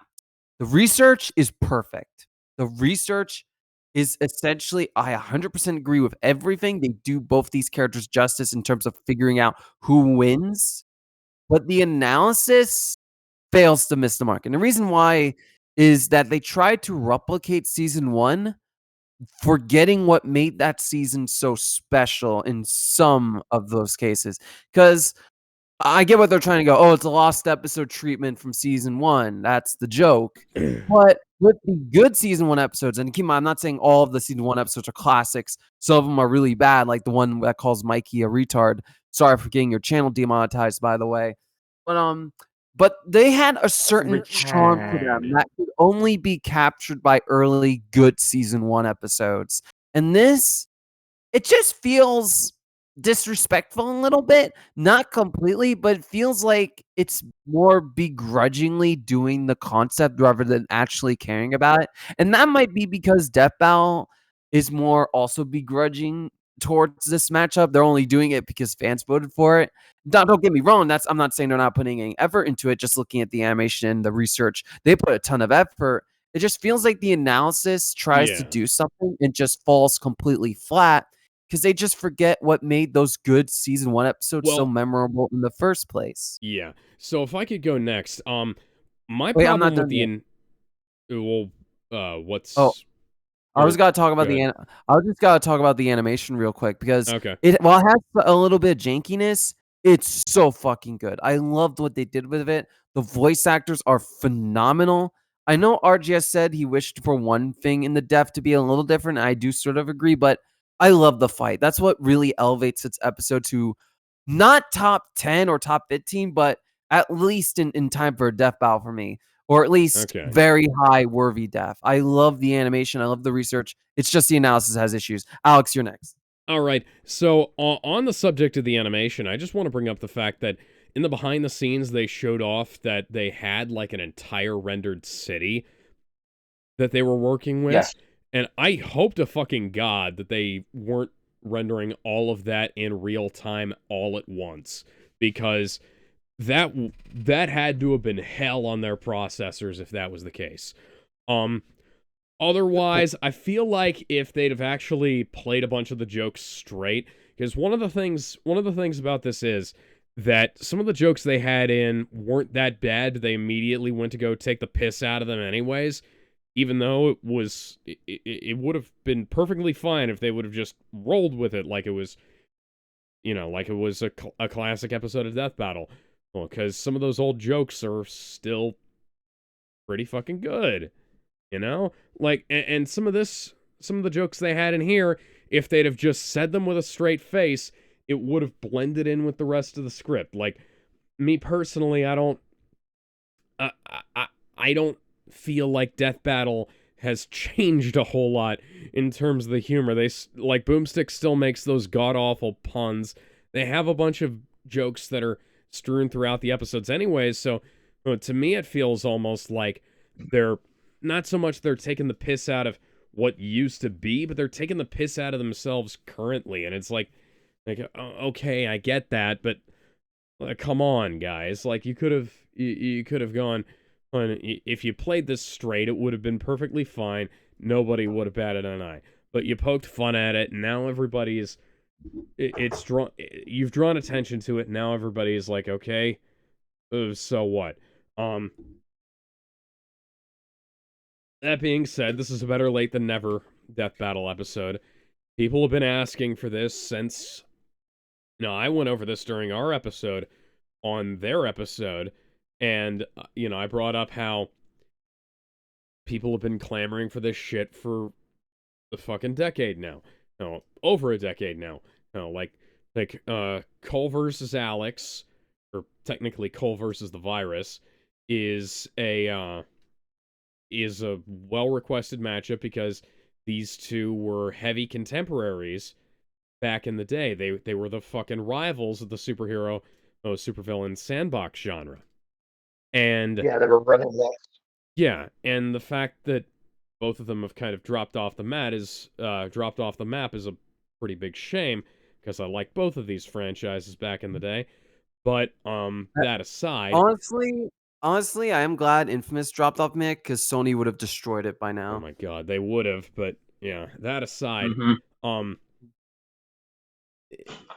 the research is perfect. The research is essentially, I 100% agree with everything. They do both these characters justice in terms of figuring out who wins, but the analysis fails to miss the mark. And the reason why is that they tried to replicate season 1, forgetting what made that season so special in some of those cases. Because I get what they're trying to go, "Oh, it's a lost episode treatment from season 1." That's the joke. But with the good season 1 episodes, and keep in mind, I'm not saying all of the season 1 episodes are classics. Some of them are really bad, like the one that calls Mikey a retard. Sorry for getting your channel demonetized, by the way. But they had a certain charm to them Retard. that could only be captured by early good season 1 episodes. And this, it just feels disrespectful a little bit, not completely, but it feels like it's more begrudgingly doing the concept rather than actually caring about it. And that might be because Death Battle is more also begrudging towards this matchup. They're only doing it because fans voted for it. Don't get me wrong, I'm not saying they're not putting any effort into it, just looking at the animation and the research. They put a ton of effort. It just feels like the analysis tries to Yeah. do something and just falls completely flat because they just forget what made those good season 1 episodes so Well, memorable in the first place. yeah. So if I could go next, my Wait, I'm not problem with done yet. what's Oh, I was or gotta talk go about ahead. I just gotta talk about the animation real quick because Okay. while it has a little bit of jankiness, it's so fucking good. I loved what they did with it. The voice actors are phenomenal. I know RGS said he wished for one thing in the depth to be a little different. I do sort of agree, but I love the fight. That's what really elevates its episode to not top 10 or top 15, but at least in time for a death battle for me, or at least Okay. very high worthy death. I love the animation. I love the research. It's just the analysis has issues. Alex, you're next. All right. So on the subject of the animation, I just want to bring up the fact that in the behind the scenes, they showed off that they had like an entire rendered city that they were working with. Yes. And I hope to fucking God that they weren't rendering all of that in real time all at once, because that had to have been hell on their processors if that was the case. Otherwise, I feel like if they'd have actually played a bunch of the jokes straight, because one of the things about this is that some of the jokes they had in weren't that bad. They immediately went to go take the piss out of them anyways, even though it would have been perfectly fine if they would have just rolled with it like it was, like it was a classic episode of Death Battle. Well, because some of those old jokes are still pretty fucking good, Like, and some of the jokes they had in here, if they'd have just said them with a straight face, it would have blended in with the rest of the script. Like, me personally, I don't feel like Death Battle has changed a whole lot in terms of the humor. Like, Boomstick still makes those god-awful puns. They have a bunch of jokes that are strewn throughout the episodes anyways, so to me it feels almost like they're not so much they're taking the piss out of what used to be, but they're taking the piss out of themselves currently. And it's like okay, I get that, but come on, guys. Like, you could have gone on, if you played this straight, it would have been perfectly fine. Nobody would have batted an eye. But you poked fun at it, and now everybody's you've drawn attention to it. Now everybody is like, okay, so what? That being said, this is a better late than never Death Battle episode. People have been asking for this since... I went over this during our episode on their episode, and, I brought up how people have been clamoring for this shit for a fucking decade now. No, over a decade now. No, like Cole versus Alex, or technically Cole versus the virus, is a well-requested matchup because these two were heavy contemporaries back in the day. They were the fucking rivals of the supervillain sandbox genre. And Yeah, they were running next. yeah, and the fact that both of them have kind of dropped off the map is a pretty big shame, because I like both of these franchises back in the day. But that aside, honestly, I am glad Infamous dropped off Mick, because Sony would have destroyed it by now. oh my god, they would have. But yeah, that aside, I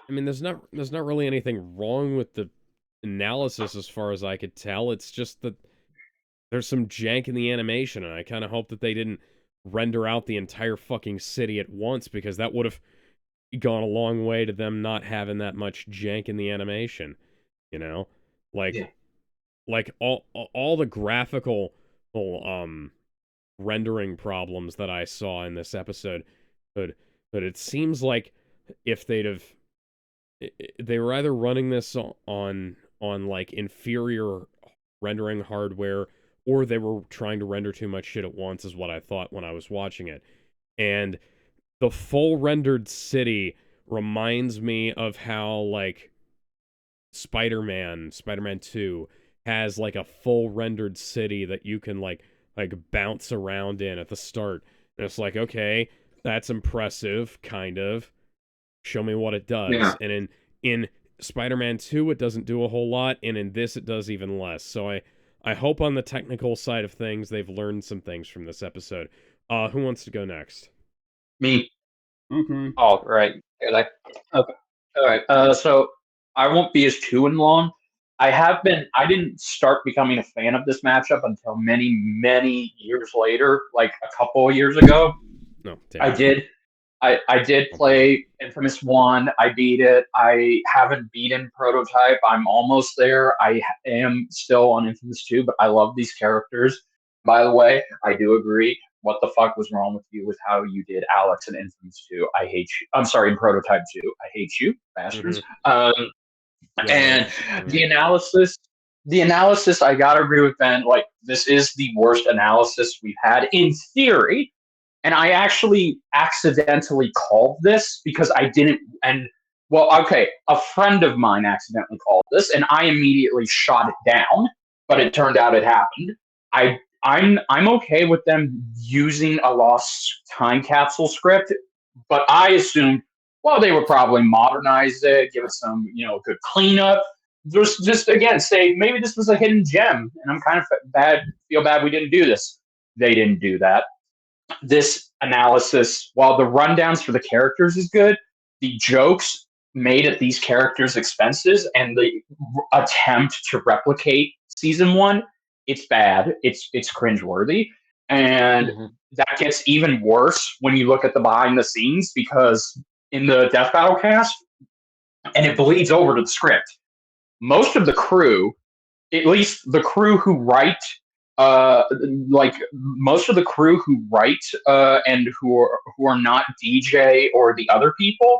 mean, there's not really anything wrong with the analysis as far as I could tell. It's just that there's some jank in the animation, and I kind of hope that they didn't render out the entire fucking city at once, because that would have gone a long way to them not having that much jank in the animation, like Yeah. like all the graphical rendering problems that I saw in this episode, but it seems like if they were either running this on like inferior rendering hardware, or they were trying to render too much shit at once, is what I thought when I was watching it. And the full rendered city reminds me of how, like, Spider-Man 2 has, like, a full rendered city that you can, like bounce around in at the start. And it's like, okay, that's impressive, kind of. Show me what it does. Yeah. And in Spider-Man 2, it doesn't do a whole lot, and in this, it does even less. So I hope on the technical side of things, they've learned some things from this episode. Who wants to go next? Me. Mm-hmm. Oh, right. Okay. All right. So I won't be as too in long. I didn't start becoming a fan of this matchup until many, many years later, like a couple of years ago. No, damn. I did play Infamous 1. I beat it. I haven't beaten Prototype. I'm almost there. I am still on Infamous 2, but I love these characters. By the way, I do agree. What the fuck was wrong with you with how you did Alex in Infamous 2? I hate you. I'm sorry, in Prototype 2. I hate you, bastards. And the analysis, I gotta agree with Ben. Like, this is the worst analysis we've had in theory. And I actually accidentally called this because I didn't. And well, okay, a friend of mine accidentally called this, and I immediately shot it down. But it turned out it happened. I'm okay with them using a lost time capsule script, but I assumed, well, they would probably modernize it, give it some, good cleanup. Just again say maybe this was a hidden gem, and I'm kind of feel bad we didn't do this. They didn't do that. This analysis, while the rundowns for the characters is good, the jokes made at these characters' expenses and the attempt to replicate season one, it's bad. It's cringeworthy, and that gets even worse when you look at the behind the scenes because in the Death Battle cast, and it bleeds over to the script. Most of the crew, at least the crew who write like most of the crew who write and who are not DJ or the other people,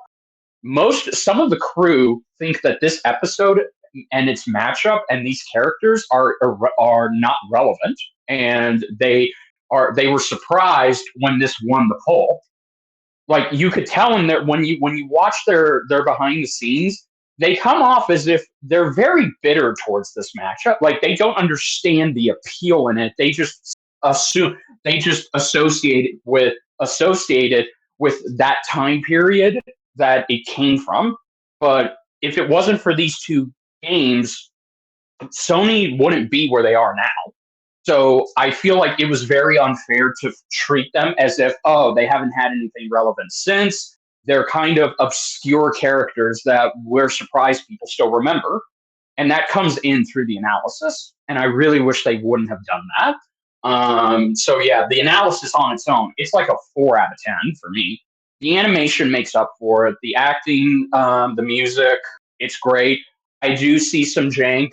some of the crew think that this episode and its matchup and these characters are not relevant, and they were surprised when this won the poll. Like you could tell in that when you watch their behind the scenes, they come off as if they're very bitter towards this matchup. Like they don't understand the appeal in it. They just associate it with that time period that it came from. But if it wasn't for these two games, Sony wouldn't be where they are now. So I feel like it was very unfair to treat them as if, oh, they haven't had anything relevant since. They're kind of obscure characters that we're surprised people still remember. And that comes in through the analysis. And I really wish they wouldn't have done that. So yeah, the analysis on its own, it's like a 4 out of 10 for me. The animation makes up for it. The acting, the music, it's great. I do see some jank.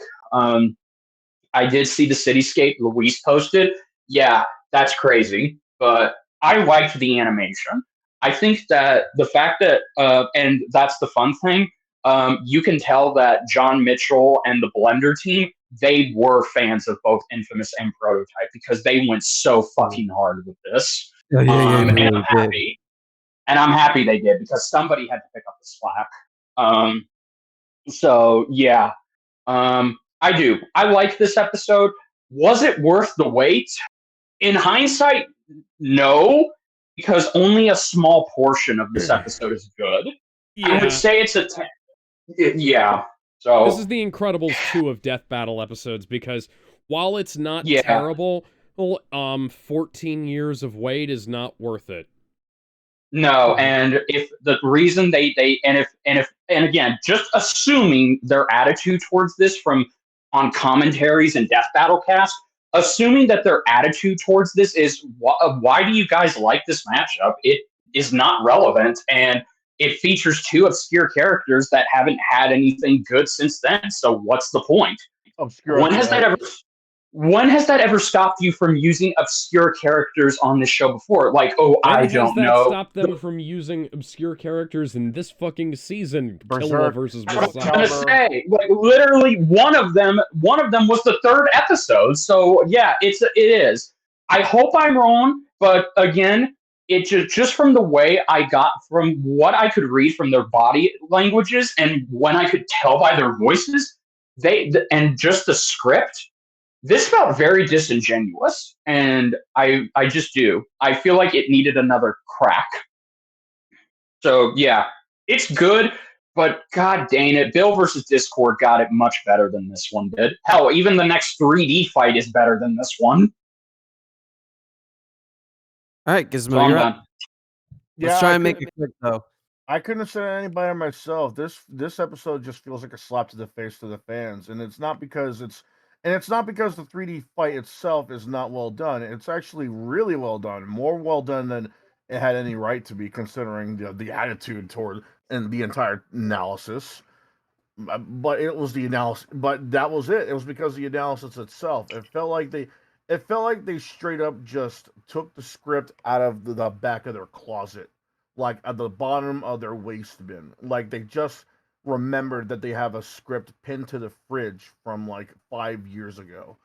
I did see the cityscape Luis posted. Yeah, that's crazy. But I liked the animation. I think that the fact that, and that's the fun thing, you can tell that John Mitchell and the Blender team, they were fans of both Infamous and Prototype because they went so fucking hard with this. And I'm happy. And I'm happy they did because somebody had to pick up the slack. So, yeah. I do. I like this episode. Was it worth the wait? In hindsight, no, because only a small portion of this episode is good. Yeah. I would say it's a 10. Yeah. So this is the Incredibles 2 of Death Battle episodes because while it's not terrible, 14 years of wait is not worth it. No, and if the reason they and again, just assuming their attitude towards this from on commentaries and Death Battle cast, assuming that their attitude towards this is why do you guys like this matchup? It is not relevant, and it features two obscure characters that haven't had anything good since then. So what's the point? Obscure. When has that ever stopped you from using obscure characters on this show before? Like, I don't know. When has that stopped them from using obscure characters in this fucking season? Killua versus Misaka. I was gonna say, like, literally one of them was the 3rd episode. So yeah, it is. I hope I'm wrong, but again, it just from the way I got from what I could read from their body languages and when I could tell by their voices, and just the script. This felt very disingenuous, and I just do. I feel like it needed another crack. So yeah, it's good, but god dang it, Bill versus Discord got it much better than this one did. Hell, even the next 3D fight is better than this one. All right, Gizmo, you're up. Let's try and make it quick though. I couldn't have said it any better myself. This episode just feels like a slap to the face to the fans, and it's not because the 3D fight itself is not well done. It's actually really well done, more well done than it had any right to be, considering the attitude toward and the entire analysis. But it was the analysis. But that was it. It was because of the analysis itself. It felt like they straight up just took the script out of the back of their closet, like at the bottom of their waste bin. Like they just remembered that they have a script pinned to the fridge from like 5 years ago.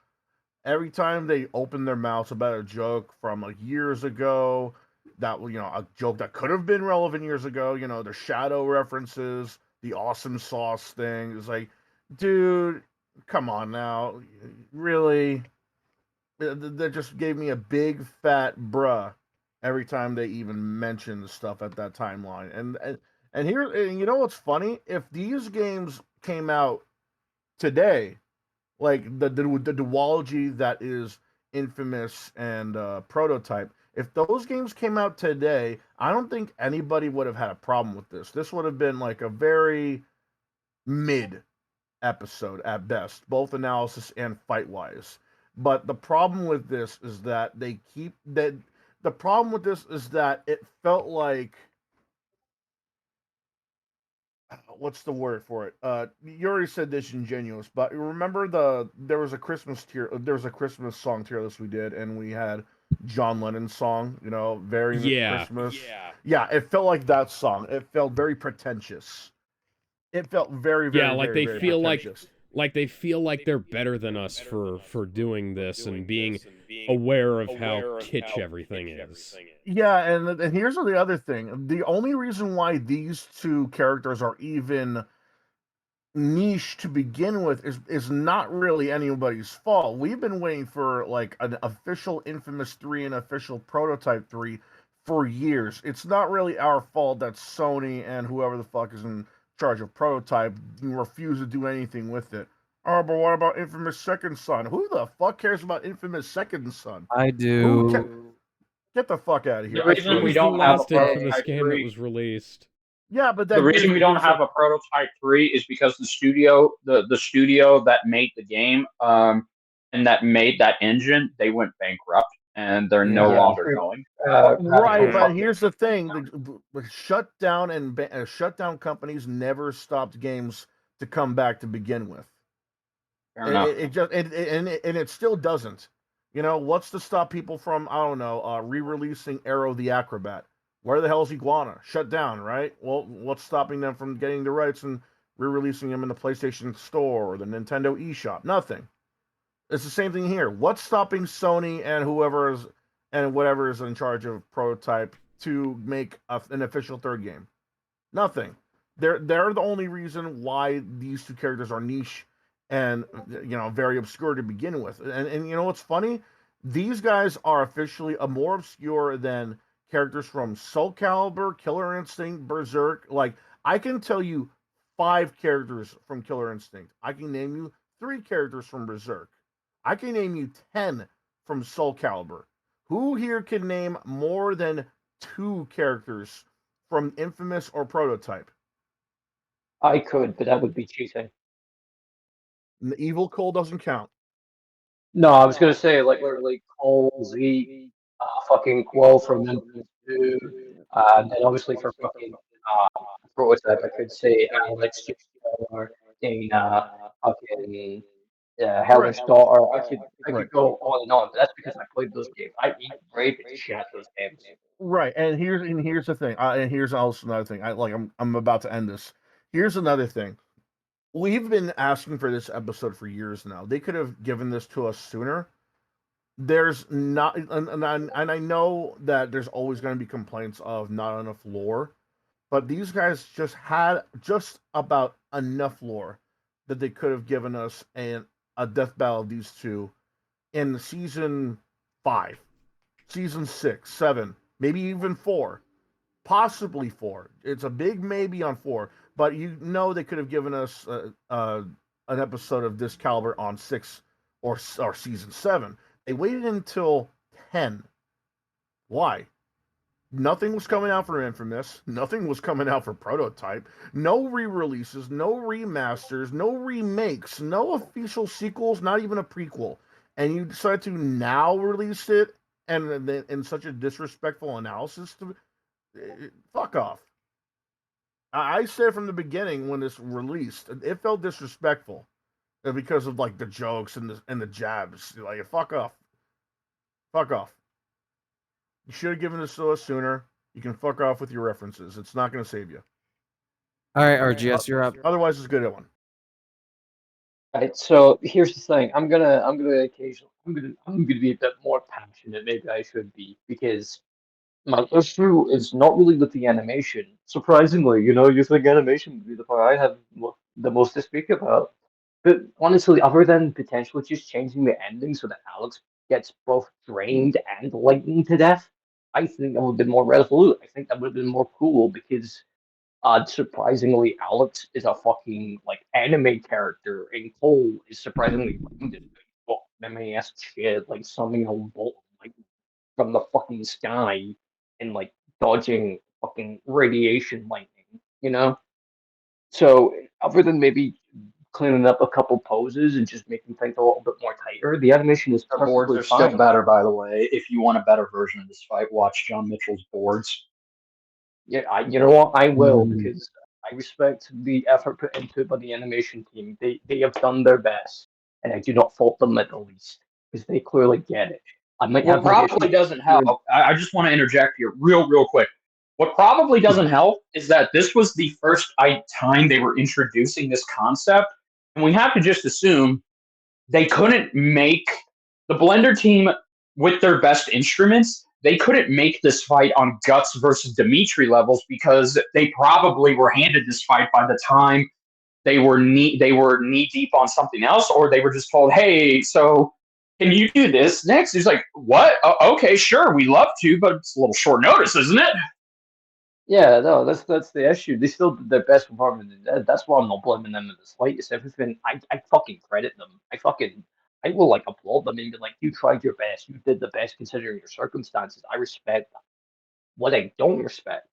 Every time they open their mouths about a joke from like years ago, that a joke that could have been relevant years ago, the shadow references, the awesome sauce thing is like, dude, come on now, really. That just gave me a big fat bruh every time they even mentioned the stuff at that timeline. And here, and you know what's funny? If these games came out today, like the duology that is Infamous and Prototype, if those games came out today, I don't think anybody would have had a problem with this. This would have been like a very mid episode at best, both analysis and fight wise. But the problem with this is that they keep that. The problem with this is that it felt like what's the word for it? You already said disingenuous, but remember there was a Christmas song tier list we did, and we had John Lennon's song, very Yeah. Christmas. Yeah, it felt like that song. It felt very pretentious. It felt very, Yeah, very, like very, they very feel pretentious. like they feel like they're better than us for doing this and being aware of how kitsch everything is. Yeah, and here's the other thing. The only reason why these two characters are even niche to begin with is not really anybody's fault. We've been waiting for like an official Infamous 3 and official Prototype 3 for years. It's not really our fault that Sony and whoever the fuck is in charge of Prototype refuse to do anything with it. Oh, but what about Infamous Second Son? Who the fuck cares about Infamous Second Son? I Who do. get the fuck out of here? The I It reason swear we to was the God. don't have a last Infamous prototype game that 3 was released. Yeah, but The then reason we don't here's have a prototype 3 is because the studio that made the game and that made that engine, they went bankrupt and they're no Yeah. longer going. right, but Hmm. here's the thing: the shutdown and shutdown companies never stopped games to come back to begin with. Fair enough. It just and it still doesn't. What's to stop people from I don't know re-releasing Arrow the Acrobat? Where the hell's Iguana? Shut down, right? Well, what's stopping them from getting the rights and re-releasing them in the PlayStation Store or the Nintendo eShop? Nothing. It's the same thing here. What's stopping Sony and whatever is in charge of Prototype to make an official third game? Nothing. They're the only reason why these two characters are niche and very obscure to begin with. And you know what's funny? These guys are officially more obscure than characters from Soul Calibur, Killer Instinct, Berserk. Like I can tell you 5 characters from Killer Instinct. I can name you 3 characters from Berserk. I can name you 10 from Soul Calibur. Who here can name more than 2 characters from Infamous or Prototype? I could, but that would be cheating. The Evil Cole doesn't count. No, I was gonna say like literally Cole, Zeke, fucking Quo from Infamous 2, and then obviously for fucking Prototype, I could say Alex, or Dana, fucking Right. Hellish Daughter. I could Right. go on and on, but that's because I played those games. I eat rape and shit out those games. Right. And here's the thing. And here's also another thing. I'm about to end this. Here's another thing. We've been asking for this episode for years now. They could have given this to us sooner. There's not, and I know that there's always going to be complaints of not enough lore, but these guys just had just about enough lore that they could have given us a death battle of these two in season 5, season 6, 7, maybe even 4, possibly 4. It's a big maybe on 4, but they could have given us an episode of this caliber on 6 or season 7. They waited until 10. Why? Nothing was coming out for Infamous. Nothing was coming out for Prototype. No re-releases, no remasters, no remakes, no official sequels, not even a prequel. And you decided to now release it and in such a disrespectful analysis to fuck off. I said from the beginning when this released, it felt disrespectful because of like the jokes and the jabs. Like fuck off, fuck off. You should have given this to us sooner. You can fuck off with your references. It's not going to save you. All right, RGS, you're up. Otherwise, it's a good one. Right. So here's the thing. I'm gonna be a bit more passionate. Maybe I should be because my issue is not really with the animation. Surprisingly, you think animation would be the part I have the most to speak about. But honestly, other than potentially just changing the ending so that Alex gets both drained and lightning to death, I think that would have been more resolute. I think that would have been more cool because surprisingly, Alex is a fucking like anime character, and Cole is surprisingly ass shit, like summoning a bolt like from the fucking sky and like dodging fucking radiation lightning, you know? So other than maybe cleaning up a couple poses and just making things a little bit more tighter, the animation is The boards perfectly are fine. still better, by the way. If you want a better version of this fight, watch John Mitchell's boards. Yeah, you know what? I will Mm. because I respect the effort put into it by the animation team. They have done their best, and I do not fault them at the least because they clearly get it. I might What have my probably issues. doesn't help, I just want to interject here real quick. What probably doesn't help is that this was the first time they were introducing this concept, and we have to just assume they couldn't make the Blender team with their best instruments. They couldn't make this fight on Guts versus Dimitri levels because they probably were handed this fight by the time they were knee deep on something else, or they were just told, "Hey, so can you do this next?" He's like, "What? Okay, sure, we love to, but it's a little short notice, isn't it?" Yeah, no, that's the issue. They still did their best performance. That's why I'm not blaming them in the slightest. Everything I fucking credit them. I will like applaud them and be like, you tried your best. You did the best considering your circumstances. I respect that. What I don't respect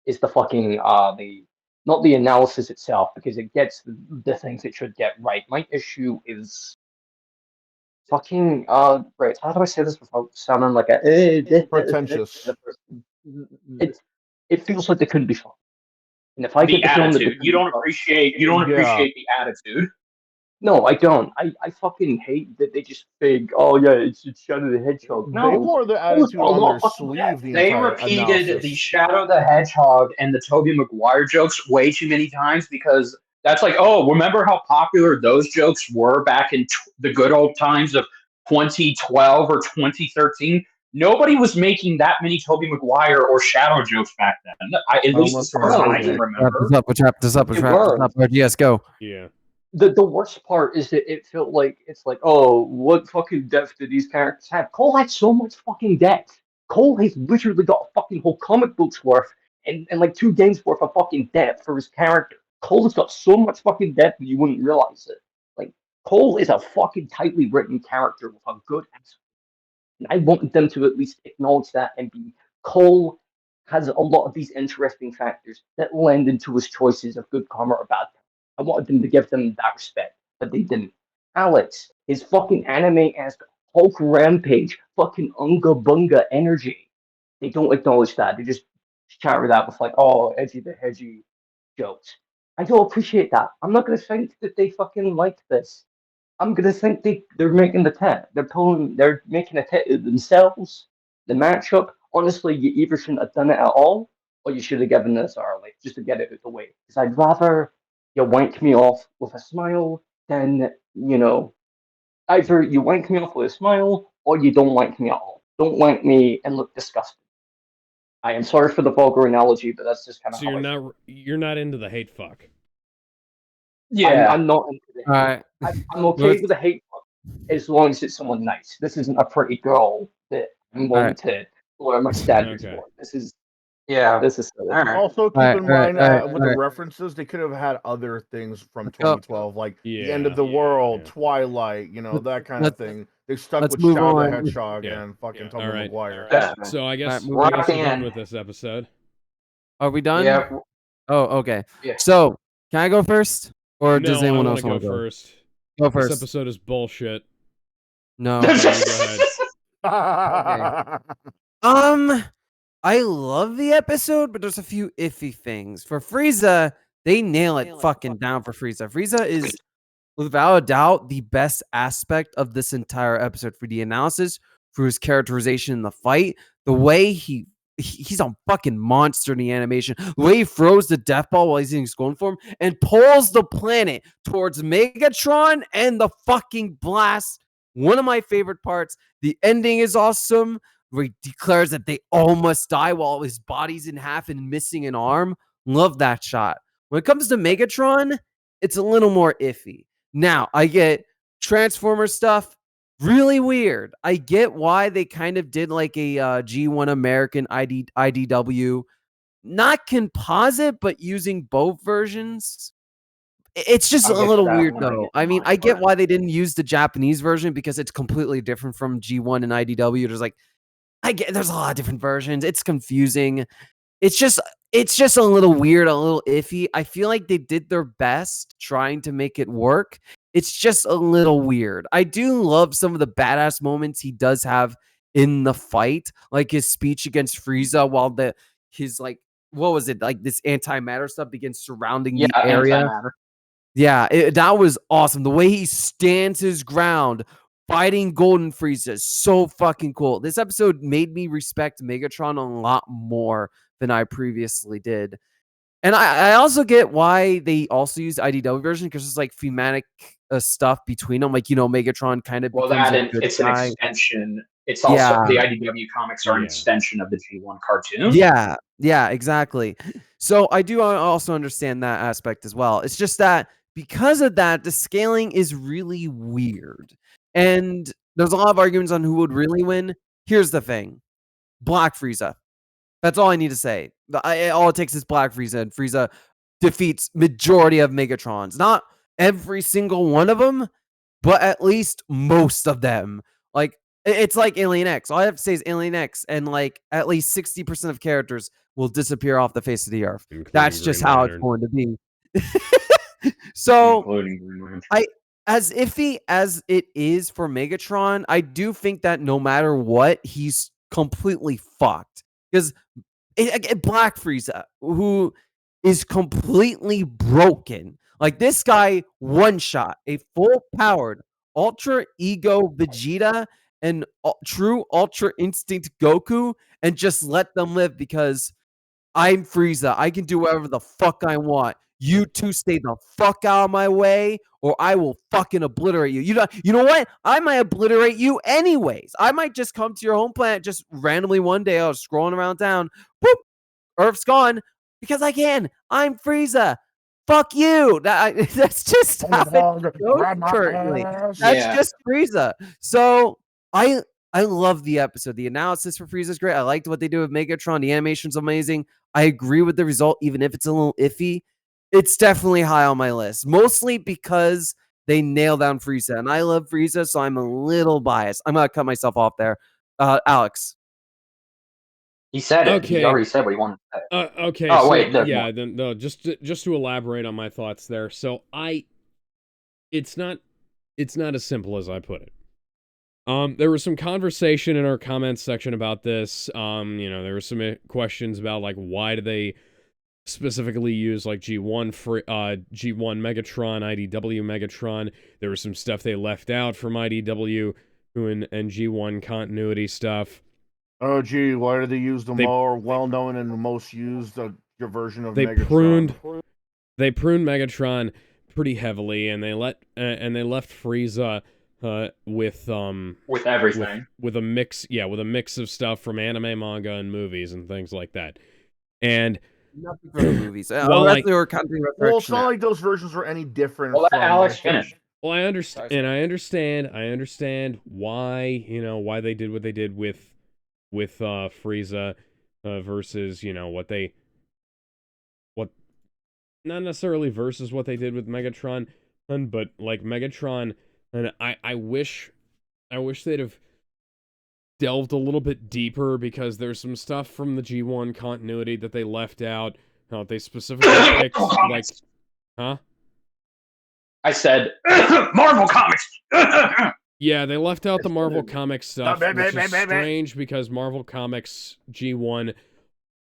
is the fucking the not the analysis itself because it gets the things it should get right. My issue is fucking right. How do I say this without sounding like a Pretentious. it it feels like they couldn't be fun. And if I get The the feeling that they attitude. couldn't be fun, You don't Yeah. appreciate the attitude. no, I don't. I fucking hate that they just think, oh yeah, it's Shadow the Hedgehog. They No, wore the Cole's attitude got a on lot their of fucking sleeve depth. the They entire repeated the analysis. Shadow the Hedgehog and the Tobey Maguire jokes way too many times because that's like, oh, remember how popular those jokes were back in the good old times of 2012 or 2013? Nobody was making that many Tobey Maguire or Shadow jokes back then. At least as Unless far as they're I Jose. can Wrap this remember. up. Let's wrap this up. They were. Yes, go. Yeah. The worst part is that it felt like it's like, oh, what fucking depth do these characters have? Cole had so much fucking depth. Cole has literally got a fucking whole comic book's worth and like 2 games worth of fucking depth for his character. Cole has got so much fucking depth that you wouldn't realize it. Like Cole is a fucking tightly written character with a good ass. And I wanted them to at least acknowledge that and be Cole has a lot of these interesting factors that lend into his choices of good karma or bad karma. I wanted them to give them that respect, but they didn't. Alex, his fucking anime ass Hulk Rampage, fucking Unga Bunga energy. They don't acknowledge that. They just shower that with like, oh, edgy the hedgy jokes. I don't appreciate that. I'm not gonna think that they fucking like this. I'm gonna think they're making the tet. They're making a tet themselves. The matchup. Honestly, you either shouldn't have done it at all, or you should have given this early, just to get it out of the way. Because I'd rather you wank me off with a smile than, either you wank me off with a smile or you don't wank me at all. Don't wank me and look disgusting. I am sorry for the vulgar analogy, but that's just kind of So how I feel. you're not into the hate fuck. Yeah. I'm not into the All hate. right. I'm okay with the hate as long as it's someone nice. This isn't a pretty girl that I'm going right. to lower my standards Okay. for. This is Yeah. silly. All right. Also, keep Alright, in mind alright, with the alright. references, they could have had other things from Let's go. 2012, like the Yeah. end of the world, Yeah. Twilight, that kind of let's- thing. They stuck let's with move Shadow the on. Hedgehog Yeah. and fucking All Tobey right. Maguire. Definitely. So I guess Alright, we're moving on. done with this episode. Are we done? Yeah. Oh, okay. Yeah. So, can I go first, or does No, I anyone want else to go want to go? first. Go This first. episode is bullshit. No. So you go ahead. I love the episode, but there's a few iffy things. For Frieza, they nail it fucking down for Frieza. Frieza is, without a doubt, the best aspect of this entire episode for the analysis, for his characterization in the fight, the way he's a fucking monster in the animation. The way he throws the death ball while he's in his golden form and pulls the planet towards Megatron and the fucking blast. One of my favorite parts. The ending is awesome, where he declares that they all must die while his body's in half and missing an arm. Love that shot. When it comes to Megatron, it's a little more iffy. Now, I get Transformer stuff. Really weird. I get why they kind of did like a G1 American IDW, not composite, but using both versions. It's just I'll a get to little that weird when I though. get I to mean, my I get part. why they didn't use the Japanese version because it's completely different from G1 and IDW. There's like, I get there's a lot of different versions. It's confusing. It's just a little weird, a little iffy. I feel like they did their best trying to make it work. It's just a little weird. I do love some of the badass moments he does have in the fight, like his speech against Frieza while his like what was it? Like this antimatter stuff begins surrounding Yeah, the area. antimatter. Yeah, that was awesome. The way he stands his ground fighting Golden Frieza is so fucking cool. This episode made me respect Megatron a lot more than I previously did. And I also get why they also use IDW version because it's like thematic stuff between them. Like, Megatron kind of Well, becomes a good it's an guy. extension. It's Yeah. also the IDW comics are an Yeah. extension of the G1 cartoon. Yeah, exactly. So I do also understand that aspect as well. It's just that because of that, the scaling is really weird. And there's a lot of arguments on who would really win. Here's the thing. Black Frieza. That's all I need to say. All it takes is Black Frieza, and Frieza defeats majority of Megatrons. Not every single one of them, but at least most of them. Like, it's like Alien X. All I have to say is Alien X, and like at least 60% of characters will disappear off the face of the earth. Including That's just Green how Lantern. it's going to be. So, Including Green Lantern. as iffy as it is for Megatron, I do think that no matter what, he's completely fucked. Because Black Frieza, who is completely broken. Like this guy one shot a full powered ultra ego Vegeta and true ultra instinct Goku and just let them live because I'm Frieza. I can do whatever the fuck I want. You two stay the fuck out of my way, or I will fucking obliterate you. You know what? I might obliterate you anyways. I might just come to your home planet just randomly one day. I was scrolling around town. Boop, Earth's gone because I can. I'm Frieza. Fuck you. That's just how it goes currently. That's just Frieza. So I love the episode. The analysis for Frieza is great. I liked what they do with Megatron. The animation's amazing. I agree with the result, even if it's a little iffy. It's definitely high on my list, mostly because they nail down Frieza, and I love Frieza, so I'm a little biased. I'm gonna cut myself off there. Alex. He said it. He Okay. already said what he wanted to say. Okay. Oh, so, wait, there's yeah. more. Then no. Just to elaborate on my thoughts there. So it's not as simple as I put it. There was some conversation in our comments section about this. There were some questions about like why do they specifically use like G1 Megatron, IDW Megatron. There was some stuff they left out from IDW and G1 continuity stuff. Oh, gee, why do they use the more well-known and the most used your version of Megatron? They pruned Megatron pretty heavily, and they left Frieza with everything. with a mix of stuff from anime, manga, and movies and things like that. And nothing from the movies. Well, it's not like those versions were any different. Well, from Alex finished. Well, I understand why why they did what they did with Frieza versus not necessarily versus what they did with Megatron, but like Megatron, and I wish they'd have delved a little bit deeper because there's some stuff from the G1 continuity that they left out. They specifically picked like, huh? I said Marvel Comics. Yeah, they left out the Marvel Comics stuff, which is strange because Marvel Comics G1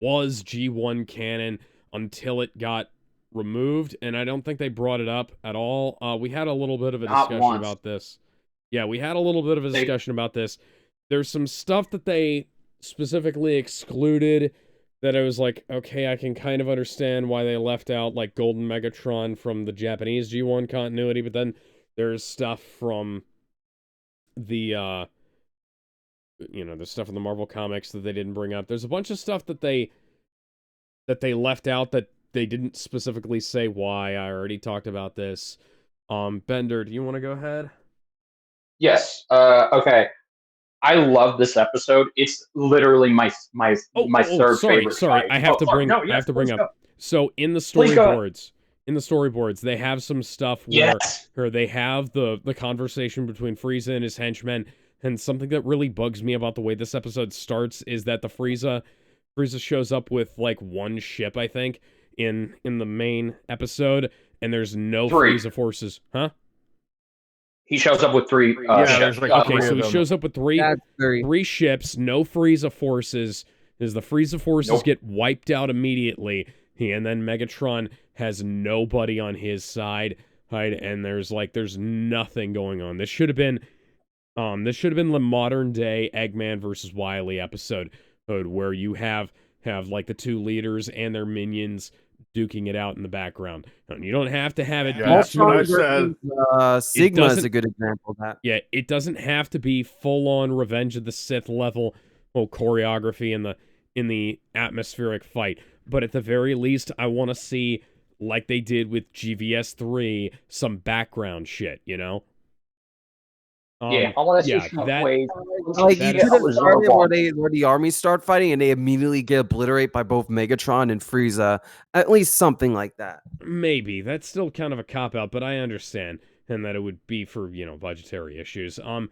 was G1 canon until it got removed, and I don't think they brought it up at all. We had a little bit of a discussion about this. Yeah, we had a little bit of a discussion about this. There's some stuff that they specifically excluded that I was like, okay, I can kind of understand why they left out like Golden Megatron from the Japanese G1 continuity, but then there's stuff from the the stuff in the Marvel Comics that they didn't bring up. There's a bunch of stuff that they left out that they didn't specifically say why. I already talked about this. Bender, do you want to go ahead? Yes. Okay. I love this episode. It's literally my third Sorry, favorite sorry. fight. I have to bring No, yes, please go. up. So Please go ahead. in the storyboards, they have some stuff Yes. where they have the conversation between Frieza and his henchmen, and something that really bugs me about the way this episode starts is that the Frieza shows up with like one ship, I think, in the main episode, and there's no Three. Frieza forces, huh? He shows up with three. there's like Okay, three so of he them. shows up with three ships, no Frieza forces. As the Frieza forces get wiped out immediately, and then Megatron has nobody on his side, right? And there's nothing going on. This should have been the modern day Eggman versus Wily episode, where you have like the two leaders and their minions duking it out in the background. And you don't have to have it Yeah, be Sigma is a good example of that. Yeah, it doesn't have to be full on Revenge of the Sith level choreography in the atmospheric fight, but at the very least, I want to see, like they did with GVS 3, some background shit, you know? I want to see some ways. Like you could have started where the armies start fighting and they immediately get obliterated by both Megatron and Frieza. At least something like that. Maybe. That's still kind of a cop-out, but I understand. And that it would be for, budgetary issues. I'm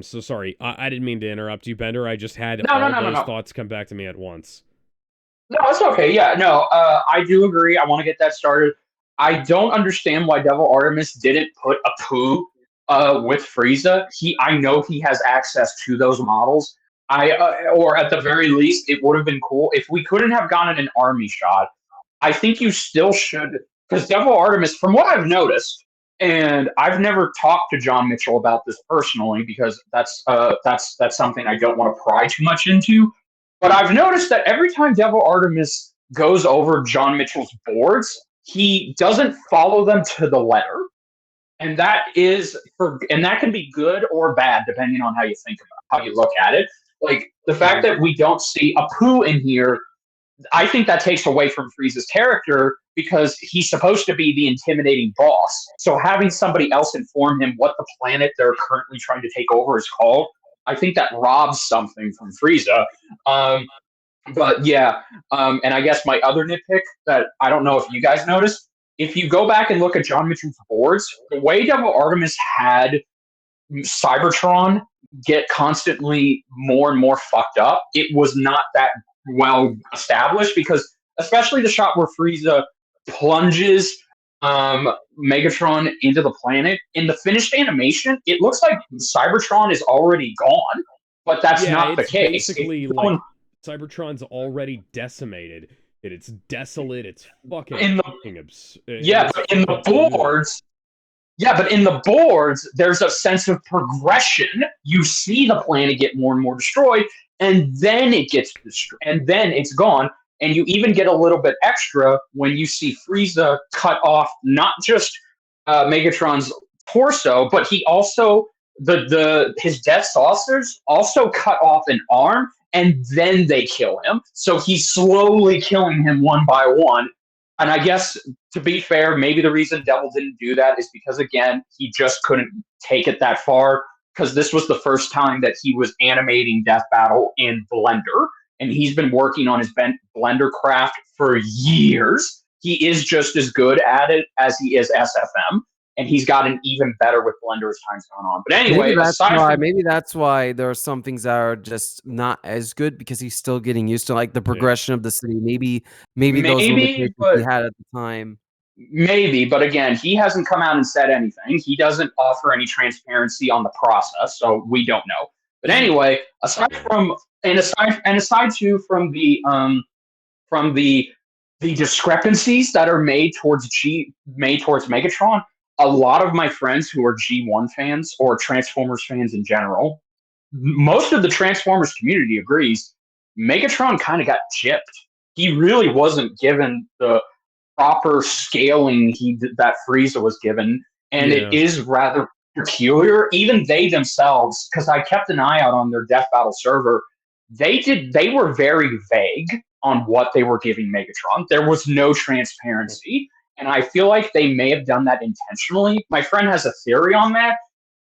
so sorry. I didn't mean to interrupt you, Bender. I just had those thoughts come back to me at once. No, it's okay. Yeah, no, I do agree. I want to get that started. I don't understand why Devil Artemis didn't put a poo with Frieza. I know he has access to those models. Or at the very least, it would have been cool if we couldn't have gotten an army shot. I think you still should, because Devil Artemis, from what I've noticed, and I've never talked to John Mitchell about this personally because that's something I don't want to pry too much into. But I've noticed that every time Devil Artemis goes over John Mitchell's boards, he doesn't follow them to the letter. And that can be good or bad depending on how you look at it. Like the fact that we don't see a poo in here, I think that takes away from Frieza's character because he's supposed to be the intimidating boss. So having somebody else inform him what the planet they're currently trying to take over is called, I think that robs something from Frieza. But yeah, and I guess my other nitpick that I don't know if you guys noticed, if you go back and look at John Mitchell's boards, the way Devil Artemis had Cybertron get constantly more and more fucked up, it was not that well established because especially the shot where Frieza plunges Megatron into the planet, in the finished animation, it looks like Cybertron is already gone, but that's not the case. Basically, like Cybertron's already decimated. It's desolate. It's fucking but in the boards. Yeah, but in the boards, there's a sense of progression. You see the planet get more and more destroyed, and then it gets destroyed, and then it's gone. And you even get a little bit extra when you see Frieza cut off not just Megatron's torso, but he also his death saucers also cut off an arm, and then they kill him. So he's slowly killing him one by one. And I guess, to be fair, maybe the reason Devil didn't do that is because, again, he just couldn't take it that far, because this was the first time that he was animating Death Battle in Blender, and he's been working on his Blender craft for years. He is just as good at it as he is SFM, and he's gotten even better with Blender as time's gone on. But anyway, maybe that's why there are some things that are just not as good, because he's still getting used to like the progression of the city. Maybe those limitations he had at the time. Maybe, but again, he hasn't come out and said anything. He doesn't offer any transparency on the process, so we don't know. But anyway, aside from the discrepancies that are made towards Megatron, a lot of my friends who are G1 fans or Transformers fans in general, most of the Transformers community agrees Megatron kind of got gypped. He really wasn't given the proper scaling that Frieza was given, and it is rather peculiar. Even they themselves, because I kept an eye out on their Death Battle server, they were very vague on what they were giving Megatron. There was no transparency, and I feel like they may have done that intentionally. My friend has a theory on that.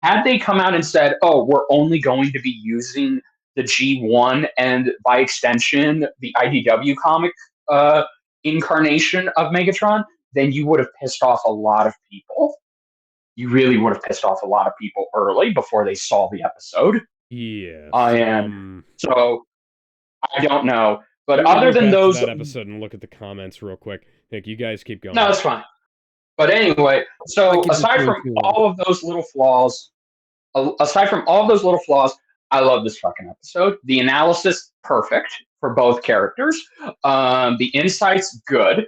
had they come out and said, "Oh, we're only going to be using the G1 and by extension the IDW comic incarnation of Megatron," then you would have pissed off a lot of people. You really would have pissed off a lot of people early before they saw the episode. Yeah. And so I don't know. But I'm gonna other go than back those, to that episode and look at the comments real quick. Nick, you guys keep going. no, it's fine. But anyway, so Like, it's aside just from way too long. all of those little flaws, I love this fucking episode. The analysis, perfect for both characters. The insights, good.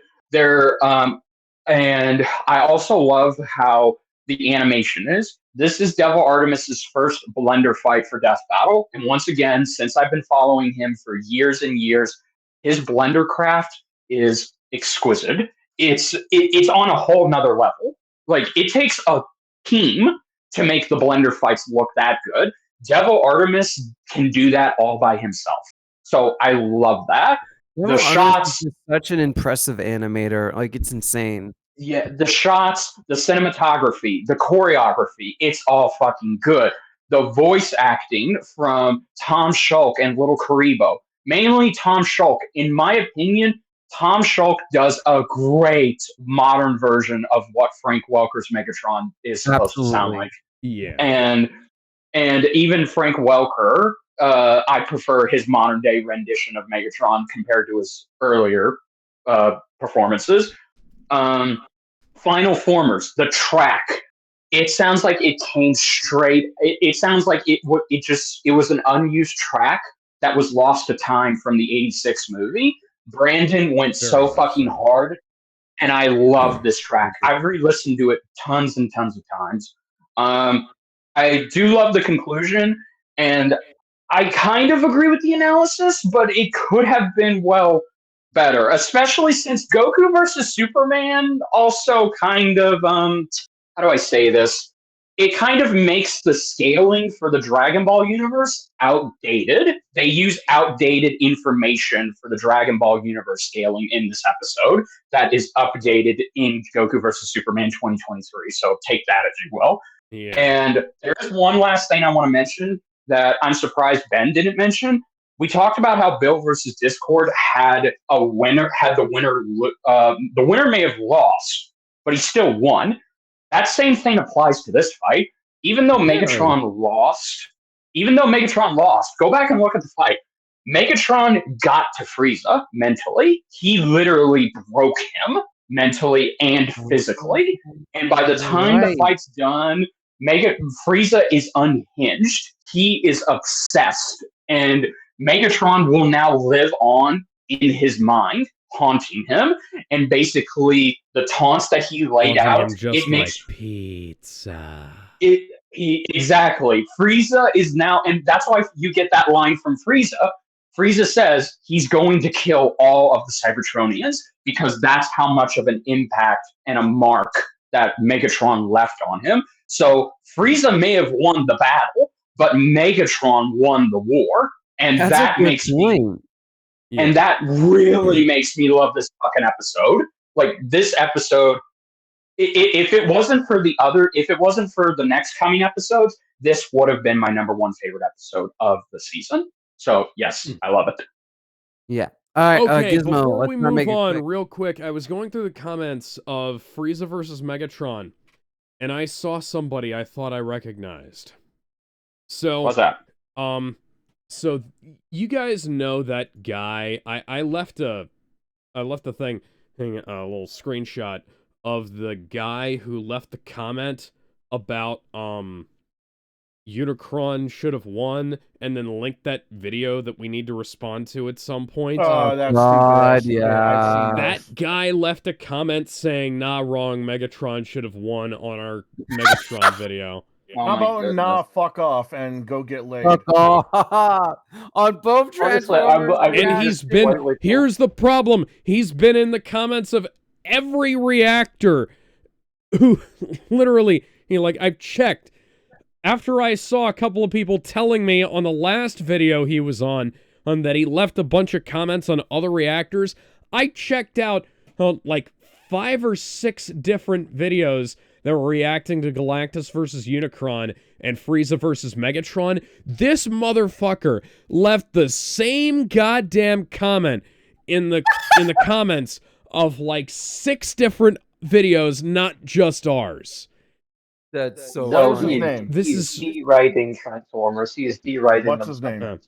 And I also love how the animation is. This is Devil Artemis's first blender fight for Death Battle, and once again, since I've been following him for years and years, his blender craft is exquisite. It's on a whole nother level. Like, it takes a team to make the blender fights look that good. Devil Artemis can do that all by himself. So I love that. Devil The Artemis shots, is such an impressive animator. Like, it's insane. yeah, the shots, the cinematography, the choreography, it's all fucking good. The voice acting from Tom Shulk and Little Karibo, mainly Tom Shulk. In my opinion, Tom Shulk does a great modern version of what Frank Welker's Megatron is supposed to sound Absolutely. like. Yeah. And even Frank Welker, I prefer his modern day rendition of Megatron compared to his earlier performances. Final Formers, the track. It sounds like it came straight. It sounds like it was an unused track that was lost to time from the '86 movie. Brandon went Very so much fucking so. hard, and I love this track. I've re-listened to it tons and tons of times. I do love the conclusion, and I kind of agree with the analysis, but it could have been better, especially since Goku versus Superman also kind of how do I say this? It kind of makes the scaling for the Dragon Ball universe outdated. They use outdated information for the Dragon Ball universe scaling in this episode that is updated in Goku versus Superman 2023. So take that as you will. Yeah. And there's one last thing I want to mention that I'm surprised Ben didn't mention. We talked about how Bill versus Discord had a winner. The winner may have lost, but he still won. That same thing applies to this fight. Even though Megatron lost, go back and look at the fight. Megatron got to Frieza mentally. He literally broke him mentally and physically. And by the time the fight's done, Frieza is unhinged. He is obsessed. And Megatron will now live on in his mind, haunting him. And basically, the taunts that he laid out, it makes pizza. Exactly. Frieza is now, and that's why you get that line from Frieza. Frieza says he's going to kill all of the Cybertronians because that's how much of an impact and a mark that Megatron left on him. So Frieza may have won the battle, but Megatron won the war, and that makes me, and that really makes me love this fucking episode. Like, this episode, if it wasn't for the next coming episodes, this would have been my number one favorite episode of the season. So yes, I love it. Yeah. All right, Okay, Gizmo, before we move on, quick. real quick, I was going through the comments of Frieza versus Megatron, and I saw somebody I thought I recognized. So, what's that? So you guys know that guy? I left a thing, a little screenshot of the guy who left the comment about Unicron should have won, and then linked that video that we need to respond to at some point. Oh, that's God, stupid. yeah. That guy left a comment saying, "Nah, wrong, Megatron should have won" on our Megatron video. Oh, How my about goodness. nah, fuck off and go get laid? Fuck off. On both Transformers. And he's been, here's the problem, he's been in the comments of every reactor who literally, I've checked. After I saw a couple of people telling me on the last video he was on that he left a bunch of comments on other reactors, I checked out like 5 or 6 different videos that were reacting to Galactus versus Unicron and Frieza versus Megatron, this motherfucker left the same goddamn comment in the comments of like 6 different videos, not just ours. That's so What was funny. his name? This is deriding Transformers. He is deriding What's them. his name?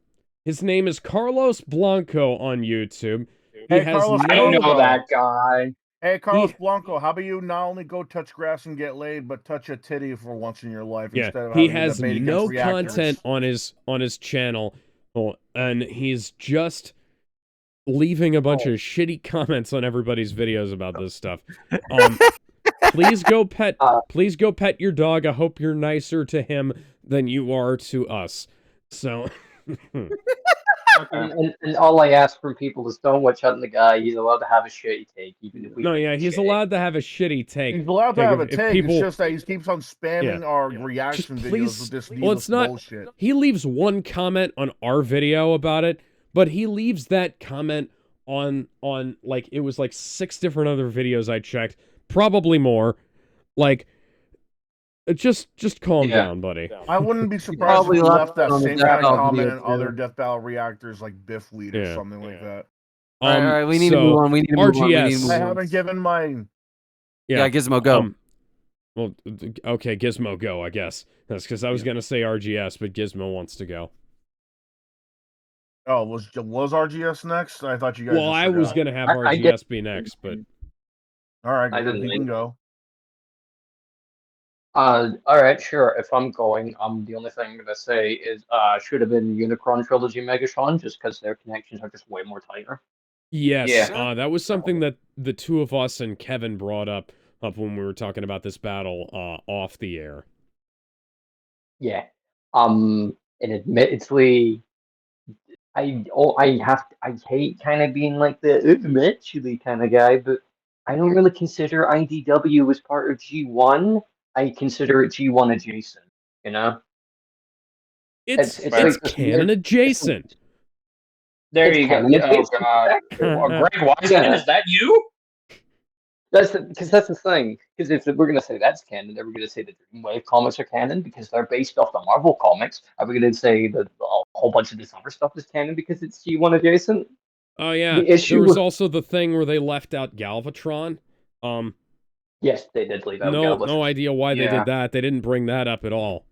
his name is Carlos Blanco on YouTube. He Hey, has Carlos no I know Blanco. that guy. Hey, Carlos Blanco, how about you not only go touch grass and get laid, but touch a titty for once in your life instead of he having a has debate no against reactors? content on his channel, and he's just leaving a bunch of shitty comments on everybody's videos about this stuff. Please go pet your dog. I hope you're nicer to him than you are to us. So And all I ask from people is don't watch out the guy. He's allowed to have a shitty take, even if we. no, think yeah, it's he's shitty. allowed to have a shitty take. He's allowed to have a If take. people- It's just that he keeps on spamming our reaction Just videos please- with this well, needless it's not- bullshit. He leaves one comment on our video about it, but he leaves that comment on like it was like 6 different other videos I checked, probably more. Like, just calm down, buddy. I wouldn't be surprised if Probably he left that on the same Death kind of Battle comment video, in other too. Death Battle reactors like Biff Weed or Yeah. something like that. All right, we need to move on. We need to move on. We need to move I on. haven't given my... Yeah, Gizmo, go. Well, okay, Gizmo, go, I guess. That's because I was going to say RGS, but Gizmo wants to go. Oh, was RGS next? I thought you guys Well, just I was forgot. going to have I RGS be next, but... All right, I good. didn't You can go. All right, sure. If I'm going, the only thing I'm gonna say is should have been Unicron Trilogy Megatron, just because their connections are just way more tighter. Yes, Yeah. that was something that the two of us and Kevin brought up when we were talking about this battle off the air. Yeah. And admittedly, I hate kind of being like the eventually kind of guy, but I don't really consider IDW as part of G1. I consider it G1 adjacent. You know, It's It's like this canon weird- adjacent. There It's you go. canon Yeah, oh adjacent, god. exactly. Greg Wiseman, is that you? That's the thing. Because if we're gonna say that's canon, then we're gonna say the Dreamwave comics are canon because they're based off the Marvel comics. Are we gonna say that a whole bunch of this other stuff is canon because it's G1 adjacent? Oh yeah, The issue there was with- also the thing where they left out Galvatron. Yes, they did leave out No Galvatron. idea why they Yeah. did that. They didn't bring that up at all.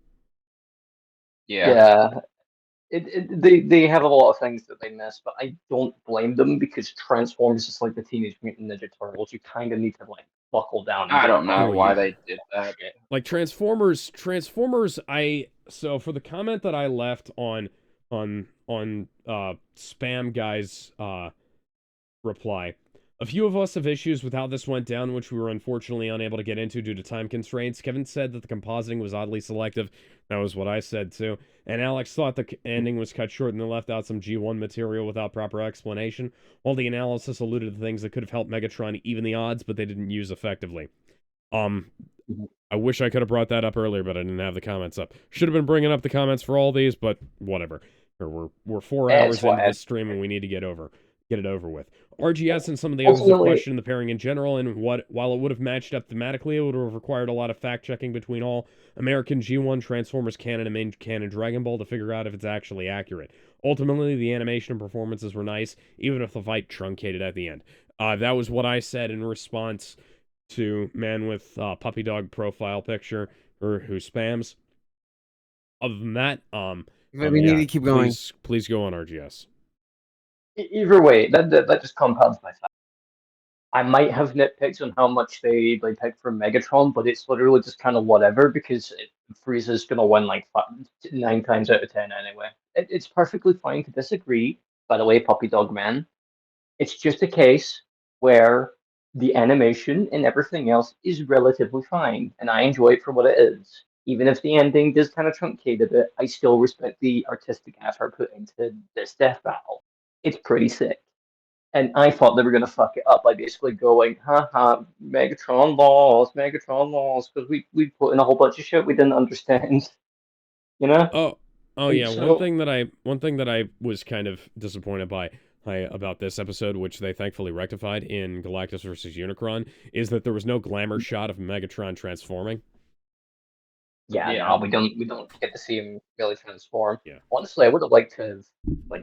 Yeah. They have a lot of things that they miss, but I don't blame them because Transformers is like the Teenage Mutant Ninja Turtles. You kind of need to like buckle down. I don't know Oh, why yeah. they did that. Like Transformers, so for the comment that I left on Spam Guy's reply, a few of us have issues with how this went down, which we were unfortunately unable to get into due to time constraints. Kevin said that the compositing was oddly selective. That was what I said too. And Alex thought the ending was cut short and they left out some G1 material without proper explanation. All the analysis alluded to things that could have helped Megatron even the odds, but they didn't use effectively. I wish I could have brought that up earlier, but I didn't have the comments up. Should have been bringing up the comments for all these, but whatever. We're 4 hours into this stream and we need to get it over with. RGS and some of the others have questioned the pairing in general, and while it would have matched up thematically, it would have required a lot of fact-checking between all American G1, Transformers canon, and main canon Dragon Ball to figure out if it's actually accurate. Ultimately, the animation and performances were nice, even if the fight truncated at the end. That was what I said in response to man with puppy dog profile picture, or who spams. Other than that, we need to keep going. Please go on RGS. Either way, that just compounds my fact. I might have nitpicks on how much they picked from Megatron, but it's literally just kind of whatever because Frieza's gonna win like 9 times out of 10 anyway. It's perfectly fine to disagree. By the way, Puppy Dog Man, it's just a case where the animation and everything else is relatively fine, and I enjoy it for what it is. Even if the ending does kind of truncate a bit, I still respect the artistic effort put into this death battle. It's pretty sick. And I thought they were going to fuck it up by basically going, haha, Megatron lost, because we put in a whole bunch of shit we didn't understand. You know? Oh And yeah. so- One thing that I was kind of disappointed by. about this episode, which they thankfully rectified in Galactus vs. Unicron, is that there was no glamour shot of Megatron transforming. Yeah, Yeah. no, we don't get to see him really transform. Yeah. Honestly, I would have liked to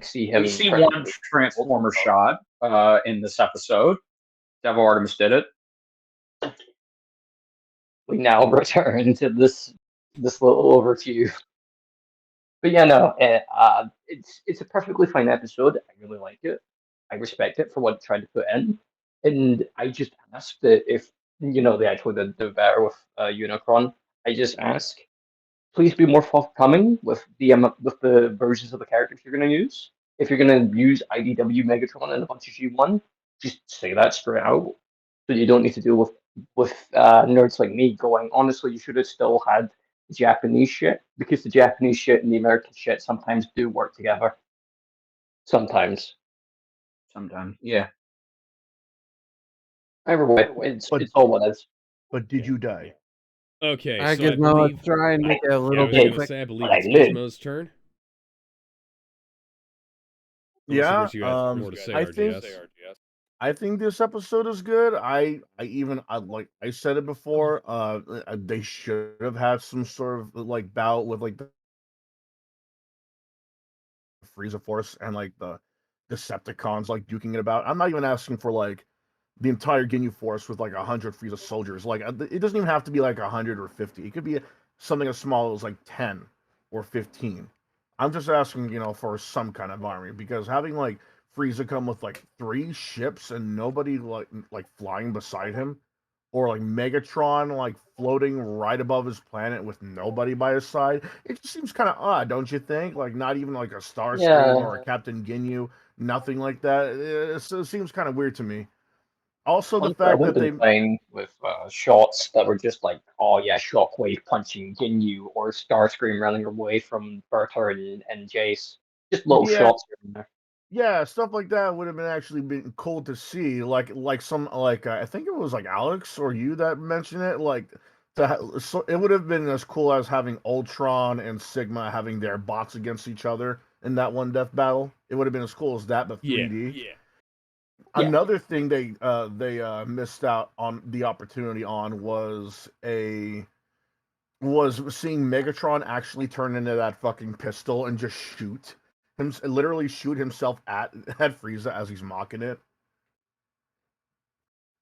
see him. We see turn one into Transformer Ultron. shot in this episode. Devil Artemis did it. We now return to this little overview. But yeah, no, it's a perfectly fine episode. I really like it. I respect it for what it tried to put in, and I just ask that if they actually did do better with Unicron. I just ask, please be more forthcoming with the versions of the characters you're going to use. If you're going to use IDW Megatron and a bunch of G1, just say that straight out, so you don't need to deal with nerds like me going, honestly, you should have still had Japanese shit, because the Japanese shit and the American shit sometimes do work together. Sometimes. Yeah. Either way, it's all what it is. But did you die? Okay, I so I could not believe... try and make it a Yeah, I little was bit going to quick. say, I believe But I it's live. Gizmo's turn. Yeah, Unless you have more to say, I RGS. I think this episode is good. I said it before. They should have had some sort of like bout with like the Frieza Force and like the Decepticons like duking it about. I'm not even asking for like the entire Ginyu Force with like 100 Frieza soldiers. Like it doesn't even have to be like 100 or 50. It could be something as small as like 10 or 15. I'm just asking, for some kind of army, because having like Frieza come with like 3 ships and nobody like flying beside him, or like Megatron like floating right above his planet with nobody by his side, it just seems kind of odd, don't you think? Like not even like a Starscream or a Captain Ginyu, nothing like that. It seems kind of weird to me. Also, the Honestly, I fact would that have they been fine with shots that were just like, oh yeah, Shockwave punching Ginyu or Starscream running away from Bertha and Jace. Just little yeah, shots here and there. yeah, stuff like that would have been actually been cool to see. Like some like I think it was like Alex or you that mentioned it. Like so it would have been as cool as having Ultron and Sigma having their bots against each other in that one death battle. It would have been as cool as that, but 3D. Yeah. Yeah. Another thing they missed out on the opportunity on was seeing Megatron actually turn into that fucking pistol and just shoot him, literally shoot himself at Frieza as he's mocking it.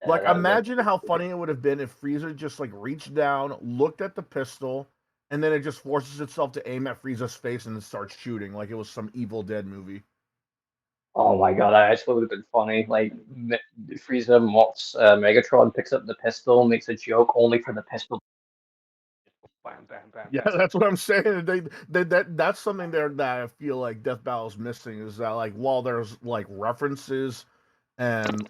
Like, That imagine how funny it would have been if Frieza just like reached down, looked at the pistol, and then it just forces itself to aim at Frieza's face and then starts shooting like it was some Evil Dead movie. Oh my god, that actually would have been funny. Like, Frieza mocks Megatron, picks up the pistol, makes a joke only for the pistol. Bam, bam, bam. Yeah, that's what I'm saying. That's something there that I feel like Death Battle's missing, is that like while there's like references and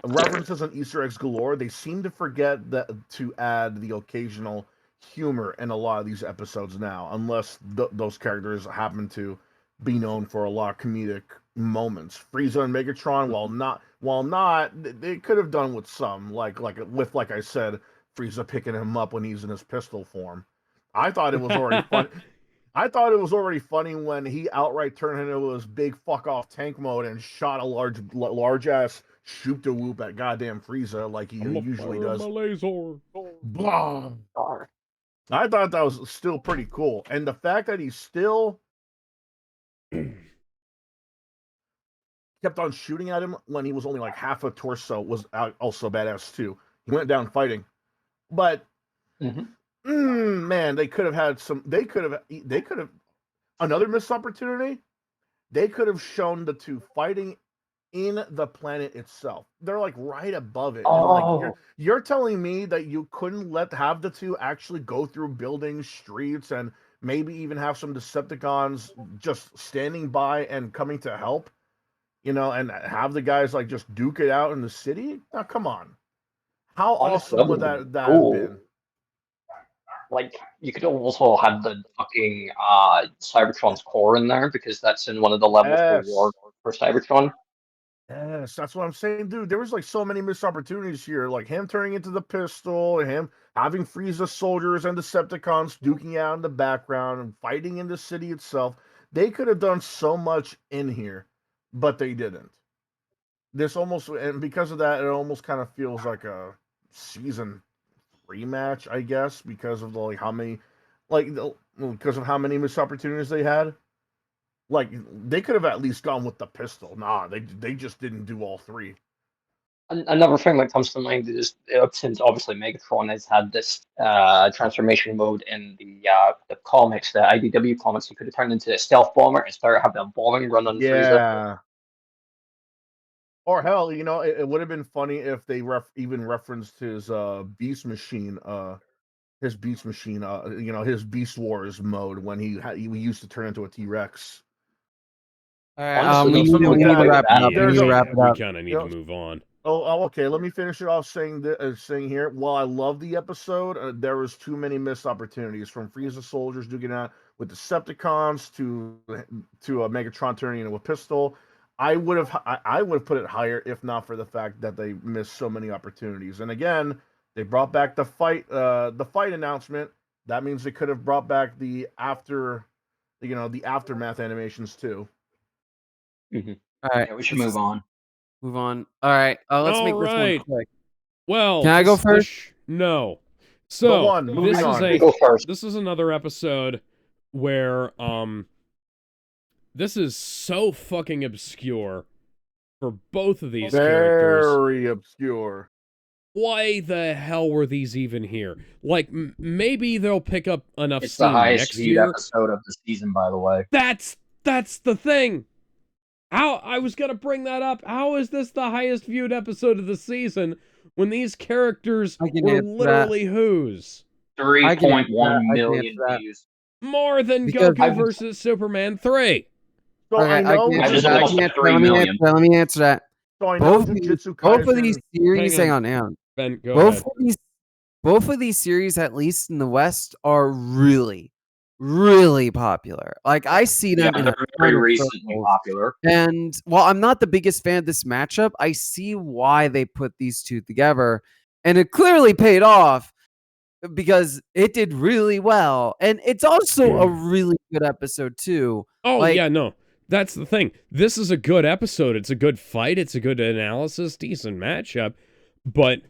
Easter eggs galore, they seem to forget that to add the occasional humor in a lot of these episodes now, unless those characters happen to be known for a lot of comedic moments. Frieza and Megatron, while not, they could have done with some, like I said, Frieza picking him up when he's in his pistol form. I thought it was already fun. I thought it was already funny when he outright turned into his big fuck off tank mode and shot a large ass shoot to whoop at goddamn Frieza like he usually does. My laser. Blah. I thought that was still pretty cool, and the fact that he still kept on shooting at him when he was only like half a torso was also badass too. He went down fighting, but man, they could have had some. They could have another missed opportunity. They could have shown the two fighting in the planet itself. They're like right above it. And like you're telling me that you couldn't have the two actually go through buildings, streets, and maybe even have some Decepticons just standing by and coming to help, and have the guys like just duke it out in the city? Now, come on. How awesome would that have been? Like, you could also have the fucking Cybertron's core in there, because that's in one of the levels for war for Cybertron. Yes, that's what I'm saying, dude. There was like so many missed opportunities here, like him turning into the pistol, and him having Frieza soldiers and Decepticons duking out in the background and fighting in the city itself. They could have done so much in here, but they didn't. this almost, and because of that, it almost kind of feels like a season 3 match, I guess, because of how many, because of how many missed opportunities they had. Like they could have at least gone with the pistol. Nah, they just didn't do all three. Another thing that comes to mind is since obviously Megatron has had this transformation mode in the comics, the IDW comics, he could have turned into a stealth bomber and started having a bombing run on Frieza. Yeah. Or hell, it would have been funny if they even referenced his beast machine, his beast machine, his Beast Wars mode when he used to turn into a T-Rex. All right, Honestly, we something need like to that. wrap it up. We There's need to a- wrap it We up. kind of need to move on. Oh, okay. Let me finish it off saying here. While I love the episode, there was too many missed opportunities from Frieza soldiers duking out with Decepticons to Megatron turning into a pistol. I would have put it higher if not for the fact that they missed so many opportunities. And again, they brought back the fight announcement. That means they could have brought back the aftermath animations too. Mm-hmm. All right, Yeah, we should move on. Move on. All right, let's make this one quick. Well, can I go first? No. So moving on. Go first. This is another episode where this is so fucking obscure for both of these characters. Very obscure. Why the hell were these even here? Like, maybe they'll pick up enough It's the steam highest next viewed year. episode of the season, by the way. That's the thing. How I was gonna bring that up. How is this the highest viewed episode of the season when these characters were literally whose? 3.1 million views. More than Because Goku versus Superman 3. So Okay, I know. I just almost hit 3 million. Let me answer that. So I know Both of Jujutsu these Kaisen. series, hang on. Ben, go ahead. Both of these series, at least in the West, are really, really popular. Like I see them in they're a very ton of recently circles. popular. And while I'm not the biggest fan of this matchup, I see why they put these two together, and it clearly paid off because it did really well, and it's also a really good episode too. Oh yeah, no. That's the thing. This is a good episode. It's a good fight. It's a good analysis. Decent matchup. But,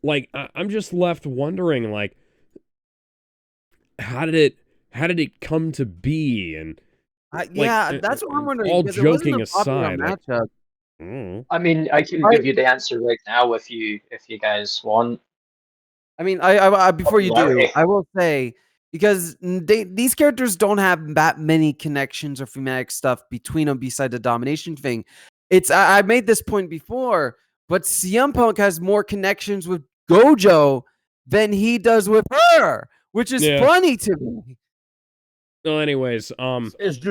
like, I'm just left wondering, like, how did it come to be? And that's what I'm wondering. All because it wasn't joking a popular aside, like, matchup. I mean, I can give you the answer right now if you guys want. I mean, I before you do, Okay. I will say because these characters don't have that many connections or thematic stuff between them besides the domination thing. I made this point before, but CM Punk has more connections with Gojo than he does with her, which is funny to me. So, anyways, is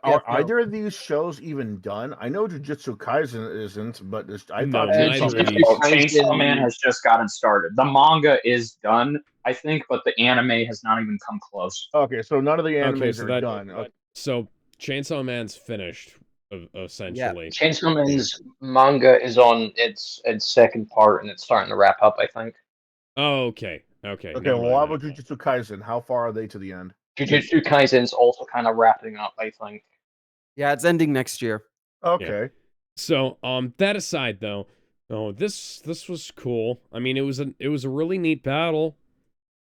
are either of these shows even done? I know Jujutsu Kaisen isn't, but I thought Chainsaw Man has just gotten started. The manga is done, I think, but the anime has not even come close. Okay, so none of the animes are done. So Chainsaw Man's finished, essentially. Yeah. Chainsaw Man's manga is on its second part, and it's starting to wrap up, I think. Oh, okay. Okay. Okay, well, how about Jujutsu Kaisen? How far are they to the end? Jujutsu Kaisen's also kind of wrapping up, I think. Yeah, it's ending next year. Okay. Yeah. So, that aside, though, this was cool. I mean, it was a really neat battle.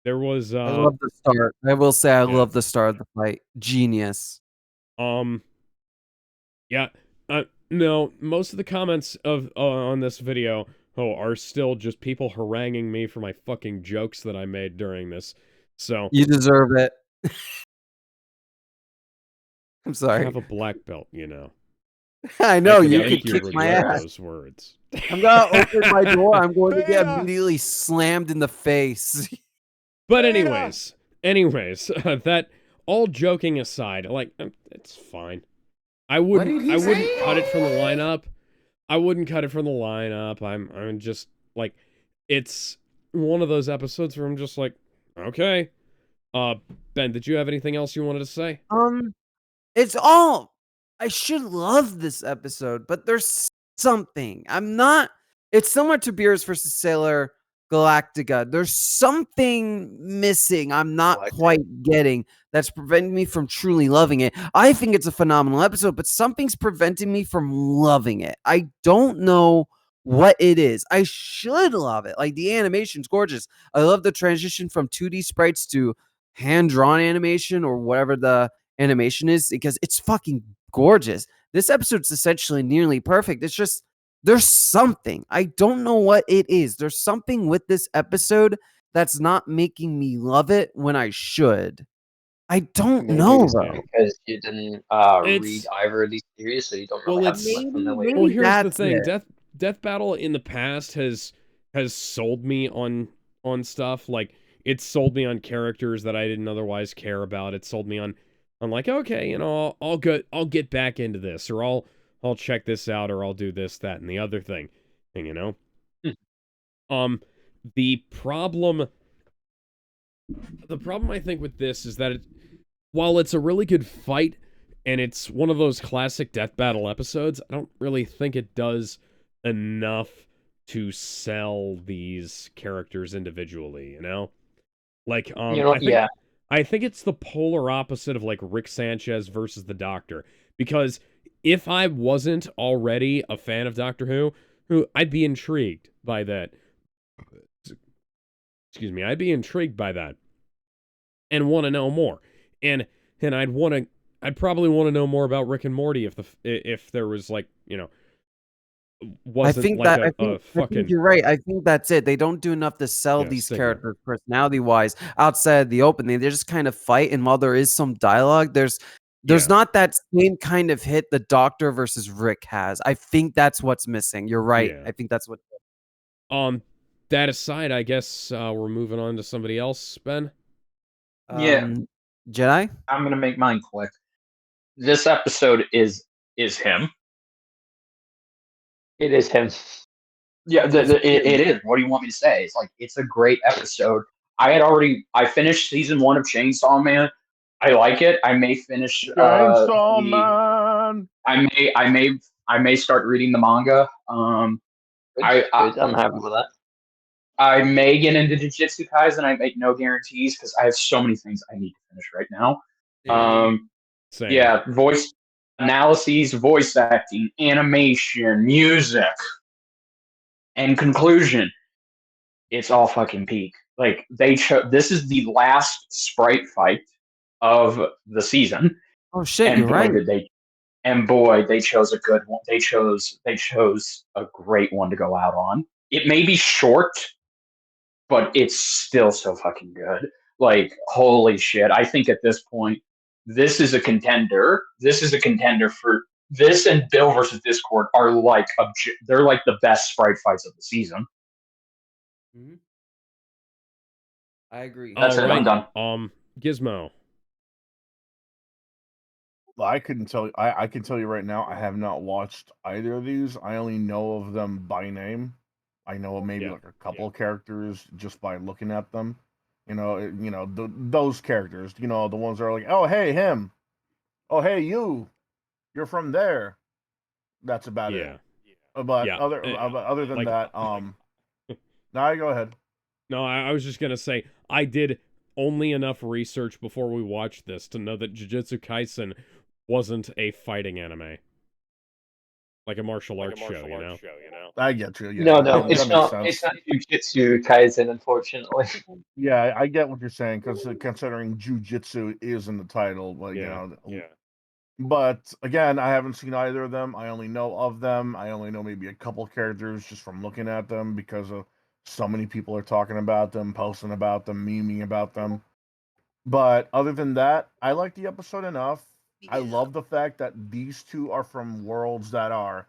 There was. I love the start. I will say, I love the start of the fight. Genius. Yeah. No, most of the comments on this video are still just people haranguing me for my fucking jokes that I made during this. So you deserve it. I'm sorry. I have a black belt, you know. I know you could kick my ass. Those words. I'm gonna open my door. I'm going to get immediately slammed in the face. But anyways, that all joking aside, like it's fine. I wouldn't cut it from the lineup. I wouldn't cut it from the lineup. I'm just like, it's one of those episodes where I'm just like, okay. Ben, did you have anything else you wanted to say? It's all. I should love this episode, but there's something. I'm not. It's similar to Beerus versus Sailor. Galactica. There's something missing I'm not quite getting that's preventing me from truly loving it. I think it's a phenomenal episode, but something's preventing me from loving it. I don't know what it is. I should love it. Like, the animation's gorgeous. I love the transition from 2D sprites to hand-drawn animation or whatever the animation is, because it's fucking gorgeous. This episode's essentially nearly perfect. It's just, there's something. I don't know what it is. There's something with this episode that's not making me love it when I should. I don't Maybe know, it's though. because you didn't read It's either of these series, so you don't really well, have it's much familiarity. well. Here's the that's thing: it. Death Battle in the past has sold me on stuff. Like, it's sold me on characters that I didn't otherwise care about. It sold me on like, okay, you know, I'll get back into this, or I'll check this out, or I'll do this, that, and the other thing, you know. The problem I think with this is that while it's a really good fight and it's one of those classic Death Battle episodes, I don't really think it does enough to sell these characters individually, you know? Like, You know, yeah. I think it's the polar opposite of like Rick Sanchez versus the Doctor. Because if I wasn't already a fan of Doctor Who, I'd be intrigued by that. Excuse me, I'd be intrigued by that and want to know more. And I'd probably want to know more about Rick and Morty if there was, like, you know, wasn't like I think you're right. I think that's it. They don't do enough to sell these stigma. characters personality-wise outside the open. They just kind of fight, and while there is some dialogue, there's not that same kind of hit the Doctor versus Rick has. I think that's what's missing. You're right. Yeah. I think that's what. That aside, I guess we're moving on to somebody else, Ben. Yeah. Jedi? I'm gonna make mine quick. This episode is him. It is him. Yeah, it is. What do you want me to say? It's like, it's a great episode. I finished season 1 of Chainsaw Man. I like it. I may finish. Chainsaw Man. I may start reading the manga. Good. I'm happy with that. I may get into Jujutsu Kaisen. I make no guarantees because I have so many things I need to finish right now. Same. Yeah, voice analyses, voice acting, animation, music, and conclusion. It's all fucking peak. Like, this is the last sprite fight of the season. Oh shit, and you're right. They chose a good one. They chose a great one to go out on. It may be short, but it's still so fucking good. Like, holy shit. I think at this point, this is a contender. This is a contender for this, and Bill versus Discord are like they're like the best sprite fights of the season. Mm-hmm. I agree. That's it. I'm done. Gizmo. I couldn't tell you. I can tell you right now, I have not watched either of these. I only know of them by name. I know of maybe like a couple of characters just by looking at them. Those characters. The ones that are like, oh hey him, oh hey you're from there. That's about it. But other than that, now go ahead. No, I was just gonna say I did only enough research before we watched this to know that Jujutsu Kaisen wasn't a fighting anime, like a martial arts show, you know? I get you. Yeah. No, it's not. It's not Jujutsu Kaisen, unfortunately. Yeah, I get what you're saying, because considering Jujutsu is in the title, But again, I haven't seen either of them. I only know of them. I only know maybe a couple characters just from looking at them, because of so many people are talking about them, posting about them, memeing about them. But other than that, I like the episode enough. I love the fact that these two are from worlds that are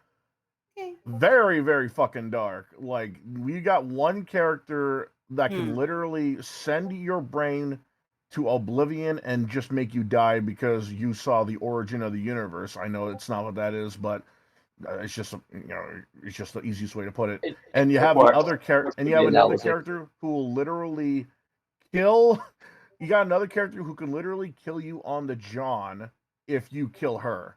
very, very fucking dark. Like, we got one character that can literally send your brain to oblivion and just make you die because you saw the origin of the universe. I know it's not what that is, but it's just it's just the easiest way to put it. And you have another character who will literally kill. You got another character who can literally kill you on the John if you kill her,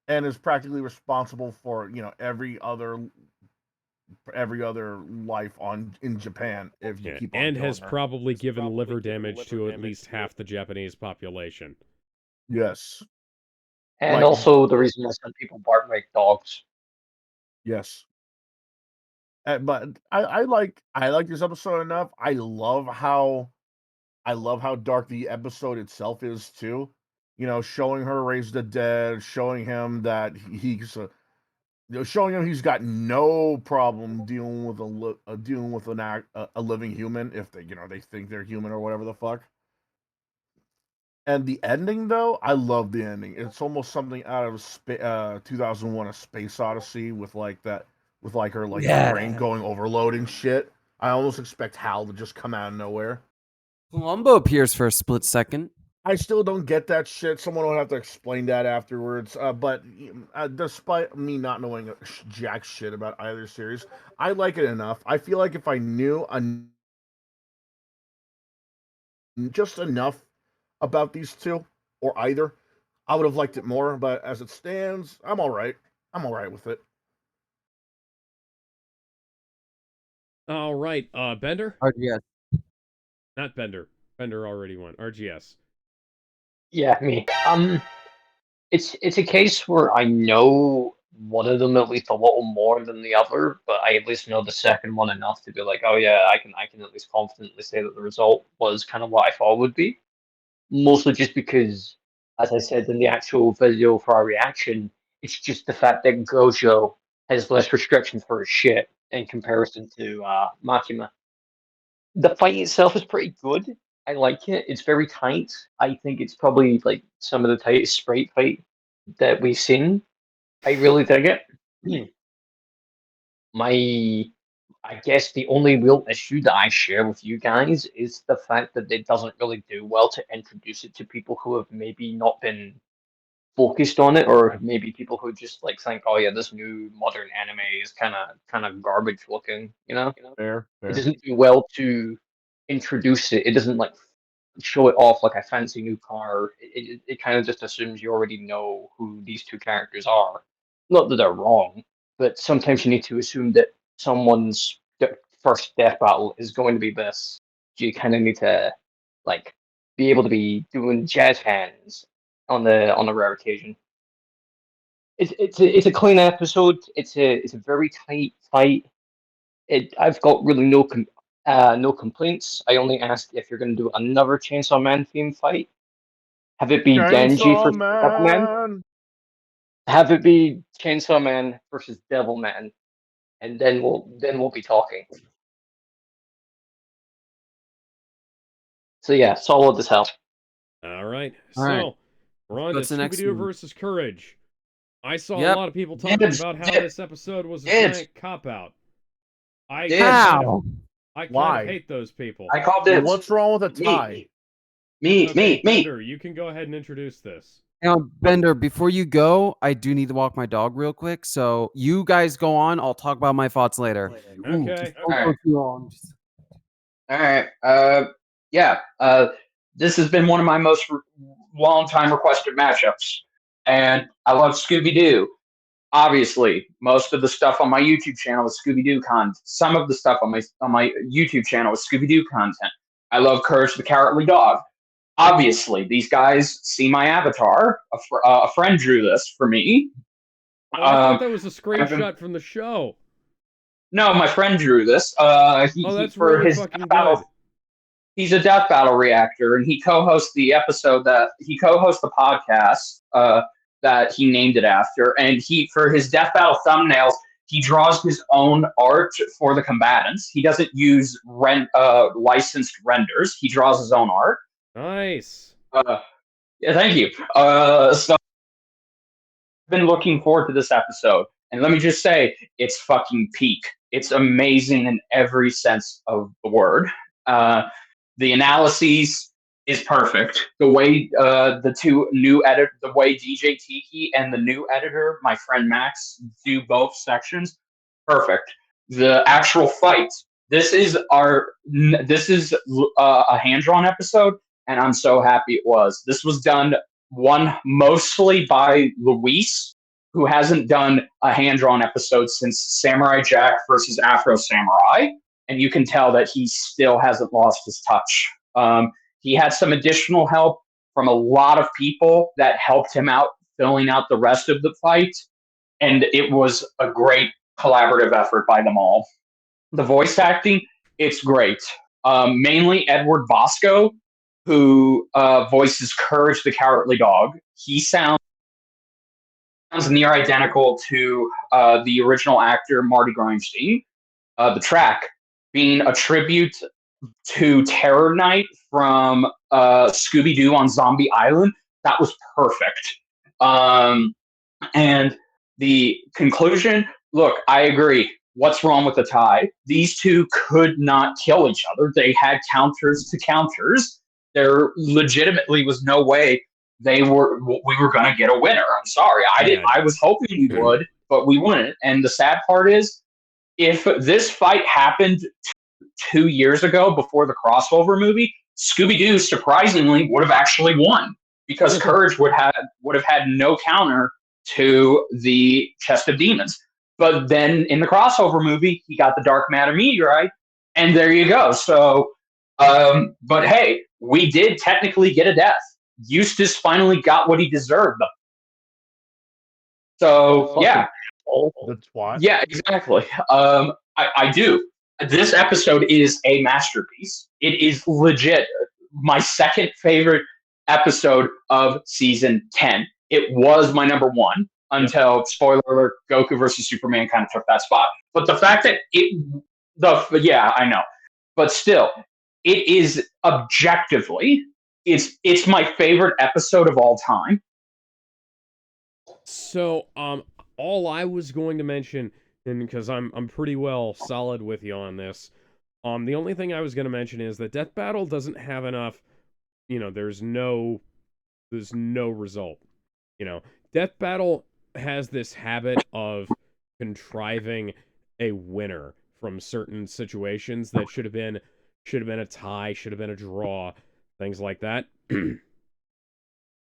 and is practically responsible for every other every other life in Japan if you keep on and killing has her. probably given liver damage to at least half the Japanese population. Yes. And Like- also the reason why some people bark like dogs. Yes. But I like this episode enough. I love how dark the episode itself is too. You know, showing her raise the dead, showing him that showing him he's got no problem dealing with a living human if they think they're human or whatever the fuck. And the ending, though, I love the ending. It's almost something out of 2001: A Space Odyssey with like her brain going overload and shit. I almost expect Hal to just come out of nowhere. Columbo appears for a split second. I still don't get that shit. Someone will have to explain that afterwards. But despite me not knowing jack shit about either series, I like it enough. I feel like if I knew just enough about these two or either, I would have liked it more. But as it stands, I'm all right. I'm all right with it. All right, Bender? RGS. Not Bender. Bender already won. RGS. Yeah, me. It's a case where I know one of them at least a little more than the other, but I at least know the second one enough to be like, oh yeah, I can at least confidently say that the result was kind of what I thought it would be. Mostly just because, as I said in the actual video for our reaction, it's just the fact that Gojo has less restrictions for his shit in comparison to Makima. The fight itself is pretty good. I like it. It's very tight. I think it's probably like some of the tightest sprite fight that we've seen. I really dig it. I guess the only real issue that I share with you guys is the fact that it doesn't really do well to introduce it to people who have maybe not been focused on it, or maybe people who just like think, oh yeah, this new modern anime is kind of garbage looking, you know? Fair. It doesn't do well to introduce it. It doesn't like show it off like a fancy new car. It kind of just assumes you already know who these two characters are. Not that they're wrong, but sometimes you need to assume that someone's first death battle is going to be this. You kind of need to like be able to be doing jazz hands on the rare occasion. It's a clean episode. It's a very tight fight. I've got really no complaints. I only asked if you're going to do another Chainsaw Man theme fight. Have it be Denji Chainsaw versus Devilman. Man. Have it be Chainsaw Man versus Devilman, and then we'll be talking. So yeah, solid as hell. All right. All right. So, we're on to What's the next Scooby-Doo one? versus Courage. I saw Yep. a lot of people talking about how this episode was a giant cop-out. I How? kind Why? of hate those people. I called it. What's wrong with a tie? Me. Bender, you can go ahead and introduce this. Now, Bender, before you go, I do need to walk my dog real quick. So you guys go on. I'll talk about my thoughts later. Okay. Don't go too long. All right. Yeah. This has been one of my most long time requested matchups, and I love Scooby-Doo. Obviously, most of the stuff on my YouTube channel is Scooby-Doo content. Some of the stuff on my YouTube channel is Scooby-Doo content. I love Courage the Cowardly Dog. Obviously, these guys see my avatar. A friend drew this for me. Oh, I thought that was a screenshot from the show. No, my friend drew this. That's for really his fucking death battle. good. He's a death battle reactor, and he co-hosts the podcast that he named it after. And for his death battle thumbnails, he draws his own art for the combatants. He doesn't use licensed renders. He draws his own art. Nice. Yeah, thank you. So I've been looking forward to this episode. And let me just say, it's fucking peak. It's amazing in every sense of the word. The analyses is perfect. The way the way DJ Tiki and the new editor, my friend Max, do both sections, perfect. The actual fight. This is a hand-drawn episode, and I'm so happy it was. This was done mostly by Luis, who hasn't done a hand-drawn episode since Samurai Jack versus Afro Samurai, and you can tell that he still hasn't lost his touch. He had some additional help from a lot of people that helped him out filling out the rest of the fight, and it was a great collaborative effort by them all. The voice acting, it's great. Mainly Edward Bosco, who voices Courage the Cowardly Dog. He sounds near identical to the original actor Marty Grindstein. The track being a tribute to Terror Knight from Scooby-Doo on Zombie Island. That was perfect. And the conclusion, look, I agree. What's wrong with the tie? These two could not kill each other. They had counters to counters. There legitimately was no way we were going to get a winner. I'm sorry. I was hoping we would, but we wouldn't. And the sad part is, if this fight happened 2 years ago before the crossover movie, Scooby-Doo surprisingly would have actually won, because Courage would have had no counter to the Chest of Demons. But then in the crossover movie, he got the Dark Matter Meteorite, and there you go. So, but hey, we did technically get a death. Eustace finally got what he deserved. So, yeah. The twat. Yeah, exactly. I do. This episode is a masterpiece. It is legit my second favorite episode of season 10. It was my number one until, spoiler alert, Goku versus Superman kind of took that spot. But the fact that I know. But still, it is objectively, it's my favorite episode of all time. So, all I was going to mention, and because I'm pretty well solid with you on this, the only thing I was going to mention is that Death Battle doesn't have enough, there's no result. Death Battle has this habit of contriving a winner from certain situations that should have been a tie, should have been a draw, things like that.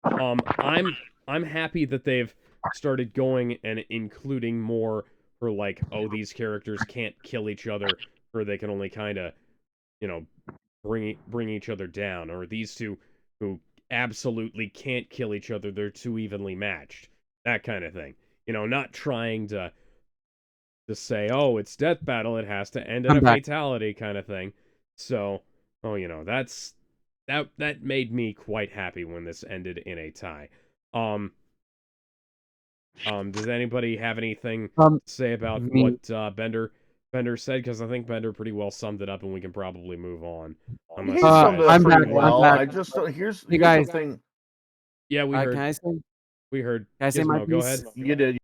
I'm happy that they've started going and including more for, like, oh, these characters can't kill each other, or they can only kind of, bring each other down, or these two who absolutely can't kill each other, they're too evenly matched, that kind of thing. Not trying to say, oh, it's Death Battle, it has to end in a fatality kind of thing. So, that made me quite happy when this ended in a tie. Does anybody have anything to say about what Bender said? Because I think Bender pretty well summed it up, and we can probably move on. He summed it up pretty well. I'm back. I just here's guys. the thing. Yeah, we heard. Can I say? We heard. Can I say my Gizmo, go piece? ahead. You did.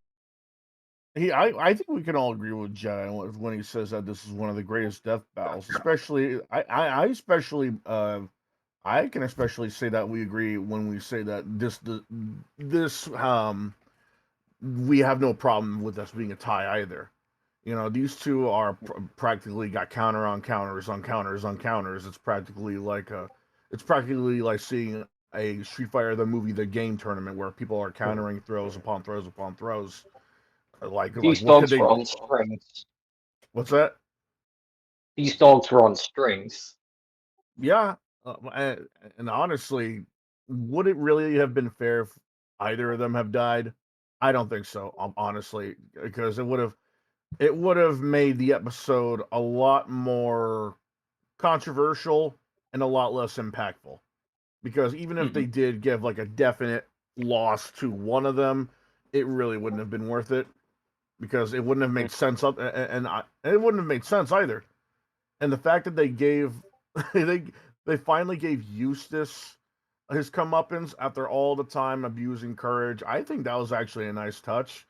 I think we can all agree with Jedi when he says that this is one of the greatest death battles. Especially, I can especially say that we agree when we say that this we have no problem with us being a tie either. These two are practically got counter on counters on counters on counters. It's practically like seeing a Street Fighter the movie The Game tournament where people are countering throws upon throws upon throws. These dogs were on strings. What's that? These dogs were on strings. Yeah, and honestly, would it really have been fair if either of them have died? I don't think so. Honestly, because it would have made the episode a lot more controversial and a lot less impactful. Because even if they did give like a definite loss to one of them, it really wouldn't have been worth it. Because it wouldn't have made sense, and it wouldn't have made sense either. And the fact that they gave, they finally gave Eustace his comeuppance after all the time abusing Courage, I think that was actually a nice touch.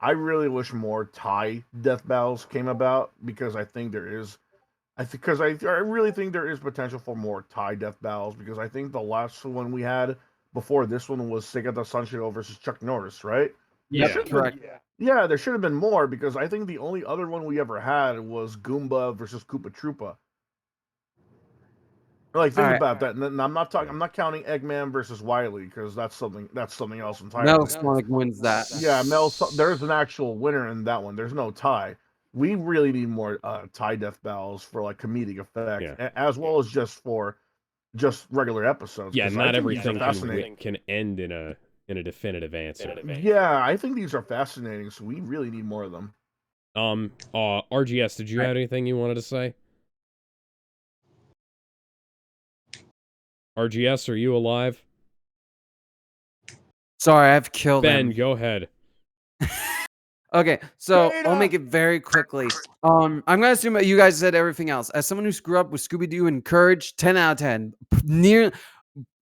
I really wish more tie death battles came about, because I think there is, I really think there is potential for more tie death battles, because I think the last one we had before this one was Segata Sanshiro versus Chuck Norris, right? Yeah, correct. Yeah, there should have been more, because I think the only other one we ever had was Goomba versus Koopa Troopa. Like, think All right. about that. And I'm not talking. I'm not counting Eggman versus Wily because that's something else entirely. Metal Sonic wins that. Yeah, there's an actual winner in that one. There's no tie. We really need more tie death battles for like comedic effect, as well as just for regular episodes. Yeah, 'cause I not think these are everything fascinating. can end in a definitive answer. Yeah, I think these are fascinating. So we really need more of them. RGS, did you have anything you wanted to say? RGS, are you alive? Sorry, I've killed Ben, him. go ahead. Okay, so Data! I'll make it very quickly. I'm gonna assume that you guys said everything else. As someone who grew up with Scooby-Doo and Courage, 10 out of 10.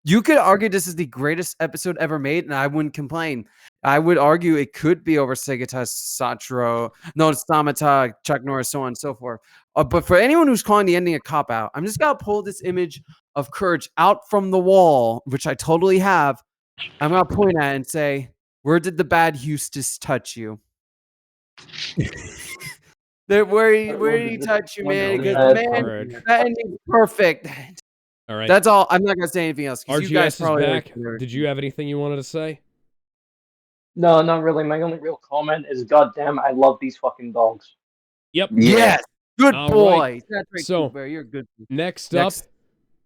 You could argue this is the greatest episode ever made, and I wouldn't complain. I would argue it could be over Segata, Sachiro, no, Samata, Chuck Norris, so on and so forth. But for anyone who's calling the ending a cop-out, I'm just gonna pull this image of Courage out from the wall, which I totally have. I'm gonna point at it and say, where did the bad Eustace touch you? Where did he touch you, man? He goes, man, that ending's perfect. All right. That's all. I'm not gonna say anything else. You guys RGS is probably back. Did you have anything you wanted to say? No, not really. My only real comment is, goddamn, I love these fucking dogs. Yep. Yes. Good All boy. right. That's right, So, Cooper. You're good. Next up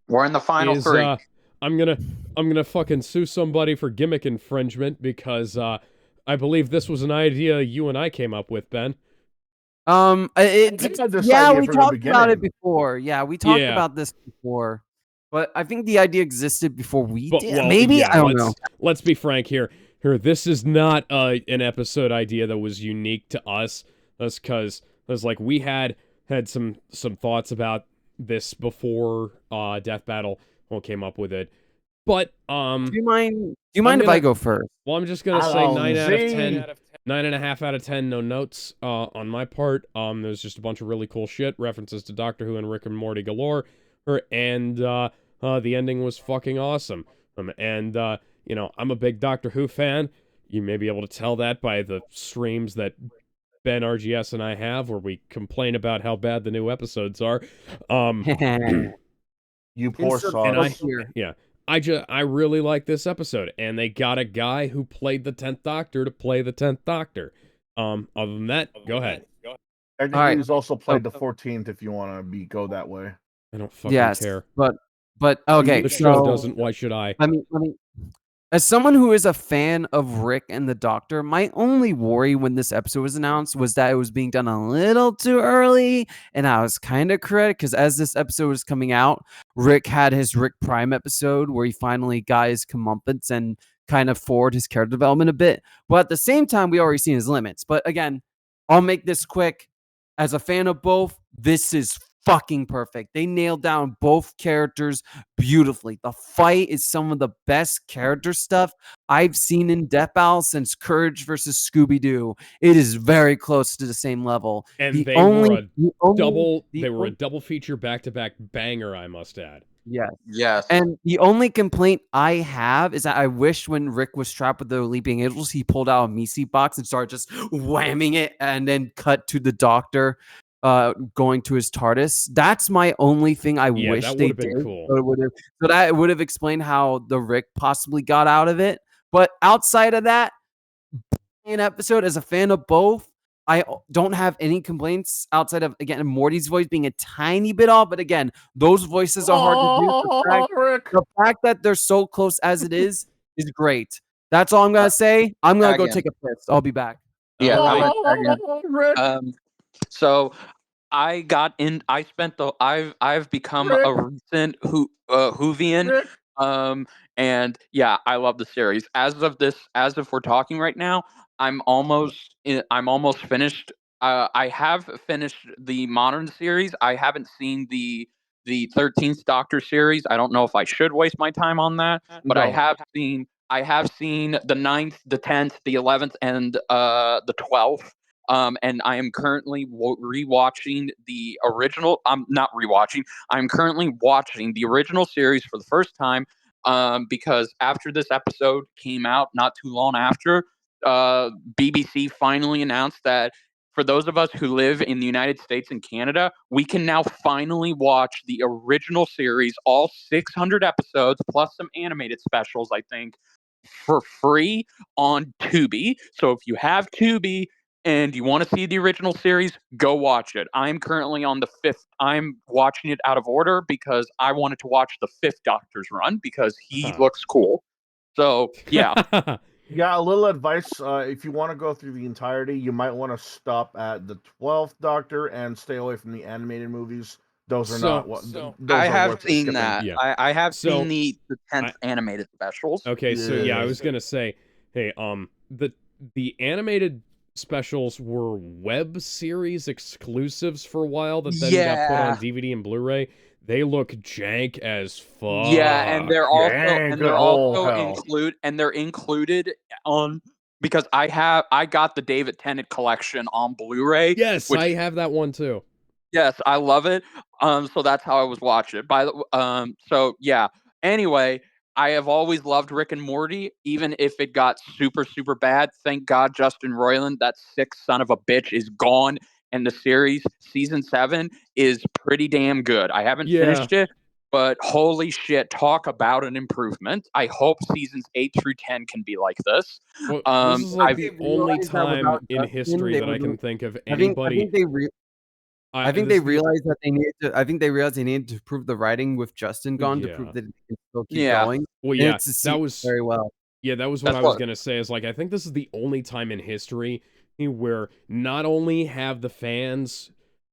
We're in the final is, three. I'm gonna fucking sue somebody for gimmick infringement because I believe this was an idea you and I came up with, Ben. We talked about it before. Yeah, we talked about this before. But I think the idea existed before we did. Well, maybe yeah, I don't know. Let's be frank here. This is not an episode idea that was unique to us. That's because like we had some thoughts about this before Death Battle came up with it. But do you mind if I go first? Well, I'm just gonna say 9 out of 10. 9.5 out of 10, no notes on my part. There's just a bunch of really cool shit, references to Doctor Who and Rick and Morty galore, and the ending was fucking awesome. And I'm a big Doctor Who fan. You may be able to tell that by the streams that Ben, RGS, and I have, where we complain about how bad the new episodes are. You poor sauce. I really like this episode, and they got a guy who played the 10th Doctor to play the 10th Doctor. Other than that, go ahead. I think he's also played the 14th if you want to go that way. I don't fucking care. But okay, the show doesn't. Why should I? Let me. As someone who is a fan of Rick and the Doctor, my only worry when this episode was announced was that it was being done a little too early, and I was kind of correct because as this episode was coming out, Rick had his Rick Prime episode where he finally got his comeuppance and kind of forward his character development a bit. But at the same time, we already seen his limits. But again, I'll make this quick. As a fan of both, this is fucking perfect. They nailed down both characters beautifully. The fight is some of the best character stuff I've seen in Death Battle since Courage versus Scooby-Doo. It is very close to the same level. And they were a double feature back-to-back banger, I must add. Yes. And the only complaint I have is that I wish when Rick was trapped with the Leaping Angels, he pulled out a Misi box and started just whamming it and then cut to the Doctor going to his TARDIS. That's my only thing I wish they did. Cool. So that would have explained how the Rick possibly got out of it. But outside of that, an episode as a fan of both, I don't have any complaints outside of, again, Morty's voice being a tiny bit off. But again, those voices are hard to do. The fact that they're so close as it is great. That's all I'm going to say. I'm going to go take a piss. I'll be back. Yeah. So I got in. I spent the. I've become a recent Whovian. And yeah, I love the series. As of we're talking right now, I'm almost finished. I have finished the modern series. I haven't seen the 13th Doctor series. I don't know if I should waste my time on that, but I have seen the 9th, the 10th, the 11th, and the 12th. And I am currently rewatching the original. I'm not rewatching. I'm currently watching the original series for the first time. Because after this episode came out, not too long after, BBC finally announced that for those of us who live in the United States and Canada, we can now finally watch the original series, all 600 episodes, plus some animated specials, I think, for free on Tubi. So if you have Tubi and you want to see the original series, go watch it. I'm currently on the 5th. I'm watching it out of order because I wanted to watch the 5th Doctor's run because he looks cool. So, yeah. Yeah, a little advice. If you want to go through the entirety, you might want to stop at the 12th Doctor and stay away from the animated movies. Those are not what. Those I are have worth seen skipping. that. Yeah. I have So, seen the 10th animated specials. Okay, so yeah, I Yeah. was gonna say, hey, the animated specials were web series exclusives for a while that then got put on DVD and Blu-ray. They look jank as fuck. Yeah, and they're also Jank, oh, hell. they're included on because I got the David Tennant collection on Blu-ray. Yes, which, I have that one too. Yes, I love it. So that's how I was watching it. So yeah. Anyway, I have always loved Rick and Morty, even if it got super, super bad. Thank God Justin Roiland, that sick son of a bitch, is gone. And the series, season 7, is pretty damn good. I haven't finished it, but holy shit, talk about an improvement. I hope seasons 8 through 10 can be like this. Well, this is like the only time in history that I can think of anybody. I think they realized that they needed to. I think they realized they needed to prove the writing with Justin gone to prove that it can still keep going. Well, yeah, that was very well. Yeah, that was what I was gonna say. Is like I think this is the only time in history where not only have the fans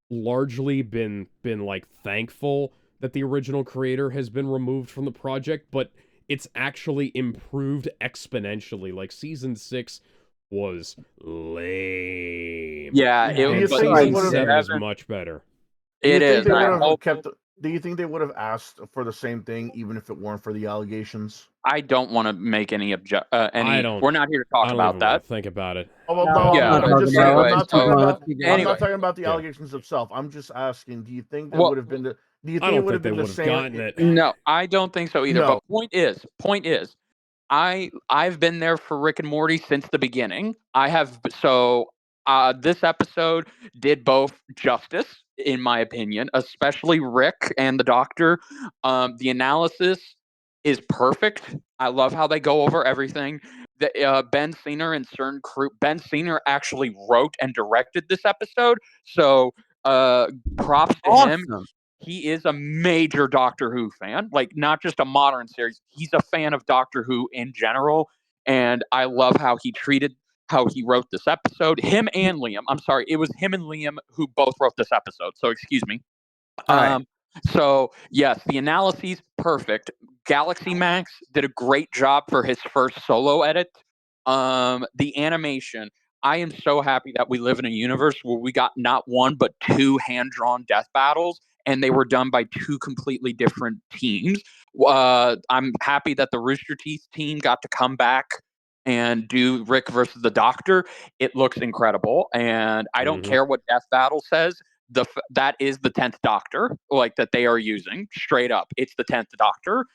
largely been like thankful that the original creator has been removed from the project, but it's actually improved exponentially. Like season 6 was lame. Yeah, and season 7 is much better. It is. Do you think they would have asked for the same thing even if it weren't for the allegations? I don't want to make any I don't. We're not here to talk about that. Think about it. Oh, well, no, Yeah. I'm just saying. I'm not talking about the Yeah. allegations itself. I'm just asking. Do you think that would have been the? Do you think it would have been the same? Gotten it. No, I don't think so either. No. But point is, I've been there for Rick and Morty since the beginning. This episode did both justice, in my opinion, especially Rick and the Doctor. The analysis is perfect. I love how they go over everything. Ben Singer and certain crew. Ben Singer actually wrote and directed this episode, so props to him. He is a major Doctor Who fan, like not just a modern series. He's a fan of Doctor Who in general, and I love how he wrote this episode. Him and Liam. I'm sorry, it was him and Liam who both wrote this episode. So excuse me. So yes, the analyses perfect. Galaxy Max did a great job for his first solo edit. The animation. I am so happy that we live in a universe where we got not one but 2 hand-drawn death battles, and they were done by 2 completely different teams. I'm happy that the Rooster Teeth team got to come back and do Rick versus the Doctor. It looks incredible, and I don't care what Death Battle says. That is the 10th Doctor, like that they are using straight up. It's the 10th Doctor.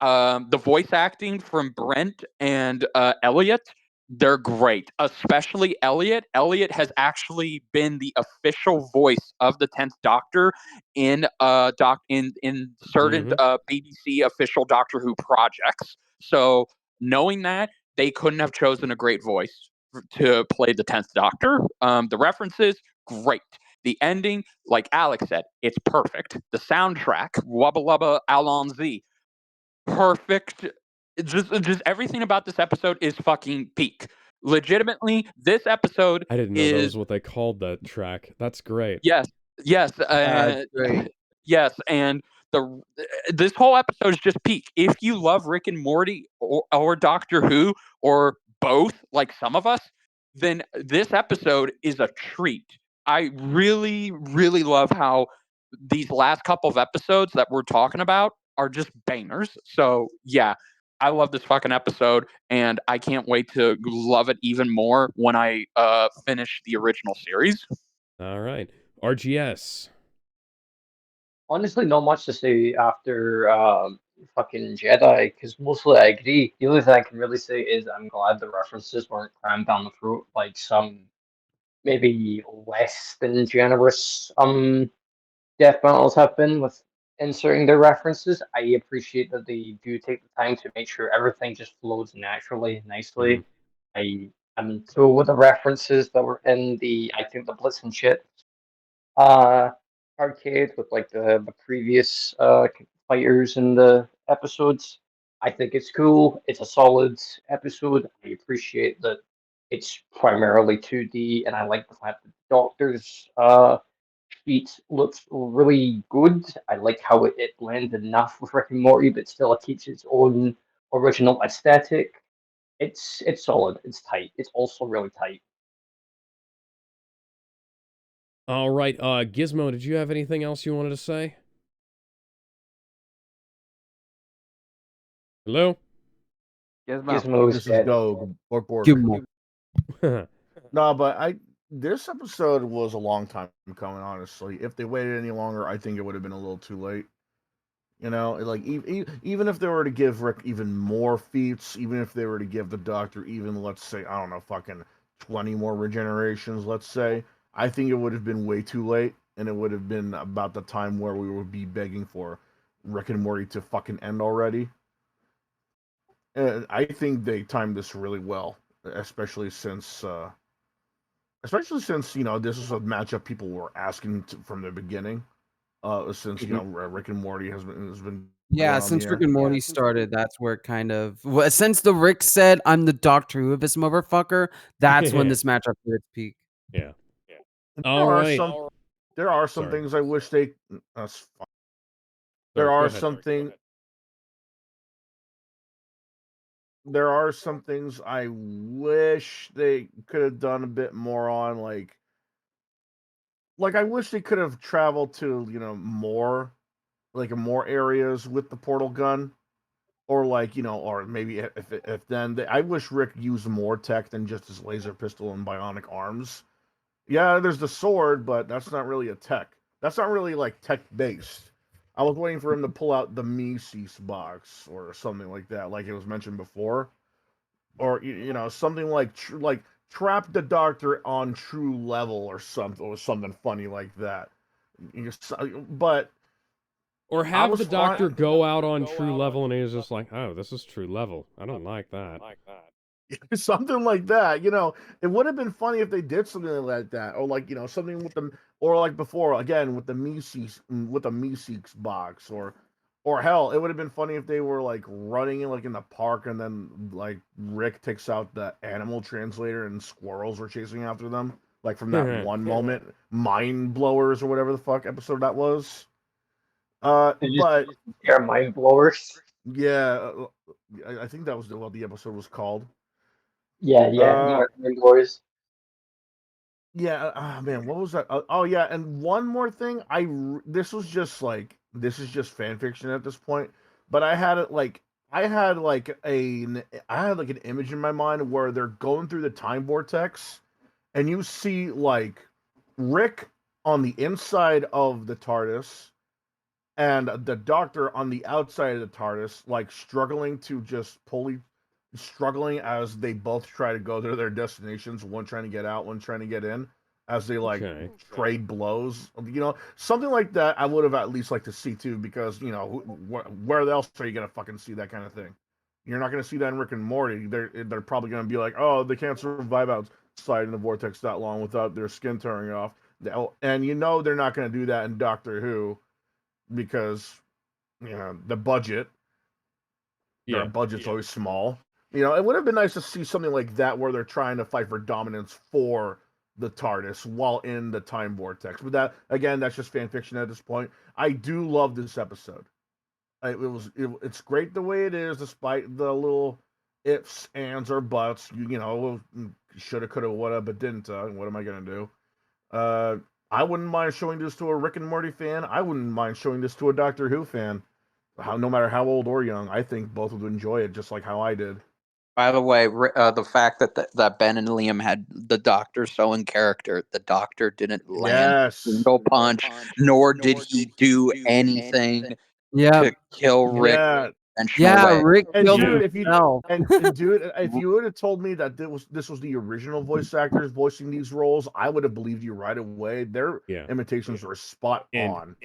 The voice acting from Brent and Elliot, they're great, especially Elliot. Elliot has actually been the official voice of the 10th Doctor in certain BBC official Doctor Who projects. So knowing that, they couldn't have chosen a great voice to play the 10th Doctor. The references, great. The ending, like Alex said, it's perfect. The soundtrack, Wubba Lubba Alonzi, perfect. Just everything about this episode is fucking peak. Legitimately, this episode I didn't know that was what they called that track. That's great. Yes, great. Yes, and this whole episode is just peak. If you love Rick and Morty or Doctor Who or both, like some of us, then this episode is a treat. I really, really love how these last couple of episodes that we're talking about are just bangers. So yeah, I love this fucking episode, and I can't wait to love it even more when I finish the original series. All right, RGS. Honestly, not much to say after fucking Jedi, because mostly I agree. The only thing I can really say is I'm glad the references weren't crammed down the throat like some maybe less than generous death battles have been with inserting their references. I appreciate that they do take the time to make sure everything just flows naturally, nicely. I am cool with the references that were in I think the Blitz and shit arcade with like the previous fighters in the episodes. I think it's cool. It's a solid episode. I appreciate that it's primarily 2D, and I like the fact that the Doctor's feat looks really good. I like how it blends enough with Rick and Morty, but still it keeps its own original aesthetic. It's solid. It's tight. It's also really tight. All right, Gizmo, did you have anything else you wanted to say? Hello? Gizmo's This is dead. Go or Bork. No, but this episode was a long time coming. Honestly, if they waited any longer, I think it would have been a little too late. You know, like even if they were to give Rick even more feats, even if they were to give the Doctor even, let's say, I don't know, fucking 20 more regenerations, let's say, I think it would have been way too late, and it would have been about the time where we would be begging for Rick and Morty to fucking end already. And I think they timed this really well, especially since you know this is a matchup people were asking from the beginning. Since you know Rick and Morty has been Yeah, going on the since air. Rick and Morty started, that's where it kind of since the Rick said, "I'm the Doctor Who of this motherfucker," that's when this matchup hit its peak. Yeah. There All are right. some Sorry. things I wish they. Sorry, go ahead. There are some things I wish they could have done a bit more on, like I wish they could have traveled to more, like more areas with the portal gun, or like or maybe if then I wish Rick used more tech than just his laser pistol and bionic arms. Yeah, there's the sword, but that's not really a tech. That's not really like tech based. I was waiting for him to pull out the Mises box or something like that, like it was mentioned before, or something like trap the Doctor on true level or something funny like that. But Or I have was the Doctor go out on true level and he's just like, oh, this is true level. I don't like that. something like that. It would have been funny if they did something like that, or like something with them, or like before again with the Mises box, or hell, it would have been funny if they were like running in the park, and then like Rick takes out the animal translator and squirrels were chasing after them, like from that one moment, mind blowers or whatever the fuck episode that was. But They're mind blowers. yeah, I think that was what the episode was called. Yeah, mind blowers. Yeah, man, what was that? Oh yeah, and one more thing. This is just fan fiction at this point, but I had like an image in my mind where they're going through the time vortex, and you see like Rick on the inside of the TARDIS and the Doctor on the outside of the TARDIS, like struggling as they both try to go to their destinations. One trying to get out, one trying to get in, as they trade blows. Something like that. I would have at least liked to see too, because where else are you gonna fucking see that kind of thing? You're not gonna see that in Rick and Morty. They're probably gonna be like, oh, they can't survive outside in the vortex that long without their skin tearing off. And they're not gonna do that in Doctor Who, because the budget. Their budget's always small. It would have been nice to see something like that where they're trying to fight for dominance for the TARDIS while in the time vortex. But that again, that's just fan fiction at this point. I do love this episode. It's great the way it is, despite the little ifs, ands, or buts. Shoulda, coulda, woulda, but didn't. What am I gonna do? I wouldn't mind showing this to a Rick and Morty fan. I wouldn't mind showing this to a Doctor Who fan. No matter how old or young, I think both would enjoy it just like how I did. By the way, the fact that Ben and Liam had the Doctor so in character, the Doctor didn't land a single punch, nor did he do anything to kill Rick. Yeah. Yeah, way. Rick And killed dude, if you himself. and dude, if you would have told me that this was the original voice actors voicing these roles, I would have believed you right away. Their imitations were spot on,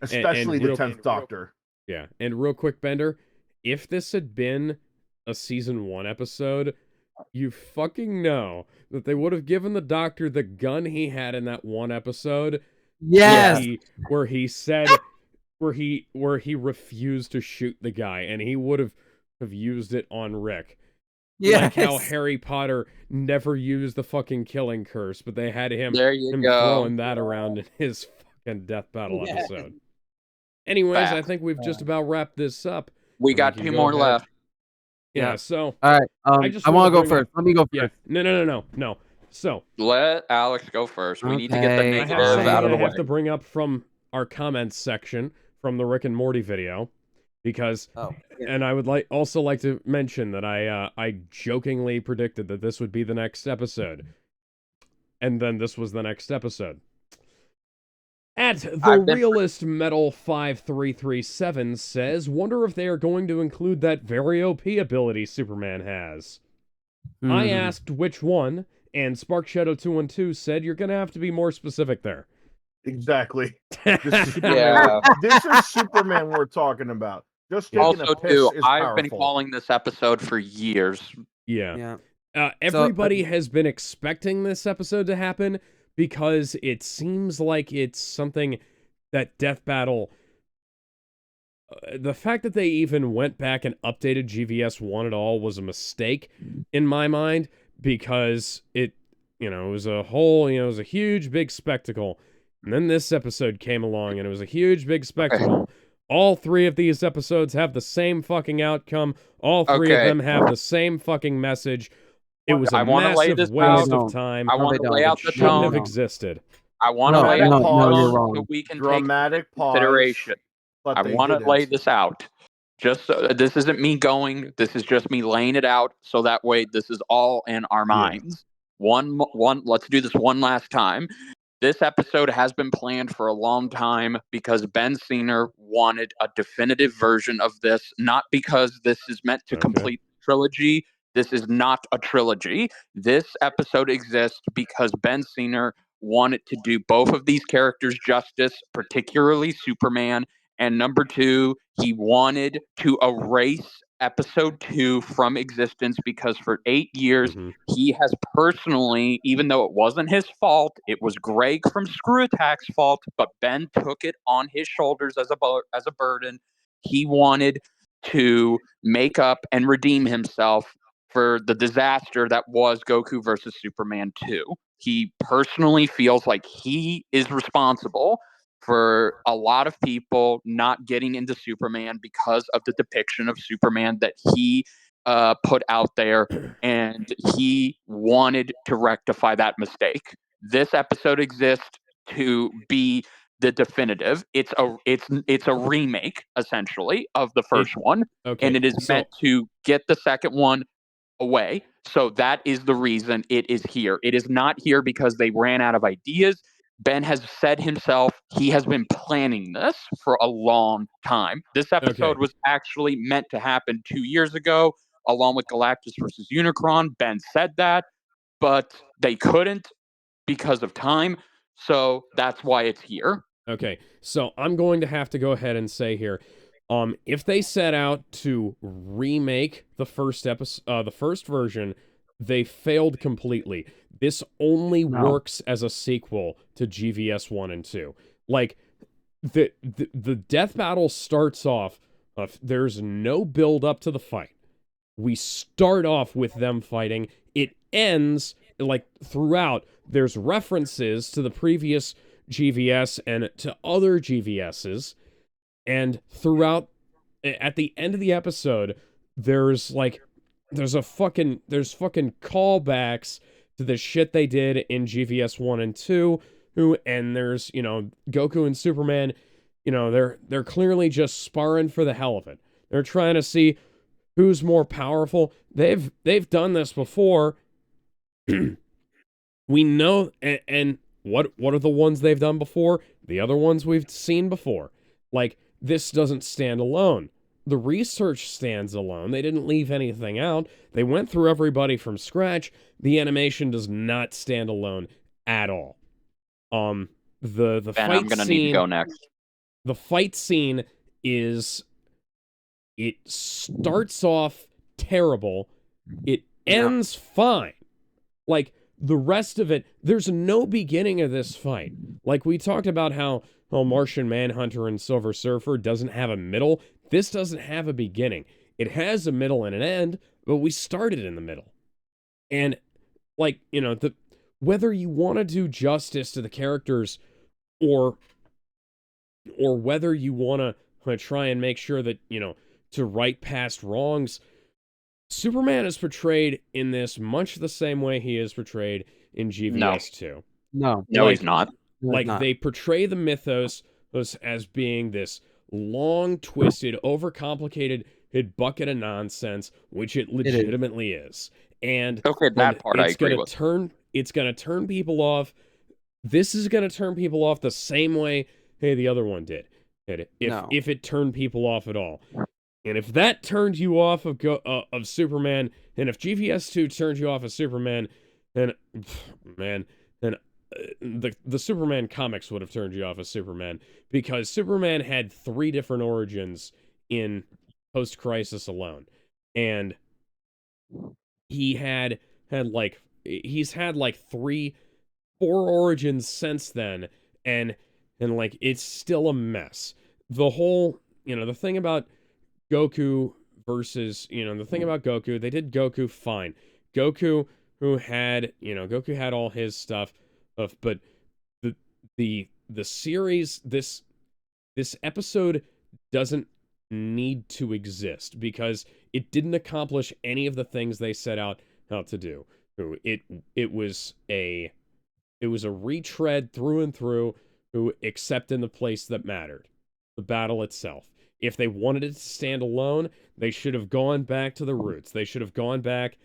especially the 10th Doctor. Yeah, and real quick, Bender, if this had been a season 1 episode, you fucking know that they would have given the Doctor the gun he had in that one episode. Yes. Where he said where he refused to shoot the guy, and he would have used it on Rick. Yes. Like how Harry Potter never used the fucking killing curse, but they had him go. throwing that around in his fucking death battle episode. Anyways, I think we've just about wrapped this up. We got 2 more left. Yeah, so all right. I want to go first. Let me go first. Yeah. No. So let Alex go first. We need to get the negative out of the way. I have to bring up from our comments section from the Rick and Morty video, because and I would also like to mention that I jokingly predicted that this would be the next episode, and then this was the next episode. At the Realist Metal 5337 says, wonder if they are going to include that very OP ability Superman has. I asked which one, and Spark Shadow 212 said you're gonna have to be more specific there. Exactly. This is Superman we're talking about. Just taking a piss is I've powerful. been calling this episode for years. Yeah. Everybody has been expecting this episode to happen, because it seems like it's something that Death Battle... the fact that they even went back and updated GVS 1 at all was a mistake in my mind, because it was a whole, it was a huge, big spectacle. And then this episode came along, and it was a huge, big spectacle. All 3 of these episodes have the same fucking outcome. All 3 of them have the same fucking message. It was a massive waste of time. I want to lay out the shouldn't tone. have existed. I want to lay out the tone so we can Dramatic take consideration. I want to lay this out. Just this isn't me going. This is just me laying it out, so that way this is all in our minds. One. Let's do this one last time. This episode has been planned for a long time because Ben Senior wanted a definitive version of this, not because this is meant to complete the trilogy. This is not a trilogy. This episode exists because Ben Senior wanted to do both of these characters justice, particularly Superman. And number 2, he wanted to erase episode 2 from existence because for 8 years, he has personally, even though it wasn't his fault, it was Greg from Screw Attack's fault, but Ben took it on his shoulders as a burden. He wanted to make up and redeem himself for the disaster that was Goku versus Superman 2. He personally feels like he is responsible for a lot of people not getting into Superman because of the depiction of Superman that he put out there, and he wanted to rectify that mistake. This episode exists to be the definitive. It's a remake essentially of the first one, and it is meant to get the second one away. So that is the reason it is here. It is not here because they ran out of ideas. Ben has said himself he has been planning this for a long time. This episode was actually meant to happen 2 years ago, along with Galactus versus Unicron. Ben said that, but they couldn't because of time. So that's why it's here. Okay, so I'm going to have to go ahead and say here, if they set out to remake the first episode, the first version, they failed completely. This only works as a sequel to GVS 1 and 2. Like, the death battle starts off, there's no build up to the fight. We start off with them fighting. It ends, like, throughout, there's references to the previous GVS and to other GVSs, and throughout, at the end of the episode, there's fucking callbacks to the shit they did in GVS 1 and 2, and there's, Goku and Superman, they're clearly just sparring for the hell of it. They're trying to see who's more powerful. They've done this before. We know, and what are the ones they've done before? The other ones we've seen before. Like, this doesn't stand alone. the research stands alone. They didn't leave anything out. They went through everybody from scratch. The animation does not stand alone at all. The Ben, fight I'm gonna scene, need to go next. The fight scene is, it starts off terrible. It ends fine. Like, the rest of it, there's no beginning of this fight. Like, we talked about how Martian Manhunter and Silver Surfer doesn't have a middle. This doesn't have a beginning. It has a middle and an end, but we started in the middle. And, like, you know, whether you want to do justice to the characters or whether you want to try and make sure that, you know, to right past wrongs, Superman is portrayed in this much the same way he is portrayed in GVS 2. No, he's not. Like, they portray the mythos as being this long, twisted, overcomplicated bucket of nonsense, which it legitimately is. And okay, that part I agree with. It's going to turn people off. This is going to turn people off the same way, the other one did. If it turned people off at all. And if that turned you off of Superman, and if GVS 2 turned you off of Superman, then, man, then the Superman comics would have turned you off of Superman, because Superman had 3 different origins in Post-Crisis alone. And he's had like 3-4 origins since then, and like, it's still a mess. The whole, the thing about Goku versus, the thing about Goku, they did Goku fine. Goku had all his stuff, but the series, this episode doesn't need to exist, because it didn't accomplish any of the things they set out to do. It was a retread through and through, except in the place that mattered, the battle itself. If they wanted it to stand alone, they should have gone back to the roots. They should have gone back,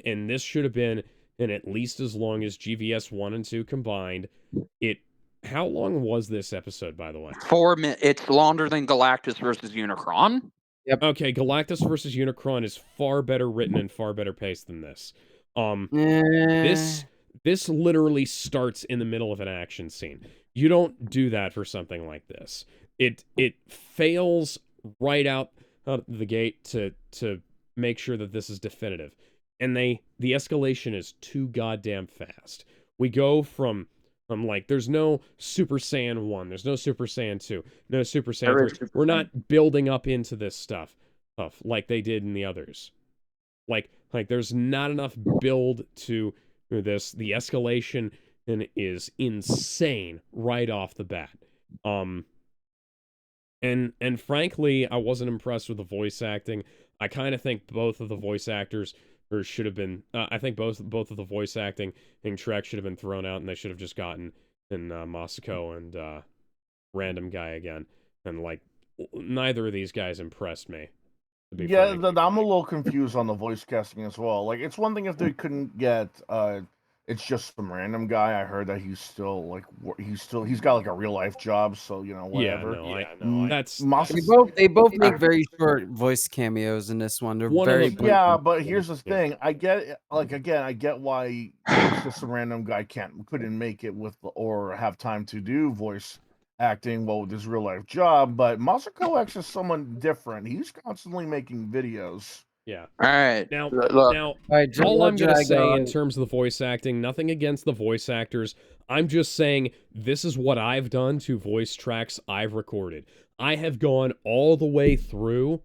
and this should have been in at least as long as GVS 1 and 2 combined. How long was this episode, by the way? 4 minutes. It's longer than Galactus versus Unicron. Yep. Okay, Galactus versus Unicron is far better written and far better paced than this. This literally starts in the middle of an action scene. You don't do that for something like this. It fails right out the gate to make sure that this is definitive. And the escalation is too goddamn fast. We go from like, there's no Super Saiyan 1, there's no Super Saiyan 2, no Super Saiyan 3. We're not building up into this stuff like they did in the others. Like there's not enough build to this. The escalation is insane right off the bat. And frankly, I wasn't impressed with the voice acting. I kind of think both of the voice actors should have been. I think both of the voice acting in Trek should have been thrown out, and they should have just gotten Masako and random guy again. And like, neither of these guys impressed me. Yeah, I'm a little confused on the voice casting as well. Like, it's one thing if they couldn't get it's just some random guy. I heard that he's got like a real life job, so whatever. That's they both make very short voice cameos in this one. They're very but here's the thing. I get I get why it's just some random guy couldn't make it or have time to do voice acting with his real life job, but Masako X is someone different. He's constantly making videos. Yeah. All right. Now, right, all I'm going to say in terms of the voice acting, nothing against the voice actors. I'm just saying this is what I've done to voice tracks I've recorded. I have gone all the way through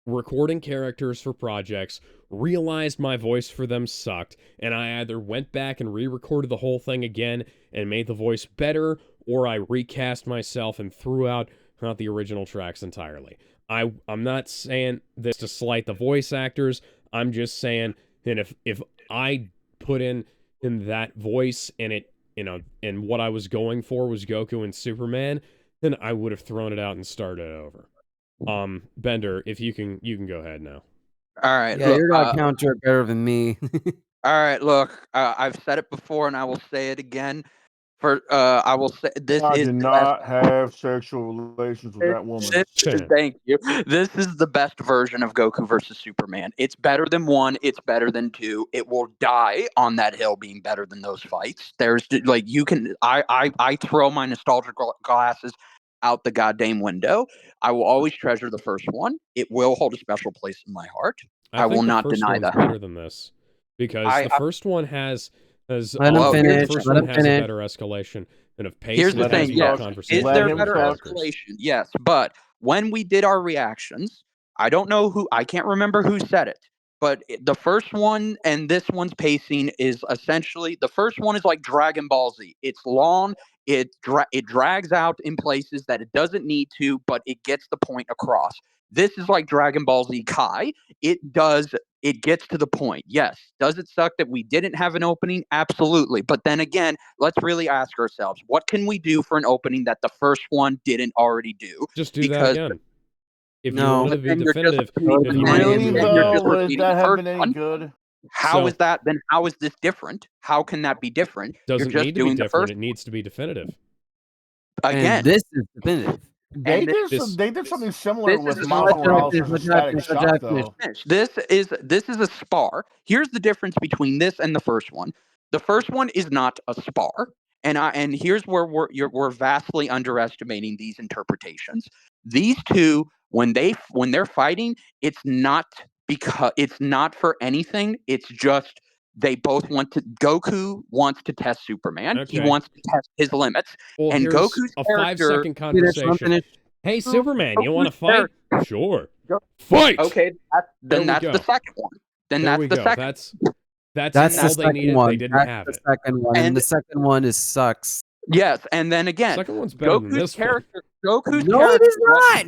recording characters for projects, realized my voice for them sucked, and I either went back and re-recorded the whole thing again and made the voice better, or I recast myself and threw out the original tracks entirely. I'm not saying this to slight the voice actors. I'm just saying, and if I put in that voice and it, and what I was going for was Goku and Superman, then I would have thrown it out and started over. Bender, if you can go ahead now. All right. Yeah, you're not counter better than me. All right, look, I've said it before and I will say it again. For I will say this I is did the not best. have sexual relations with that woman. Thank you. This is the best version of Goku versus Superman. It's better than 1. It's better than 2. It will die on that hill being better than those fights. There's like you can. I throw my nostalgia glasses out the goddamn window. I will always treasure the first one. It will hold a special place in my heart. I will think not the first deny one's that. better than this because the first one has Let him finish. the first Let one him has a finish. better escalation and of pace. Here's And the it has thing, more yes. conversation. Is there Let him better talk. escalation? Yes, but when we did our reactions, I don't know who, I can't remember who said it, but the first one and this one's pacing is essentially, the first one is like Dragon Ball Z. It's long, it drags out in places that it doesn't need to, but it gets the point across. This is like Dragon Ball Z Kai. It gets to the point. Yes. Does it suck that we didn't have an opening? Absolutely. But then again, let's really ask ourselves, what can we do for an opening that the first one didn't already do? Just do that again. If you No. want to be definitive, if you Really, want to though? Would that have been any good? How is that? Then how is this different? How can that be different? Doesn't You're just need to be doing the different. first It needs to be definitive. again. And this is definitive. They did something similar with Miles Morales versus Static Shock, though. This is a spar. Here's the difference between this and the first one. The first one is not a spar, and here's where we're vastly underestimating these interpretations. These two, when they're fighting, it's not for anything. It's just they both want to. Goku wants to test Superman. Okay. He wants to test his limits. Well, and here's Goku's a character, 5-second conversation. Hey, Superman, you want to fight? Sure. Fight! Okay, then that's the second one. Then there that's we the go. second. That's all the they needed. one. They didn't that's have the it. second one, and the second one is sucks. Yes, and then again, Second one's better than this character. one. Goku's no, character. it is not.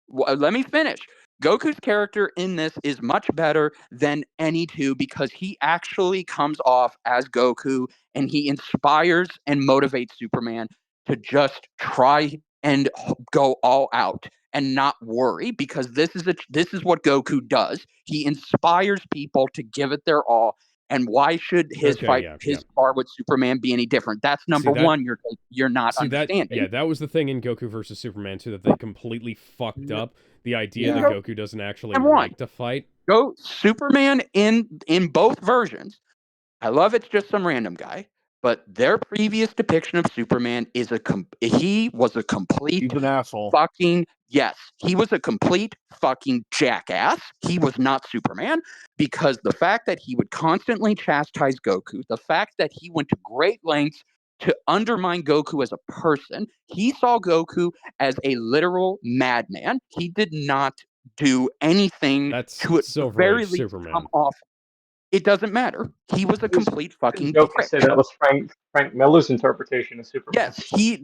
Well, let me finish. Goku's character in this is much better than any two because he actually comes off as Goku and he inspires and motivates Superman to just try and go all out and not worry because this is what Goku does. He inspires people to give it their all. And why should his spar with Superman be any different? That's number one. You're not understanding. That was the thing in Goku versus Superman too, that they completely fucked up the idea that Goku doesn't actually like to fight. Superman in both versions. I love it's just some random guy, but their previous depiction of Superman is he was a complete He's an asshole. He was a complete fucking jackass. He was not Superman because the fact that he would constantly chastise Goku, the fact that he went to great lengths to undermine Goku as a person, he saw Goku as a literal madman. He did not do anything to at the very least Superman. Come off. It doesn't matter. He was a complete fucking Goku said that was Frank Miller's interpretation of Superman. Yes, he's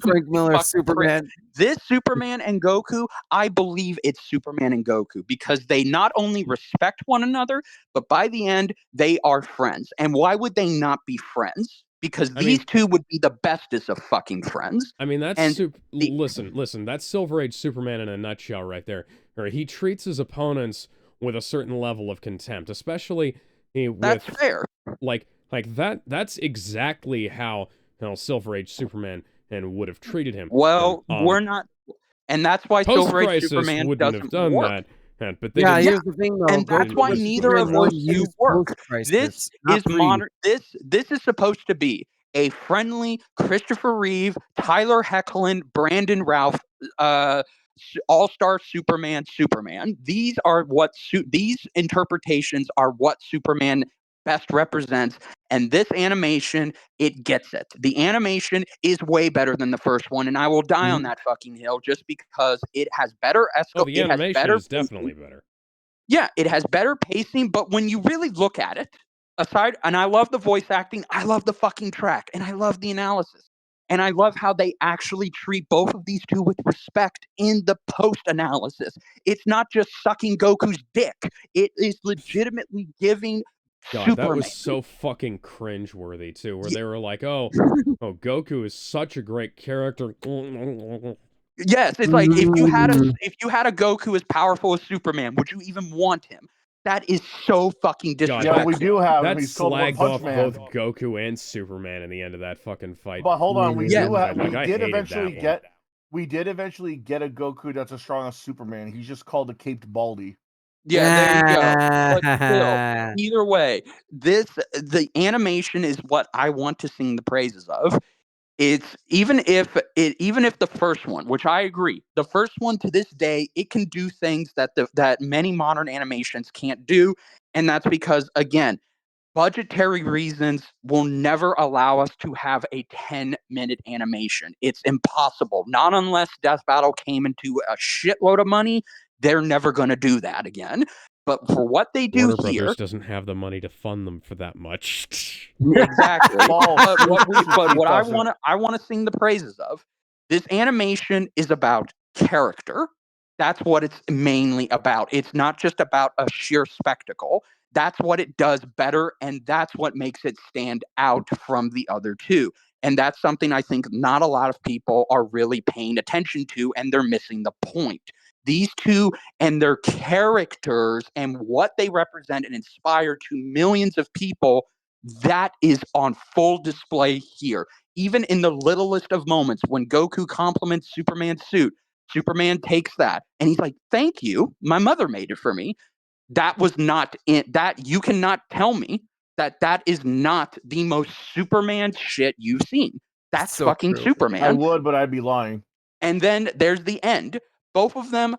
Frank Miller Superman. This Superman and Goku, I believe it's Superman and Goku because they not only respect one another, but by the end, they are friends. And why would they not be friends? Because these two would be the bestest of fucking friends. I mean, that's listen, that's Silver Age Superman in a nutshell right there. He treats his opponents with a certain level of contempt, especially with that's fair. Like that's exactly how Silver Age Superman would have treated him. Well, we're not, and that's why Silver Age Superman wouldn't have done work. that. But they here's the thing, though. And that's why neither of those two work. This is modern. This is supposed to be a friendly Christopher Reeve, Tyler Hoechlin, Brandon Routh, All-Star Superman. These are these interpretations are what Superman best represents, and this animation, it gets it. The animation is way better than the first one, and I will die on that fucking hill just because it has better the animation is definitely better. Yeah, it has better pacing, but when you really look at it, and I love the voice acting, I love the fucking track, and I love the analysis. And I love how they actually treat both of these two with respect in the post-analysis. It's not just sucking Goku's dick. It is legitimately giving Superman. That was so fucking cringeworthy, too, where they were like, oh, Goku is such a great character. Yes, it's like, if you had a Goku as powerful as Superman, would you even want him? That is so fucking disrespectful. Yeah, we do have him. That He's called One slagged Punch off Man. both Goku and Superman in the end of that fucking fight. But hold on, we Yeah. do have. Like, We I did hated eventually that get. We did eventually get a Goku that's as strong as Superman. He's just called the Caped Baldy. Yeah, there you go. But still, either way, the animation is what I want to sing the praises of. It's even if the first one, which I agree, the first one to this day, it can do things that many modern animations can't do, and that's because, again, budgetary reasons will never allow us to have a 10-minute animation. It's impossible. Not unless Death Battle came into a shitload of money, they're never going to do that again. But for what they do Warner here, Brothers doesn't have the money to fund them for that much. exactly. But what I doesn't. want to sing the praises of, this animation is about character. That's what it's mainly about. It's not just about a sheer spectacle. That's what it does better, and that's what makes it stand out from the other two. And that's something I think not a lot of people are really paying attention to, and they're missing the point. These two and their characters and what they represent and inspire to millions of people, that is on full display here. Even in the littlest of moments, when Goku compliments Superman's suit, Superman takes that and he's like, "Thank you. My mother made it for me." That was not in that. You cannot tell me that is not the most Superman shit you've seen. That's So fucking true. Superman. I would, but I'd be lying. And then there's the end. Both of them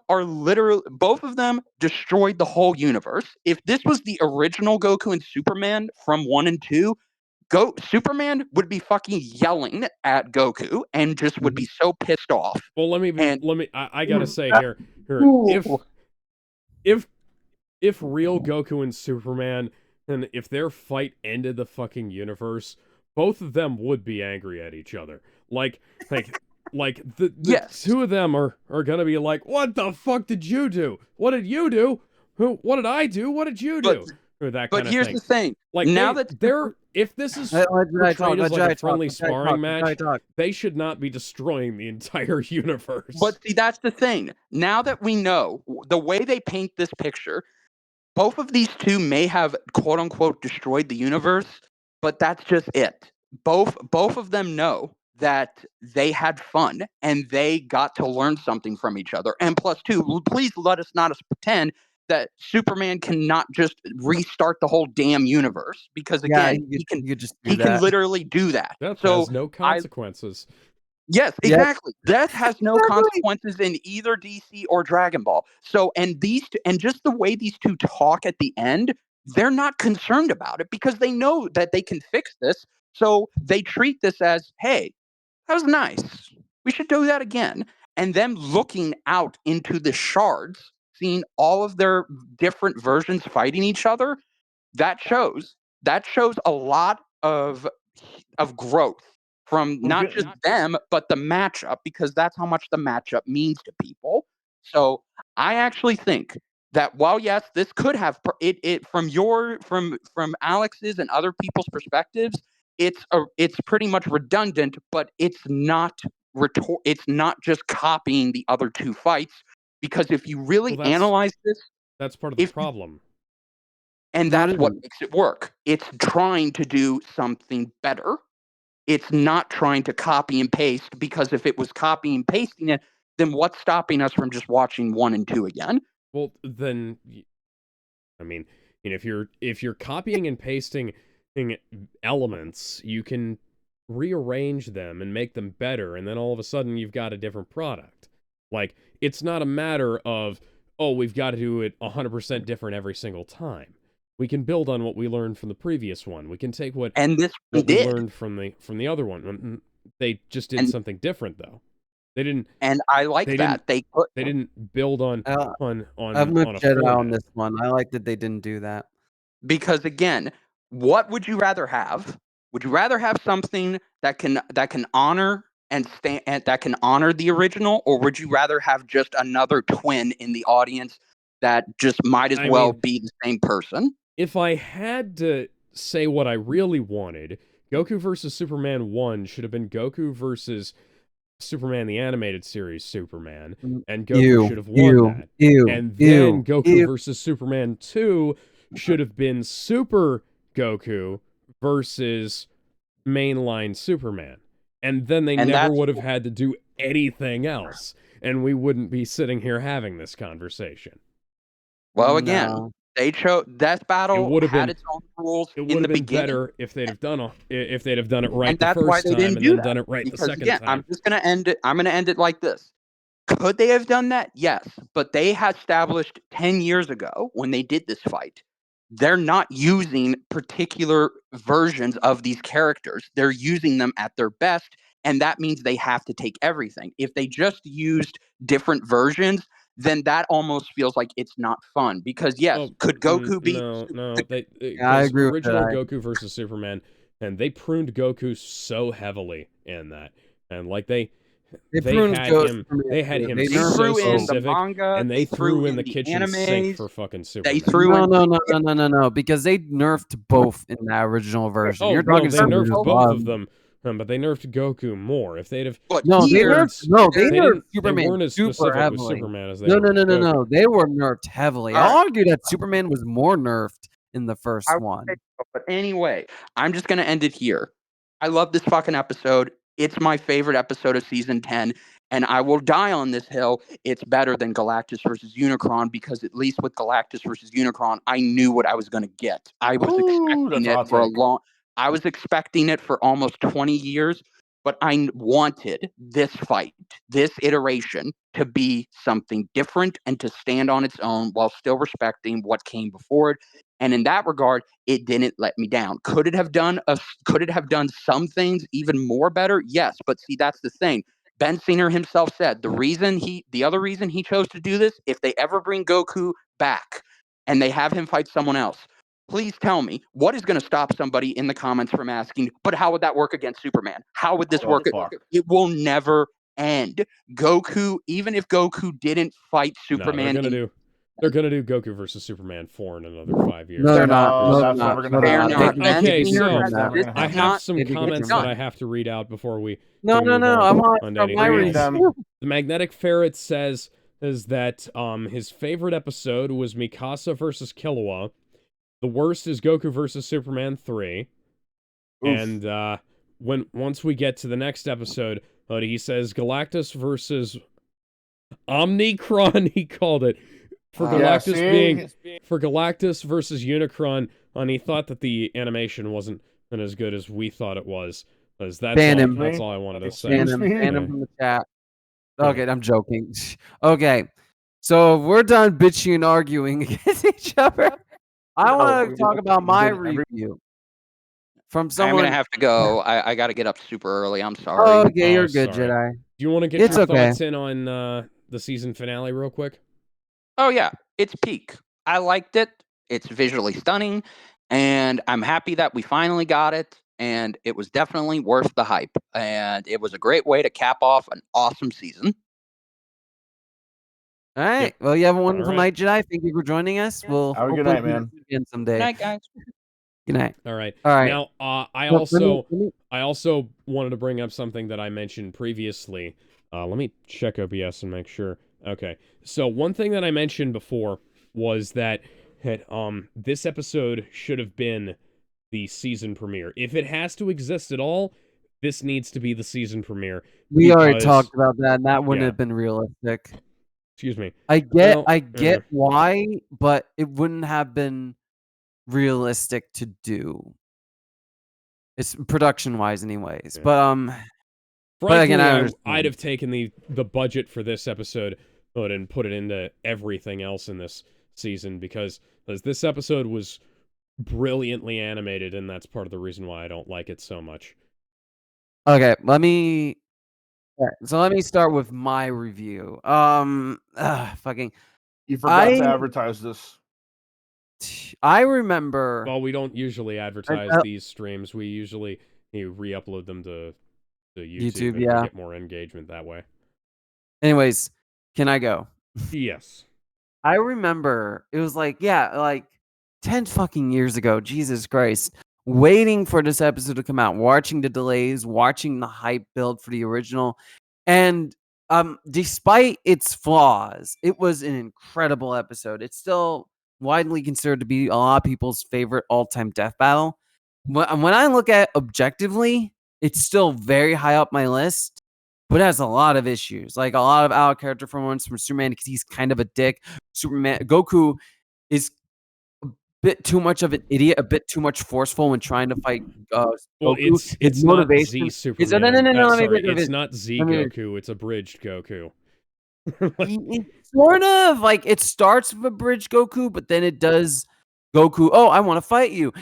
destroyed the whole universe. If this was the original Goku and Superman from 1 and 2, Superman would be fucking yelling at Goku and just would be so pissed off. Well, I gotta say here, if real Goku and Superman, and if their fight ended the fucking universe, both of them would be angry at each other. Like the Yes. two of them are gonna be like, "What the fuck did you do? What did you do? What did I do? What did you do?" Or that kind of thing. But here's the thing. Like, now if this is portrayed as like a friendly sparring match, talk. they should not be destroying the entire universe. But see, that's the thing. Now that we know the way they paint this picture, both of these two may have quote unquote destroyed the universe, but that's just it. Both of them know that they had fun and they got to learn something from each other. And plus, two, please let us not pretend that Superman cannot just restart the whole damn universe, because again, he can literally do that. That so has no consequences. Yes, exactly. Death has no consequences in either DC or Dragon Ball. So, and just the way these two talk at the end, they're not concerned about it because they know that they can fix this. So they treat this as, "Hey, that was nice. We should do that again." And them looking out into the shards, seeing all of their different versions fighting each other, that shows a lot of growth from not just them, but the matchup, because that's how much the matchup means to people. So I actually think that while yes, this could have it from Alex's and other people's perspectives, it's pretty much redundant, but it's not just copying the other two fights, because if you really analyze this, that's part of the problem. And that's what makes it work. It's trying to do something better. It's not trying to copy and paste, because if it was copying and pasting it, then what's stopping us from just watching 1 and 2 again? Well, then, I mean, if you're copying and pasting elements, you can rearrange them and make them better, and then all of a sudden you've got a different product. Like, it's not a matter of, oh, we've got to do it 100% different every single time. We can build on what we learned from the previous one. We can take what we learned from the other one. They just did something different, though. They didn't. And I like that they didn't build on I'm with Jedi on this one. I like that they didn't do that. Because again, what would you rather have? Would you rather have something that can honor that can honor the original, or would you rather have just another twin in the audience that just might as well be the same person? If I had to say what I really wanted, Goku versus Superman 1 should have been Goku versus Superman the Animated Series Superman, and Goku should have won that. And then Goku versus Superman 2 should have been Super Goku versus mainline Superman. And then they never would have had to do anything else, and we wouldn't be sitting here having this conversation. Well, again, they chose Death Battle had its own rules it in would the have been beginning. better if they'd have done it right And the that's why first they time didn't and do then that. done it right Because the second again, time. I'm just gonna end it. I'm gonna end it like this. Could they have done that? Yes, but they had established 10 years ago when they did this fight. They're not using particular versions of these characters. They're using them at their best, and that means they have to take everything. If they just used different versions, then that almost feels like it's not fun. Because yes, could Goku be? No. I agree with original that. Goku versus Superman, and they pruned Goku so heavily in that, and like they pruned had him. They had him so threw in the specific, manga, and they threw in the kitchen sink for fucking Superman. They threw no, because they nerfed both in that original version. Oh, You're talking they nerfed both of them, but they nerfed Goku more. If they'd have, they nerfed Superman they weren't as super specific heavily. with Superman as they No, were. no, they were nerfed heavily. All right. I'll argue that Superman was more nerfed in the first one. But anyway, I'm just gonna end it here. I love this fucking episode. It's my favorite episode of season 10, and I will die on this hill. It's better than Galactus versus Unicron because at least with Galactus versus Unicron, I knew what I was gonna get. I was expecting it for a long. I was expecting it for almost 20 years, but I wanted this fight, this iteration, to be something different and to stand on its own while still respecting what came before it. And in that regard, it didn't let me down. Could it have done some things even more better? Yes, but see, that's the thing. Ben Singer himself said the other reason he chose to do this, if they ever bring Goku back and they have him fight someone else, please tell me what is going to stop somebody in the comments from asking, but how would that work against Superman? How would this work? It will never end. Goku, even if Goku didn't fight Superman, they're gonna do Goku versus Superman 4 in another 5 years. No, they're not. That's never gonna happen. Okay, so I I have some comments that I have to read out before we. No. I'm on my reading. The Magnetic Ferret says is that his favorite episode was Mikasa versus Killua. The worst is Goku versus Superman 3. Oof. And once we get to the next episode, he says Galactus versus Omnicron. He called it. For Galactus versus Unicron, and he thought that the animation wasn't as good as we thought it was. That's all I wanted to say. Ban him from the chat. Okay, I'm joking. Okay, so we're done bitching and arguing against each other. I want to talk about my review. From someone, I'm gonna have to go. I got to get up super early. I'm sorry. Okay, you're good, sorry. Jedi. Do you want to get your thoughts in on the season finale real quick? Oh yeah, it's peak. I liked it. It's visually stunning, and I'm happy that we finally got it. And it was definitely worth the hype. And it was a great way to cap off an awesome season. All right. Yep. Well, you have a wonderful night, Jedi. Thank you for joining us. We'll have a good night, man. Again someday. Good night, guys. Good night. All right. All right. Now, I also wanted to bring up something that I mentioned previously. Let me check OBS and make sure. Okay. So one thing that I mentioned before was that this episode should have been the season premiere. If it has to exist at all, this needs to be the season premiere. We already talked about that, and that wouldn't have been realistic. Excuse me. I get why, but it wouldn't have been realistic to do. It's production-wise, anyways. Yeah. Frankly, but again, I'd have taken the budget for this episode and put it into everything else in this season because this episode was brilliantly animated, and that's part of the reason why I don't like it so much. Okay, let me start with my review. Fucking. You forgot to advertise this. I remember. Well, we don't usually advertise these streams. We usually re-upload them to YouTube and get more engagement that way. Anyways, can I go? Yes. I remember it was like 10 fucking years ago. Jesus Christ. Waiting for this episode to come out, watching the delays, watching the hype build for the original. And despite its flaws, it was an incredible episode. It's still widely considered to be a lot of people's favorite all-time death battle. When I look at it objectively, it's still very high up my list, but it has a lot of issues. Like a lot of out of character performance from Superman because he's kind of a dick. Goku is a bit too much of an idiot, a bit too much forceful when trying to fight Well, Goku. it's not Z Superman. Sorry, it's not Z Goku. It's abridged Goku. It's sort of like it starts with a bridge Goku, but then it does Goku. Oh, I want to fight you.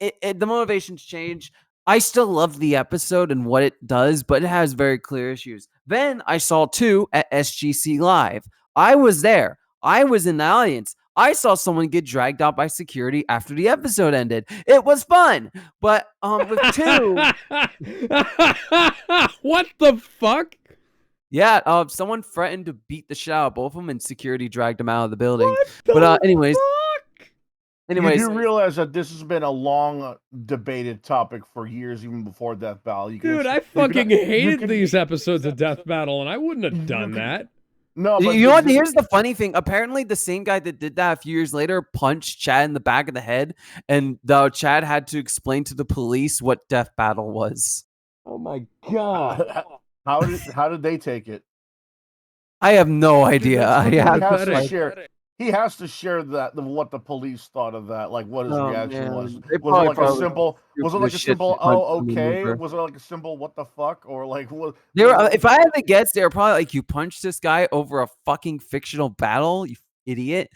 The motivations change. I still love the episode and what it does, but it has very clear issues. Then I saw 2 at SGC Live. I was there. I was in the audience. I saw someone get dragged out by security after the episode ended. It was fun, but with 2, what the fuck? Yeah, someone threatened to beat the shit out of both of them, and security dragged them out of the building. Anyways, you do realize that this has been a long debated topic for years, even before Death Battle. Dude, I fucking hated these episodes of Death Battle, and I wouldn't have done that. No, but you know what? Here's the funny thing. Apparently, the same guy that did that a few years later punched Chad in the back of the head, and Chad had to explain to the police what Death Battle was. Oh my god! How did they take it? I have no idea. He has to share what the police thought of that, like what his reaction was. Was it like a simple oh okay? Was it like a simple what the fuck, or like what? If I had to guess, they were probably like, you punched this guy over a fucking fictional battle, you idiot.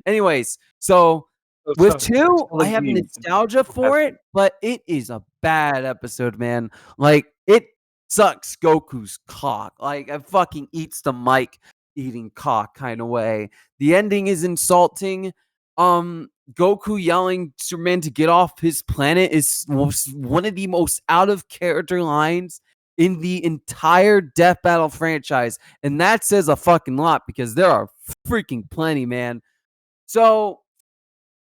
Anyways, so with 2, I have nostalgia for it, but it is a bad episode, man. Like it sucks Goku's cock. Like it fucking eats the mic eating cock kind of way. The ending is insulting. Goku yelling Superman to get off his planet is one of the most out of character lines in the entire Death Battle franchise. And that says a fucking lot because there are freaking plenty, man. So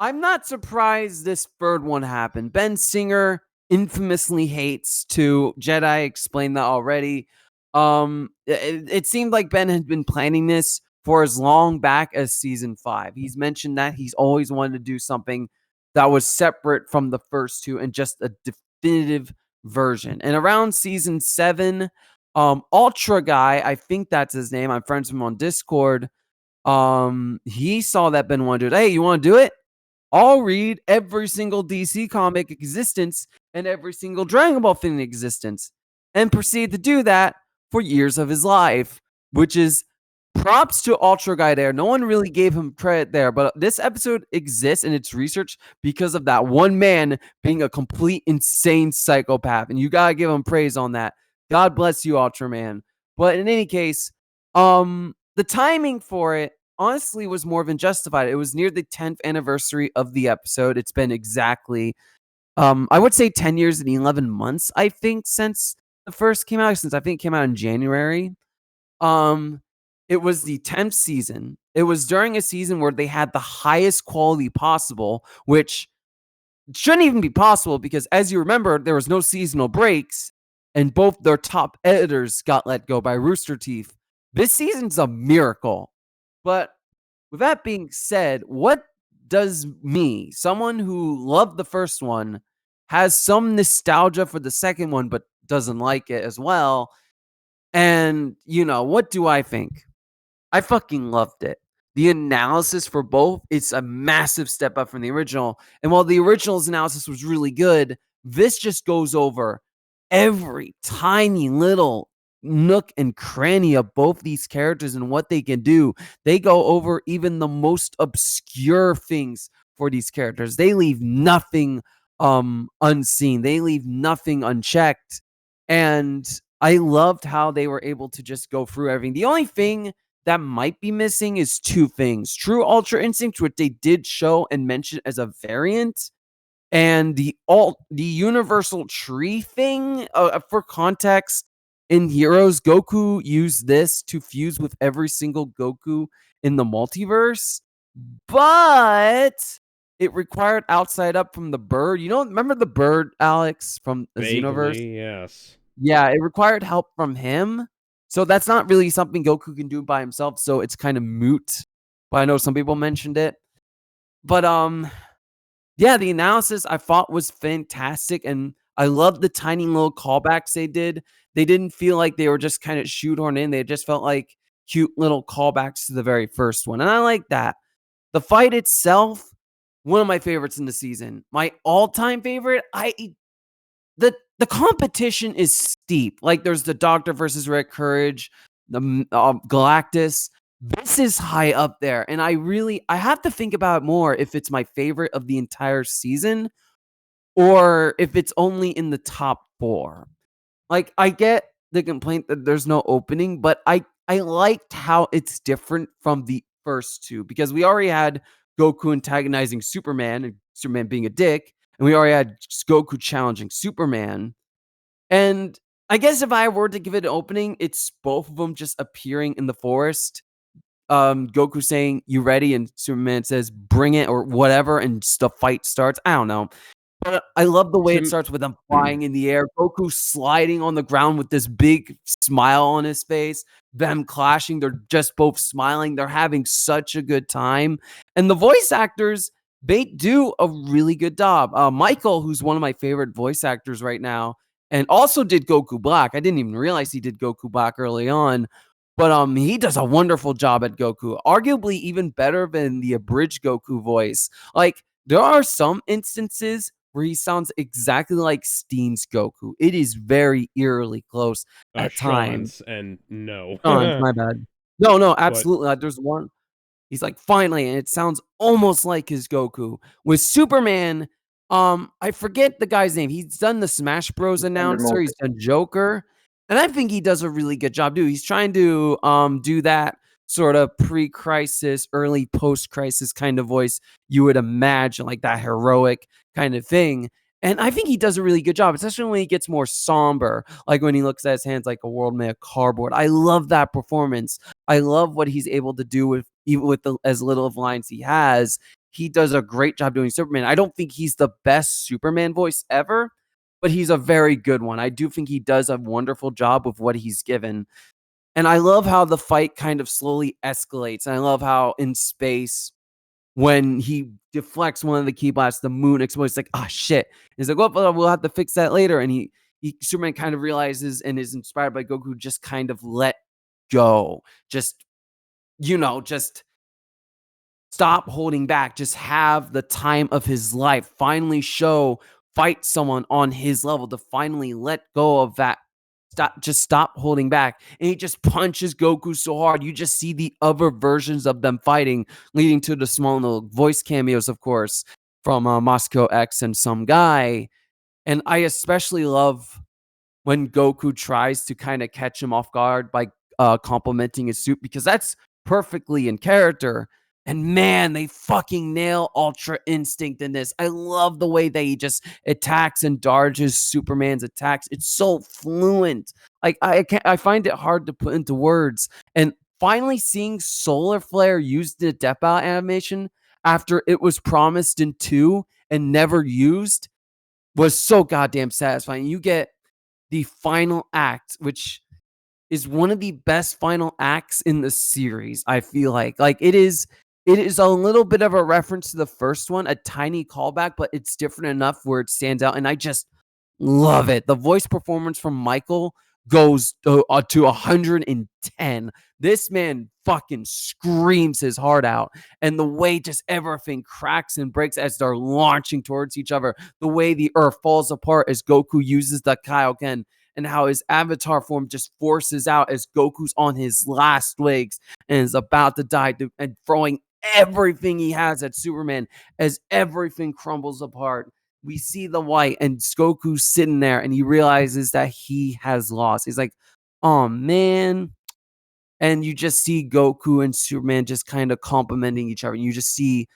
I'm not surprised this third one happened. Ben Singer infamously hates 2. Jedi explained that already. It seemed like Ben had been planning this for as long back as season 5. He's mentioned that he's always wanted to do something that was separate from the first 2 and just a definitive version. And around season 7, Ultra Guy, I think that's his name. I'm friends with him on Discord. He saw that Ben wanted to do it. Hey, you want to do it? I'll read every single DC comic existence and every single Dragon Ball thing in existence, and proceed to do that for years of his life, which is props to Ultra Guy there. No one really gave him credit there, but this episode exists in its research because of that one man being a complete insane psychopath, and you gotta give him praise on that. God bless you, Ultraman. But in any case, the timing for it honestly was more than justified. It was near the 10th anniversary of the episode. It's been exactly, I would say 10 years and 11 months, I think, since the first came out, since I think it came out in January. It was the 10th season. It was during a season where they had the highest quality possible, which shouldn't even be possible because, as you remember, there was no seasonal breaks, and both their top editors got let go by Rooster Teeth. This season's a miracle. But with that being said, what does me, someone who loved the first one, has some nostalgia for the second one, but doesn't like it as well, and, what do I think? I fucking loved it. The analysis for both, it's a massive step up from the original. And while the original's analysis was really good, this just goes over every tiny little nook and cranny of both these characters and what they can do. They go over even the most obscure things for these characters. They leave nothing unseen. They leave nothing unchecked. And I loved how they were able to just go through everything. The only thing that might be missing is 2 things. True Ultra Instinct, which they did show and mention as a variant, and the universal tree thing. For context, in Heroes, Goku used this to fuse with every single Goku in the multiverse, but it required outside up from the bird. Remember the bird, Alex, from the Xenoverse? Yes. Yeah, it required help from him. So that's not really something Goku can do by himself. So it's kind of moot. But I know some people mentioned it. But yeah, the analysis I thought was fantastic, and I love the tiny little callbacks they did. They didn't feel like they were just kind of shoehorned in. They just felt like cute little callbacks to the very first one, and I like that. The fight itself, one of my favorites in the season. My all-time favorite, the competition is steep. Like there's the Doctor versus Red Courage, the Galactus. This is high up there, and I have to think about it more if it's my favorite of the entire season or if it's only in the top 4. Like I get the complaint that there's no opening, but I liked how it's different from the first 2 because we already had Goku antagonizing Superman and Superman being a dick, and we already had Goku challenging Superman. And I guess if I were to give it an opening, it's both of them just appearing in the forest. Goku saying, "You ready?" and Superman says, "Bring it," or whatever, and the fight starts. I don't know. But I love the way it starts with them flying in the air, Goku sliding on the ground with this big smile on his face, them clashing, they're just both smiling, they're having such a good time, and the voice actors, they do a really good job. Michael, who's one of my favorite voice actors right now, and also did Goku Black. I didn't even realize he did Goku Black early on, but he does a wonderful job at Goku, arguably even better than the abridged Goku voice. Like, there are some instances where he sounds exactly like Steen's Goku. It is very eerily close at times. Sean's, and no. Sean's, my bad. No, absolutely. There's one. He's like, finally, and it sounds almost like his Goku. With Superman, I forget the guy's name. He's done the Smash Bros. Announcer. He's done Joker. And I think he does a really good job, too. He's trying to do that sort of pre-crisis, early post-crisis kind of voice you would imagine, like that heroic kind of thing. And I think he does a really good job, especially when he gets more somber, like when he looks at his hands like a world made of cardboard. I love that performance. I love what he's able to do with even with as little of lines he has. He does a great job doing Superman. I don't think he's the best Superman voice ever, but he's a very good one. I do think he does a wonderful job with what he's given. And I love how the fight kind of slowly escalates. And I love how in space, when he deflects one of the key blasts, the moon explodes. It's like, ah, shit. He's like, well, we'll have to fix that later. And Superman kind of realizes and is inspired by Goku, just kind of let go. Just stop holding back. Just have the time of his life. Finally fight someone on his level, to finally let go of that. Stop holding back. And he just punches Goku so hard. You just see the other versions of them fighting, leading to the small little voice cameos, of course, from Moscow X and some guy. And I especially love when Goku tries to kind of catch him off guard by complimenting his suit, because that's perfectly in character. And man, they fucking nail Ultra Instinct in this. I love the way that he just attacks and dodges Superman's attacks. It's so fluent. Like I find it hard to put into words. And finally seeing Solar Flare use the Death Out animation after it was promised in 2 and never used was so goddamn satisfying. You get the final act, which is one of the best final acts in the series. I feel like it is a little bit of a reference to the first one, a tiny callback, but it's different enough where it stands out. And I just love it. The voice performance from Michael goes to 110. This man fucking screams his heart out. And the way just everything cracks and breaks as they're launching towards each other, the way the earth falls apart as Goku uses the Kaioken, and how his avatar form just forces out as Goku's on his last legs and is about to die, and throwing everything he has at Superman as everything crumbles apart. We see the white, and Goku's sitting there, and he realizes that he has lost. He's like, oh man. And you just see Goku and Superman just kind of complimenting each other. And you just see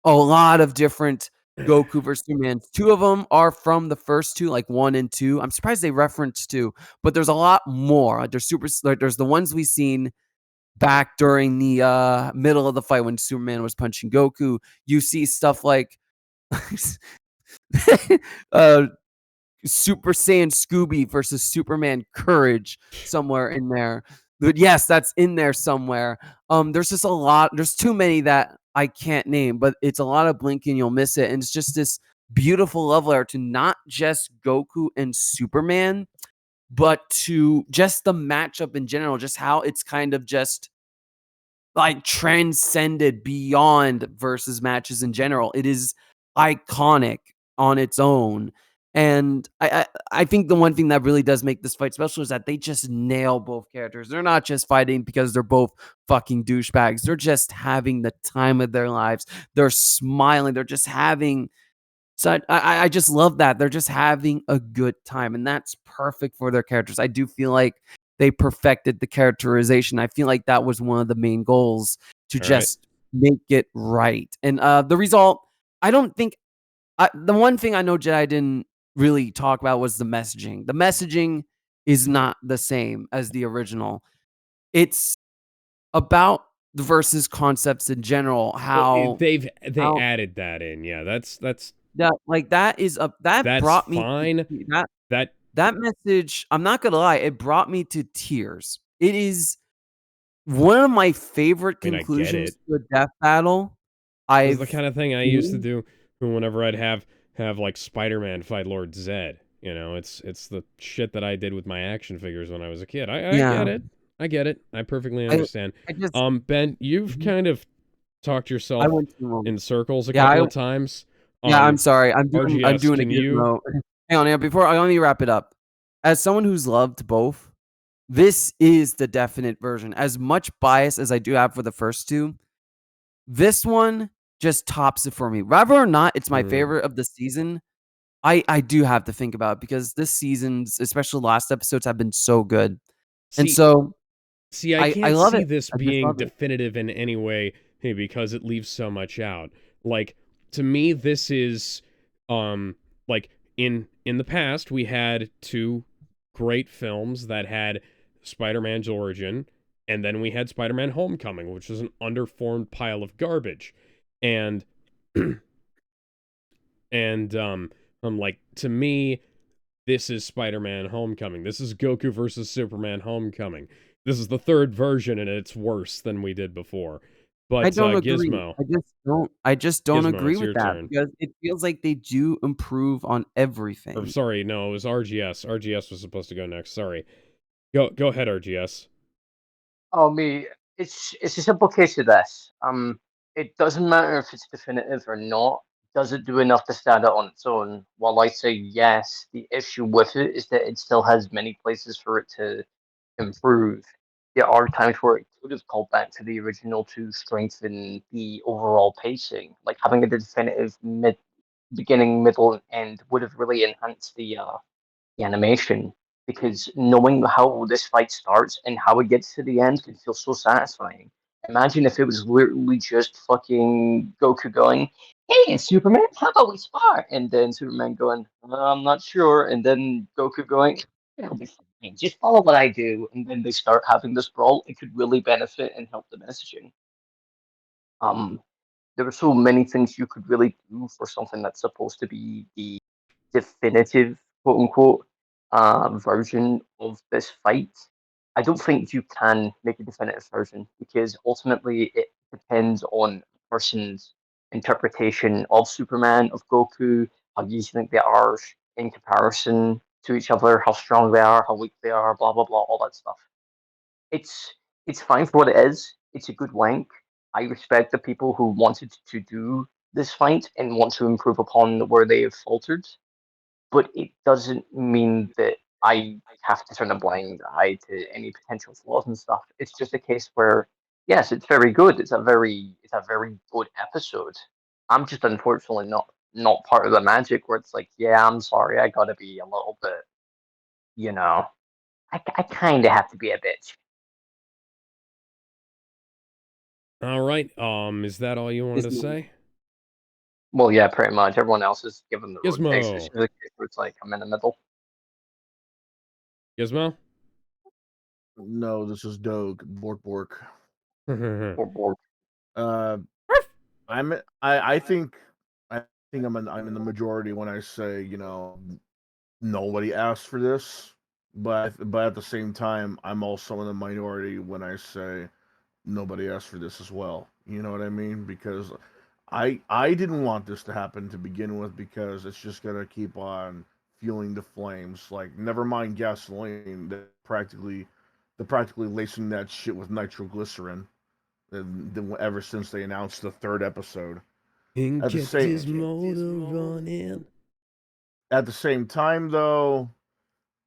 a lot of different Goku versus Superman. 2 of them are from the first 2, like 1 and 2. I'm surprised they referenced 2, but there's a lot more. There's the ones we've seen back during the middle of the fight when Superman was punching Goku. You see stuff like Super Saiyan Scooby versus Superman Courage somewhere in there. But yes, that's in there somewhere. There's just a lot. There's too many that I can't name, but it's a lot of blink and you'll miss it. And it's just this beautiful love letter to not just Goku and Superman, but to just the matchup in general, just how it's kind of just like transcended beyond versus matches in general. It is iconic on its own. And I think the one thing that really does make this fight special is that they just nail both characters. They're not just fighting because they're both fucking douchebags. They're just having the time of their lives. They're smiling. They're just having I just love that. They're just having a good time, and that's perfect for their characters. I do feel like they perfected the characterization. I feel like that was one of the main goals to just make it right. And the result, I don't think the one thing I know Jedi didn't really talk about was the messaging. The messaging is not the same as the original. It's about the versus concepts in general. How they added that in. Yeah, that's that is a that that's brought me fine. That message, I'm not gonna lie, it brought me to tears. It is one of my favorite conclusions to a death battle. It's the kind of thing I used to do whenever I'd have like Spider-Man fight Lord Zed. You know, it's the shit that I did with my action figures when I was a kid. I get it. I get it. I perfectly understand. Ben, you've kind of talked yourself in circles a couple of times. I'm sorry. I'm doing a gizmo. Hang on, before let me wrap it up. As someone who's loved both, this is the definite version. As much bias as I do have for the first two, this one just tops it for me. Whether or not it's my favorite of the season, I do have to think about it because this season's, especially the last episodes, have been so good. And so I can't see this being definitive in any way because it leaves so much out. Like, to me, this is like in the past we had two great films that had Spider-Man's origin, and then we had Spider-Man Homecoming, which was an underformed pile of garbage. And like, to me, this is Spider-Man Homecoming. This is Goku versus Superman Homecoming. This is the third version, and it's worse than we did before. But I don't agree. Gizmo, I just don't Gizmo, agree with that because it feels like they do improve on everything. Or, sorry, no, it was RGS. RGS was supposed to go next. Sorry. Go ahead, RGS. Oh, me. It's a simple case of this. It doesn't matter if it's definitive or not. Does it do enough to stand out on its own? While I say yes, the issue with it is that it still has many places for it to improve. There are times where it could have called back to the original to strengthen the overall pacing. Like having a definitive beginning, middle, and end would have really enhanced the animation, because knowing how this fight starts and how it gets to the end can feel so satisfying. Imagine if it was literally just fucking Goku going, "Hey, Superman, how about we spar?" And then Superman going, "I'm not sure," and then Goku going, "It'll be fine. Just follow what I do." And then they start having this brawl. It could really benefit and help the messaging. There are so many things you could really do for something that's supposed to be the definitive, quote unquote, version of this fight. I don't think you can make a definitive version because ultimately it depends on a person's interpretation of Superman, of Goku, how you think they are in comparison to each other, how strong they are, how weak they are, blah blah blah, all that stuff. It's it's fine for what it is. It's a good length. I respect the people who wanted to do this fight and want to improve upon where they have faltered, but it doesn't mean that I have to turn a blind eye to any potential flaws and stuff. It's just a case where, yes, it's very good. It's a very good episode. I'm just unfortunately not part of the magic where it's like, yeah, I'm sorry, I gotta be a little bit, you know, I kind of have to be a bitch. All right. Is that all you wanted to say? Well, yeah, pretty much. Everyone else is given the road Gizmo. takes. It's the case where it's like I'm in the middle. Gizmo? No, this is Doug. Bork. Or Borg. I think I'm in the majority when I say, nobody asked for this, but at the same time, I'm also in the minority when I say nobody asked for this as well. You know what I mean? Because I didn't want this to happen to begin with, because it's just gonna keep on fueling the flames. Like, never mind gasoline, they're practically lacing that shit with nitroglycerin. Ever since they announced the third episode. And At the get same his motor running. At the same time, though,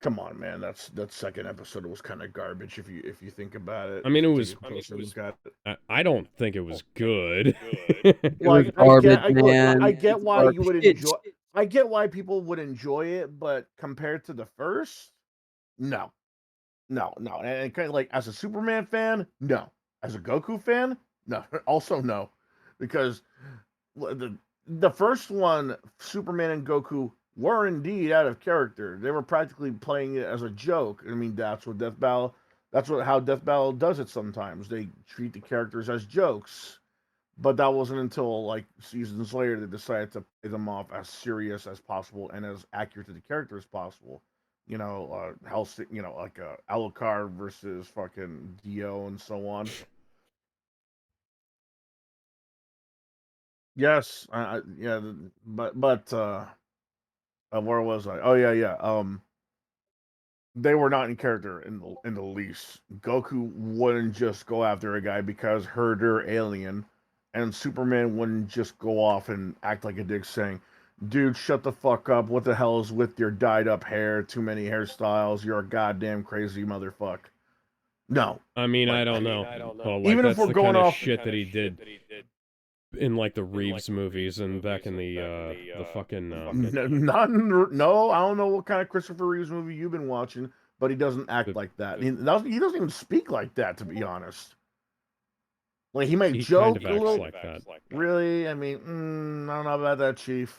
come on, man, that second episode was kind of garbage if you think about it. I mean, it Take was. a closer look at it. I don't think it was good. It was Like, garbage, look, man. I get It's why you would garbage. enjoy. I get why people would enjoy it, but compared to the first, no, no. And kind of like, as a Superman fan, no. As a Goku fan, no. Also no, because the first one, Superman and Goku were indeed out of character. They were practically playing it as a joke. I mean, that's what Death Battle. That's how Death Battle does it sometimes. They treat the characters as jokes. But that wasn't until like seasons later they decided to play them off as serious as possible and as accurate to the character as possible. You know, like Alucard versus fucking Dio and so on. Yes, yeah, but where was I? Oh yeah. They were not in character in the least. Goku wouldn't just go after a guy because herder alien, and Superman wouldn't just go off and act like a dick, saying, "Dude, shut the fuck up! What the hell is with your dyed up hair? Too many hairstyles. You're a goddamn crazy motherfucker." No, I mean, like, I don't know. Well, like, even if that's we're the going kind of off shit that he did in like the Reeves movies and back in the fucking no, I don't know what kind of Christopher Reeves movie you've been watching, but he doesn't act like that. He doesn't even speak like that, to be honest. Like, he may he joke kind of a acts little. like that. Really, I mean, I don't know about that, Chief.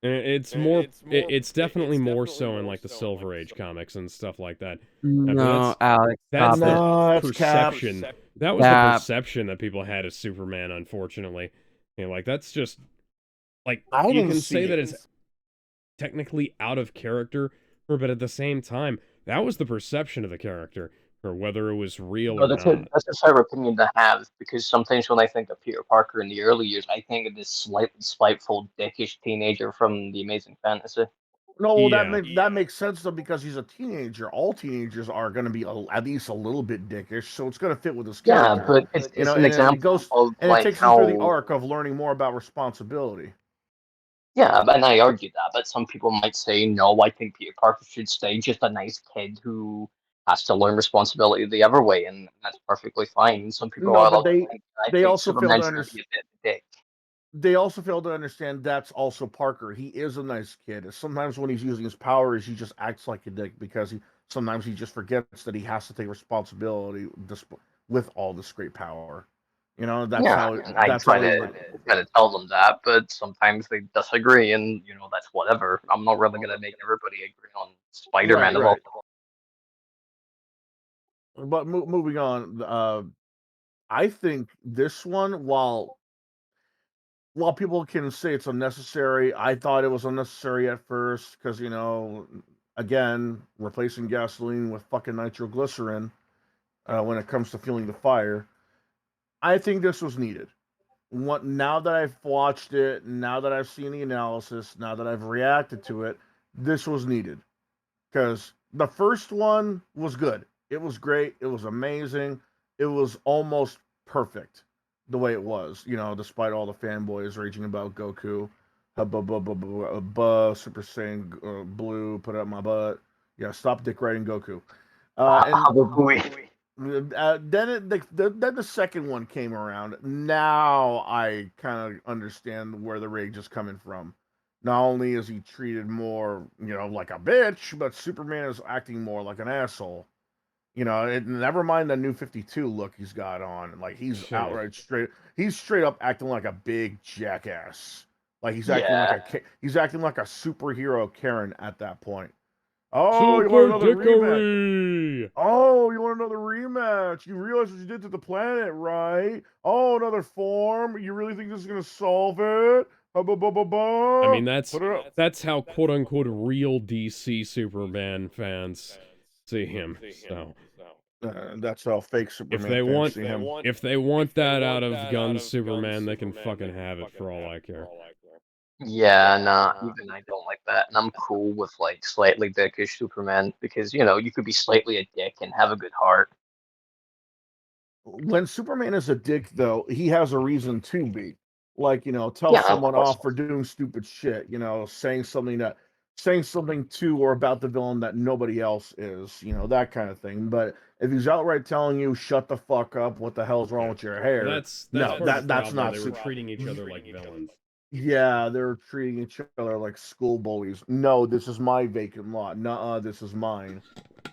It's more. It's definitely more so in like the Silver Age comics and stuff like that. No, Alex, That's stop it. No, that's cap. perception. That was the perception that people had of Superman. Unfortunately, like that's just like I you didn't can see say it. that it's technically out of character, but at the same time, that was the perception of the character, or whether it was real No, or not. that's a fair opinion to have, because sometimes when I think of Peter Parker in the early years, I think of this slightly spiteful, dickish teenager from the Amazing Fantasy. No, well, Yeah. that makes sense though, because he's a teenager. All teenagers are going to be at least a little bit dickish, so it's going to fit with his Yeah, character. but it's an And it example goes of and it like takes him through the how. arc of learning more about responsibility. Yeah, and I argue that, but some people might say, no, I think Peter Parker should stay just a nice kid who has to learn responsibility the other way, and that's perfectly fine. Some people No, are but like, I they think also fail Superman to should be understand. a bit of a dick. They also fail to understand that's also Parker. He is a nice kid. Sometimes when he's using his powers, he just acts like a dick because sometimes he just forgets that he has to take responsibility with all this great power. You know, Yeah, and I that's try how to tell them that, but sometimes they disagree, and that's whatever. I'm not really gonna make everybody agree on Spider-Man of all. But moving on, I think this one, while people can say it's unnecessary, I thought it was unnecessary at first because, again, replacing gasoline with fucking nitroglycerin when it comes to fueling the fire. I think this was needed. Now that I've watched it, now that I've seen the analysis, now that I've reacted to it, this was needed because the first one was good. It was great. It was amazing. It was almost perfect the way it was, despite all the fanboys raging about Goku. Super Saiyan Blue, put it up my butt. Yeah, stop dick riding Goku. Then the second one came around. Now I kind of understand where the rage is coming from. Not only is he treated more, like a bitch, but Superman is acting more like an asshole. Never mind the new 52 look he's got on. Like, he's outright he's straight up acting like a big jackass. Like, he's acting like a superhero Karen at that point. Oh, you want another rematch? Oh, you want another rematch? You realize what you did to the planet, right? Oh, another form? You really think this is gonna solve it? I mean, that's how quote unquote real DC Superman fans see him. So that's how fake Superman fans see him. if they want that out of Gunn Superman, they can fucking have it for all I care. Yeah, nah, even I don't like that. And I'm cool with like slightly dickish Superman because, you could be slightly a dick and have a good heart. When Superman is a dick, though, he has a reason to be. Like, tell Yeah, of someone course. off for doing stupid shit, saying something to or about the villain that nobody else is, that kind of thing. But if he's outright telling you, shut the fuck up, what the hell's wrong with your hair? Well, that's that's not. They were treating each other like villains. Yeah, they're treating each other like school bullies. No, this is my vacant lot. Nuh-uh, this is mine.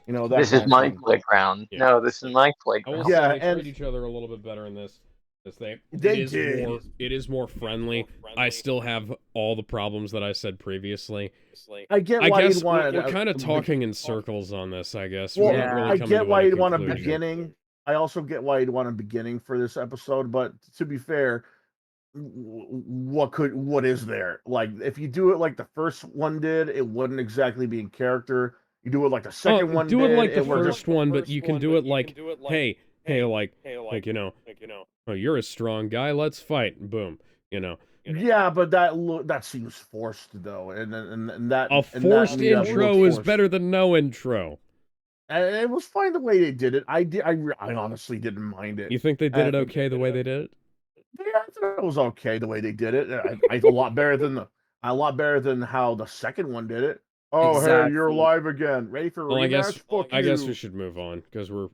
This is my playground. Yeah. No, this is my I playground. will say they treat each other a little bit better in this. It is more friendly. I still have all the problems that I said previously. I guess we're kind of talking in circles on this, I guess. Well, We're not really I coming get to why any you'd want a conclusion. beginning. I also get why you'd want a beginning for this episode, but to be fair, what is there? Like, if you do it like the first one did, it wouldn't exactly be in character. You do it like the second one do did, it like the first one, but you can do it like, hey, like, oh, you're a strong guy, let's fight. Boom. Yeah, but that seems forced though, and that a forced intro is better than no intro. And it was fine the way they did it. I honestly didn't mind it. You think they did it okay the way they did it? Yeah, I thought it was okay the way they did it. A lot better than how the second one did it. Oh, Exactly. hey, you're alive again. Ready for rematch? I guess we should move on because we're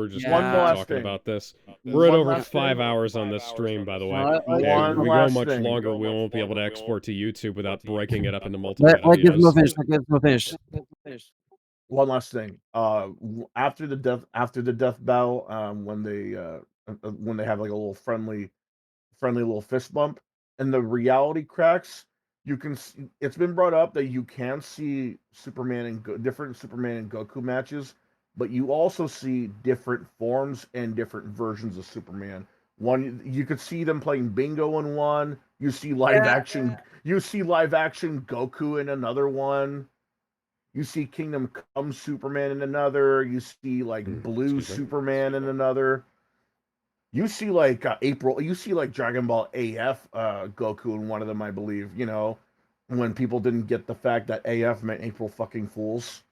just One last talking thing. about this. We're at over 5 hours on this stream, by the way. If we go much longer, we won't be able to export to YouTube without breaking it up into multiple videos. One last thing. After the death battle, when they have like a little friendly little fist bump, and the reality cracks, it's been brought up that you can see different Superman and Goku matches, but you also see different forms and different versions of Superman. One, you could see them playing bingo in one. You see live action Goku in another one. You see Kingdom Come Superman in another. You see like Blue Superman in another. You see like April. You see like Dragon Ball AF Goku in one of them, I believe. When people didn't get the fact that AF meant April fucking Fools.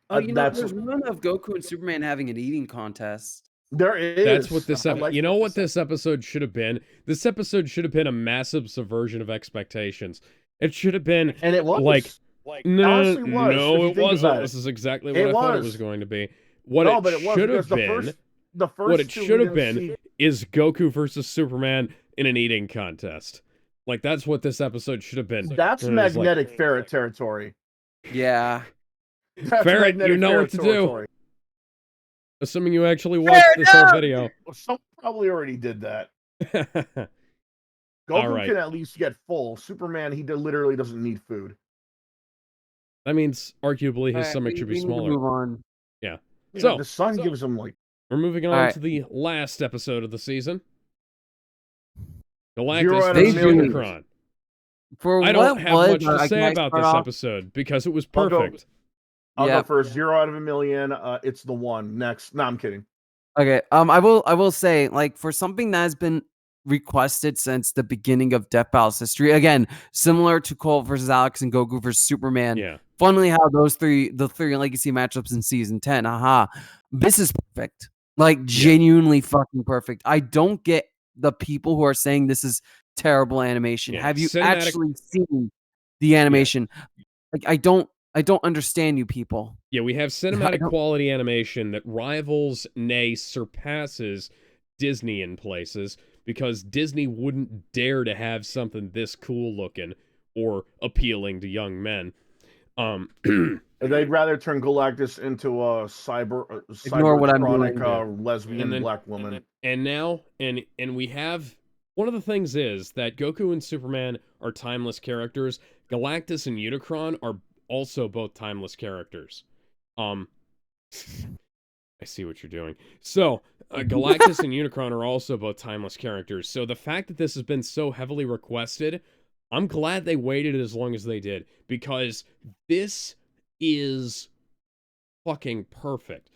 There's one of Goku and Superman having an eating contest. There is. That's what this episode. What this episode should have been? This episode should have been a massive subversion of expectations. It should have been, and it was no, it wasn't. This is exactly what I thought it was going to be. What it should have been is Goku versus Superman in an eating contest. Like, that's what this episode should have been. That's magnetic ferret territory. Yeah. Ferret, you know what to do. Assuming you actually watched this whole video. Well, someone probably already did that. Goku can at least get full. Superman, he literally doesn't need food. That means, arguably, his stomach should be smaller. Move on. Yeah. So the sun gives him like. We're moving on to the last episode of the season. Galactus versus Unicron. I don't have much to say about this episode because it was perfect. I'll go first. 0 out of a million. It's the one. Next. No, I'm kidding. Okay. I will say, like, for something that has been requested since the beginning of Death Battle's history, again, similar to Colt versus Alex and Goku versus Superman. Yeah. Funnily, how the three legacy matchups in season 10. This is perfect. Like, genuinely fucking perfect. I don't get the people who are saying this is terrible animation. Have you actually seen the animation? Like, I don't understand you people. Yeah, we have cinematic quality animation that rivals, nay, surpasses Disney in places, because Disney wouldn't dare to have something this cool looking or appealing to young men. They'd rather turn Galactus into a cybertronic lesbian black woman. And now, and we have, one of the things is that Goku and Superman are timeless characters. Galactus and Unicron are also both timeless characters. I see what you're doing. So, Galactus and Unicron are also both timeless characters. So the fact that this has been so heavily requested, I'm glad they waited as long as they did, because this is fucking perfect.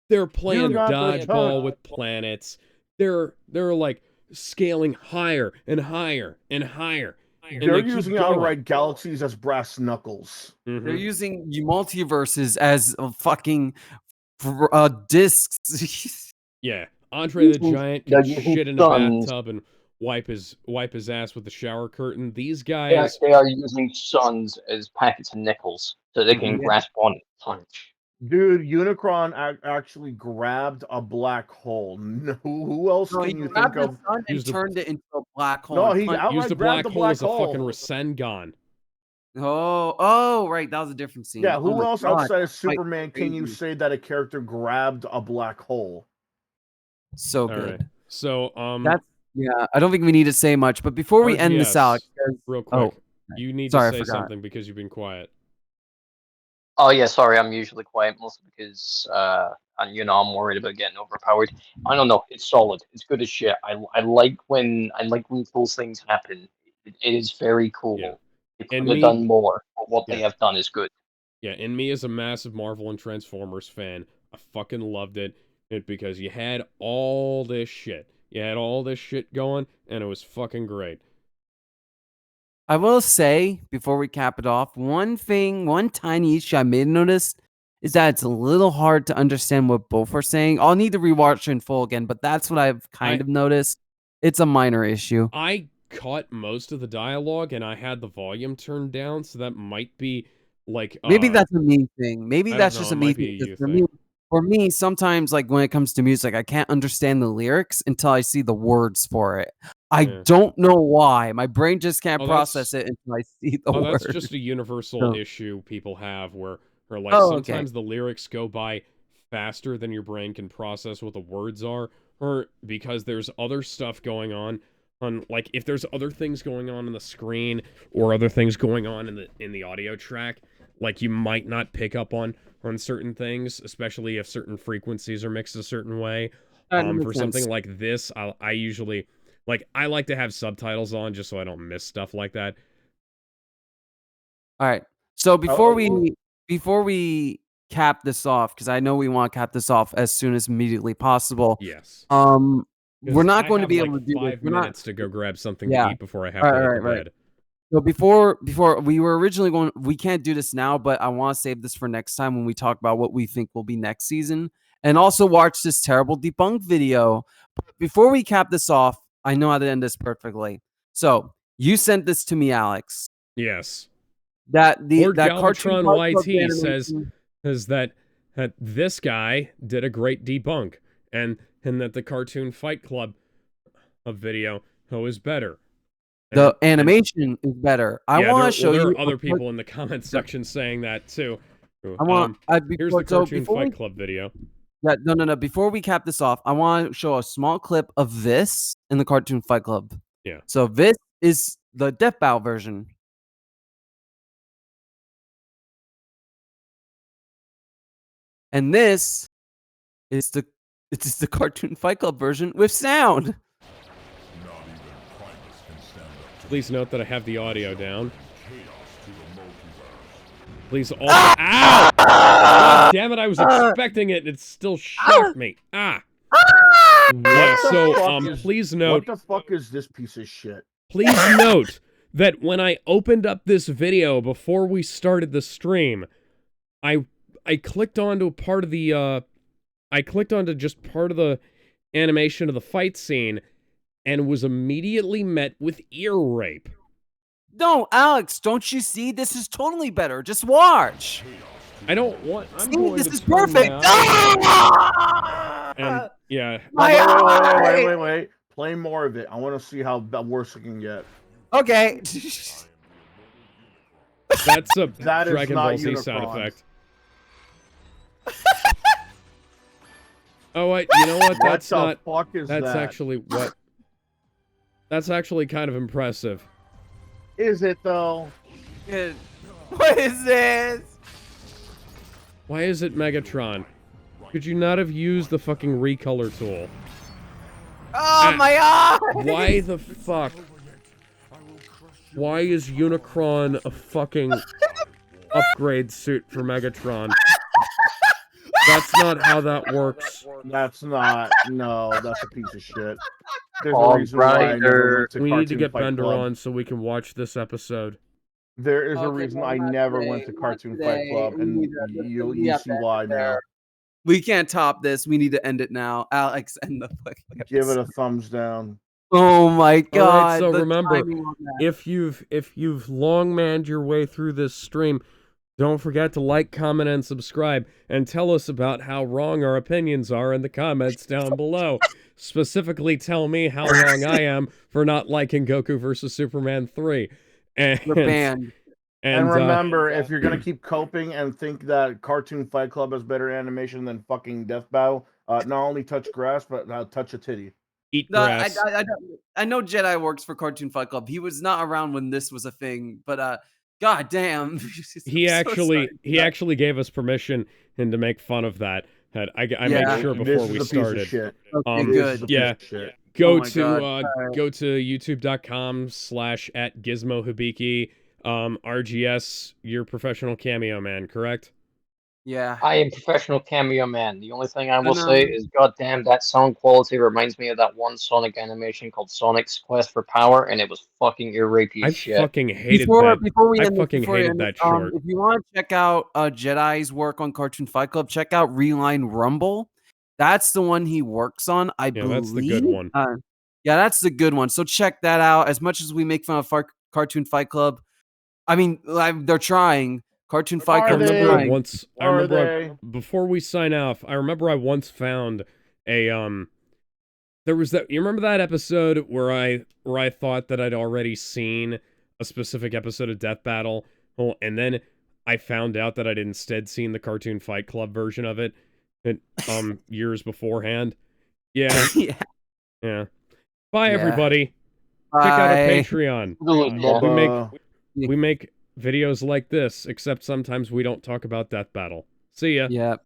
They're playing dodgeball with planets. They're like scaling higher and higher and higher. And they're using outright galaxies as brass knuckles. They're using multiverses as fucking discs. Yeah, Andre the Giant can shit in a bathtub and wipe his ass with the shower curtain. These guys, they are using suns as packets of nickels so they can grasp on punch. Dude, Unicron actually grabbed a black hole. No, who else can you think of? And turned it into a black hole. No, he used a black hole as a fucking Rasengan. Oh, right. That was a different scene. Yeah, who else outside of Superman can you say that a character grabbed a black hole? So good. Right. So, I don't think we need to say much, but before we end this out, real quick, you need to say something because you've been quiet. Oh yeah, sorry, I'm usually quiet mostly because I'm worried about getting overpowered. I don't know, it's solid. It's good as shit. I like when cool things happen. It is very cool. Yeah. They could have done more, but what they have done is good. Yeah, and me as a massive Marvel and Transformers fan, I fucking loved it because you had all this shit. You had all this shit going, and it was fucking great. I will say, before we cap it off, one tiny issue I may notice is that it's a little hard to understand what both are saying. I'll need to rewatch in full again, but that's what I've kind of noticed. It's a minor issue. I cut most of the dialogue, and I had the volume turned down, so that might be like... maybe that's a me thing. Maybe that's just a me thing. For me, sometimes, like, when it comes to music, I can't understand the lyrics until I see the words for it. I don't know why. My brain just can't process it until I see the words. That's just a universal issue people have where like, sometimes the lyrics go by faster than your brain can process what the words are, or because there's other stuff going on, like, if there's other things going on the screen or other things going on in the audio track, like, you might not pick up on certain things, especially if certain frequencies are mixed a certain way. For something like this, I usually... Like, I like to have subtitles on just so I don't miss stuff like that. All right. So before we cap this off, because I know we want to cap this off as soon as immediately possible. Yes. We're not going to be able to do 5 minutes to go grab something to eat before I have to go to bed. So before we were originally going, we can't do this now, but I want to save this for next time when we talk about what we think will be next season, and also watch this terrible debunk video. But before we cap this off, I know how to end this perfectly. So you sent this to me, Alex. Yes. That cartoon YT says that this guy did a great debunk, and that the Cartoon Fight Club video is better. The animation is better. I want to show you. There are other people in the comment section saying that too. Here's the Cartoon Fight Club video. Yeah, no. Before we cap this off, I want to show a small clip of this in the Cartoon Fight Club. Yeah. So this is the Death Bow version. And this is the Cartoon Fight Club version with sound. Please note that I have the audio down. Please also... Ow! God damn it, I was expecting it, and it still shocked me. Yeah, so, please note... What the fuck is this piece of shit? Please note that when I opened up this video before we started the stream, I clicked onto part of the, I clicked onto just part of the animation of the fight scene, and was immediately met with ear rape. No, Alex, don't you see? This is totally better. Just watch. I don't want... this is perfect. And, yeah. Wait. Play more of it. I want to see how worse it can get. Okay. That's a Dragon Ball Z sound effect. Oh, wait, you know what? That's not... That's actually what... That's actually kind of impressive. Is it, though? What is this? Why is it Megatron? Could you not have used the fucking recolor tool? Oh, my eye! Why the fuck? Why is Unicron a fucking upgrade suit for Megatron? That's not how that works. That's not. No, that's a piece of shit. There's a All reason why I never went to We need to Cartoon get Fight Bender Club. on so we can watch this episode. There is a Okay, reason well, I not never today, went to not Cartoon today. Fight Club, We and need to- you we have see to why end now. there. We can't top this. We need to end it now. Alex, end the fucking Give it episode. a thumbs down. Oh my god. All right, so the remember, timing on that. if you've long manned your way through this stream, don't forget to like, comment, and subscribe, and tell us about how wrong our opinions are in the comments down below. Specifically, tell me how wrong I am for not liking Goku vs. Superman 3. And, We're banned. And remember, if you're gonna keep coping and think that Cartoon Fight Club has better animation than fucking Death Battle, not only touch grass, but touch a titty. Eat No, grass. I know Jedi works for Cartoon Fight Club. He was not around when this was a thing, but god damn. He actually gave us permission and to make fun of that. I made sure This before is we a piece of started. shit. Okay, This good. is a piece Yeah. of shit. Go Oh my to God. go to youtube.com/@gizmohibiki. RGS, your professional cameo man, correct? Yeah. I am professional cameo man. The only thing I will And, say is, goddamn, that sound quality reminds me of that one Sonic animation called Sonic's Quest for Power, and it was fucking irapey I as shit. fucking hated Before that. we I end this, fucking before we hated end that this, short. if you want to check out Jedi's work on Cartoon Fight Club, check out Reline Rumble. That's the one he works on, I believe. That's the good one. Yeah, that's the good one. So check that out. As much as we make fun of Cartoon Fight Club, I mean, they're trying. Cartoon Fight Club. Before we sign off, I remember I once found a there was that, you remember that episode where I thought that I'd already seen a specific episode of Death Battle, and then I found out that I'd instead seen the Cartoon Fight Club version of it years beforehand. Yeah. Yeah. Bye everybody. Bye. Check out our Patreon. Yeah. We make videos like this, except sometimes we don't talk about Death Battle. See ya. Yep.